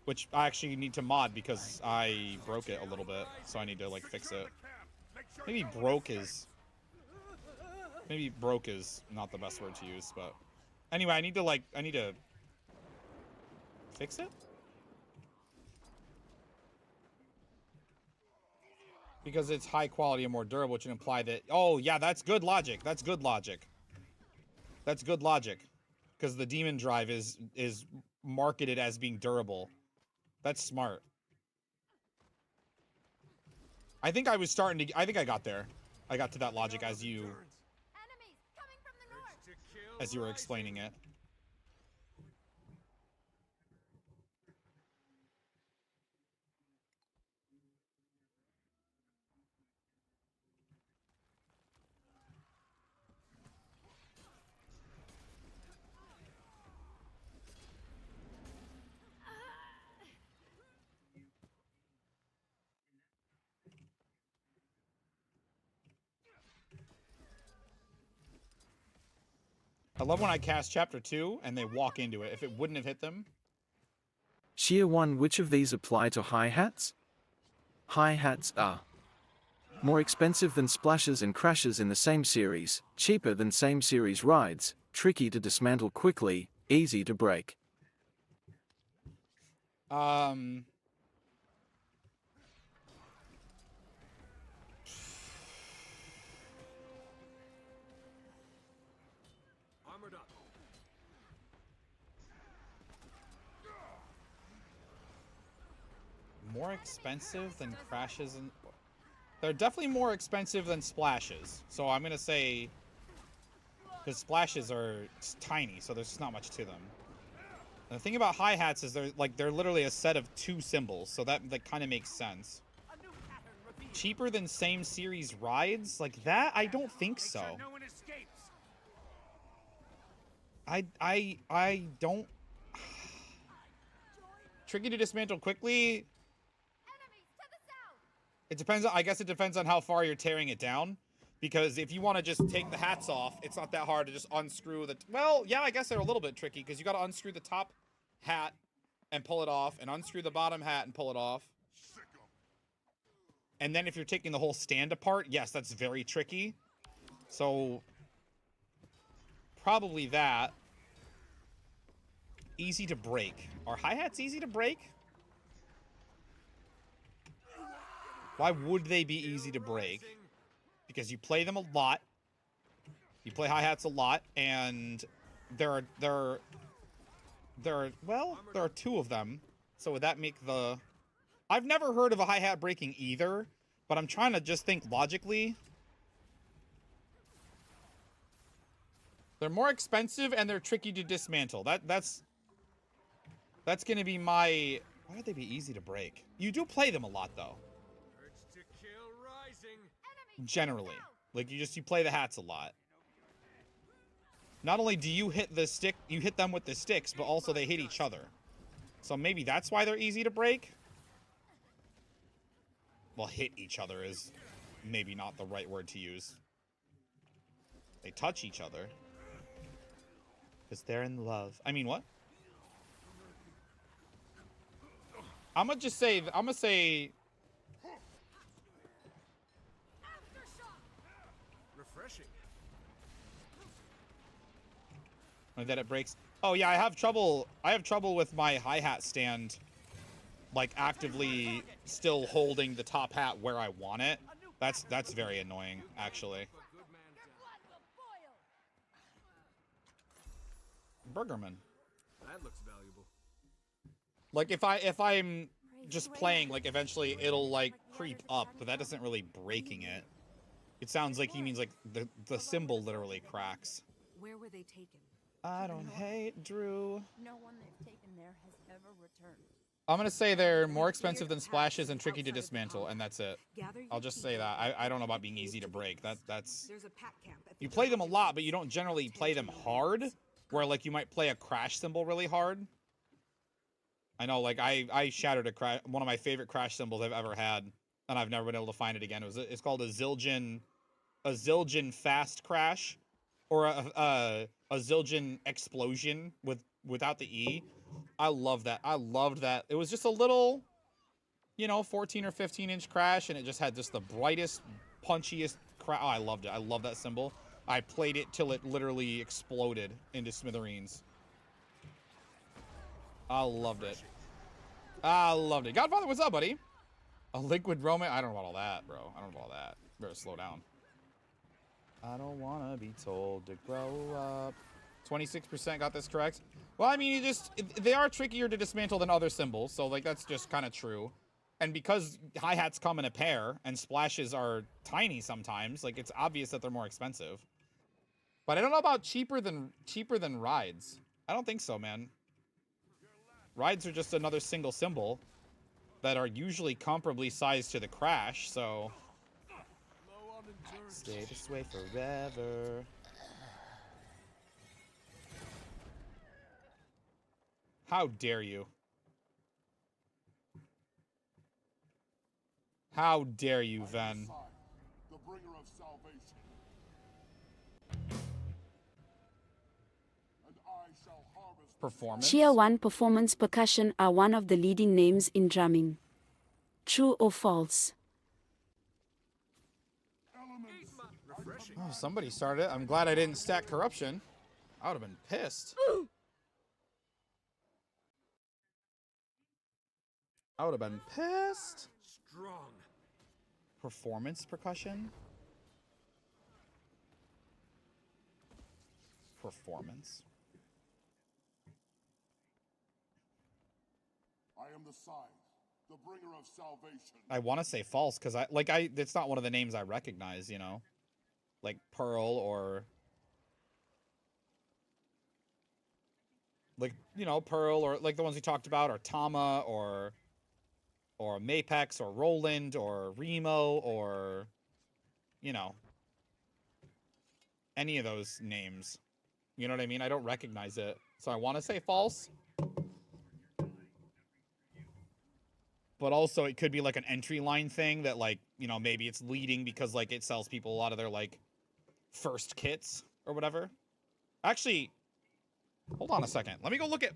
which I actually need to mod because I broke it a little bit, so I need to like fix it. Maybe broke is not the best word to use, but anyway, I need to fix it because it's high quality and more durable, which would imply that. Oh yeah, that's good logic. That's good logic. That's good logic. Because the demon drive is marketed as being durable. That's smart. I think I was starting to. I think I got there. I got to that logic as you were explaining it. I love when I cast chapter 2 and they walk into it. If it wouldn't have hit them. Tier 1. Which of these apply to hi-hats? Hi-hats are more expensive than splashes and crashes in the same series, cheaper than same series rides, tricky to dismantle quickly, easy to break. Armored up. More expensive than crashes and. They're definitely more expensive than splashes. So I'm gonna say, because splashes are tiny, so there's just not much to them. And the thing about hi-hats is they're literally a set of 2 symbols, so that kind of makes sense. Cheaper than same series rides like that? I don't think so. I don't. Tricky to dismantle quickly. It depends. I guess it depends on how far you're tearing it down. Because if you want to just take the hats off, it's not that hard to just unscrew the. Well, yeah, I guess they're a little bit tricky because you got to unscrew the top hat and pull it off, and unscrew the bottom hat and pull it off. And then if you're taking the whole stand apart, yes, that's very tricky. So probably that. Easy to break. Are hi-hats easy to break? Why would they be easy to break? Because you play them a lot. You play hi-hats a lot, and there are 2 of them. So would that make the... I've never heard of a hi-hat breaking either, but I'm trying to just think logically. They're more expensive and they're tricky to dismantle. That's gonna be my... Why would they be easy to break? You do play them a lot though. Generally. Like you play the hats a lot. Not only do you hit the stick, you hit them with the sticks, but also they hit each other. So maybe that's why they're easy to break. Well, hit each other is maybe not the right word to use. They touch each other. Because they're in love. I mean, what? I'm gonna say... Refreshing. That it breaks. Oh yeah, I have trouble with my hi-hat stand, like actively still holding the top hat where I want it. That's very annoying, actually. Burgerman. That looks valuable. Like if I'm just playing, like eventually it'll like creep up, but that isn't really breaking it. It sounds like he means like the symbol literally cracks. Where were they taken? I don't hate Drew. No one they've taken there has ever returned. I'm gonna say they're more expensive than splashes and tricky to dismantle, and that's it. I'll just say that. I don't know about being easy to break. That's you play them a lot, but you don't generally play them hard. Where like you might play a crash symbol really hard. I know, like I shattered a one of my favorite crash symbols I've ever had, and I've never been able to find it again. It's called a Zildjian fast crash, or a Zildjian explosion without the E. I love that. I loved that. It was just a little, 14 or 15 inch crash, and it just had just the brightest, punchiest crash. Oh, I loved it. I love that symbol. I played it till it literally exploded into smithereens. I loved it. I loved it. Godfather, what's up, buddy? A liquid romance? I don't know about all that, bro. I don't know about all that. Better slow down. I don't want to be told to grow up. 26% got this correct. Well, I mean, they are trickier to dismantle than other symbols, so, like, that's just kind of true. And because hi-hats come in a pair and splashes are tiny sometimes, like, it's obvious that they're more expensive. But I don't know about cheaper than rides. I don't think so, man. Rides are just another single symbol that are usually comparably sized to the crash, so stay this way forever. How dare you? How dare you, Ven? The bringer of salvation. And I shall harvest Performance. Tier 1 performance percussion are one of the leading names in drumming. True or false? Oh, somebody started it. I'm glad I didn't stack corruption. I would have been pissed. I would have been pissed. Strong. Performance percussion? Performance. I am the sign, the bringer of salvation. I want to say false because it's not one of the names I recognize, like Pearl or like, Pearl, or like the ones we talked about, or Tama, or Mapex, or Roland, or Remo, or any of those names. You know what I mean? I don't recognize it. So I want to say false. But also it could be like an entry line thing that, like, maybe it's leading because, like, it sells people a lot of their, like, first kits or whatever. Actually, hold on a second. Let me go look at...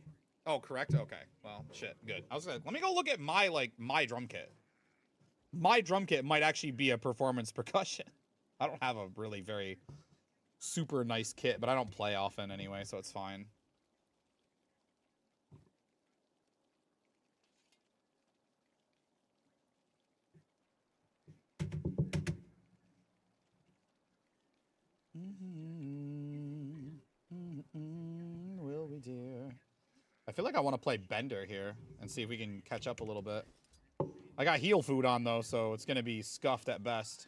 Oh, correct? Okay. Well, shit. Good. Let me go look at my drum kit. My drum kit might actually be a performance percussion. I don't have a really very super nice kit, but I don't play often anyway, so it's fine. Will we, dear? I feel like I want to play Bender here and see if we can catch up a little bit. I got heal food on, though, so it's going to be scuffed at best.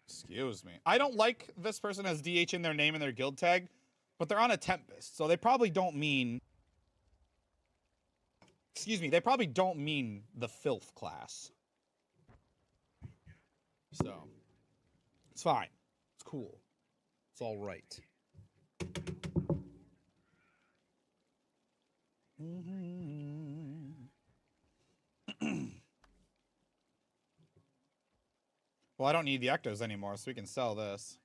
Excuse me. I don't like this person has DH in their name and their guild tag, but they're on a Tempest, so they probably don't mean... Excuse me, they probably don't mean the filth class. So, it's fine. It's cool. It's all right. Well, I don't need the Ectos anymore, so we can sell this.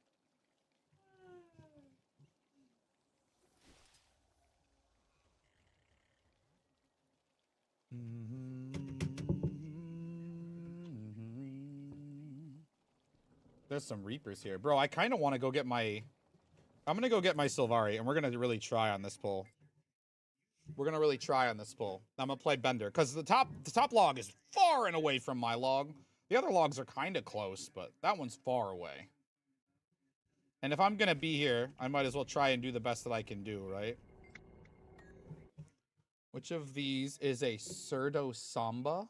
There's some Reapers here. Bro, I kind of want to go get my... I'm going to go get my Sylvari, and we're going to really try on this pull. We're going to really try on this pull. I'm going to play Bender, because the top log is far and away from my log. The other logs are kind of close, but that one's far away. And if I'm going to be here, I might as well try and do the best that I can do, right? Which of these is a Surdo Samba?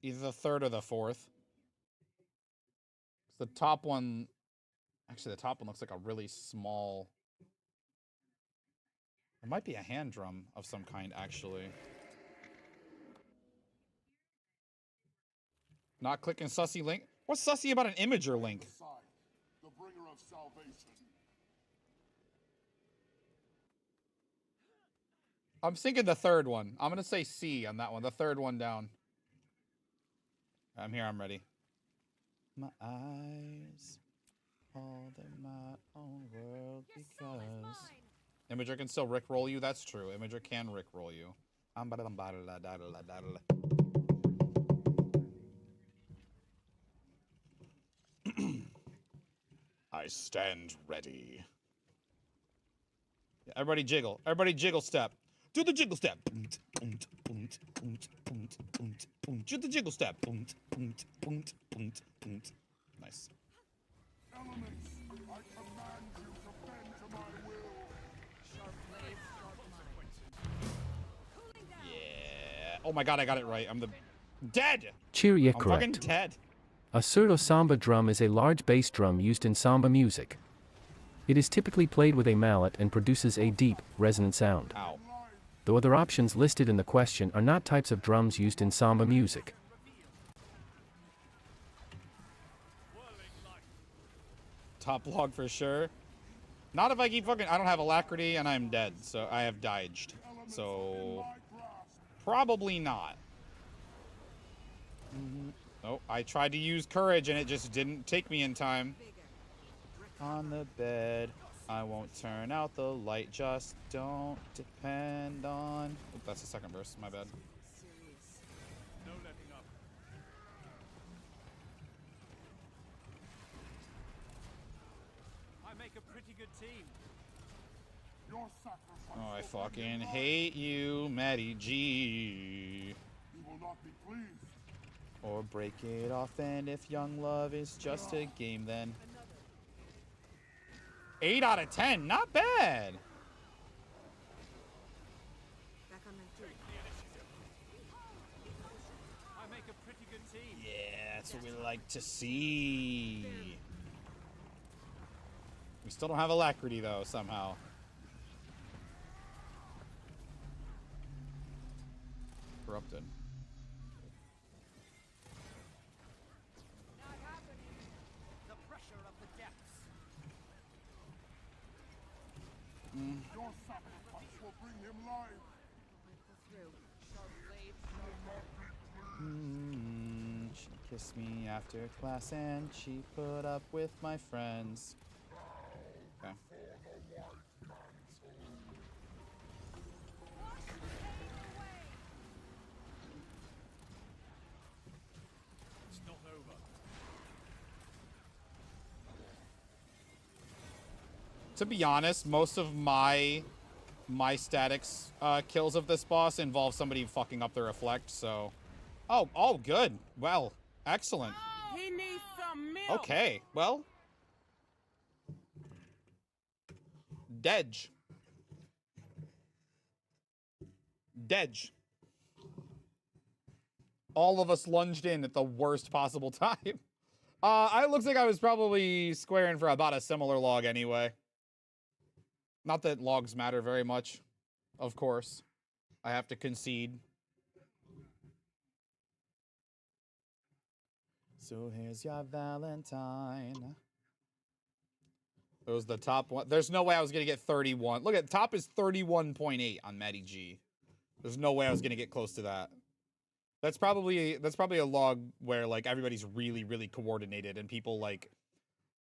Either the third or the fourth. The top one, actually the top one looks like a really small. It might be a hand drum of some kind, actually. Not clicking sussy link. What's sussy about an imager link? The bringer of salvation. I'm thinking the third one. I'm gonna say C on that one. The third one down. I'm here. I'm ready. My eyes, all the my own world because Imager can still rickroll you. That's true. Imager can rickroll you. I stand ready. Yeah, everybody jiggle. Everybody jiggle step. Do the jiggle step. Do the jiggle step. Nice. Elements, I command you to bend to my will. Sharp blades, sharp consequences. Yeah. Oh my god, I got it right. I'm the dead. Cheeria I'm fucking correct. dead. A surdo samba drum is a large bass drum used in samba music. It is typically played with a mallet and produces a deep, resonant sound. Ow. The other options listed in the question are not types of drums used in samba music. Top log for sure. Not if I keep fucking. I don't have alacrity and I'm dead, so I have dodged. So probably not. Oh, I tried to use courage and it just didn't take me in time. On the bed, I won't turn out the light. Just don't depend on. Oh, that's the second verse. My bad. No letting up. I make a pretty good team. Your sacrifice. Oh, I fucking hate you, Matty G. You will not be pleased. Or break it off, and if young love is just a game, then 8 out of 10, not bad. Back on my feet. I make a pretty good team. Yeah, that's what we like to see. We still don't have alacrity though, somehow. Corrupted. Not happening. The pressure of the depths. Your sacrifice will bring him life. She kissed me after class and she put up with my friends. Okay. It's not over. To be honest, most of my statics kills of this boss involve somebody fucking up the reflect, so... Oh, good. Well, excellent. He needs some milk. Okay, well... Dedge. All of us lunged in at the worst possible time. It looks like I was probably squaring for about a similar log anyway. Not that logs matter very much, of course. I have to concede. So here's your Valentine. It was the top one. There's no way I was going to get 31. Look at top is 31.8 on Matty G. There's no way I was going to get close to that. That's probably a log where like everybody's really, really coordinated and people like,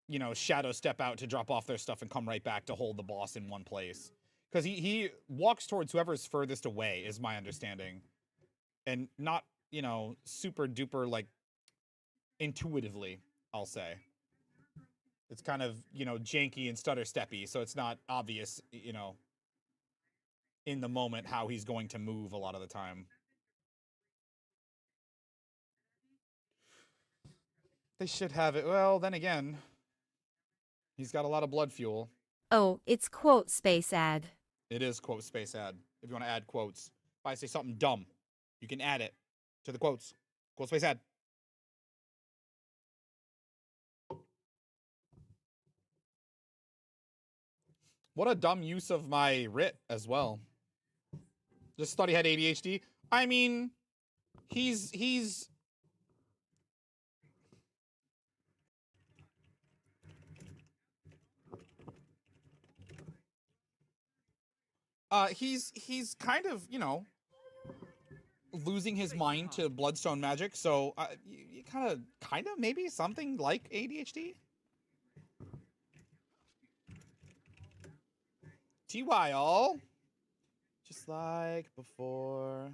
you know, shadow step out to drop off their stuff and come right back to hold the boss in one place. Because he walks towards whoever's furthest away, is my understanding. And not, you know, super duper, like, intuitively, I'll say. It's kind of, you know, janky and stutter steppy, so it's not obvious, you know, in the moment how he's going to move a lot of the time. They should have it. Well, then again, he's got a lot of blood fuel. Oh, it's quote space ad. It is quote space ad. If you want to add quotes. If I say something dumb, you can add it to the quotes. Cool space ad. What a dumb use of my writ as well. Just thought he had ADHD. I mean, he's he's kind of, you know, losing his mind to bloodstone magic, so you kind of maybe something like ADHD. TY all. Just like before.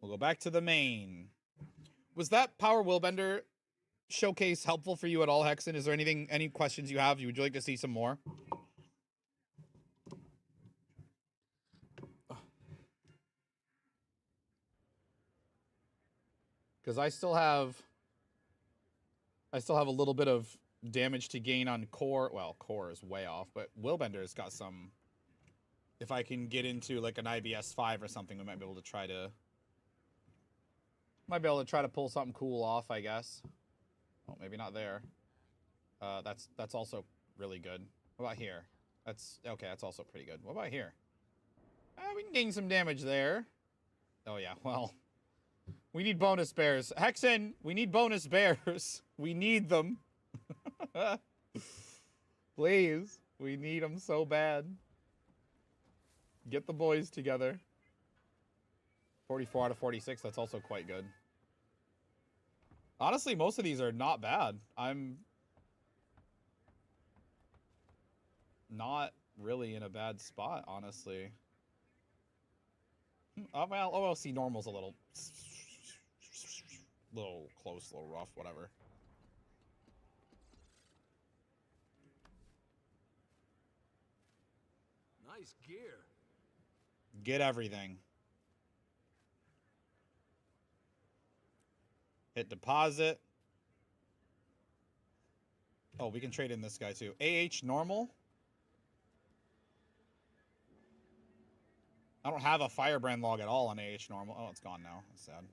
We'll go back to the main. Was that Power Willbender showcase helpful for you at all, Hexen? Is there any questions you have? Would you like to see some more? Because I still have a little bit of damage to gain on core. Well, core is way off, but Willbender's got some. If I can get into like an IBS 5 or something, we might be able to try to pull something cool off, I guess. Oh, maybe not there. That's also really good. What about here? That's okay. That's also pretty good. What about here? We can gain some damage there. Oh yeah. Well, we need bonus bears. Hexen, we need bonus bears. We need them. Please, we need them so bad. Get the boys together. 44 out of 46. That's also quite good. Honestly, most of these are not bad. I'm not really in a bad spot, honestly. Well, OLC normal's a little close, a little rough, whatever. Nice gear. Get everything. Hit deposit. Oh, we can trade in this guy too. AH normal. I don't have a Firebrand log at all on AH normal. Oh, it's gone now. That's sad.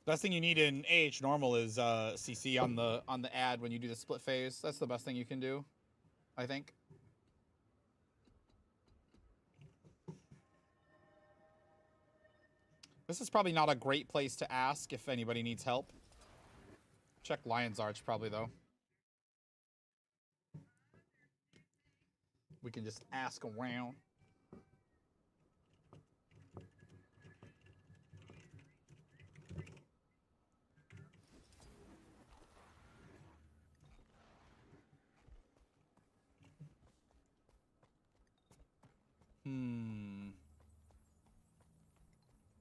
Best thing you need in AH normal is CC on the ad when you do the split phase. That's the best thing you can do, I think. This is probably not a great place to ask if anybody needs help. Check Lion's Arch probably though. We can just ask around.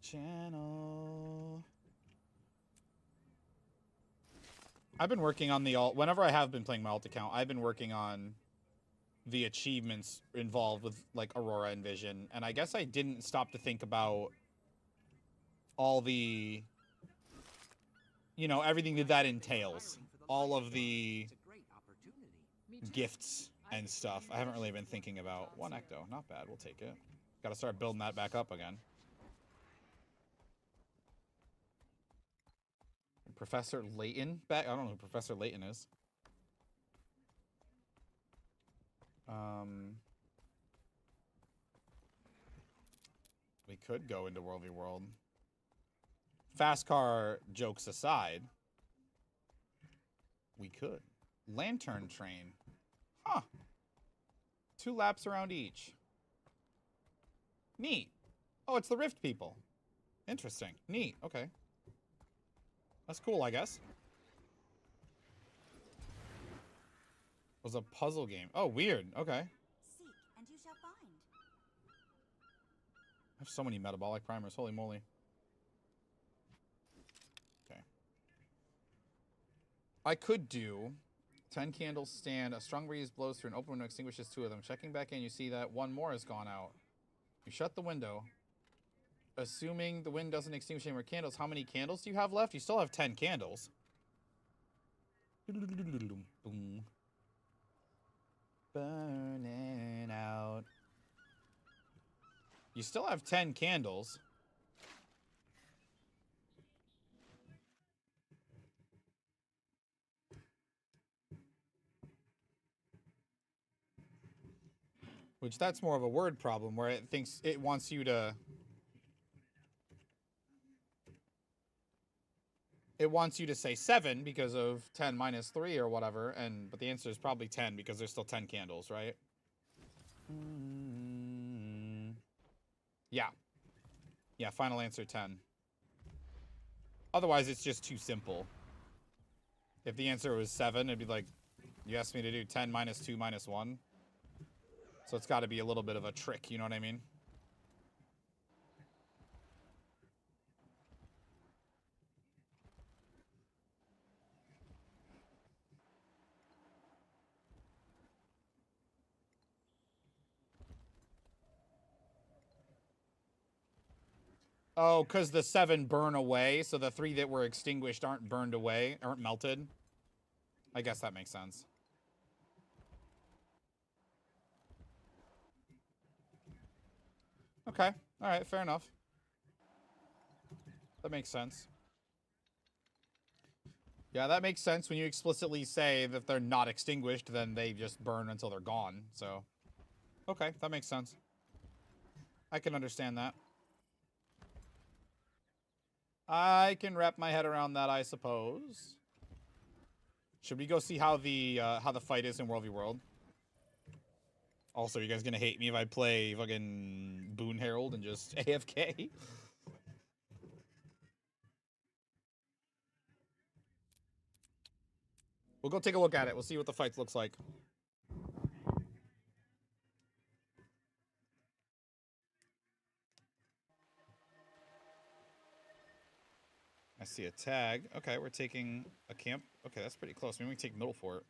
Channel. I've been working on the alt. Whenever I have been playing my alt account, I've been working on the achievements involved with like Aurora and Vision, and I guess I didn't stop to think about all the, you know, everything that entails, all of the gifts and stuff. I haven't really been thinking about one ecto. Not bad. We'll take it. Got to start building that back up again. Professor Layton back. I don't know who Professor Layton is. We could go into World v World. Fast car jokes aside, we could. Lantern train. Huh. 2 laps around each. Neat. Oh, it's the Rift people. Interesting. Neat. Okay. That's cool, I guess. It was a puzzle game. Oh, weird. Okay. Seek, and you shall find. I have so many metabolic primers. Holy moly. Okay. I could do 10 candles stand. A strong breeze blows through an open window, extinguishes 2 of them. Checking back in, you see that 1 more has gone out. You shut the window. Assuming the wind doesn't extinguish any more candles, how many candles do you have left? You still have 10 candles. burning out. You still have 10 candles. Which that's more of a word problem where it thinks it wants you to... It wants you to say 7 because of 10 minus 3 or whatever, but the answer is probably 10 because there's still 10 candles, right? Yeah. Yeah, final answer 10. Otherwise, it's just too simple. If the answer was 7, it'd be like, you asked me to do 10 minus 2 minus 1. So it's got to be a little bit of a trick, you know what I mean? Oh, because the 7 burn away, so the 3 that were extinguished aren't burned away, aren't melted. I guess that makes sense. Okay. All right, fair enough. That makes sense. Yeah, that makes sense. When you explicitly say that they're not extinguished, then they just burn until they're gone. So, okay, that makes sense. I can understand that. I can wrap my head around that, I suppose. Should we go see how the fight is in World v. World? Also, you guys gonna hate me if I play fucking Boon Herald and just AFK? We'll go take a look at it. We'll see what the fight looks like. I see a tag. Okay, we're taking a camp. Okay, that's pretty close. Maybe we can take Middle Fort.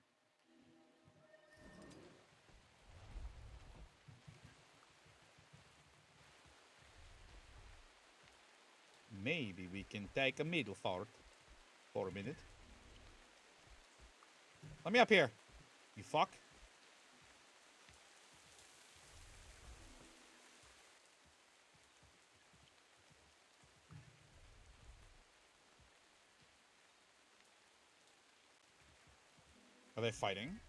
Maybe we can take a Middle Fort for a minute. Let me up here, you fuck. Are they fighting?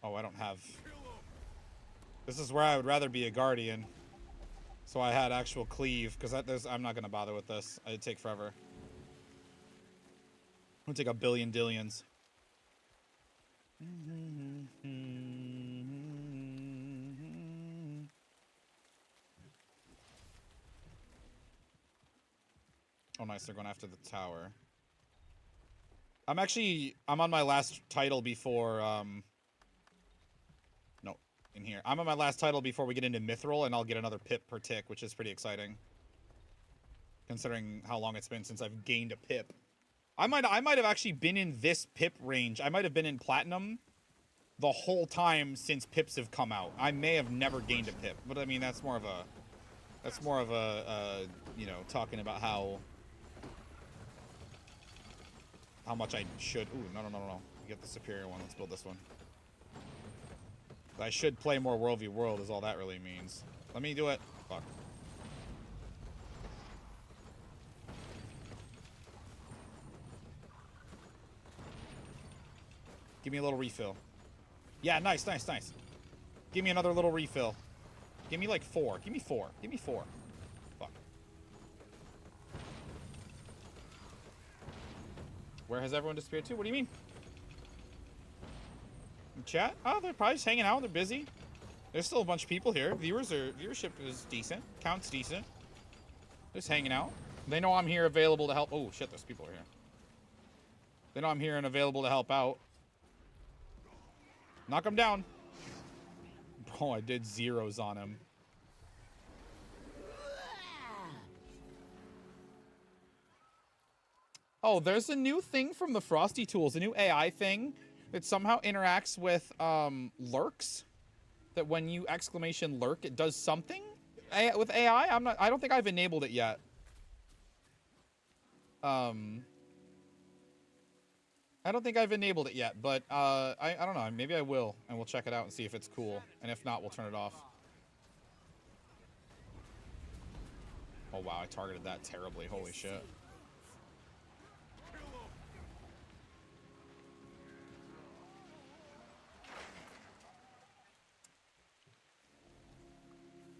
Oh, I don't have... This is where I would rather be a Guardian. So I had actual cleave, because I'm not going to bother with this. It'd take forever. It'd take a billion dillions. Oh, nice. They're going after the tower. I'm on my last title before, no, in here. I'm on my last title before we get into Mithril, and I'll get another pip per tick, which is pretty exciting. Considering how long it's been since I've gained a pip. I might have actually been in this pip range. I might have been in Platinum the whole time since pips have come out. I may have never gained a pip, but I mean, that's more of a, you know, talking about how much I should... Ooh, no. You get the superior one. Let's build this one. I should play more World v. World is all that really means. Let me do it. Fuck. Give me a little refill. Yeah, nice. Give me another little refill. Give me like 4. Give me 4. Fuck. Where has everyone disappeared to? What do you mean? In chat? Oh, they're probably just hanging out. They're busy. There's still a bunch of people here. Viewership is decent. Count's decent. Just hanging out. They know I'm here available to help. Oh, shit, there's people here. They know I'm here and available to help out. Knock him down. Bro, I did zeros on him. Oh, there's a new thing from the Frosty Tools, a new AI thing that somehow interacts with lurks. that when you exclamation lurk, it does something with AI. I don't think I've enabled it yet. I don't think I've enabled it yet, but I don't know. Maybe I will, and we'll check it out and see if it's cool. And if not, we'll turn it off. Oh wow, I targeted that terribly. Holy shit.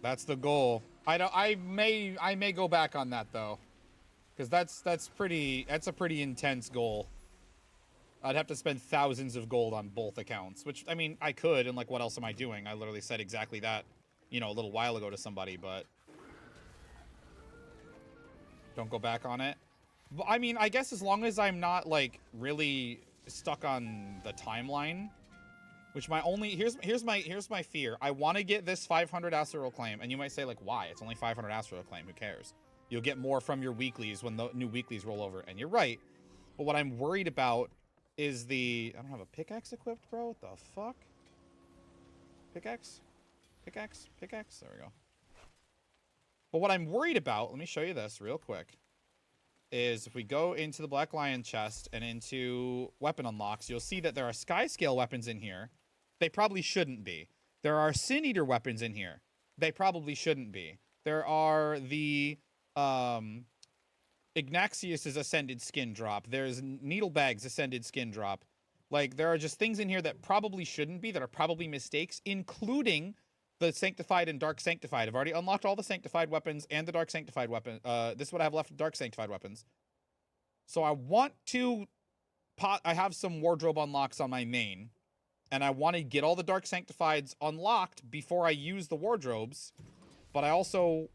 That's the goal. I may go back on that though, because that's a pretty intense goal. I'd have to spend thousands of gold on both accounts, which I mean I could, and like what else am I doing? I literally said exactly that, you know, a little while ago to somebody, but don't go back on it. But, I mean, I guess as long as I'm not like really stuck on the timeline. Which my only here's my fear. I want to get this 500 Astral Claim, and you might say like, why? It's only 500 Astral Claim. Who cares? You'll get more from your weeklies when the new weeklies roll over, and you're right. But what I'm worried about is the I don't have a pickaxe equipped, bro. What the fuck? Pickaxe, pickaxe, pickaxe. There we go. But what I'm worried about, let me show you this real quick, is if we go into the Black Lion chest and into weapon unlocks, you'll see that there are Sky Scale weapons in here. They probably shouldn't be. There are Sin Eater weapons in here. They probably shouldn't be. There are the Ignaxius's Ascended Skin Drop. There's Needlebag's Ascended Skin Drop. Like, there are just things in here that probably shouldn't be, that are probably mistakes, including the Sanctified and Dark Sanctified. I've already unlocked all the Sanctified weapons and the Dark Sanctified weapon. This is what I have left of Dark Sanctified weapons. So I want to I have some wardrobe unlocks on my main, and I want to get all the Dark Sanctifieds unlocked before I use the wardrobes, but I also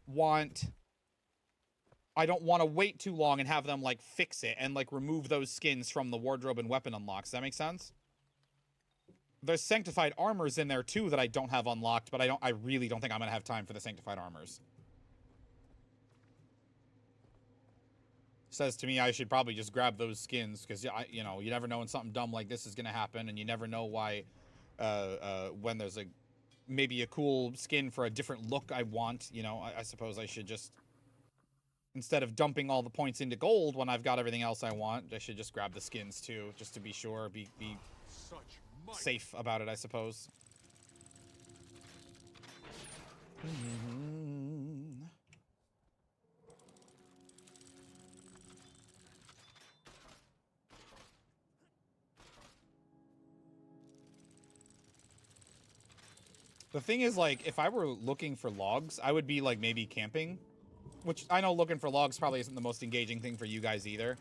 I don't want to wait too long and have them like fix it and like remove those skins from the wardrobe and weapon unlocks. Does that make sense? There's Sanctified armors in there too that I don't have unlocked, but I really don't think I'm gonna have time for the Sanctified armors. Says to me I should probably just grab those skins, because you know, you never know when something dumb like this is gonna happen, and you never know why when there's maybe a cool skin for a different look I want. You know, I suppose I should just, instead of dumping all the points into gold when I've got everything else I want, I should just grab the skins too, just to be sure, be safe about it, I suppose. The thing is, like, if I were looking for logs, I would be, like, maybe camping. Which, I know looking for logs probably isn't the most engaging thing for you guys either.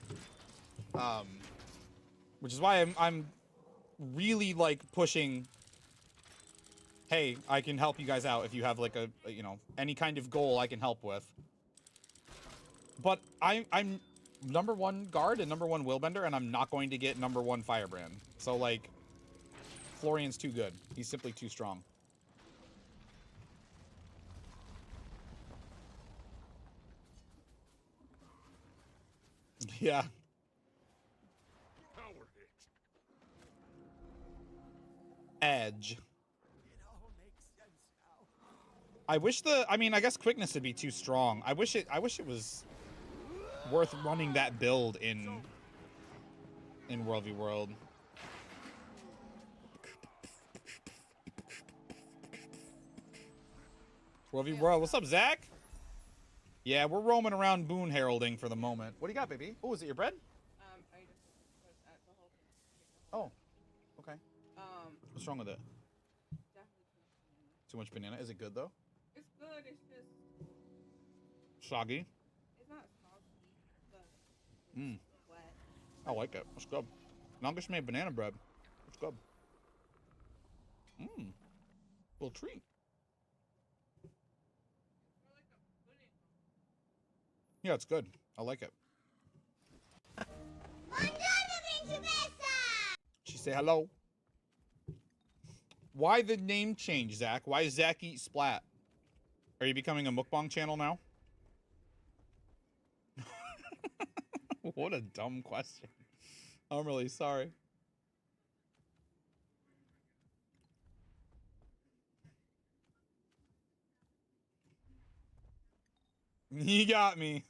Which is why I'm really, like, pushing, hey, I can help you guys out if you have, like, you know, any kind of goal I can help with. But I'm #1 guard and #1 willbender, and I'm not going to get #1 firebrand. So, like, Florian's too good. He's simply too strong. Yeah. Edge. I wish I mean, I guess quickness would be too strong. I wish it was worth running that build in World v World. World v World. What's up, Zach? Yeah, we're roaming around Boon heralding for the moment. What do you got, baby? Oh, is it your bread? I just was at the whole thing. Oh, okay. What's wrong with it? Definitely Too much banana. Is it good though? it's good. It's just Soggy. it's not soggy, but Mmm. wet. I like it. It's good. Longest made banana bread. It's good. Mmm. Little treat. Yeah, it's good. I like it. She say hello. Why the name change, Zach? Why is Zach Eat Splat? Are you becoming a mukbang channel now? What a dumb question. I'm really sorry. He got me.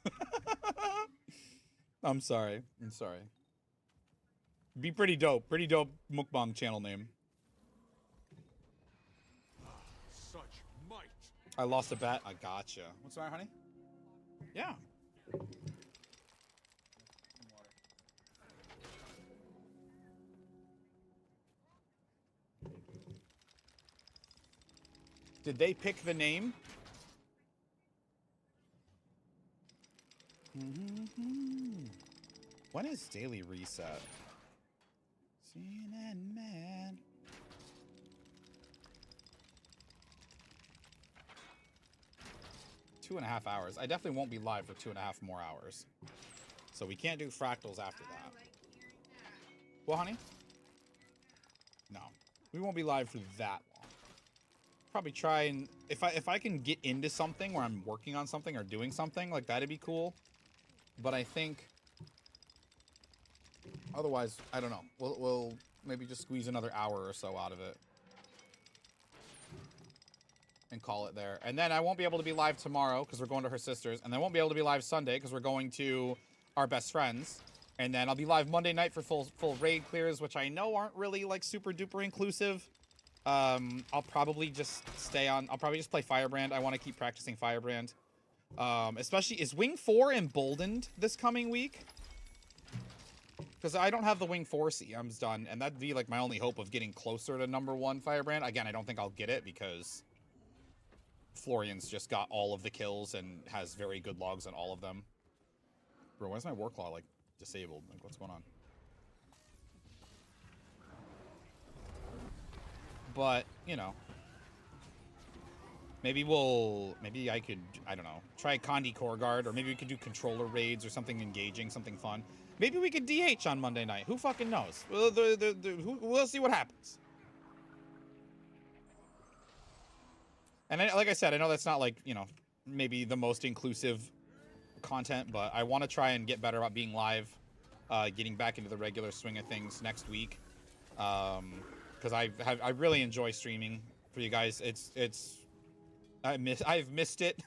I'm sorry. I'm sorry. Be pretty dope. Pretty dope mukbang channel name. Such might. I lost a bet. I gotcha. What's the matter, honey? Yeah. Did they pick the name? When is daily reset? CNN man. Two and a half hours. I definitely won't be live for 2.5 more hours. So we can't do fractals after that. Well, honey? No. We won't be live for that long. Probably try and if I can get into something where I'm working on something or doing something, like that'd be cool. But I think otherwise, I don't know. We'll maybe just squeeze another hour or so out of it. And call it there. And then I won't be able to be live tomorrow because we're going to her sister's. And then I won't be able to be live Sunday because we're going to our best friends. And then I'll be live Monday night for full raid clears, which I know aren't really like super duper inclusive. I'll probably just stay on. I'll probably just play Firebrand. I want to keep practicing Firebrand. Especially, is Wing 4 emboldened this coming week? Because I don't have the Wing 4 CMs done. And that'd be like my only hope of getting closer to #1 Firebrand. Again, I don't think I'll get it because Florian's just got all of the kills and has very good logs on all of them. Bro, why is my war claw like disabled? Like, what's going on? But, you know, maybe I could, I don't know, try Condi Core Guard, or maybe we could do controller raids or something engaging, something fun. Maybe we could DH on Monday night. Who fucking knows? We'll see what happens. And like I said, I know that's not like, you know, maybe the most inclusive content, but I want to try and get better about being live, getting back into the regular swing of things next week. Because I really enjoy streaming for you guys. I've missed it.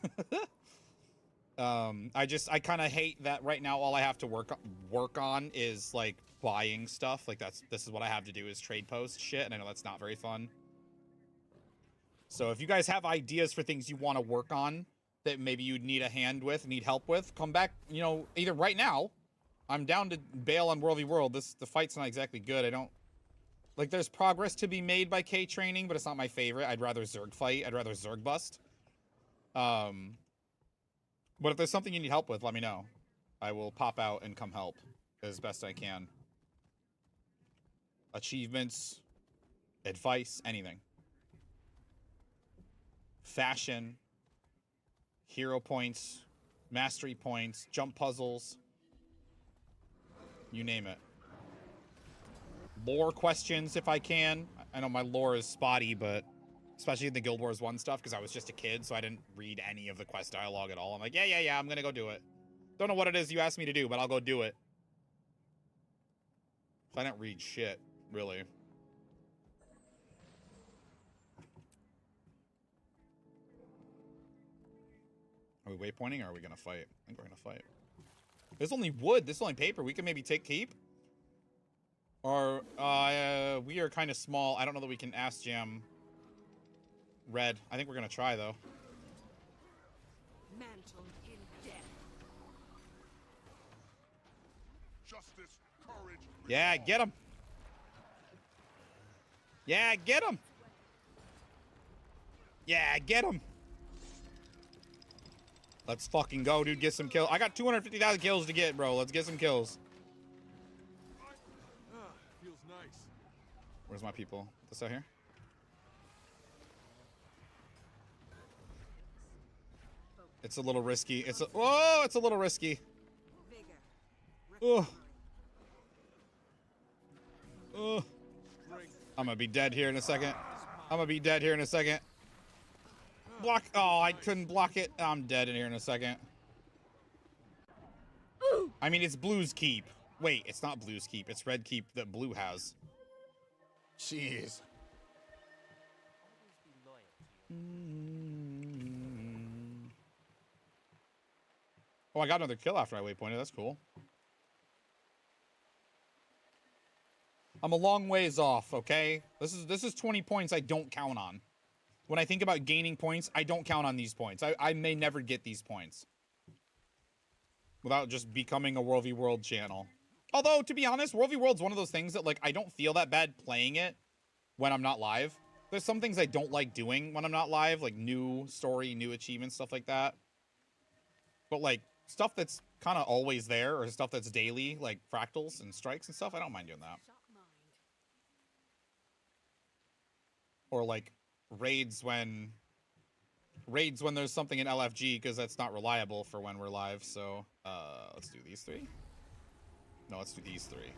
I kind of hate that right now all I have to work on is like buying stuff. Like this is what I have to do is trade post shit, and I know that's not very fun. So if you guys have ideas for things you want to work on that maybe you'd need a hand with, need help with, come back, you know, either right now. I'm down to bail on World v World. The fight's not exactly good. I don't like, there's progress to be made by K training, but it's not my favorite. I'd rather Zerg fight. I'd rather Zerg bust. But if there's something you need help with, let me know. I will pop out and come help as best I can. Achievements, advice, anything. Fashion, hero points, mastery points, jump puzzles. You name it. Lore questions if I can. I know my lore is spotty, but especially in the Guild Wars 1 stuff, because I was just a kid, so I didn't read any of the quest dialogue at all. I'm like, yeah, I'm gonna go do it. Don't know what it is you asked me to do, but I'll go do it. So I didn't read shit, really. Are we waypointing, or are we gonna fight? I think we're gonna fight. There's only wood. This is only paper. We can maybe take keep. Or, we are kind of small. I don't know that we can ass jam red. I think we're gonna try, though. Mantle in death. Justice, courage. Yeah, get him. Yeah, get him. Yeah, get him. Let's fucking go, dude. Get some kills. I got 250,000 kills to get, bro. Let's get some kills. Feels nice. Where's my people? This out here? It's a little risky. It's a little risky. Oh. Oh. I'm gonna be dead here in a second. Block. Oh, I couldn't block it. I'm dead in here in a second. I mean, it's Blue's Keep. Wait, it's not Blue's Keep. It's Red Keep that Blue has. Jeez. Oh, I got another kill after I waypointed. That's cool. I'm a long ways off, okay? This is 20 points I don't count on. When I think about gaining points, I don't count on these points. I may never get these points. Without just becoming a World v World channel. Although, to be honest, World v World's one of those things that, like, I don't feel that bad playing it when I'm not live. There's some things I don't like doing when I'm not live, like new story, new achievements, stuff like that. But, like, stuff that's kind of always there, or stuff that's daily, like fractals and strikes and stuff, I don't mind doing that. Or, like, raids when there's something in LFG, because that's not reliable for when we're live. So, let's do these three. No, let's do these three.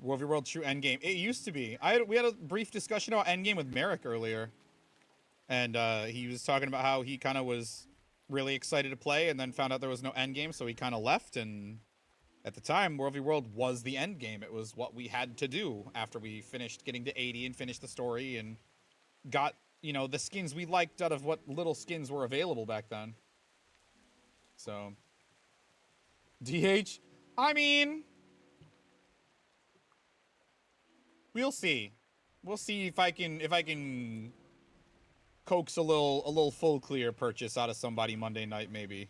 World v World true endgame. It used to be. We had a brief discussion about endgame with Merrick earlier. And he was talking about how he kind of was really excited to play and then found out there was no endgame, so he kind of left. And at the time, World v World was the endgame. It was what we had to do after we finished getting to 80 and finished the story and got, you know, the skins we liked out of what little skins were available back then. So, DH, I mean, we'll see. We'll see if I can coax a little full clear purchase out of somebody Monday night, maybe.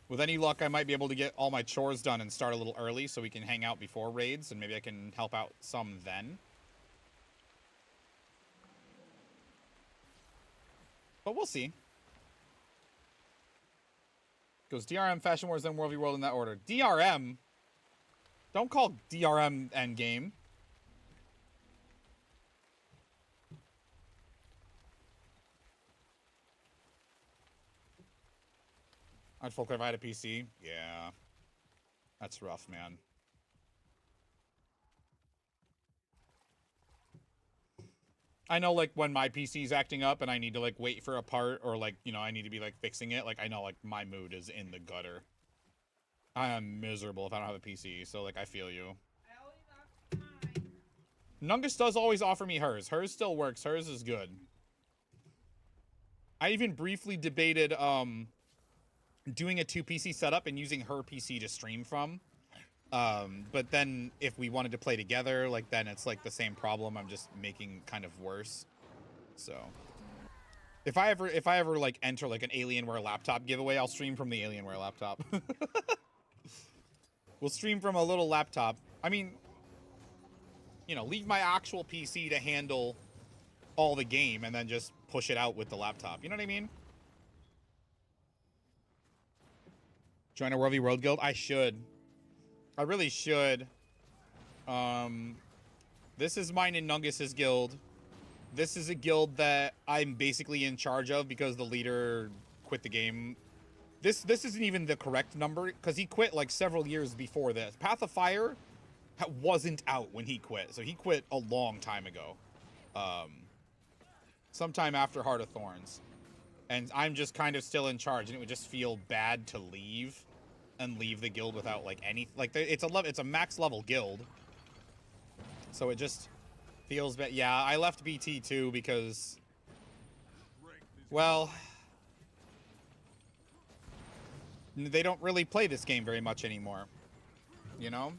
With any luck, I might be able to get all my chores done and start a little early so we can hang out before raids, and maybe I can help out some then. But we'll see. Goes DRM, Fashion Wars, then World v World in that order. DRM? Don't call DRM endgame. I'd full clear if I had a PC. Yeah. That's rough, man. I know, like, when my PC's acting up and I need to, like, wait for a part or, like, you know, I need to be, like, fixing it. Like, I know, like, my mood is in the gutter. I am miserable if I don't have a PC, so, like, I feel you. Nungus does always offer me hers. Hers still works. Hers is good. I even briefly debated, doing a 2-PC setup and using her PC to stream from. But then if we wanted to play together, like, then it's like the same problem. I'm just making kind of worse. So if I ever like enter like an Alienware laptop giveaway, I'll stream from the Alienware laptop. We'll stream from a little laptop. I mean, you know, leave my actual PC to handle all the game and then just push it out with the laptop. You know what I mean? Join a World v World guild? I should. I really should. This is mine and Nungus's guild. This is a guild that I'm basically in charge of because the leader quit the game. This isn't even the correct number because he quit like several years before this. Path of Fire wasn't out when he quit, so he quit a long time ago. Sometime after Heart of Thorns. And I'm just kind of still in charge, and it would just feel bad to leave and leave the guild without like any it's a max level guild, so it just feels bad. Yeah, I left BT too because, well, they don't really play this game very much anymore, you know.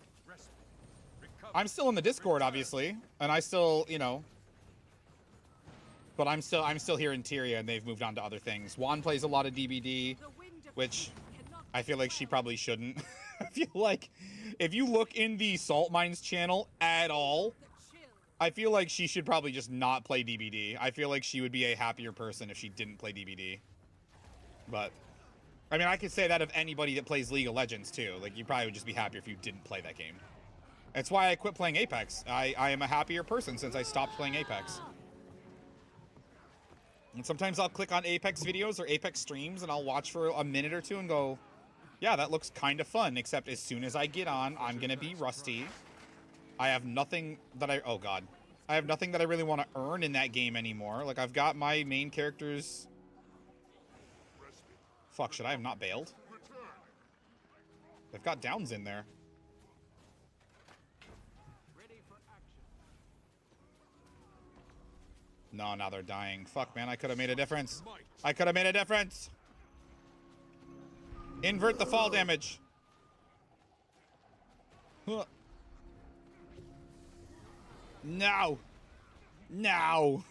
I'm still in the Discord, obviously, and I still, you know, but I'm still here in Tyria, and they've moved on to other things. Juan plays a lot of DBD, which I feel like she probably shouldn't. I feel like if you look in the Salt Mines channel at all, I feel like she should probably just not play DBD. I feel like she would be a happier person if she didn't play DBD. But, I mean, I could say that of anybody that plays League of Legends, too. Like, you probably would just be happier if you didn't play that game. That's why I quit playing Apex. I am a happier person since I stopped playing Apex. And sometimes I'll click on Apex videos or Apex streams, and I'll watch for a minute or two and go, yeah, that looks kind of fun, except as soon as I get on, I'm going to be rusty. I have nothing that oh god. I have nothing that I really want to earn in that game anymore. Like, I've got my main characters. Fuck, should I have not bailed? They've got downs in there. No, now they're dying. Fuck, man, I could have made a difference. I could have made a difference. Invert the fall damage. Huh. No. No.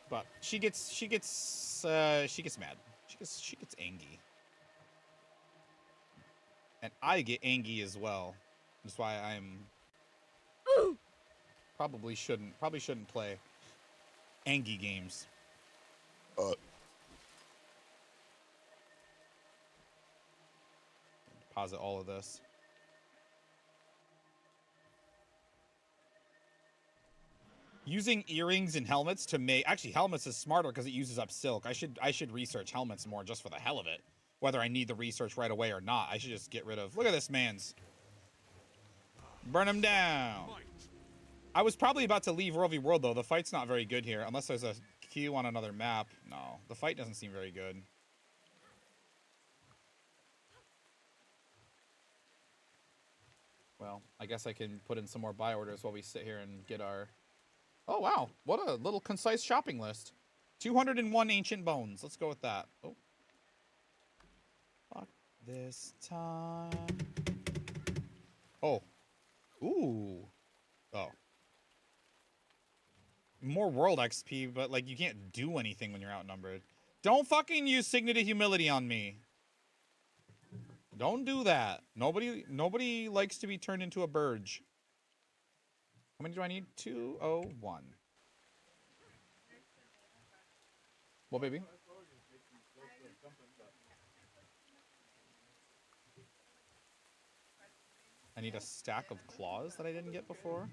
But she gets mad. She gets angry. And I get angry as well. That's why I'm probably shouldn't play angry games. Deposit all of this. Using earrings and helmets to make... Actually, helmets is smarter because it uses up silk. I should research helmets more just for the hell of it. Whether I need the research right away or not. I should just get rid of... Look at this man's. Burn him down. I was probably about to leave Rovy World, though. The fight's not very good here. Unless there's a queue on another map. No, the fight doesn't seem very good. Well, I guess I can put in some more buy orders while we sit here and get our... Oh, wow. What a little concise shopping list. 201 ancient bones. Let's go with that. Oh. Fuck this time. Oh. Ooh. Oh. More world XP, but, like, you can't do anything when you're outnumbered. Don't fucking use Signet of Humility on me. Don't do that. Nobody likes to be turned into a Burge. How many do I need? 201. Well, baby. I need a stack of claws that I didn't get before.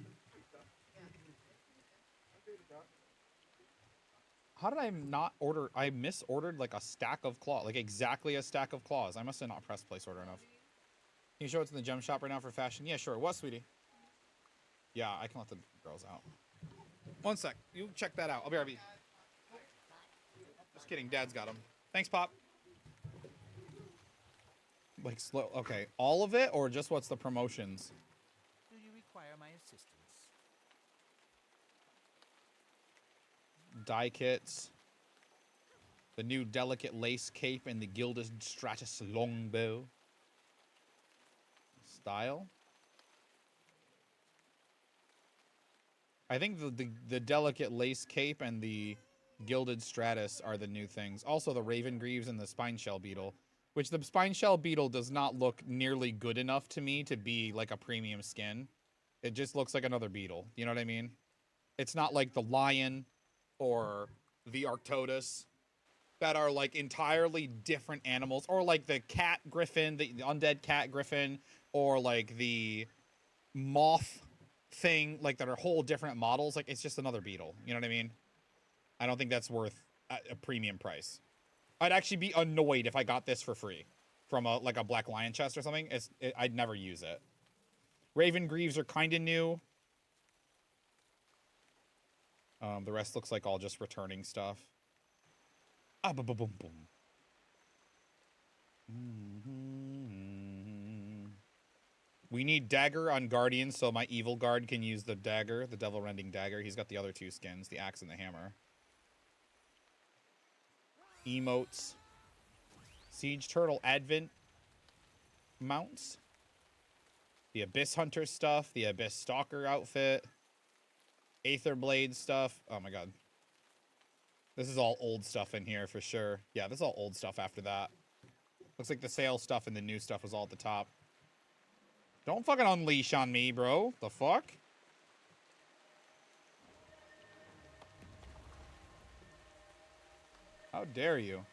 How did I not order? I misordered like a stack of claws, like exactly a stack of claws. I must have not pressed place order enough. Can you show what's in the gem shop right now for fashion? Yeah, sure. What, sweetie? Yeah, I can let the girls out. One sec. You check that out. I'll be right. Just kidding. Dad's got them. Thanks, Pop. Like slow. Okay, all of it or just what's the promotions? Do you require my assistance? Die kits. The new delicate lace cape and the gilded stratus longbow. Style. I think the delicate lace cape and the gilded stratus are the new things. Also the raven greaves and the spine shell beetle, which the spine shell beetle does not look nearly good enough to me to be like a premium skin. It just looks like another beetle. You know what I mean? It's not like the lion or the Arctodus that are like entirely different animals, or like the cat griffin, the undead cat griffin, or like the moth thing, like that are whole different models. Like it's just another beetle. You know what I mean? I don't think that's worth a premium price. I'd actually be annoyed if I got this for free from a like a black lion chest or something. I'd never use it. Raven greaves are kind of new. The rest looks like all just returning stuff. Ah, boom, boom, boom, boom. We need dagger on Guardian so my evil guard can use the dagger, the devil rending dagger. He's got the other two skins, the axe and the hammer. Emotes. Siege Turtle Advent mounts. The Abyss Hunter stuff, the Abyss Stalker outfit. Aether Blade stuff. Oh my god. This is all old stuff in here for sure. Yeah, this is all old stuff after that. Looks like the sale stuff and the new stuff was all at the top. Don't fucking unleash on me, bro. The fuck? How dare you?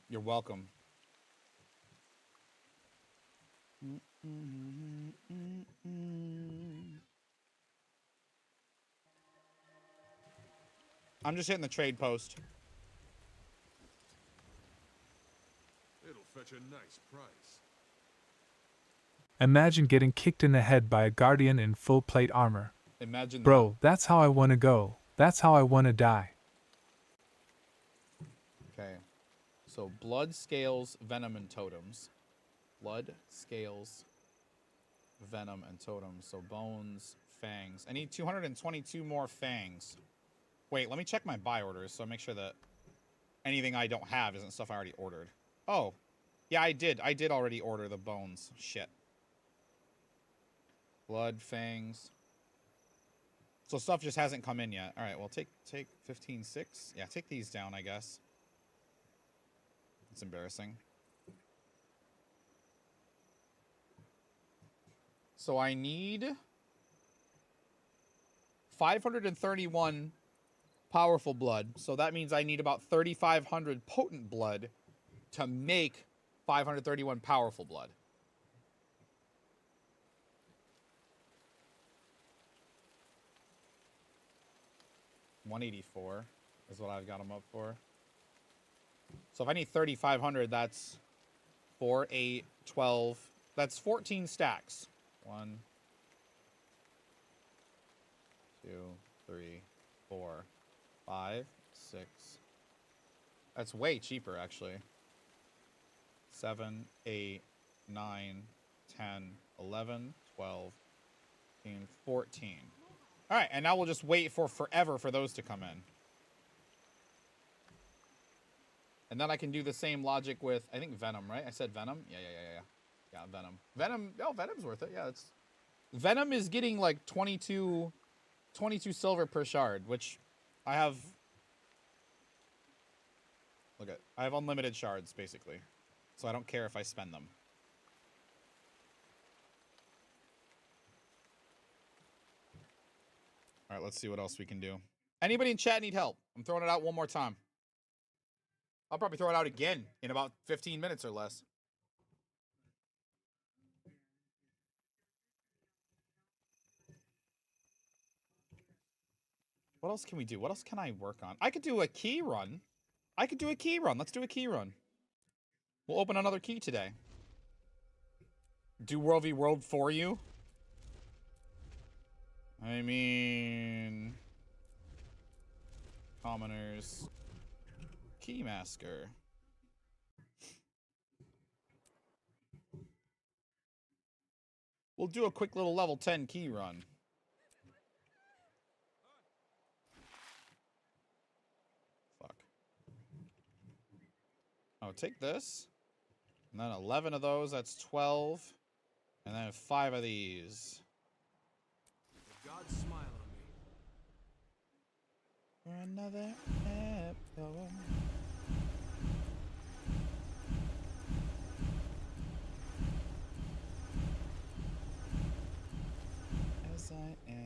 You're welcome. I'm just hitting the trade post. It'll fetch a nice price. Imagine getting kicked in the head by a guardian in full plate armor. Imagine Bro, that's how I want to go. That's how I want to die. Okay. So blood, scales, venom, and totems. Blood, scales, venom, and totems. So bones, fangs. I need 222 more fangs. Wait, let me check my buy orders so I make sure that anything I don't have isn't stuff I already ordered. Oh, yeah, I did. I did already order the bones. Shit. Blood, fangs. So stuff just hasn't come in yet. All right, well, take 15.6. Yeah, take these down, I guess. It's embarrassing. So I need 531 powerful blood. So that means I need about 3,500 potent blood to make 531 powerful blood. $184 is what I've got them up for. So if I need 3,500, that's 4, 8, 12. That's 14 stacks. 1, 2, 3, 4, 5, 6. That's way cheaper, actually. 7, 8, 9, 10, 11, 12, 13, 14. All right, and now we'll just wait for forever for those to come in. And then I can do the same logic with, I think, Venom, right? I said Venom? Yeah. Yeah, Venom. Venom, oh, Venom's worth it. Yeah, it's... Venom is getting, like, 22 silver per shard, which I have... Look at... I have unlimited shards, basically. So I don't care if I spend them. All right, let's see what else we can do. Anybody in chat need help? I'm throwing it out one more time. I'll probably throw it out again in about 15 minutes or less. What else can we do? What else can I work on? I could do a key run. Let's do a key run. We'll open another key today. Do World v World for you? I mean... Commoners... Keymasker. We'll do a quick little level 10 key run. Fuck. Oh, take this. And then 11 of those, that's 12. And then 5 of these. God smile on me. For another echo. As I am.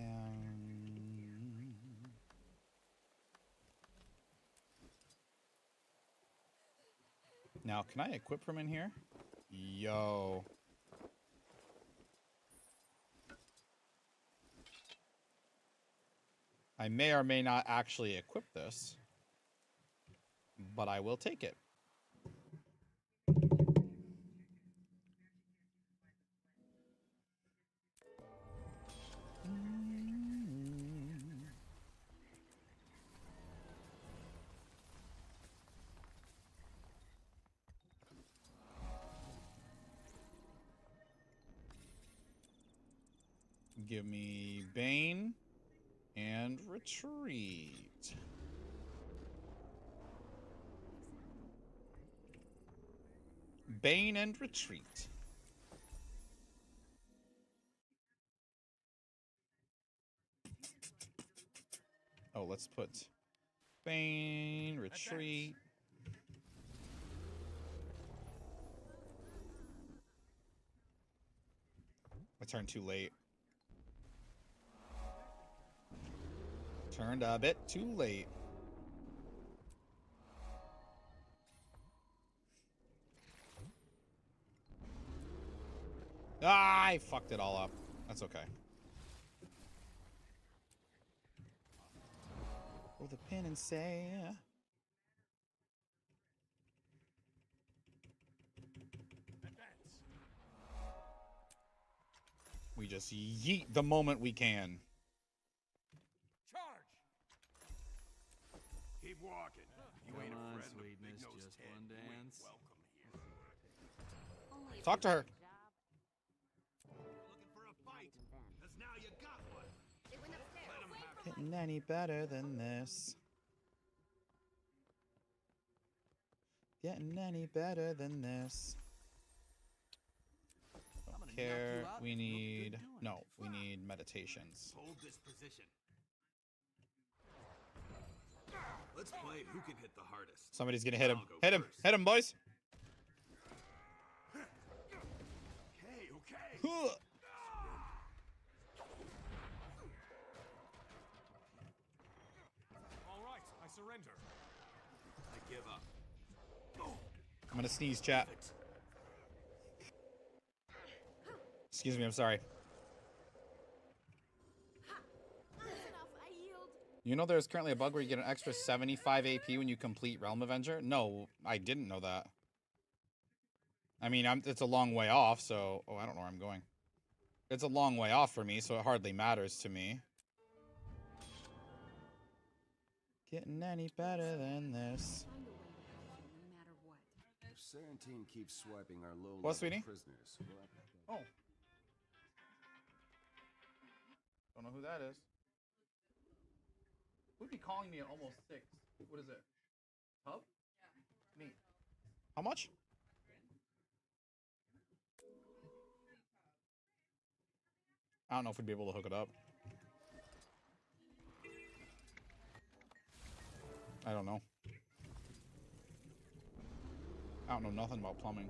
Now, can I equip from in here? Yo. I may or may not actually equip this, but I will take it. Give me Bane and Retreat. Bane and Retreat. Oh, let's put Bane, Retreat. I turned too late. Turned a bit too late. Ah, I fucked it all up. That's okay. With a pin and say. We just yeet the moment we can. Charge! Keep walking. You ain't a friend of Big Nose Ted. Talk to her. Getting any better than this? Getting any better than this? Don't care. We need we need meditations. Hold this position. Let's play who can hit the hardest. Somebody's gonna hit him. Hit him. Hit him, boys. Okay. All right, I surrender. I give up. I'm gonna sneeze, chat. Excuse me, I'm sorry. You know there's currently a bug where you get an extra 75 AP when you complete Realm Avenger? No, I didn't know that. I mean, it's a long way off, so... Oh, I don't know where I'm going. It's a long way off for me, so it hardly matters to me. Getting any better than this? If Sarantine keeps swiping our low What, sweetie? prisoners, Oh. Don't know who that is. Who'd be calling me at almost 6? What is it? Hub? Yeah. Neat. How much? I don't know if we'd be able to hook it up. I don't know. I don't know nothing about plumbing.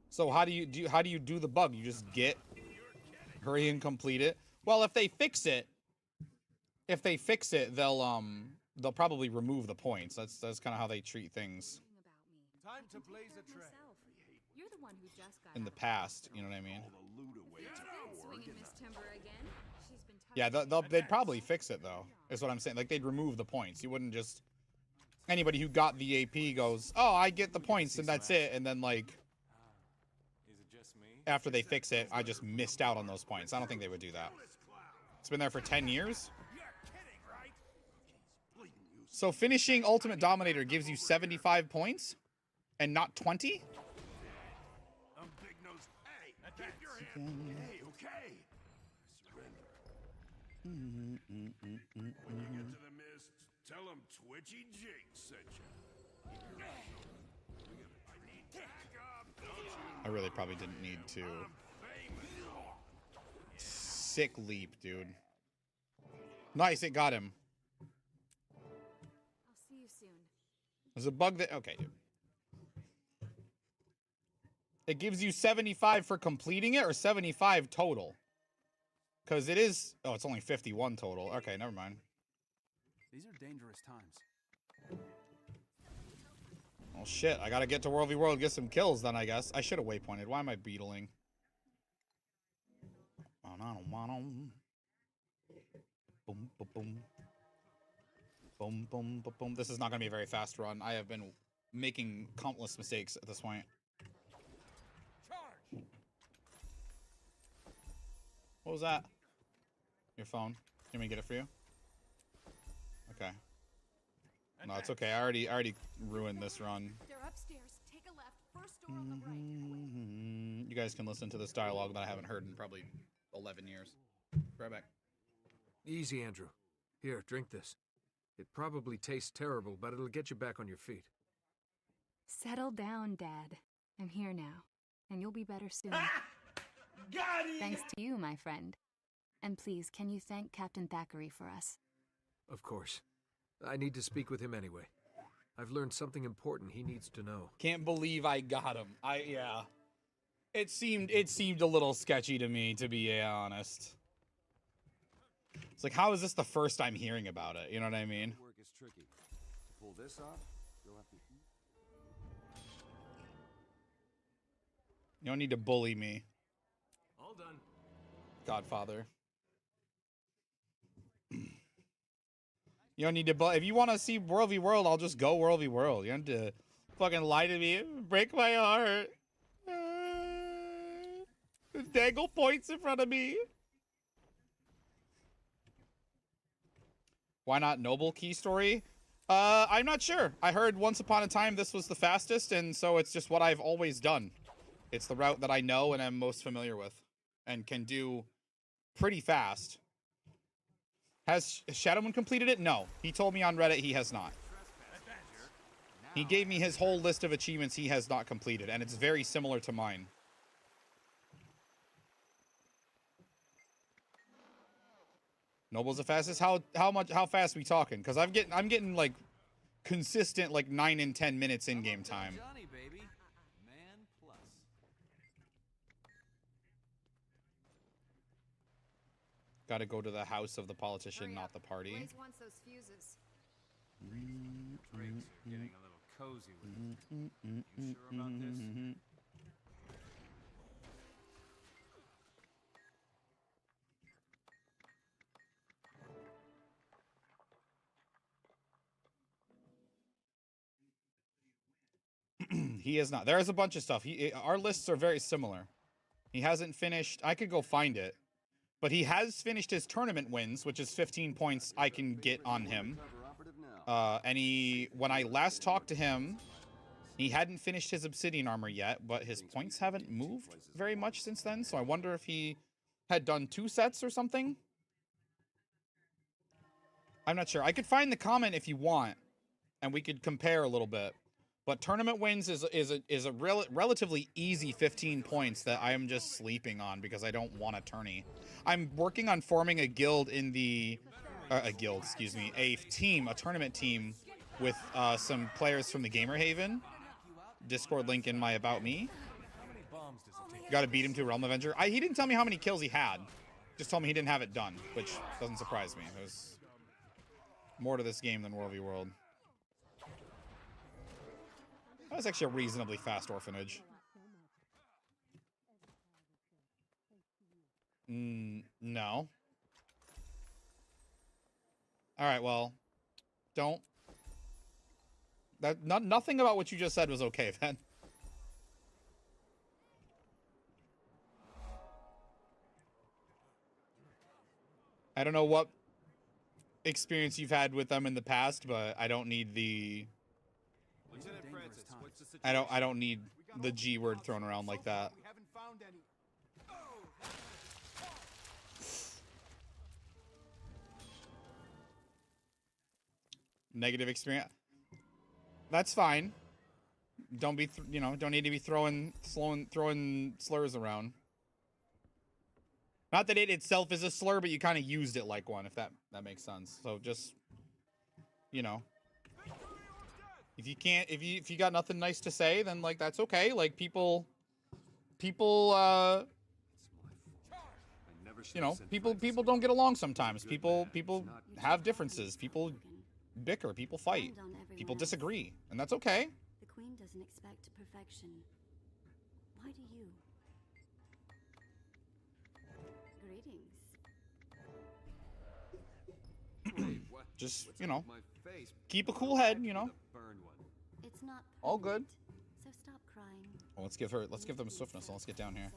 So how do you do the bug? You just hurry and complete it. Well, if they fix it, they'll probably remove the points. That's kind of how they treat things. Time to blaze a trail. You're the one who just got In the past, you know what I mean? swinging Miss Timber again. She's been Yeah, they'd probably fix it though. Is what I'm saying. Like they'd remove the points. You wouldn't just anybody who got the AP goes, "Oh, I get the points and that's it." And then like after they fix it, I just missed out on those points. I don't think they would do that. It's been there for 10 years. So finishing Ultimate Dominator gives you 75 points and not 20? I'm big nose. Hey, keep your hand. Hey, okay. Surrender. When you get to the mist, tell him Twitchy Jake sent you. I need backup, don't you? I really probably didn't need to. Sick leap, dude. Nice, it got him. I'll see you soon. There's a bug that... Okay, dude. It gives you 75 for completing it or 75 total? Because it is... Oh, it's only 51 total. Okay, never mind. These are dangerous times. Well, shit. I gotta get to World v World, get some kills then, I guess. I should have waypointed. Why am I beetling? Boom, boom, boom. Boom, boom, boom, boom. This is not gonna be a very fast run. I have been making countless mistakes at this point. What was that? Your phone. Let me get it for you? Okay. No, it's okay. I already ruined this run. They're upstairs. Take a left. First door on the right. You guys can listen to this dialogue that I haven't heard in probably 11 years. Right back. Easy, Andrew. Here, drink this. It probably tastes terrible, but it'll get you back on your feet. Settle down, Dad. I'm here now, and you'll be better soon. Got it! Thanks to you, my friend. And please, can you thank Captain Thackeray for us? Of course. I need to speak with him anyway. I've learned something important he needs to know. Can't believe I got him. Yeah. It seemed a little sketchy to me, to be honest. It's like, how is this the first I'm hearing about it? You know what I mean? Work is tricky. To pull this off, you'll have to. You don't need to bully me, All done. Godfather. You don't need to. If you want to see World v World, I'll just go World v World. You don't have to fucking lie to me, break my heart. Dangle points in front of me. Why not Noble Key Story? I'm not sure. I heard once upon a time this was the fastest, and so it's just what I've always done. It's the route that I know and am most familiar with, and can do pretty fast. Has Shadowmoon completed it? No. He told me on Reddit he has not. He gave me his whole list of achievements he has not completed, and it's very similar to mine. Noble's the fastest? How fast we talking? Because I'm getting like consistent like 9 and 10 minutes in game time. Johnny, baby. Man plus. Got to go to the house of the politician, not the party. Blaze wants those fuses. Drinks are getting a little cozy with it. You sure about this? He is not. There's a bunch of stuff. Our lists are very similar. He hasn't finished. I could go find it. But he has finished his tournament wins, which is 15 points I can get on him. When I last talked to him, he hadn't finished his obsidian armor yet, but his points haven't moved very much since then. So I wonder if he had done 2 sets or something. I'm not sure. I could find the comment if you want, and we could compare a little bit. But tournament wins is a relatively easy 15 points that I am just sleeping on because I don't want a tourney. I'm working on forming a guild in the a tournament team with some players from the Gamer Haven. Discord link in my About Me. Got to beat him to a Realm Avenger. He didn't tell me how many kills he had. Just told me he didn't have it done, which doesn't surprise me. There's more to this game than World v World. That was actually a reasonably fast orphanage. No. All right, well, don't. Nothing about what you just said was okay, then. I don't know what experience you've had with them in the past, but I don't need the... Lieutenant Francis, what's the I situation? don't need the G word thrown around like that. We haven't found any. Negative experience. That's fine. Don't be, don't need to be throwing slurs around. Not that it itself is a slur, but you kind of used it like one, if that makes sense. So just, if you got nothing nice to say, then like that's okay. Like people people don't get along sometimes. People have differences. People bicker, people fight, people disagree, and that's okay. The Queen doesn't expect perfection. Why do you? Greetings. Just, keep a cool head, It's not all good. So stop crying. Well, let's give them swiftness, so let's get down here.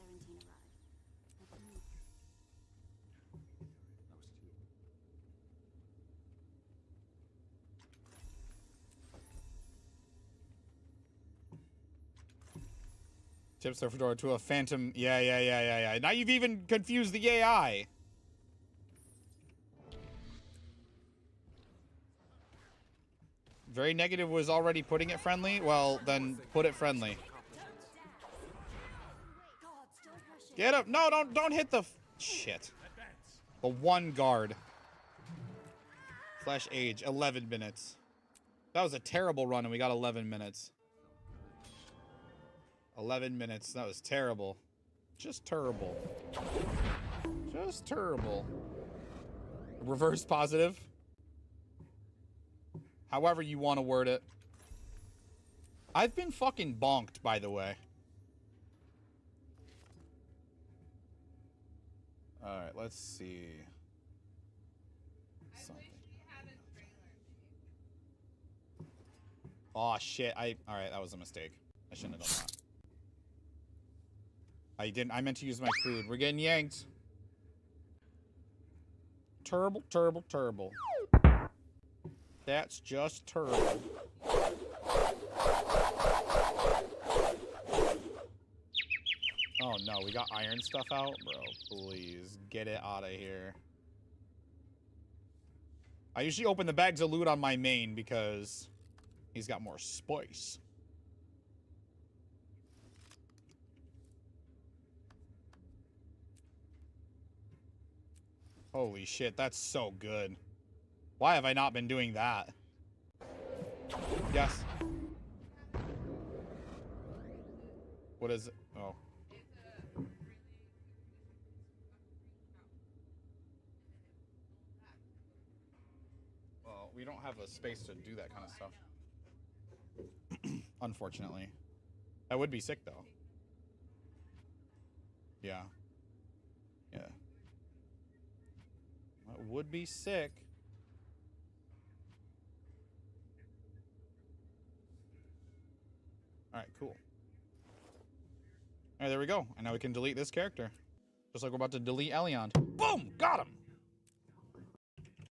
Tips their fedora to a phantom. Yeah. Now you've even confused the AI. Very negative was already putting it friendly. Well, then put it friendly. Get up. No, don't hit the shit. The one guard. Slash age. 11 minutes. That was a terrible run, and we got 11 minutes. 11 minutes. That was terrible. Just terrible. Just terrible. Reverse positive. However you want to word it. I've been fucking bonked, by the way. Alright, let's see. Something. Oh shit. Alright, that was a mistake. I shouldn't have done that. I meant to use my crude. We're getting yanked. Terrible. That's just terrible. Oh no, we got iron stuff out? Bro, please, get it out of here. I usually open the bags of loot on my main because he's got more spice. Holy shit, that's so good. Why have I not been doing that? Yes. What is it? Oh. Well, we don't have a space to do that kind of stuff. Unfortunately. That would be sick, though. Yeah. Yeah. That would be sick. Alright, cool. Alright, there we go. And now we can delete this character. Just like we're about to delete Eliond. Boom! Got him!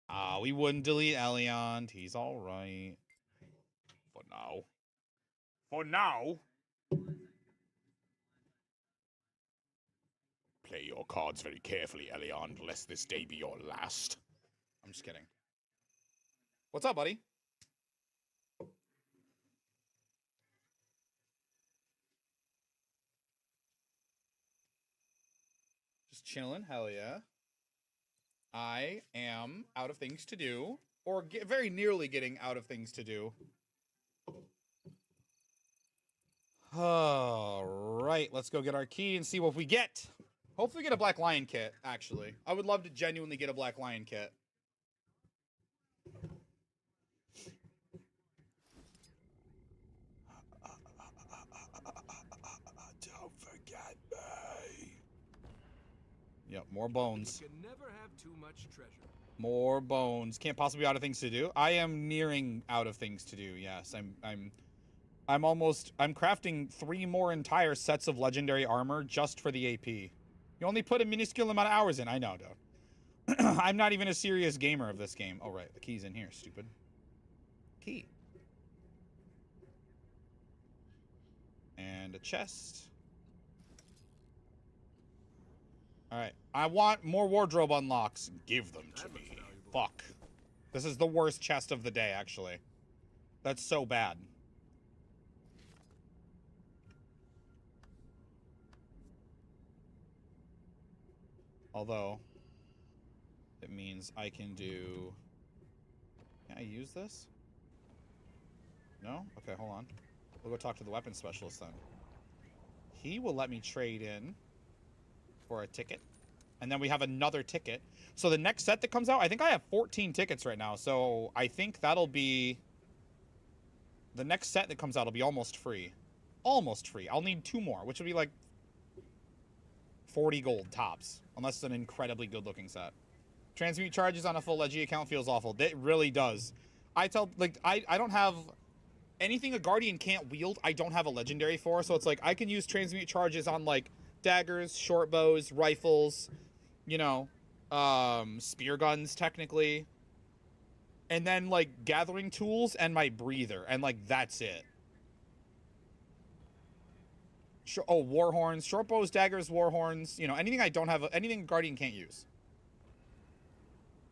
Ah, we wouldn't delete Eliond. He's alright. For now. For now? Play your cards very carefully, Eliond, lest this day be your last. I'm just kidding. What's up, buddy? Just chilling, hell yeah. I am out of things to do, or very nearly getting out of things to do. Alright, let's go get our key and see what we get. Hopefully get a Black Lion kit, actually. I would love to genuinely get a Black Lion kit. Don't forget me. Yep, more bones. You can never have too much treasure. More bones. Can't possibly be out of things to do. I am nearing out of things to do. Yes, I'm crafting 3 more entire sets of legendary armor just for the AP. You only put a minuscule amount of hours in. I know, dude. I'm not even a serious gamer of this game. Oh, right. The key's in here, stupid. Key. And a chest. Alright. I want more wardrobe unlocks. Give them to me. Fuck. This is the worst chest of the day, actually. That's so bad. Although, it means I can do... Can I use this? No? Okay, hold on. We'll go talk to the weapons specialist then. He will let me trade in for a ticket. And then we have another ticket. So the next set that comes out, I think I have 14 tickets right now. So I think that'll be... The next set that comes out will be almost free. Almost free. I'll need 2 more, which would be like 40 gold tops. Unless it's an incredibly good-looking set. Transmute charges on a full Legi account feels awful. It really does. I tell... Like, I don't have... Anything a Guardian can't wield, I don't have a legendary for. So it's like, I can use transmute charges on, like, daggers, short bows, rifles, you know, spear guns, technically. And then, like, gathering tools and my breather. And, like, that's it. Oh, war horns, short bows, daggers, war horns. You know, anything I don't have, anything Guardian can't use.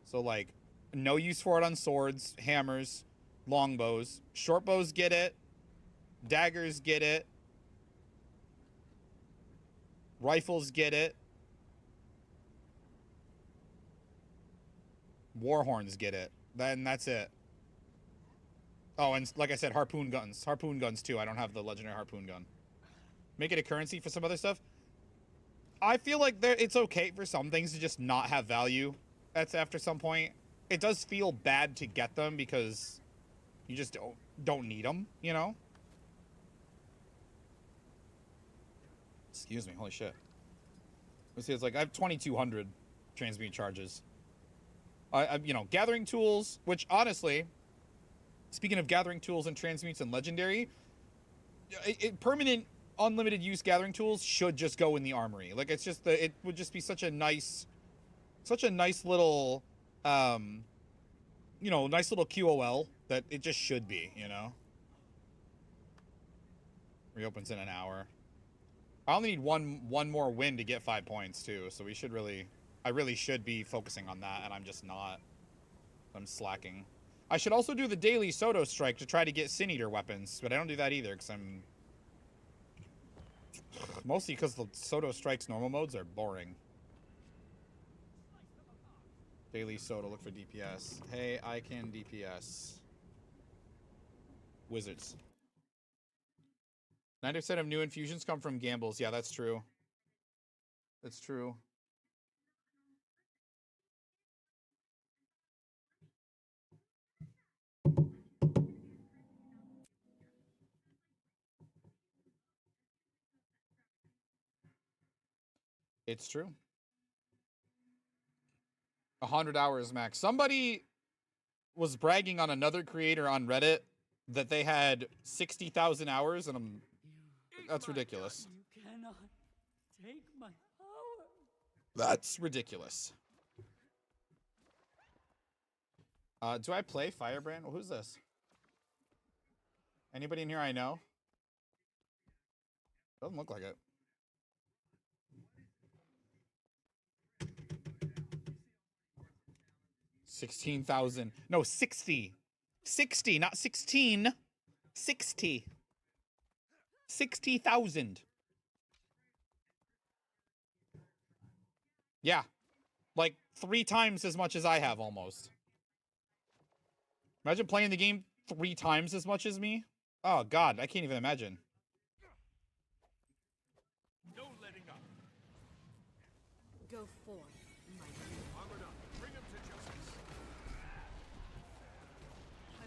So, like, no use for it on swords, hammers, longbows. Short bows get it. Daggers get it. Rifles get it. Warhorns get it. Then that's it. Oh, and like I said, harpoon guns. Harpoon guns, too. I don't have the legendary harpoon gun. Make it a currency for some other stuff. I feel like it's okay for some things to just not have value. That's after some point. It does feel bad to get them because you just don't need them, you know? Excuse me, holy shit. Let's see, it's like I have 2,200 transmute charges. You know, gathering tools, which honestly, speaking of gathering tools and transmutes and legendary, permanent unlimited use gathering tools should just go in the armory. Like, it's just it would just be such a nice little you know, nice little QOL that it just should be, you know? Reopens in an hour. I only need one more win to get 5 points, too, so we should really... I really should be focusing on that, and I'm just not. I'm slacking. I should also do the daily Soto Strike to try to get Sin Eater weapons, but I don't do that either, because I'm... Mostly because the Soto Strike's normal modes are boring. Daily Soto, look for DPS. Hey, I can DPS. Wizards. 90% of new infusions come from gambles. Yeah, that's true. That's true. It's true. 100 hours max. Somebody was bragging on another creator on Reddit that they had 60,000 hours, and that's ridiculous. You cannot take my power. That's ridiculous. Do I play Firebrand? Well, who's this? Anybody in here I know? Doesn't look like it. $16,000. No, 60. 60, not 16. 60. 60,000. Yeah. Like 3 times as much as I have almost. Imagine playing the game 3 times as much as me. Oh god, I can't even imagine. No letting up. Go forth, my Armored up. Bring him to justice.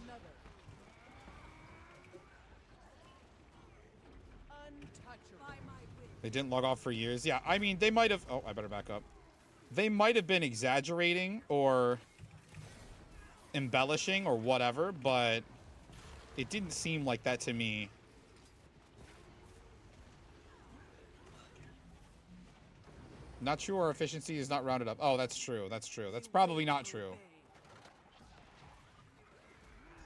Another. Untouchable. By my will. They didn't log off for years. Yeah, I mean, they might have... Oh, I better back up. They might have been exaggerating or embellishing or whatever, but it didn't seem like that to me. Not sure efficiency is not rounded up. Oh, that's true. That's true. That's probably not true.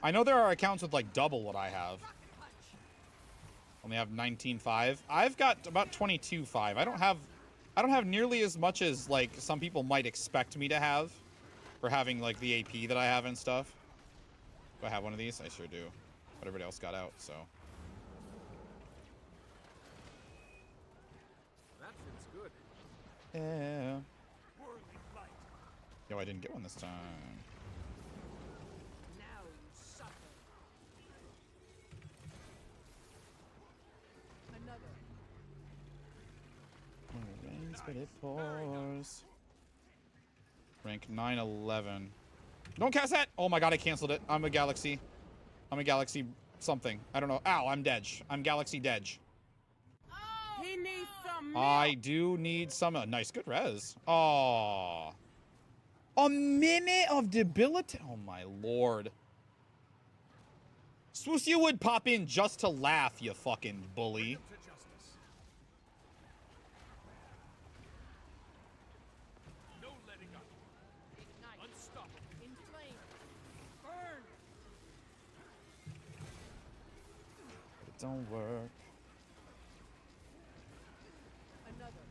I know there are accounts with like double what I have. Only have 19.5. I've got about 22.5. I don't have nearly as much as like some people might expect me to have for having like the AP that I have and stuff. Do I have one of these? I sure do. But everybody else got out, so. That fits good. Yeah. Yo, I didn't get one this time. Now you suffer. Another. When it rains, but it pours. Rank 911. Don't cast that! Oh my god, I canceled it. I'm a Galaxy. I'm a Galaxy something. I don't know. Ow, I'm Dej. I'm Galaxy Dej. He needs some I do need some... nice, good res. Aww. A minute of debility... Oh my lord. Suppose you would pop in just to laugh, you fucking bully. No letting up. Ignite. Unstoppable. Inflame. Burn. It don't work. Another.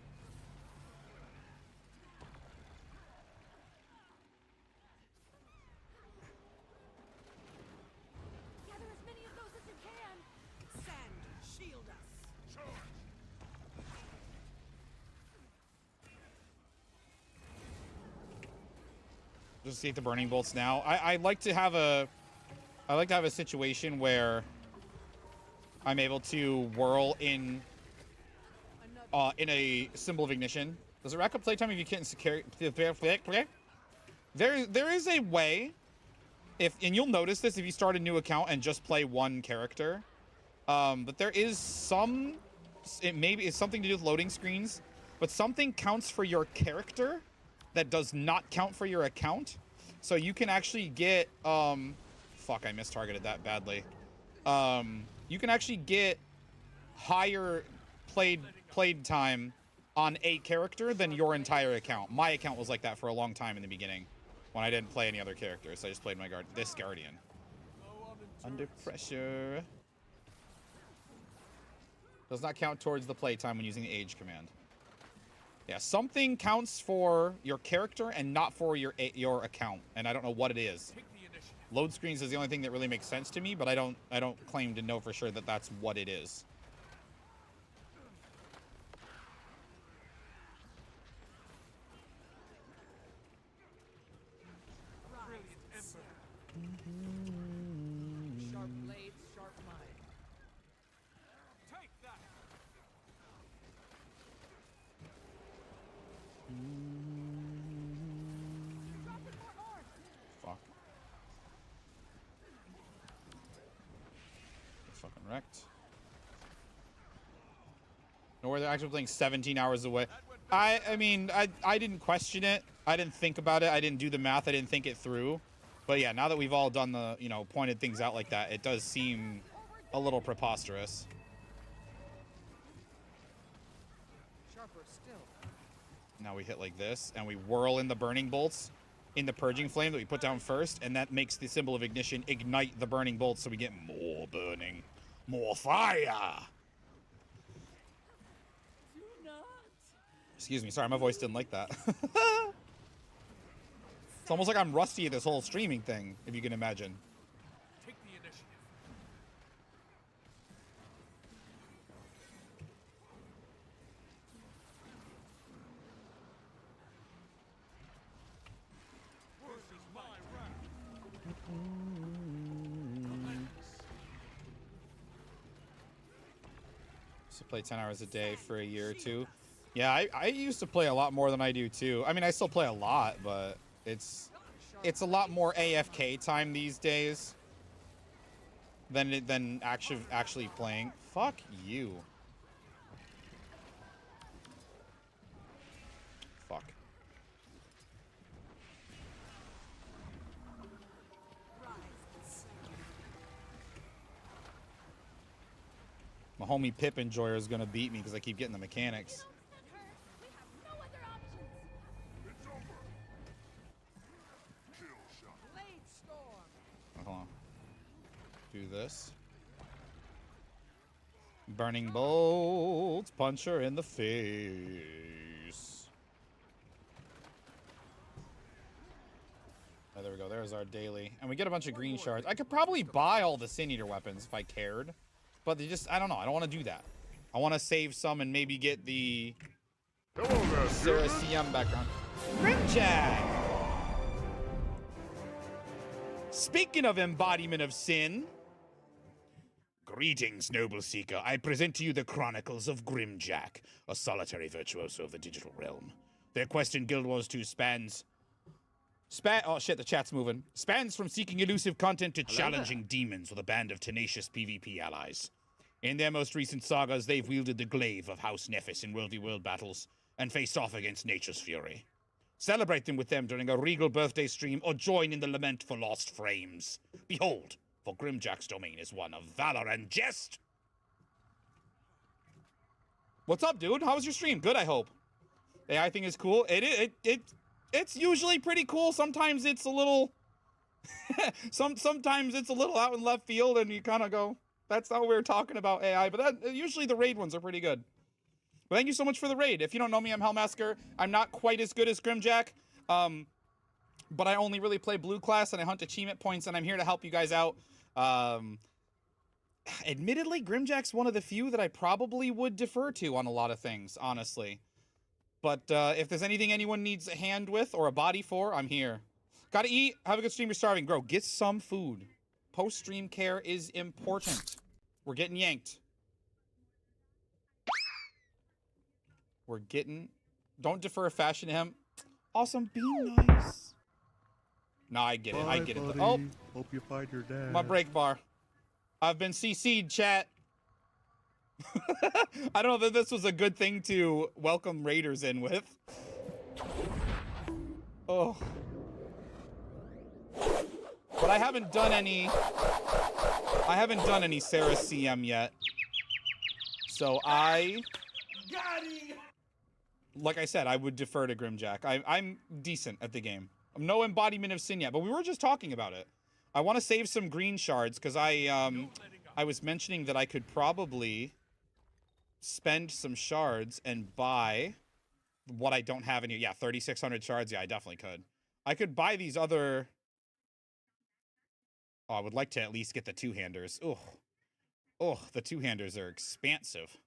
Gather as many of those as you can. Sand. Shield us. Charge. Just see the burning bolts now. I like to have a situation where I'm able to whirl in a symbol of ignition. Does it rack up playtime if you can't secure? There is a way, and you'll notice this if you start a new account and just play one character. But there is some. It's something to do with loading screens, but something counts for your character that does not count for your account. So you can actually get fuck, I mistargeted that badly. You can actually get higher played time on a character than your entire account. My account was like that for a long time in the beginning. when I didn't play any other characters. I just played my this Guardian. Under pressure. Does not count towards the playtime when using the age command. Yeah, something counts for your character and not for your account, and I don't know what it is. Load screens is the only thing that really makes sense to me, but I don't claim to know for sure that that's what it is. Sharp blades, sharp mind. Take that. Fuck. Fucking wrecked. Nor they're actually playing 17 hours away. I mean, I didn't question it. I didn't think about it. I didn't do the math. I didn't think it through. But yeah, now that we've all done the, you know, pointed things out like that, it does seem a little preposterous. Sharper still. Now we hit like this, and we whirl in the burning bolts in the purging flame that we put down first, and that makes the symbol of ignition ignite the burning bolts, so we get more burning, more fire. Excuse me, sorry, my voice didn't like that. It's almost like I'm rusty at this whole streaming thing, if you can imagine. Take the initiative. This is my round. Used to play 10 hours a day for a year or two. Yeah, I used to play a lot more than I do too. I mean, I still play a lot, but it's a lot more AFK time these days than actually playing. Fuck you. Fuck. My homie Pip Enjoyer is gonna beat me because I keep getting the mechanics. Hold on. Do this. Burning bolts. Punch her in the face. Oh, there we go. There's our daily. And we get a bunch of green shards. I could probably buy all the Sin Eater weapons if I cared. But they just, I don't know. I don't want to do that. I want to save some and maybe get the Sarah CM background. Grimjack! Speaking of embodiment of sin. Greetings, noble seeker. I present to you the Chronicles of Grimjack, a solitary virtuoso of the digital realm. Their quest in Guild Wars 2 oh shit, the chat's moving. Spans from seeking elusive content to challenging demons with a band of tenacious PvP allies. In their most recent sagas, they've wielded the glaive of House Nephis in world battles and faced off against nature's fury. Celebrate them with them during a regal birthday stream or join in the lament for lost frames. Behold, for Grimjack's domain is one of valor and jest. What's up, dude? How was your stream? Good, I hope. AI thing is cool. It's usually pretty cool. Sometimes it's a little sometimes it's a little out in left field and you kind of go, that's how we're talking about AI, but usually the raid ones are pretty good. But thank you so much for the raid. If you don't know me, I'm Hellmasker. I'm not quite as good as Grimjack, but I only really play blue class and I hunt achievement points, and I'm here to help you guys out. Admittedly, Grimjack's one of the few that I probably would defer to on a lot of things, honestly. But if there's anything anyone needs a hand with or a body for, I'm here. Gotta eat. Have a good stream. You're starving. Bro, get some food. Post-stream care is important. We're getting yanked. We're getting... Don't defer fashion to him. Awesome, be nice. No, I get it. I get it. Oh, hope you find your dad. my break bar. I've been CC'd, chat. I don't know that this was a good thing to welcome raiders in with. Oh. But I haven't done any Sarah CM yet. So like I said, I would defer to Grimjack. I'm decent at the game. No embodiment of sin yet, but we were just talking about it. I want to save some green shards because I was mentioning that I could probably spend some shards and buy what I don't have any. Yeah, 3,600 shards. Yeah, I definitely could. I could buy these other. Oh, I would like to at least get the two-handers. Oh, the two-handers are expansive.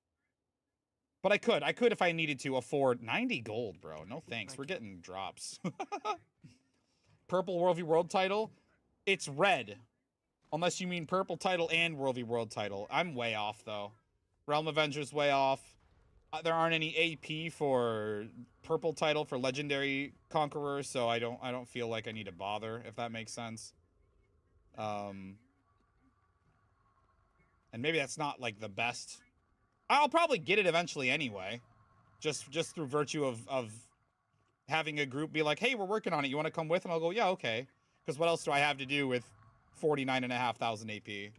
But I could if I needed to afford 90 gold, bro. No thanks. We're getting drops. Purple World v World title. It's red. Unless you mean purple title and World v World title. I'm way off though. Realm Avengers way off. There aren't any AP for purple title for Legendary Conqueror, so I don't feel like I need to bother, if that makes sense. And maybe that's not like the best. I'll probably get it eventually anyway. Just through virtue of having a group be like, hey, we're working on it. You want to come with? And I'll go, yeah, okay. Because what else do I have to do with 49,500 AP?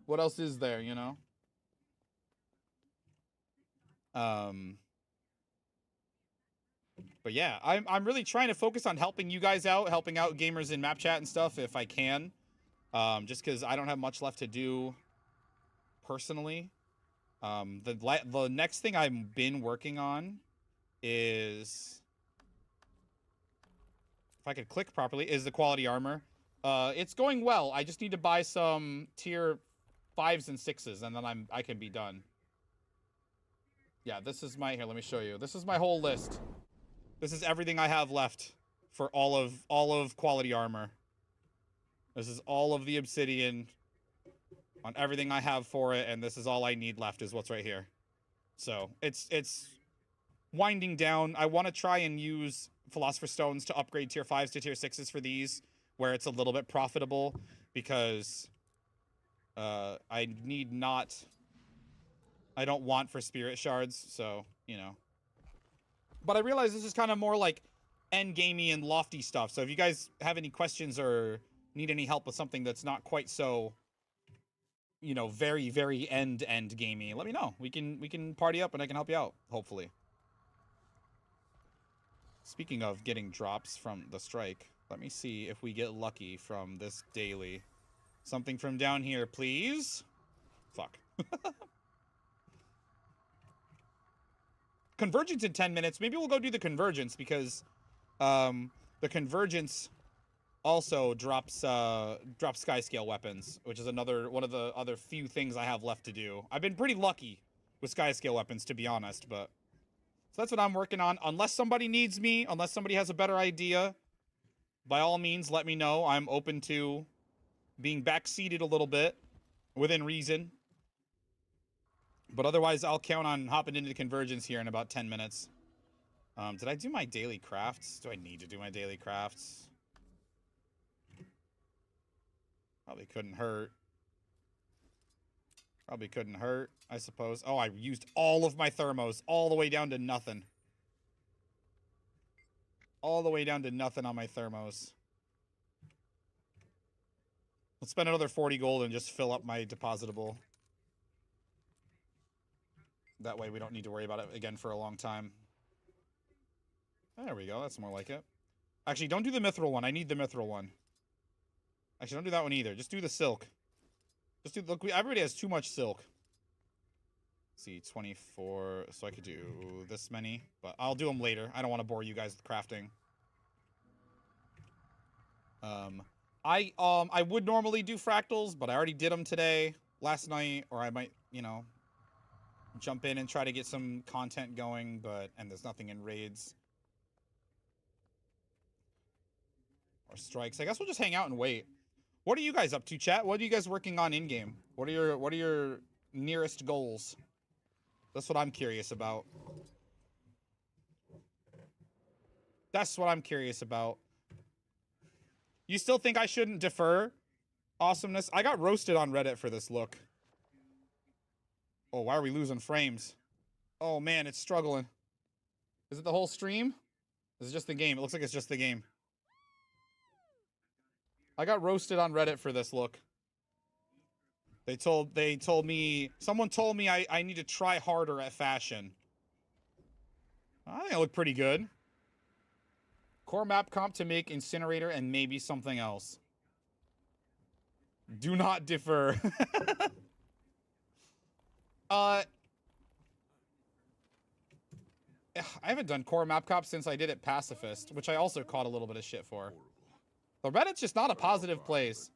What else is there, you know? But yeah, I'm really trying to focus on helping you guys out, helping out gamers in map chat and stuff if I can. Just because I don't have much left to do personally. The next thing I've been working on is, if I could click properly, is the quality armor. It's going well. I just need to buy some tier 5s and 6s, and then I can be done. Yeah, this is my, here, let me show you. This is my whole list. This is everything I have left for all of quality armor. This is all of the obsidian on everything I have for it, and this is all I need left is what's right here. So it's winding down. I want to try and use Philosopher's Stones to upgrade tier 5s to tier 6s for these, where it's a little bit profitable, because I don't want for spirit shards, so, you know. But I realize this is kind of more like endgamey and lofty stuff, so if you guys have any questions or need any help with something that's not quite so, you know, very, very end gamey, let me know. We can party up and I can help you out, hopefully. Speaking of getting drops from the strike, let me see if we get lucky from this daily. Something from down here, please. Fuck. Convergence in 10 minutes. Maybe we'll go do the convergence because the convergence also drops sky scale weapons, which is one of the other few things I have left to do. I've been pretty lucky with sky scale weapons, to be honest, but so that's what I'm working on. Unless somebody needs me, unless somebody has a better idea, by all means, let me know. I'm open to being backseated a little bit within reason. But otherwise, I'll count on hopping into the convergence here in about 10 minutes. Did I do my daily crafts? Do I need to do my daily crafts? Probably couldn't hurt. Probably couldn't hurt, I suppose. Oh, I used all of my thermos all the way down to nothing. All the way down to nothing on my thermos. Let's spend another 40 gold and just fill up my depositable. That way we don't need to worry about it again for a long time. There we go. That's more like it. Actually, don't do the mithril one. I need the mithril one. Actually, don't do that one either. Just do the silk. Just do, look, everybody has too much silk. Let's see, 24. So I could do this many, but I'll do them later. I don't want to bore you guys with crafting. I would normally do fractals, but I already did them today, last night, or I might, you know, jump in and try to get some content going, and there's nothing in raids or strikes. I guess we'll just hang out and wait. What are you guys up to, chat? What are you guys working on in game? What are your nearest goals? That's what I'm curious about. That's what I'm curious about. You still think I shouldn't defer? Awesomeness. I got roasted on Reddit for this look. Oh, why are we losing frames? Oh man, it's struggling. Is it the whole stream? Is it just the game? It looks like it's just the game. I got roasted on Reddit for this look. They told me, someone told me I need to try harder at fashion. I think I look pretty good. Core map comp to make incinerator and maybe something else. Do not differ. I haven't done core map comp since I did it pacifist, which I also caught a little bit of shit for. The Reddit's just not a positive place.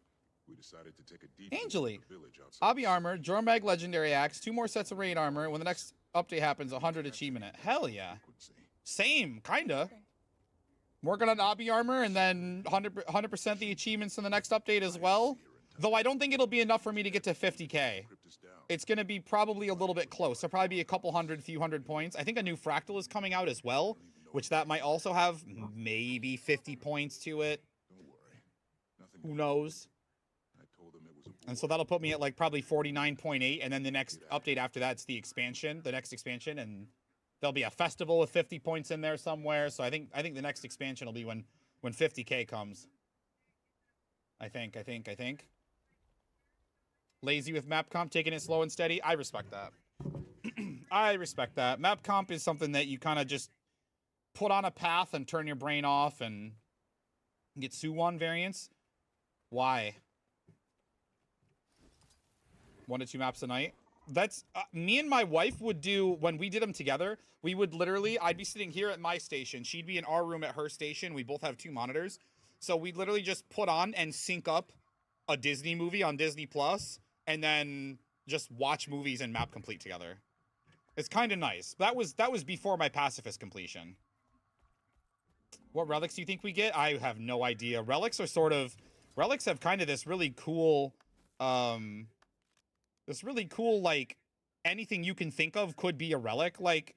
We decided to take a deep Angeli, into the village outside. Obby armor, Jormag legendary axe, 2 more sets of raid armor. When the next update happens, 100 achievement it. Hell yeah. Same, kinda. Working on Obby armor and then 100% the achievements in the next update as well. Though I don't think it'll be enough for me to get to 50k. It's going to be probably a little bit close. There'll probably be a couple hundred, few hundred points. I think a new fractal is coming out as well, which that might also have maybe 50 points to it. Who knows? And so that'll put me at like probably 49.8, and then the next update after that's the expansion, the next expansion, and there'll be a festival with 50 points in there somewhere. So I think the next expansion will be when 50k comes. I think. Lazy with map comp, taking it slow and steady. I respect that. I respect that. Map comp is something that you kind of just put on a path and turn your brain off and get Suwon variants. Why? 1 to 2 maps a night. That's me and my wife would do when we did them together. We would literally, I'd be sitting here at my station. She'd be in our room at her station. We both have 2 monitors. So we'd literally just put on and sync up a Disney movie on Disney Plus and then just watch movies and map complete together. It's kind of nice. That was before my pacifist completion. What relics do you think we get? I have no idea. Relics have kind of this really cool, like, anything you can think of could be a relic. Like,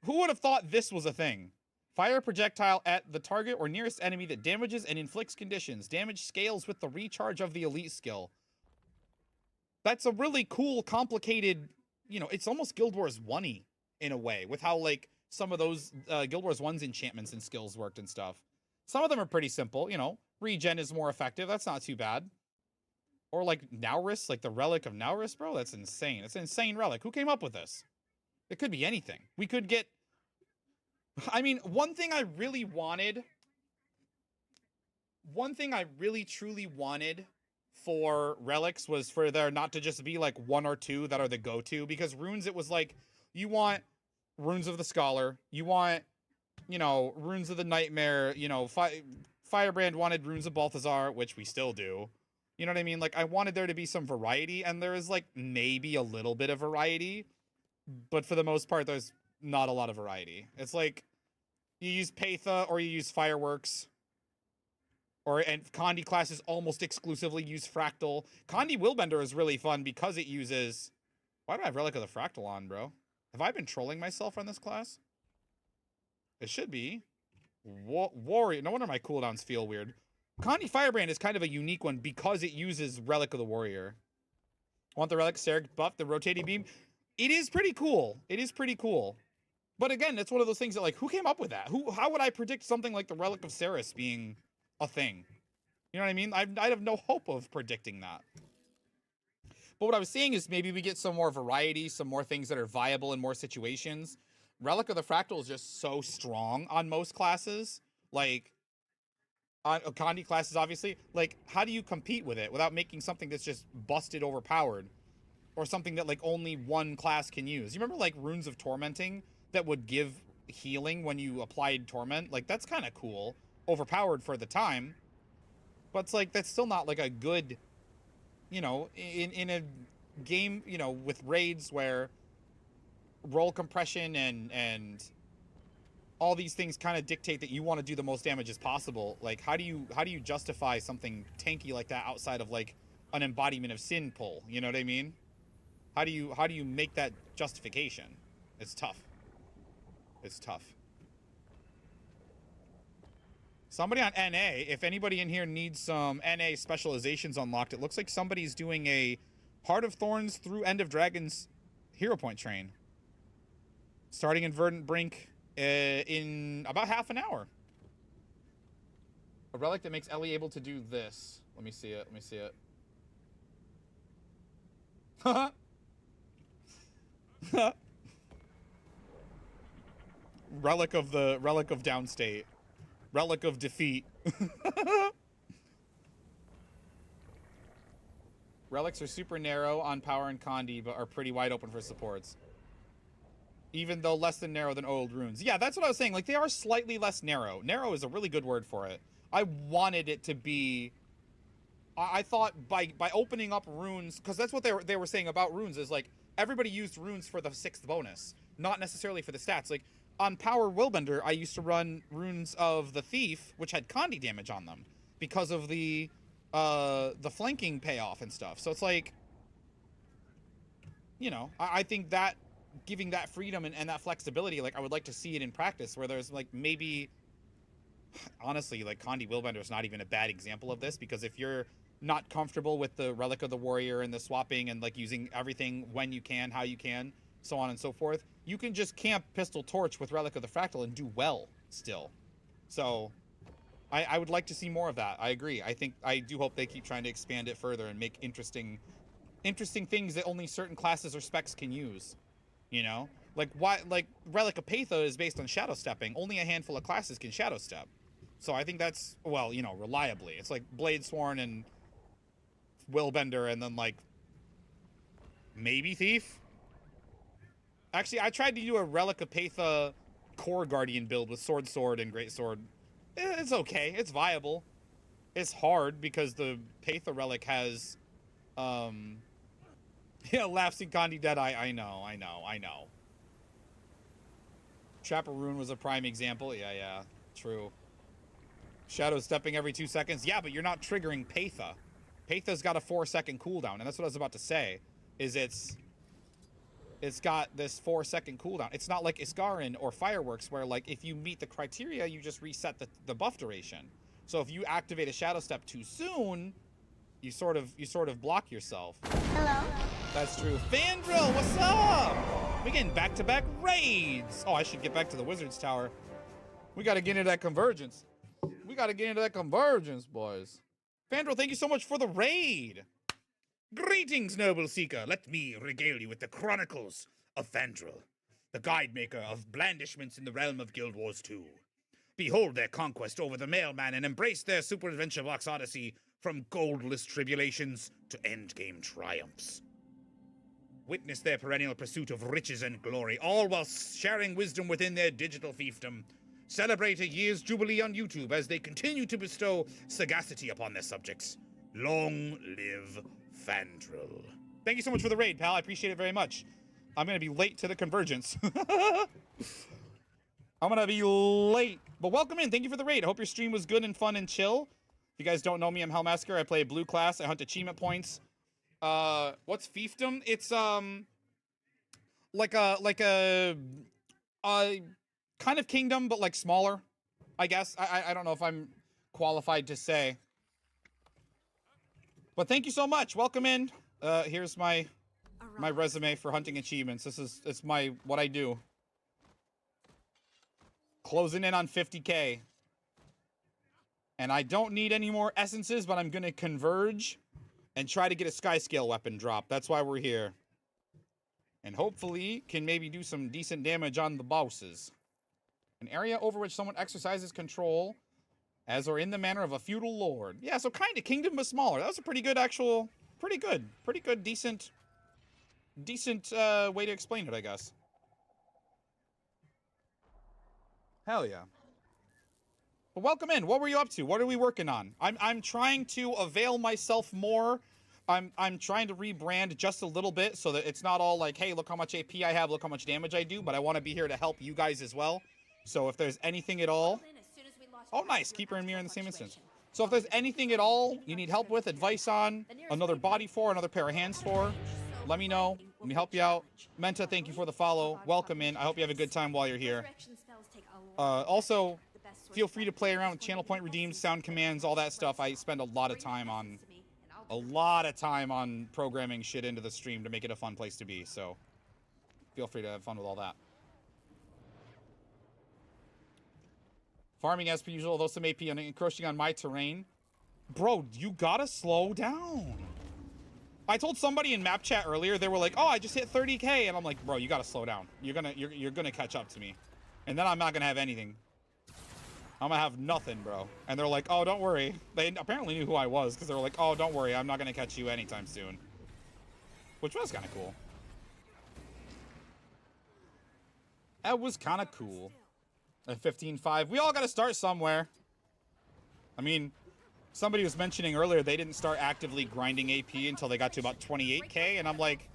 who would have thought this was a thing? Fire projectile at the target or nearest enemy that damages and inflicts conditions. Damage scales with the recharge of the elite skill. That's a really cool, complicated, you know, it's almost Guild Wars 1-y in a way, with how, like, some of those Guild Wars 1's enchantments and skills worked and stuff. Some of them are pretty simple, you know. Regen is more effective. That's not too bad. Or, like, Nauris, like the Relic of Nauris, bro. That's insane. It's an insane relic. Who came up with this? It could be anything. We could get... I mean, one thing I really truly wanted for relics was for there not to just be like 1 or 2 that are the go-to, because runes, it was like, you want runes of the scholar, you want, you know, runes of the nightmare, you know, Firebrand wanted runes of Balthazar, which we still do. You know what I mean? Like, I wanted there to be some variety, and there is like maybe a little bit of variety, but for the most part, there's not a lot of variety. It's like you use Patha or you use Fireworks, and Condi classes almost exclusively use Fractal. Condi Willbender is really fun because it uses... Why do I have Relic of the Fractal on, bro? Have I been trolling myself on this class? It should be. Warrior. No wonder my cooldowns feel weird. Condi Firebrand is kind of a unique one because it uses Relic of the Warrior. Want the Relic Serg buff, the rotating beam? It is pretty cool. It is pretty cool. But again, it's one of those things that, like, who came up with that? How would I predict something like the Relic of Ceres being a thing? You know what I mean? I'd have no hope of predicting that. But what I was saying is maybe we get some more variety, some more things that are viable in more situations. Relic of the Fractal is just so strong on most classes. Like, on Condi classes, obviously. Like, how do you compete with it without making something that's just busted overpowered? Or something that, like, only one class can use? You remember, like, Runes of Tormenting that would give healing when you applied Torment? Like, that's kind of cool. Overpowered for the time. But it's like, that's still not, like, a good... You know, in a game, you know, with raids where roll compression and all these things kind of dictate that you want to do the most damage as possible. Like, how do you justify something tanky like that outside of, like, an embodiment of sin pull? You know what I mean? How do you make that justification? It's tough. It's tough. Somebody on NA, if anybody in here needs some NA specializations unlocked, it looks like somebody's doing a Heart of Thorns through End of Dragons hero point train. Starting in Verdant Brink in about half an hour. A relic that makes Ellie able to do this. Let me see it. Let me see it. Relic of downstate. Relic of defeat. Relics are super narrow on power and Condi, but are pretty wide open for supports. Even though less than narrow than old runes. Yeah, that's what I was saying. Like, they are slightly less narrow. Narrow is a really good word for it. I wanted it to be... I thought by opening up runes... Because that's what they were saying about runes, is like, everybody used runes for the 6th bonus. Not necessarily for the stats. Like, on Power Willbender, I used to run runes of the Thief, which had Condi damage on them. Because of the flanking payoff and stuff. So it's like... You know, I think that... Giving that freedom and that flexibility, like, I would like to see it in practice, where there's, like, maybe... Honestly, like, Condi Willbender is not even a bad example of this, because if you're not comfortable with the Relic of the Warrior and the swapping and, like, using everything when you can, how you can, so on and so forth, you can just camp Pistol Torch with Relic of the Fractal and do well, still. So, I would like to see more of that. I agree. I do hope they keep trying to expand it further and make interesting things that only certain classes or specs can use. You know, like Relic of Patha is based on shadow stepping. Only a handful of classes can shadow step. So I think that's, well, you know, reliably. It's like Bladesworn and Willbender, and then like maybe Thief. Actually, I tried to do a Relic of Patha Core Guardian build with Sword and Great Sword. It's okay. It's viable. It's hard because the Patha Relic has yeah, Lapsing Condi Deadeye. I know. Trapper Rune was a prime example. Yeah, true. Shadow stepping every 2 seconds. Yeah, but you're not triggering Patha. Patha's got a 4-second cooldown, and that's what I was about to say. Is it's got this 4-second cooldown. It's not like Iskarin or Fireworks, where like if you meet the criteria, you just reset the buff duration. So if you activate a Shadow Step too soon, you sort of block yourself. Hello. That's true. Fandrill, what's up? We're getting back-to-back raids. Oh, I should get back to the Wizard's Tower. We got to get into that convergence. Boys. Fandrill, thank you so much for the raid. Greetings, noble seeker. Let me regale you with the chronicles of Fandrill, the guide maker of blandishments in the realm of Guild Wars 2. Behold their conquest over the mailman and embrace their super adventure box odyssey from goldless tribulations to endgame triumphs. Witness their perennial pursuit of riches and glory, all while sharing wisdom within their digital fiefdom. Celebrate a year's jubilee on YouTube as they continue to bestow sagacity upon their subjects. Long live Fandrill. Thank you so much for the raid, pal. I appreciate it very much. I'm going to be late to the convergence. I'm going to be late. But welcome in. Thank you for the raid. I hope your stream was good and fun and chill. If you guys don't know me, I'm Hellmasker. I play a blue class. I hunt achievement points. What's fiefdom? It's like a kind of kingdom, but like smaller, I guess. I don't know if I'm qualified to say. But thank you so much. Welcome in. Here's my resume for hunting achievements. It's what I do. Closing in on 50K. And I don't need any more essences, but I'm gonna converge and try to get a sky scale weapon drop. That's why we're here. And hopefully can maybe do some decent damage on the bosses. An area over which someone exercises control as or in the manner of a feudal lord. Yeah, so kind of kingdom, but smaller. That was a pretty good decent way to explain it, I guess. Hell yeah. But welcome in. What were you up to? What are we working on? I'm trying to avail myself more. I'm trying to rebrand just a little bit so that it's not all like, hey, look how much AP I have, look how much damage I do, but I want to be here to help you guys as well. So if there's anything at all... Oh, nice. Keeper and Mirror in the same instance. So if there's anything at all you need help with, advice on, another body for, another pair of hands for, let me know. Let me help you out. Menta, thank you for the follow. Welcome in. I hope you have a good time while you're here. Also, feel free to play around with channel point redeems, sound commands, all that stuff. I spend a lot of time on programming shit into the stream to make it a fun place to be. So feel free to have fun with all that. Farming as per usual, although some AP and encroaching on my terrain. Bro, you gotta slow down. I told somebody in map chat earlier, they were like, oh, I just hit 30K. And I'm like, bro, you gotta slow down. You're gonna catch up to me. And then I'm not gonna have anything. I'm gonna have nothing, bro. And they're like, oh, don't worry. They apparently knew who I was because they were like, oh, don't worry. I'm not gonna catch you anytime soon. Which was kind of cool. That was kind of cool. At 15.5. We all gotta start somewhere. I mean, somebody was mentioning earlier they didn't start actively grinding AP until they got to about 28k. And I'm like,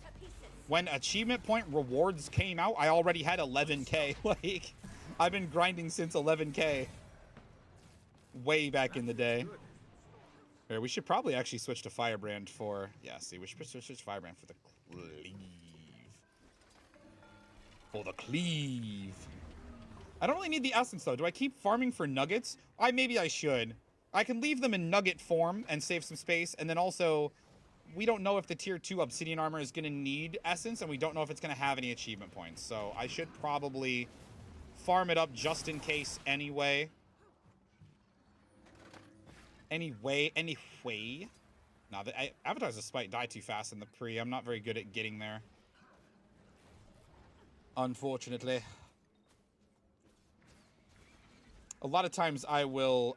when achievement point rewards came out, I already had 11k. Like, I've been grinding since 11k. Way back in the day. Here, we should probably actually switch to Firebrand for... Yeah, see, we should switch to Firebrand for the cleave. For the cleave. I don't really need the essence, though. Do I keep farming for nuggets? Maybe I should. I can leave them in nugget form and save some space. And then also, we don't know if the tier 2 obsidian armor is going to need essence. And we don't know if it's going to have any achievement points. So I should probably farm it up just in case anyway. Anyway. Nah, Avatar's a Spite die too fast in the pre. I'm not very good at getting there. Unfortunately. A lot of times I will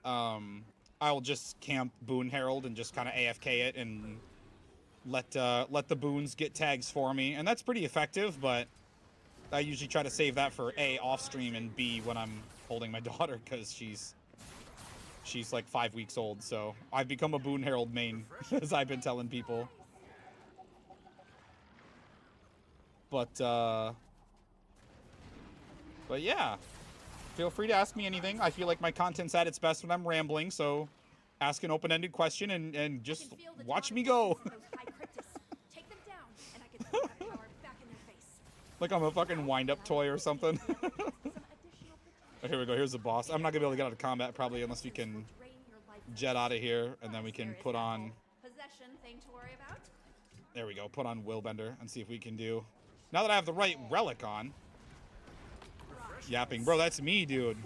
just camp Boon Herald and just kind of AFK it and let the boons get tags for me. And that's pretty effective, but I usually try to save that for A, off stream, and B, when I'm holding my daughter, because she's like 5 weeks old, so I've become a Boon Herald main, as I've been telling people. But yeah, feel free to ask me anything. I feel like my content's at its best when I'm rambling, so ask an open-ended question and just watch me go. Like I'm a fucking wind-up toy or something. Here we go, here's the boss. I'm not gonna be able to get out of combat probably unless we can jet out of here, and then we can put on... There we go, put on Willbender and see if we can do... Now that I have the right relic on... Yapping. Bro, that's me, dude.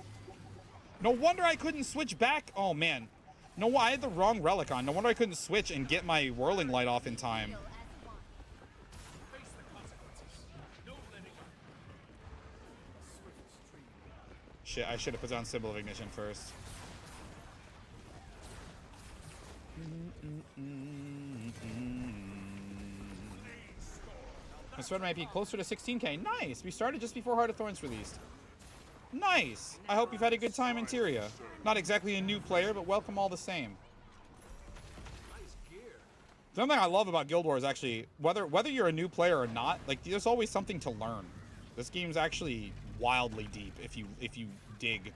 No wonder I couldn't switch back. Oh, man. No, I had the wrong relic on. No wonder I couldn't switch and get my whirling light off in time. Shit, I should have put down Symbol of Ignition first. My sweater might be closer to 16k. Nice! We started just before Heart of Thorns released. Nice! I hope you've had a good time in Tyria. Not exactly a new player, but welcome all the same. Something I love about Guild Wars, actually, whether you're a new player or not, like, there's always something to learn. This game's actually wildly deep if you dig,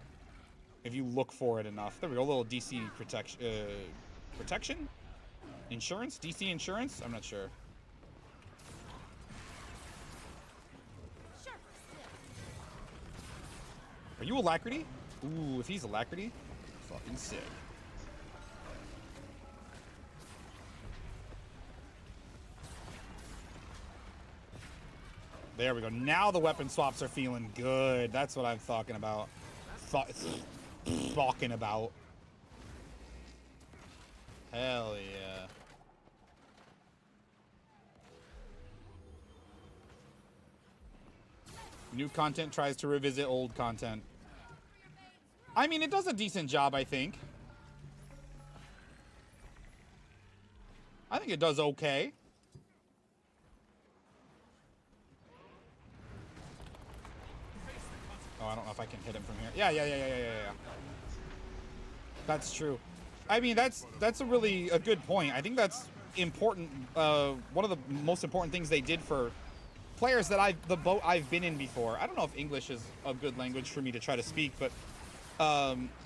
if you look for it enough. There we go, a little DC protection? Insurance? DC insurance? I'm not sure. Are you Alacrity? Ooh, if he's Alacrity, fucking sick. There we go. Now the weapon swaps are feeling good. That's what I'm talking about. Talking about. Hell yeah. New content tries to revisit old content. I mean, it does a decent job, I think. I think it does okay. Oh, I don't know if I can hit him from here. Yeah. That's true. I mean, that's a good point. I think that's important. One of the most important things they did for players that the boat I've been in before. I don't know if English is a good language for me to try to speak, but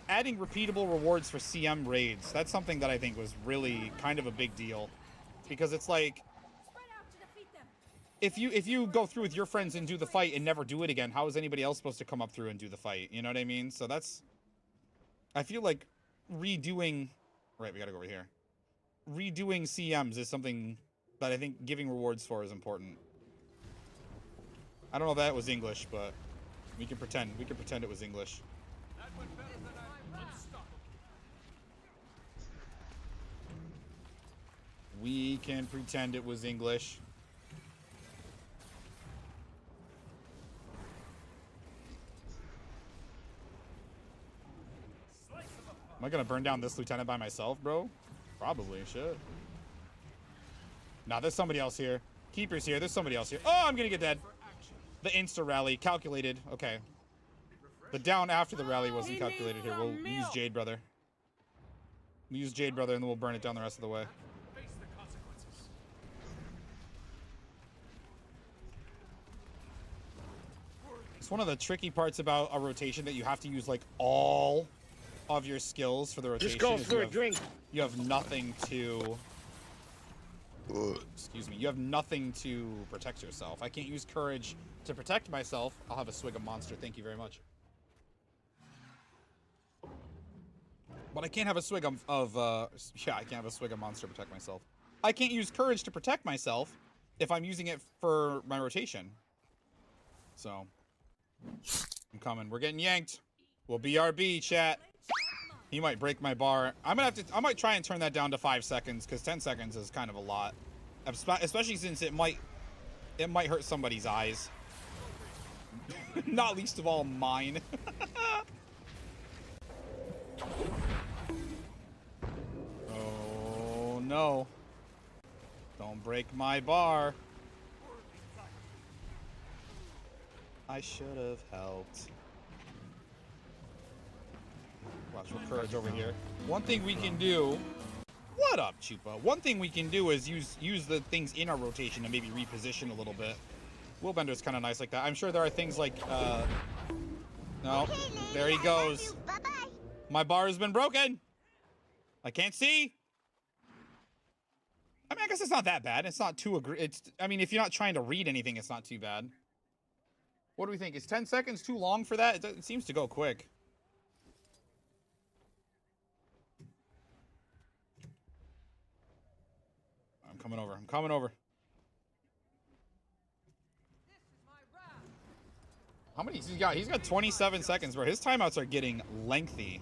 adding repeatable rewards for CM raids, that's something that I think was really kind of a big deal, because it's like, if you go through with your friends and do the fight and never do it again, how is anybody else supposed to come up through and do the fight? You know what I mean? So that's, I feel like redoing, right, we gotta go over here. Redoing CMs is something that I think giving rewards for is important. I don't know if that was English, but we can pretend it was English. We can pretend it was English. I gonna burn down this lieutenant by myself, bro? Probably, shit. Nah, there's somebody else here. Keeper's here, there's somebody else here. Oh, I'm gonna get dead. The insta rally, calculated, okay. The down after the rally wasn't calculated here. We'll use Jade Brother. We'll use Jade Brother and then we'll burn it down the rest of the way. It's one of the tricky parts about a rotation that you have to use like all of your skills for the rotation. Just go for a drink. You have nothing to... Excuse me. You have nothing to protect yourself. I can't use courage to protect myself. I'll have a swig of Monster. Thank you very much. But I can't have a swig of yeah, I can't have a swig of Monster to protect myself. I can't use courage to protect myself if I'm using it for my rotation. So, I'm coming. We're getting yanked. We'll BRB, chat. He might break my bar. I might try and turn that down to 5 seconds because 10 seconds is kind of a lot, especially since it might hurt somebody's eyes. Not least of all mine. Oh no! Don't break my bar. I should have helped. Watch for courage over here. One thing we can do... What up, Chupa? One thing we can do is use the things in our rotation to maybe reposition a little bit. Willbender's kind of nice like that. I'm sure there are things like... No. There he goes. Bye-bye. My bar has been broken. I can't see. I mean, I guess it's not that bad. It's not too... I mean, if you're not trying to read anything, it's not too bad. What do we think? Is 10 seconds too long for that? It seems to go quick. I'm coming over. I'm coming over. How many he's got? He's got 27 seconds, bro. His timeouts are getting lengthy.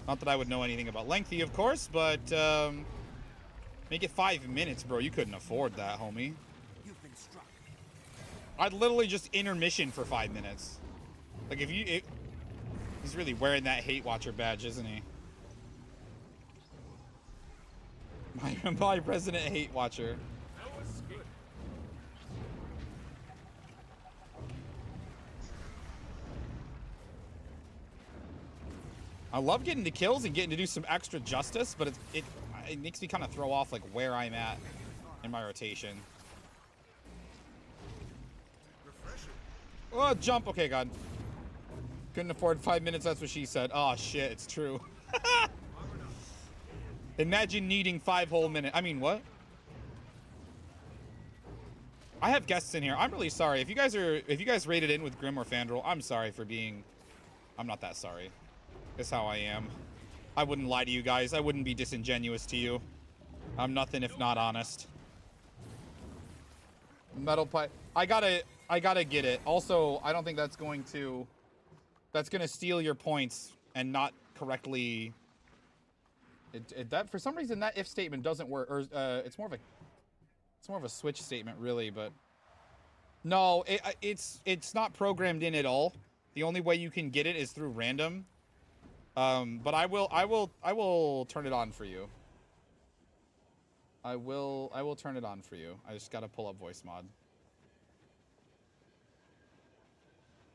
Not that I would know anything about lengthy, of course, but make it 5 minutes, bro. You couldn't afford that, homie. You've been struck. I'd literally just intermission for 5 minutes. Like if you... he's really wearing that Hate Watcher badge, isn't he? My President Hate Watcher. I love getting the kills and getting to do some extra justice, but it makes me kind of throw off like where I'm at in my rotation. Oh, jump. Okay, God. Couldn't afford 5 minutes. That's what she said. Oh, shit. It's true. Imagine needing 5 whole minutes. I mean, what? I have guests in here. I'm really sorry. If you guys rated in with Grim or Fandral, I'm sorry for being... I'm not that sorry. That's how I am. I wouldn't lie to you guys. I wouldn't be disingenuous to you. I'm nothing if not honest. Metal pipe. I gotta get it. Also, I don't think that's going to steal your points and not correctly... that for some reason that if statement doesn't work, or it's more of a switch statement really, but no, it's not programmed in at all. The only way you can get it is through random. But I will turn it on for you. I will turn it on for you. I just gotta pull up voice mod.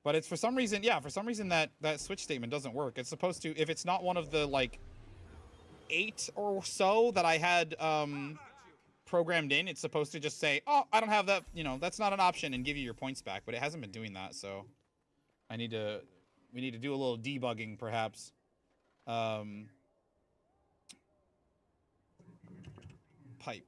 But it's for some reason, yeah, for some reason that switch statement doesn't work. It's supposed to, if it's not one of the like 8 or so that I had programmed in, it's supposed to just say, oh, I don't have that, you know, that's not an option, and give you your points back, but it hasn't been doing that, so we need to do a little debugging perhaps. Pipe.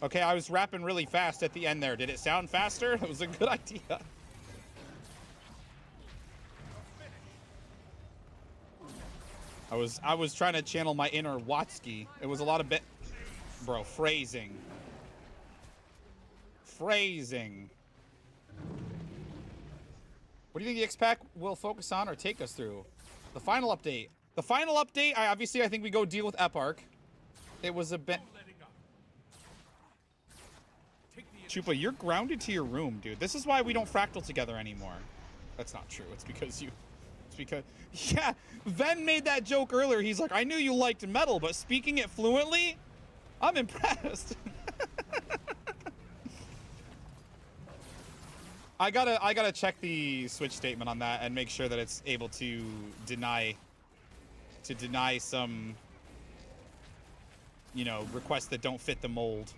Okay, I was rapping really fast at the end there. Did it sound faster? It was a good idea. I was trying to channel my inner Watsky. It was a lot of bro, phrasing. Phrasing. What do you think the X-Pack will focus on or take us through? The final update. The final update, I think we go deal with Eparch. It was a bit... Chupa, you're grounded to your room, dude. This is why we don't fractal together anymore. That's not true. It's because you... It's because... Yeah, Ven made that joke earlier. He's like, I knew you liked metal, but speaking it fluently? I'm impressed. I gotta check the Switch statement on that and make sure that it's able to deny some, you know, requests that don't fit the mold.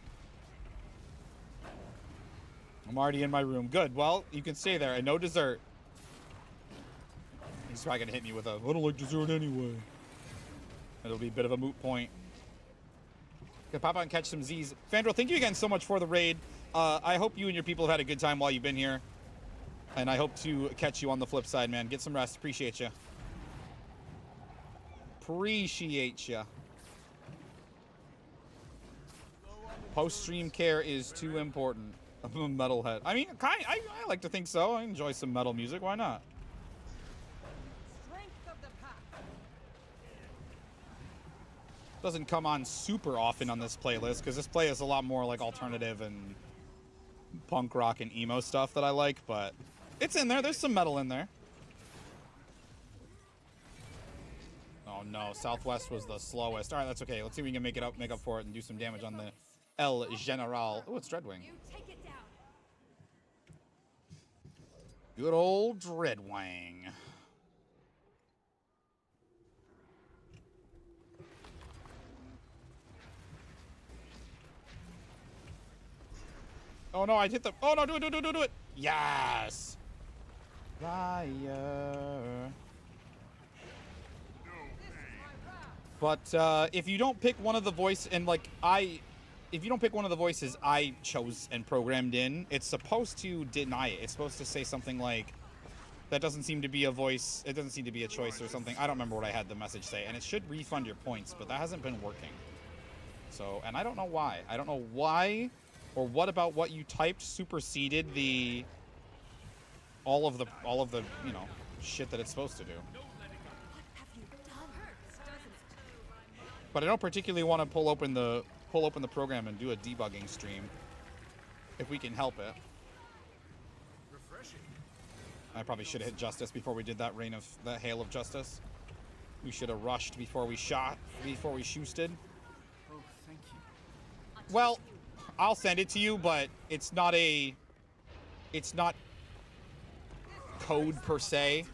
I'm already in my room. Good. Well, you can stay there and no dessert. He's probably gonna hit me with a, I don't like dessert anyway. It'll be a bit of a moot point. Gonna pop out and catch some Z's. Fandral, thank you again so much for the raid. I hope you and your people have had a good time while you've been here. And I hope to catch you on the flip side, man. Get some rest. Appreciate you. Appreciate you. Post-stream care is too important. I'm a metalhead. I mean, I like to think so. I enjoy some metal music. Why not? Doesn't come on super often on this playlist because this play is a lot more like alternative and punk rock and emo stuff that I like, but it's in there. There's some metal in there. Oh no, Southwest was the slowest. All right, that's okay. Let's see if we can make up for it and do some damage on the El General. Oh, it's Dreadwing. Good old Dreadwing. Oh no, I hit the... Oh no, do it. Yes. Liar. But if you don't pick one of the voice and like if you don't pick one of the voices I chose and programmed in, it's supposed to deny it. It's supposed to say something like, that doesn't seem to be a voice. It doesn't seem to be a choice or something. I don't remember what I had the message say, and it should refund your points, but that hasn't been working. So, and I don't know why. I don't know why or what about what you typed superseded the all of the you know, shit that it's supposed to do. But I don't particularly want to pull open the program and do a debugging stream if we can help it. I probably should have hit justice before we did that hail of justice. We should have rushed before we shoosted. Oh, thank you. Well, I'll send it to you, but it's not code per se.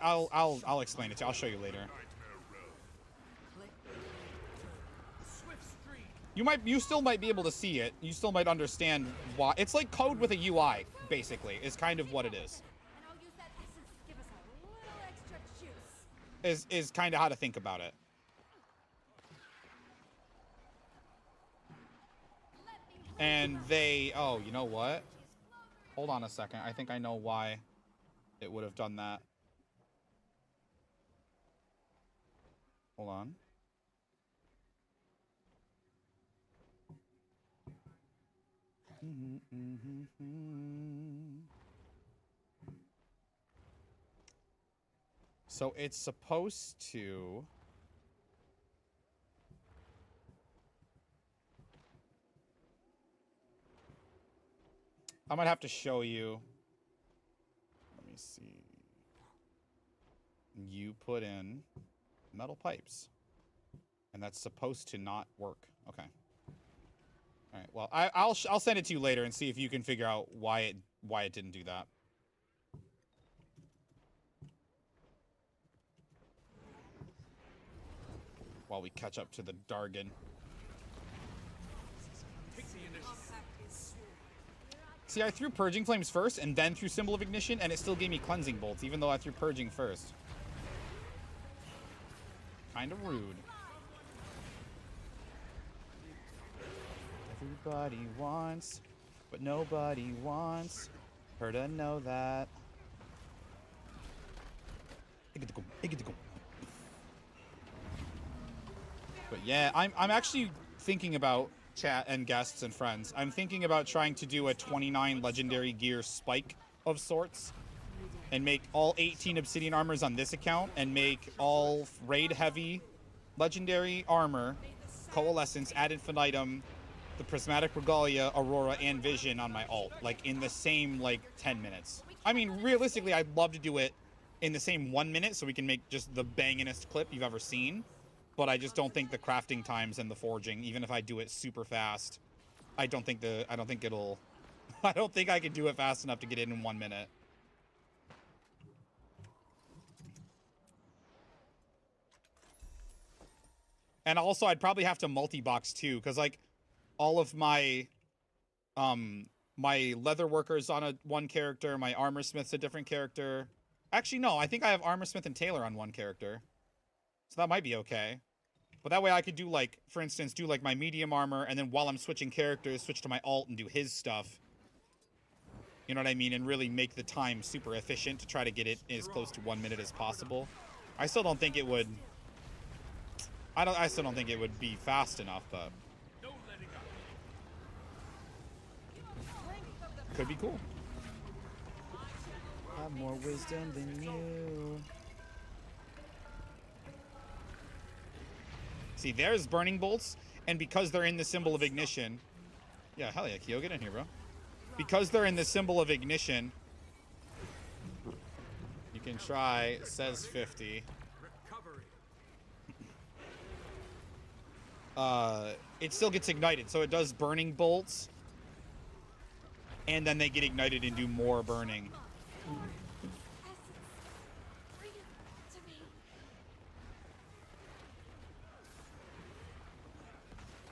I'll explain it to you. I'll show you later. You still might be able to see it. You still might understand why. It's like code with a UI, basically, is kind of what it is. And I'll use that essence to give us a little extra juice. Is kind of how to think about it. And oh, you know what? Hold on a second. I think I know why it would have done that. Hold on. So it's supposed to... I might have to show you. Let me see. You put in metal pipes. And that's supposed to not work. Okay. All right. Well, I'll send it to you later and see if you can figure out why it didn't do that. While we catch up to the Dargan. See, I threw Purging Flames first and then threw Symbol of Ignition, and it still gave me Cleansing Bolts, even though I threw Purging first. Kind of rude. Everybody wants, but nobody wants her to know that. But yeah, I'm actually thinking about, chat and guests and friends, I'm thinking about trying to do a 29 legendary gear spike of sorts and make all 18 obsidian armors on this account and make all raid heavy legendary armor, coalescence, ad infinitum, the prismatic regalia, aurora, and vision on my alt, like in the same like 10 minutes. I mean, realistically, I'd love to do it in the same 1 minute so we can make just the bangingest clip you've ever seen. But I just don't think the crafting times and the forging, even if I do it super fast, I don't think it'll, I don't think I can do it fast enough to get it in 1 minute. And also I'd probably have to multi-box too, because like all of my, my leather workers on one character, my armor smith's a different character. Actually, no, I think I have armor smith and tailor on one character. So that might be okay. But that way I could do, like, for instance, do, like, my medium armor, and then while I'm switching characters, switch to my alt and do his stuff. You know what I mean? And really make the time super efficient to try to get it as close to 1 minute as possible. I still don't think it would... I still don't think it would be fast enough, but... Could be cool. I have more wisdom than you. See, there's burning bolts, and because they're in the symbol of ignition... Yeah, hell yeah, Kyo, get in here, bro. Because they're in the symbol of ignition, you can try, says 50. It still gets ignited, so it does burning bolts, and then they get ignited and do more burning.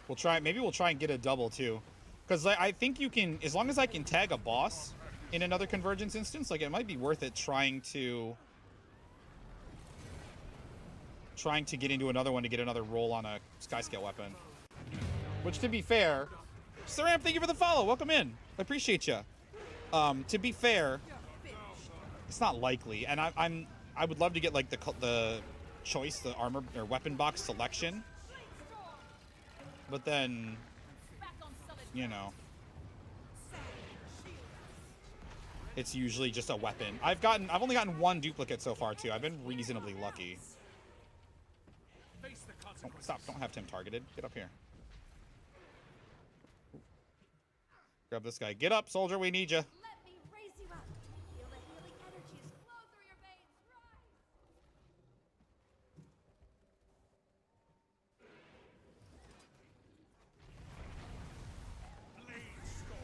We'll try, maybe we'll try and get a double too. Because I think you can, as long as I can tag a boss in another convergence instance, like it might be worth it trying to get into another one to get another roll on a skyscale weapon. Which, to be fair, Saram, thank you for the follow. Welcome in. I appreciate you. To be fair, it's not likely, and I would love to get like the choice, the armor or weapon box selection. But then, you know, it's usually just a weapon. I've only gotten one duplicate so far too. I've been reasonably lucky. Oh, stop! Don't have Tim targeted. Get up here. Grab this guy. Get up, soldier. We need you.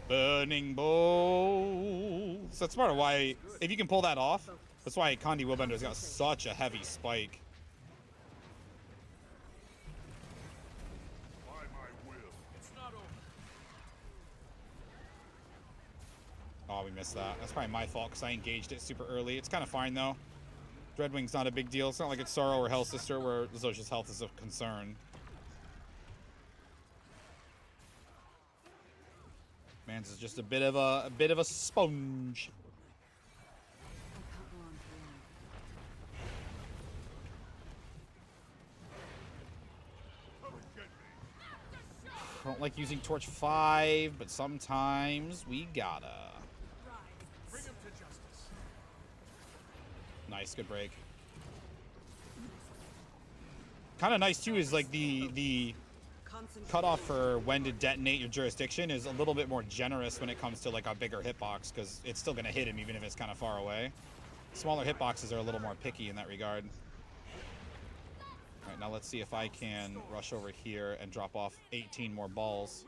Burning bolts. That's part of why, if you can pull that off, that's why Condi Willbender's got such a heavy spike. Oh, we missed that. That's probably my fault because I engaged it super early. It's kind of fine though. Dreadwing's not a big deal. It's not like it's Sorrow or Hell Sister where Zosha's health is a concern. Mans is just a bit of a sponge. I don't like using Torch 5, but sometimes we gotta. Nice, good break. Kind of nice too is like the cutoff for when to detonate your jurisdiction is a little bit more generous when it comes to like a bigger hitbox, because it's still going to hit him even if it's kind of far away. Smaller hitboxes are a little more picky in that regard. All right, now let's see if I can rush over here and drop off 18 more balls.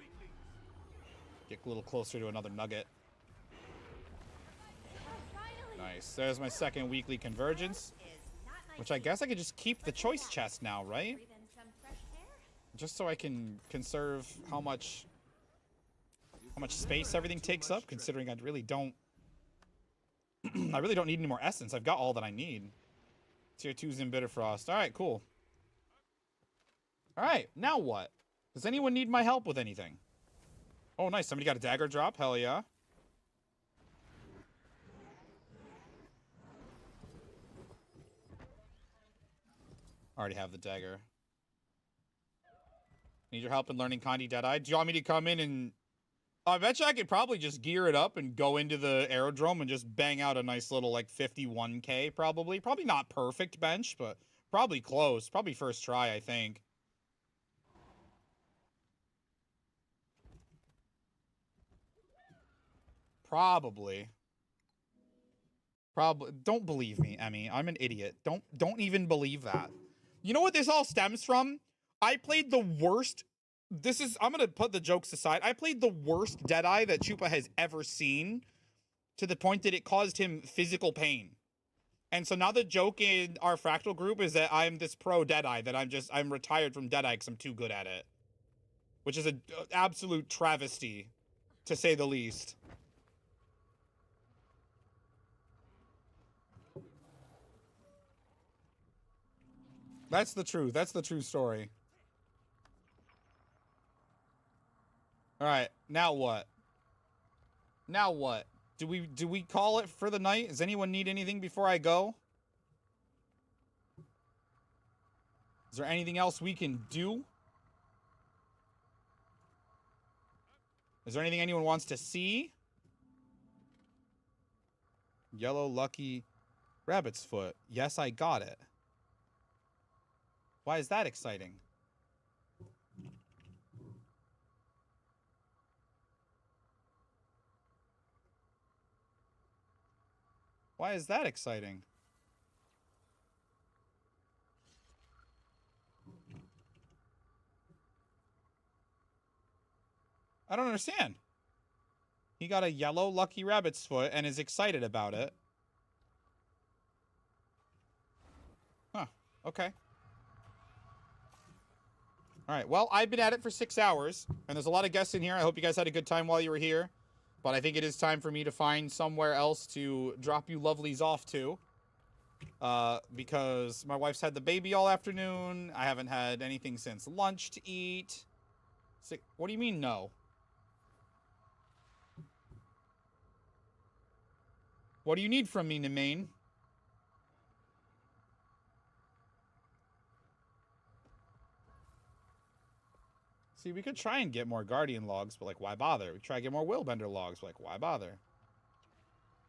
Get a little closer to another nugget. Nice. There's my second weekly convergence, which I guess I could just keep the choice chest now, right? Just so I can conserve how much space everything takes up, considering I really don't I really don't need any more essence. I've got all that I need. Tier 2's in Bitterfrost. Alright, cool. Alright, now what? Does anyone need my help with anything? Oh, nice. Somebody got a dagger drop. Hell yeah. Already have the dagger. Need your help in learning Kandi Deadeye? Do you want me to come in and... I bet you I could probably just gear it up and go into the aerodrome and just bang out a nice little, like, 51k, probably. Probably not perfect bench, but probably close. Probably first try, I think. Probably. Probably. Don't believe me, Emmy. I'm an idiot. Don't even believe that. You know what this all stems from? I played the worst... I'm going to put the jokes aside. I played the worst Deadeye that Chupa has ever seen, to the point that it caused him physical pain. And so now the joke in our fractal group is that I'm this pro Deadeye, that I'm retired from Deadeye because I'm too good at it. Which is an absolute travesty, to say the least. That's the truth. That's the true story. All right, now what? Now what? Do we call it for the night? Does anyone need anything before I go? Is there anything else we can do? Is there anything anyone wants to see? Yellow lucky rabbit's foot. Yes, I got it. Why is that exciting? Why is that exciting? I don't understand. He got a yellow lucky rabbit's foot and is excited about it. Huh. Okay. All right. Well, I've been at it for 6 hours, and there's a lot of guests in here. I hope you guys had a good time while you were here. But I think it is time for me to find somewhere else to drop you lovelies off to. Because my wife's had the baby all afternoon. I haven't had anything since lunch to eat. What do you mean, no? What do you need from me, Nemain? See, we could try and get more Guardian logs, but, like, why bother? We try to get more Willbender logs, but, like, why bother?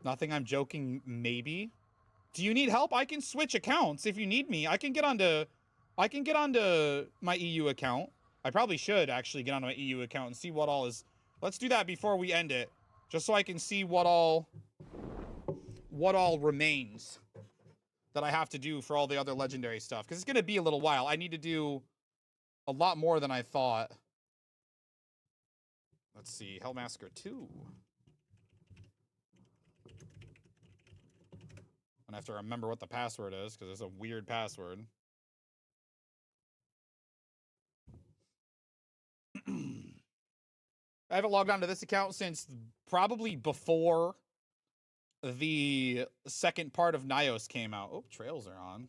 Nothing, I'm joking, maybe? Do you need help? I can switch accounts if you need me. I can get onto my EU account. I probably should actually get onto my EU account and see what all is. Let's do that before we end it, just so I can see what all remains that I have to do for all the other legendary stuff, because it's going to be a little while. I need to do a lot more than I thought. Let's see. Hellmasker 2. And I have to remember what the password is, because it's a weird password. I haven't logged onto this account since probably before the second part of Nios came out. Oh, trails are on.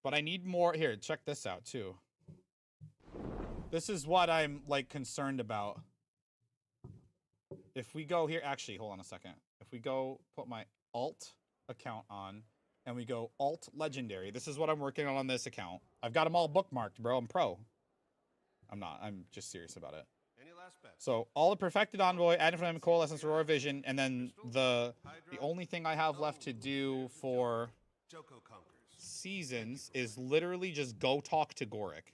But I need more. Here, check this out, too. This is what I'm, like, concerned about. If we go here... Actually, hold on a second. If we go put my alt account on, and we go alt legendary, this is what I'm working on this account. I've got them all bookmarked, bro. I'm pro. I'm not. I'm just serious about it. Any last bets? So, all the perfected envoy, added from coalescence, aurora vision, and then the only thing I have left to do for seasons is literally just go talk to Goric.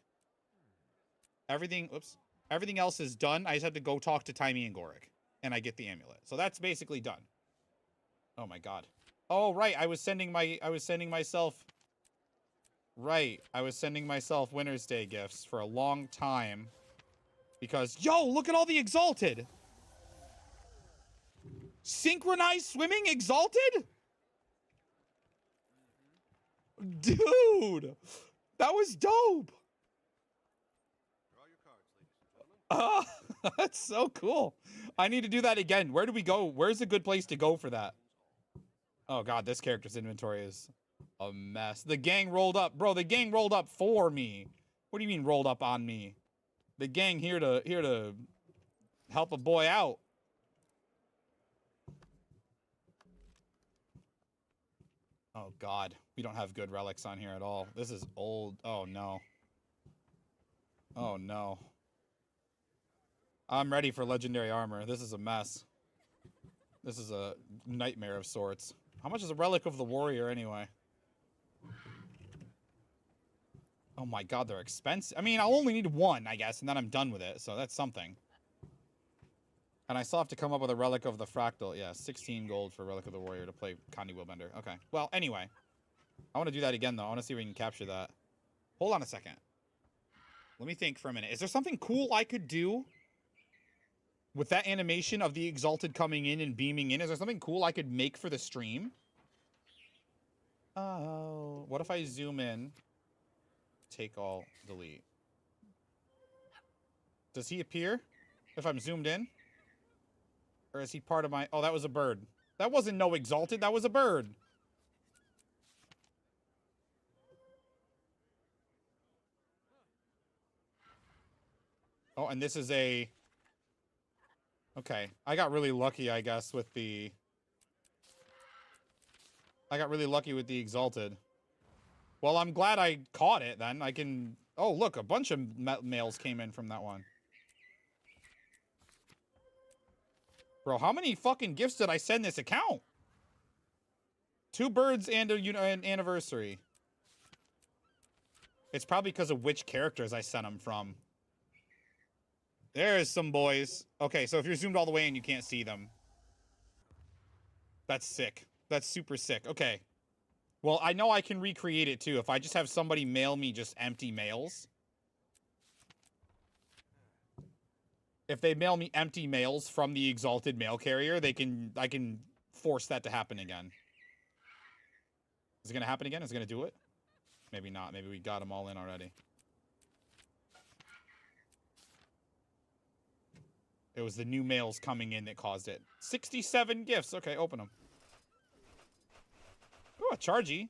Everything else is done. I just have to go talk to Taimi and Goric, and I get the amulet. So that's basically done. Oh my god. Oh right, I was sending myself Winter's Day gifts for a long time. Because, yo, look at all the Exalted! Synchronized swimming Exalted? Dude! That was dope! That's so cool. I need to do that again. Where do we go? Where's a good place to go for that? Oh god, this character's inventory is a mess. The gang rolled up. Bro, the gang rolled up for me. What do you mean rolled up on me? The gang here to help a boy out. Oh God, we don't have good relics on here at all. This is old. Oh no. Oh no. I'm ready for legendary armor. This is a mess. This is a nightmare of sorts. How much is a relic of the warrior anyway? Oh my God, they're expensive. I mean, I'll only need one, I guess, and then I'm done with it. So that's something. And I still have to come up with a relic of the fractal. Yeah, 16 gold for relic of the warrior to play Condi Wheelbender. Okay. Well, anyway. I want to do that again, though. I want to see if we can capture that. Hold on a second. Let me think for a minute. Is there something cool I could do with that animation of the Exalted coming in and beaming in? Is there something cool I could make for the stream? Oh. What if I zoom in? Take all, delete. Does he appear if I'm zoomed in? Or is he part of my... Oh, that was a bird. That wasn't no Exalted. That was a bird. Oh, and this is a... Okay. I got really lucky, I guess, with the... I got really lucky with the Exalted. Well, I'm glad I caught it, then. I can... Oh, look, a bunch of males came in from that one. Bro, how many fucking gifts did I send this account? 2 birds and an anniversary. It's probably because of which characters I sent them from. There's some boys. Okay, so if you're zoomed all the way in, you can't see them. That's sick. That's super sick. Okay. Well, I know I can recreate it, too. If I just have somebody mail me just empty mails. If they mail me empty mails from the Exalted mail carrier, I can force that to happen again. Is it going to happen again? Is it going to do it? Maybe not. Maybe we got them all in already. It was the new mails coming in that caused it. 67 gifts. Okay, open them. Oh, a Chargy.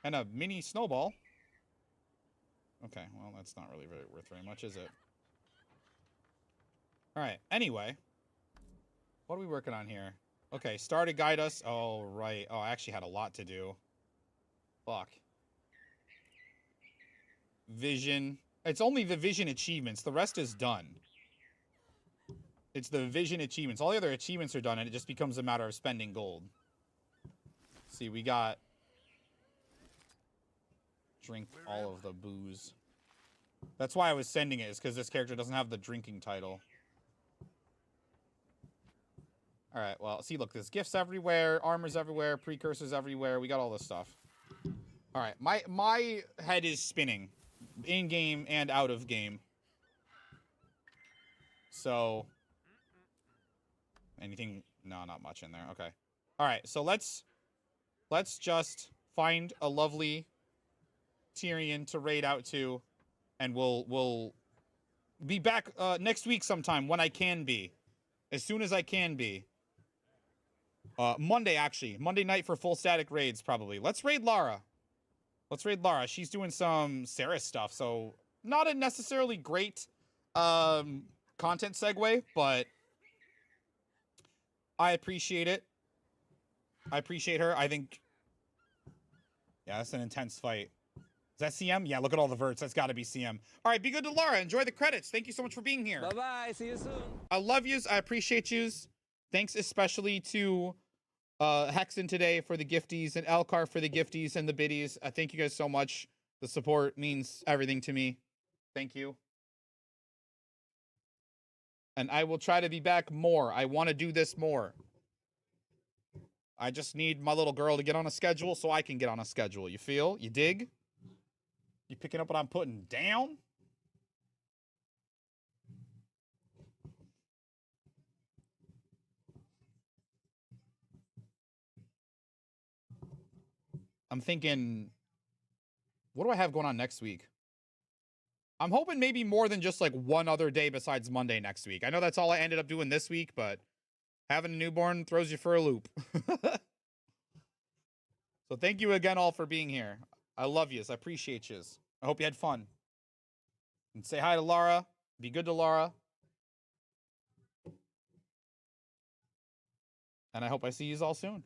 And a mini snowball. Okay, well, that's not really worth very much, is it? Alright, anyway. What are we working on here? Okay, star to guide us. Oh, right. Oh, I actually had a lot to do. Fuck. Vision. It's only the vision achievements. The rest is done. It's the vision achievements. All the other achievements are done, and it just becomes a matter of spending gold. See, we got... Drink all of the booze. That's why I was sending it, is because this character doesn't have the drinking title. Alright, well, see, look, there's gifts everywhere, armors everywhere, precursors everywhere. We got all this stuff. Alright, my head is spinning. In-game and out of game. So... Anything? No, not much in there. Okay. Alright, so let's just find a lovely Tyrion to raid out to, and we'll be back next week sometime when I can be. As soon as I can be. Monday, actually. Monday night for full static raids, probably. Let's raid Lara. Let's raid Lara. She's doing some Sarah stuff, so not a necessarily great content segue, but I appreciate it. I appreciate her. I think... Yeah, that's an intense fight. Is that CM? Yeah, look at all the verts. That's got to be CM. All right, be good to Lara. Enjoy the credits. Thank you so much for being here. Bye-bye. See you soon. I love yous. I appreciate yous. Thanks especially to Hexen today for the gifties and Elcar for the gifties and the biddies. I thank you guys so much. The support means everything to me. Thank you. And I will try to be back more. I want to do this more. I just need my little girl to get on a schedule so I can get on a schedule. You feel? You dig? You picking up what I'm putting down? I'm thinking, what do I have going on next week? I'm hoping maybe more than just like one other day besides Monday next week. I know that's all I ended up doing this week, but having a newborn throws you for a loop. So thank you again all for being here. I love yous. I appreciate yous. I hope you had fun. And say hi to Lara. Be good to Laura. And I hope I see you all soon.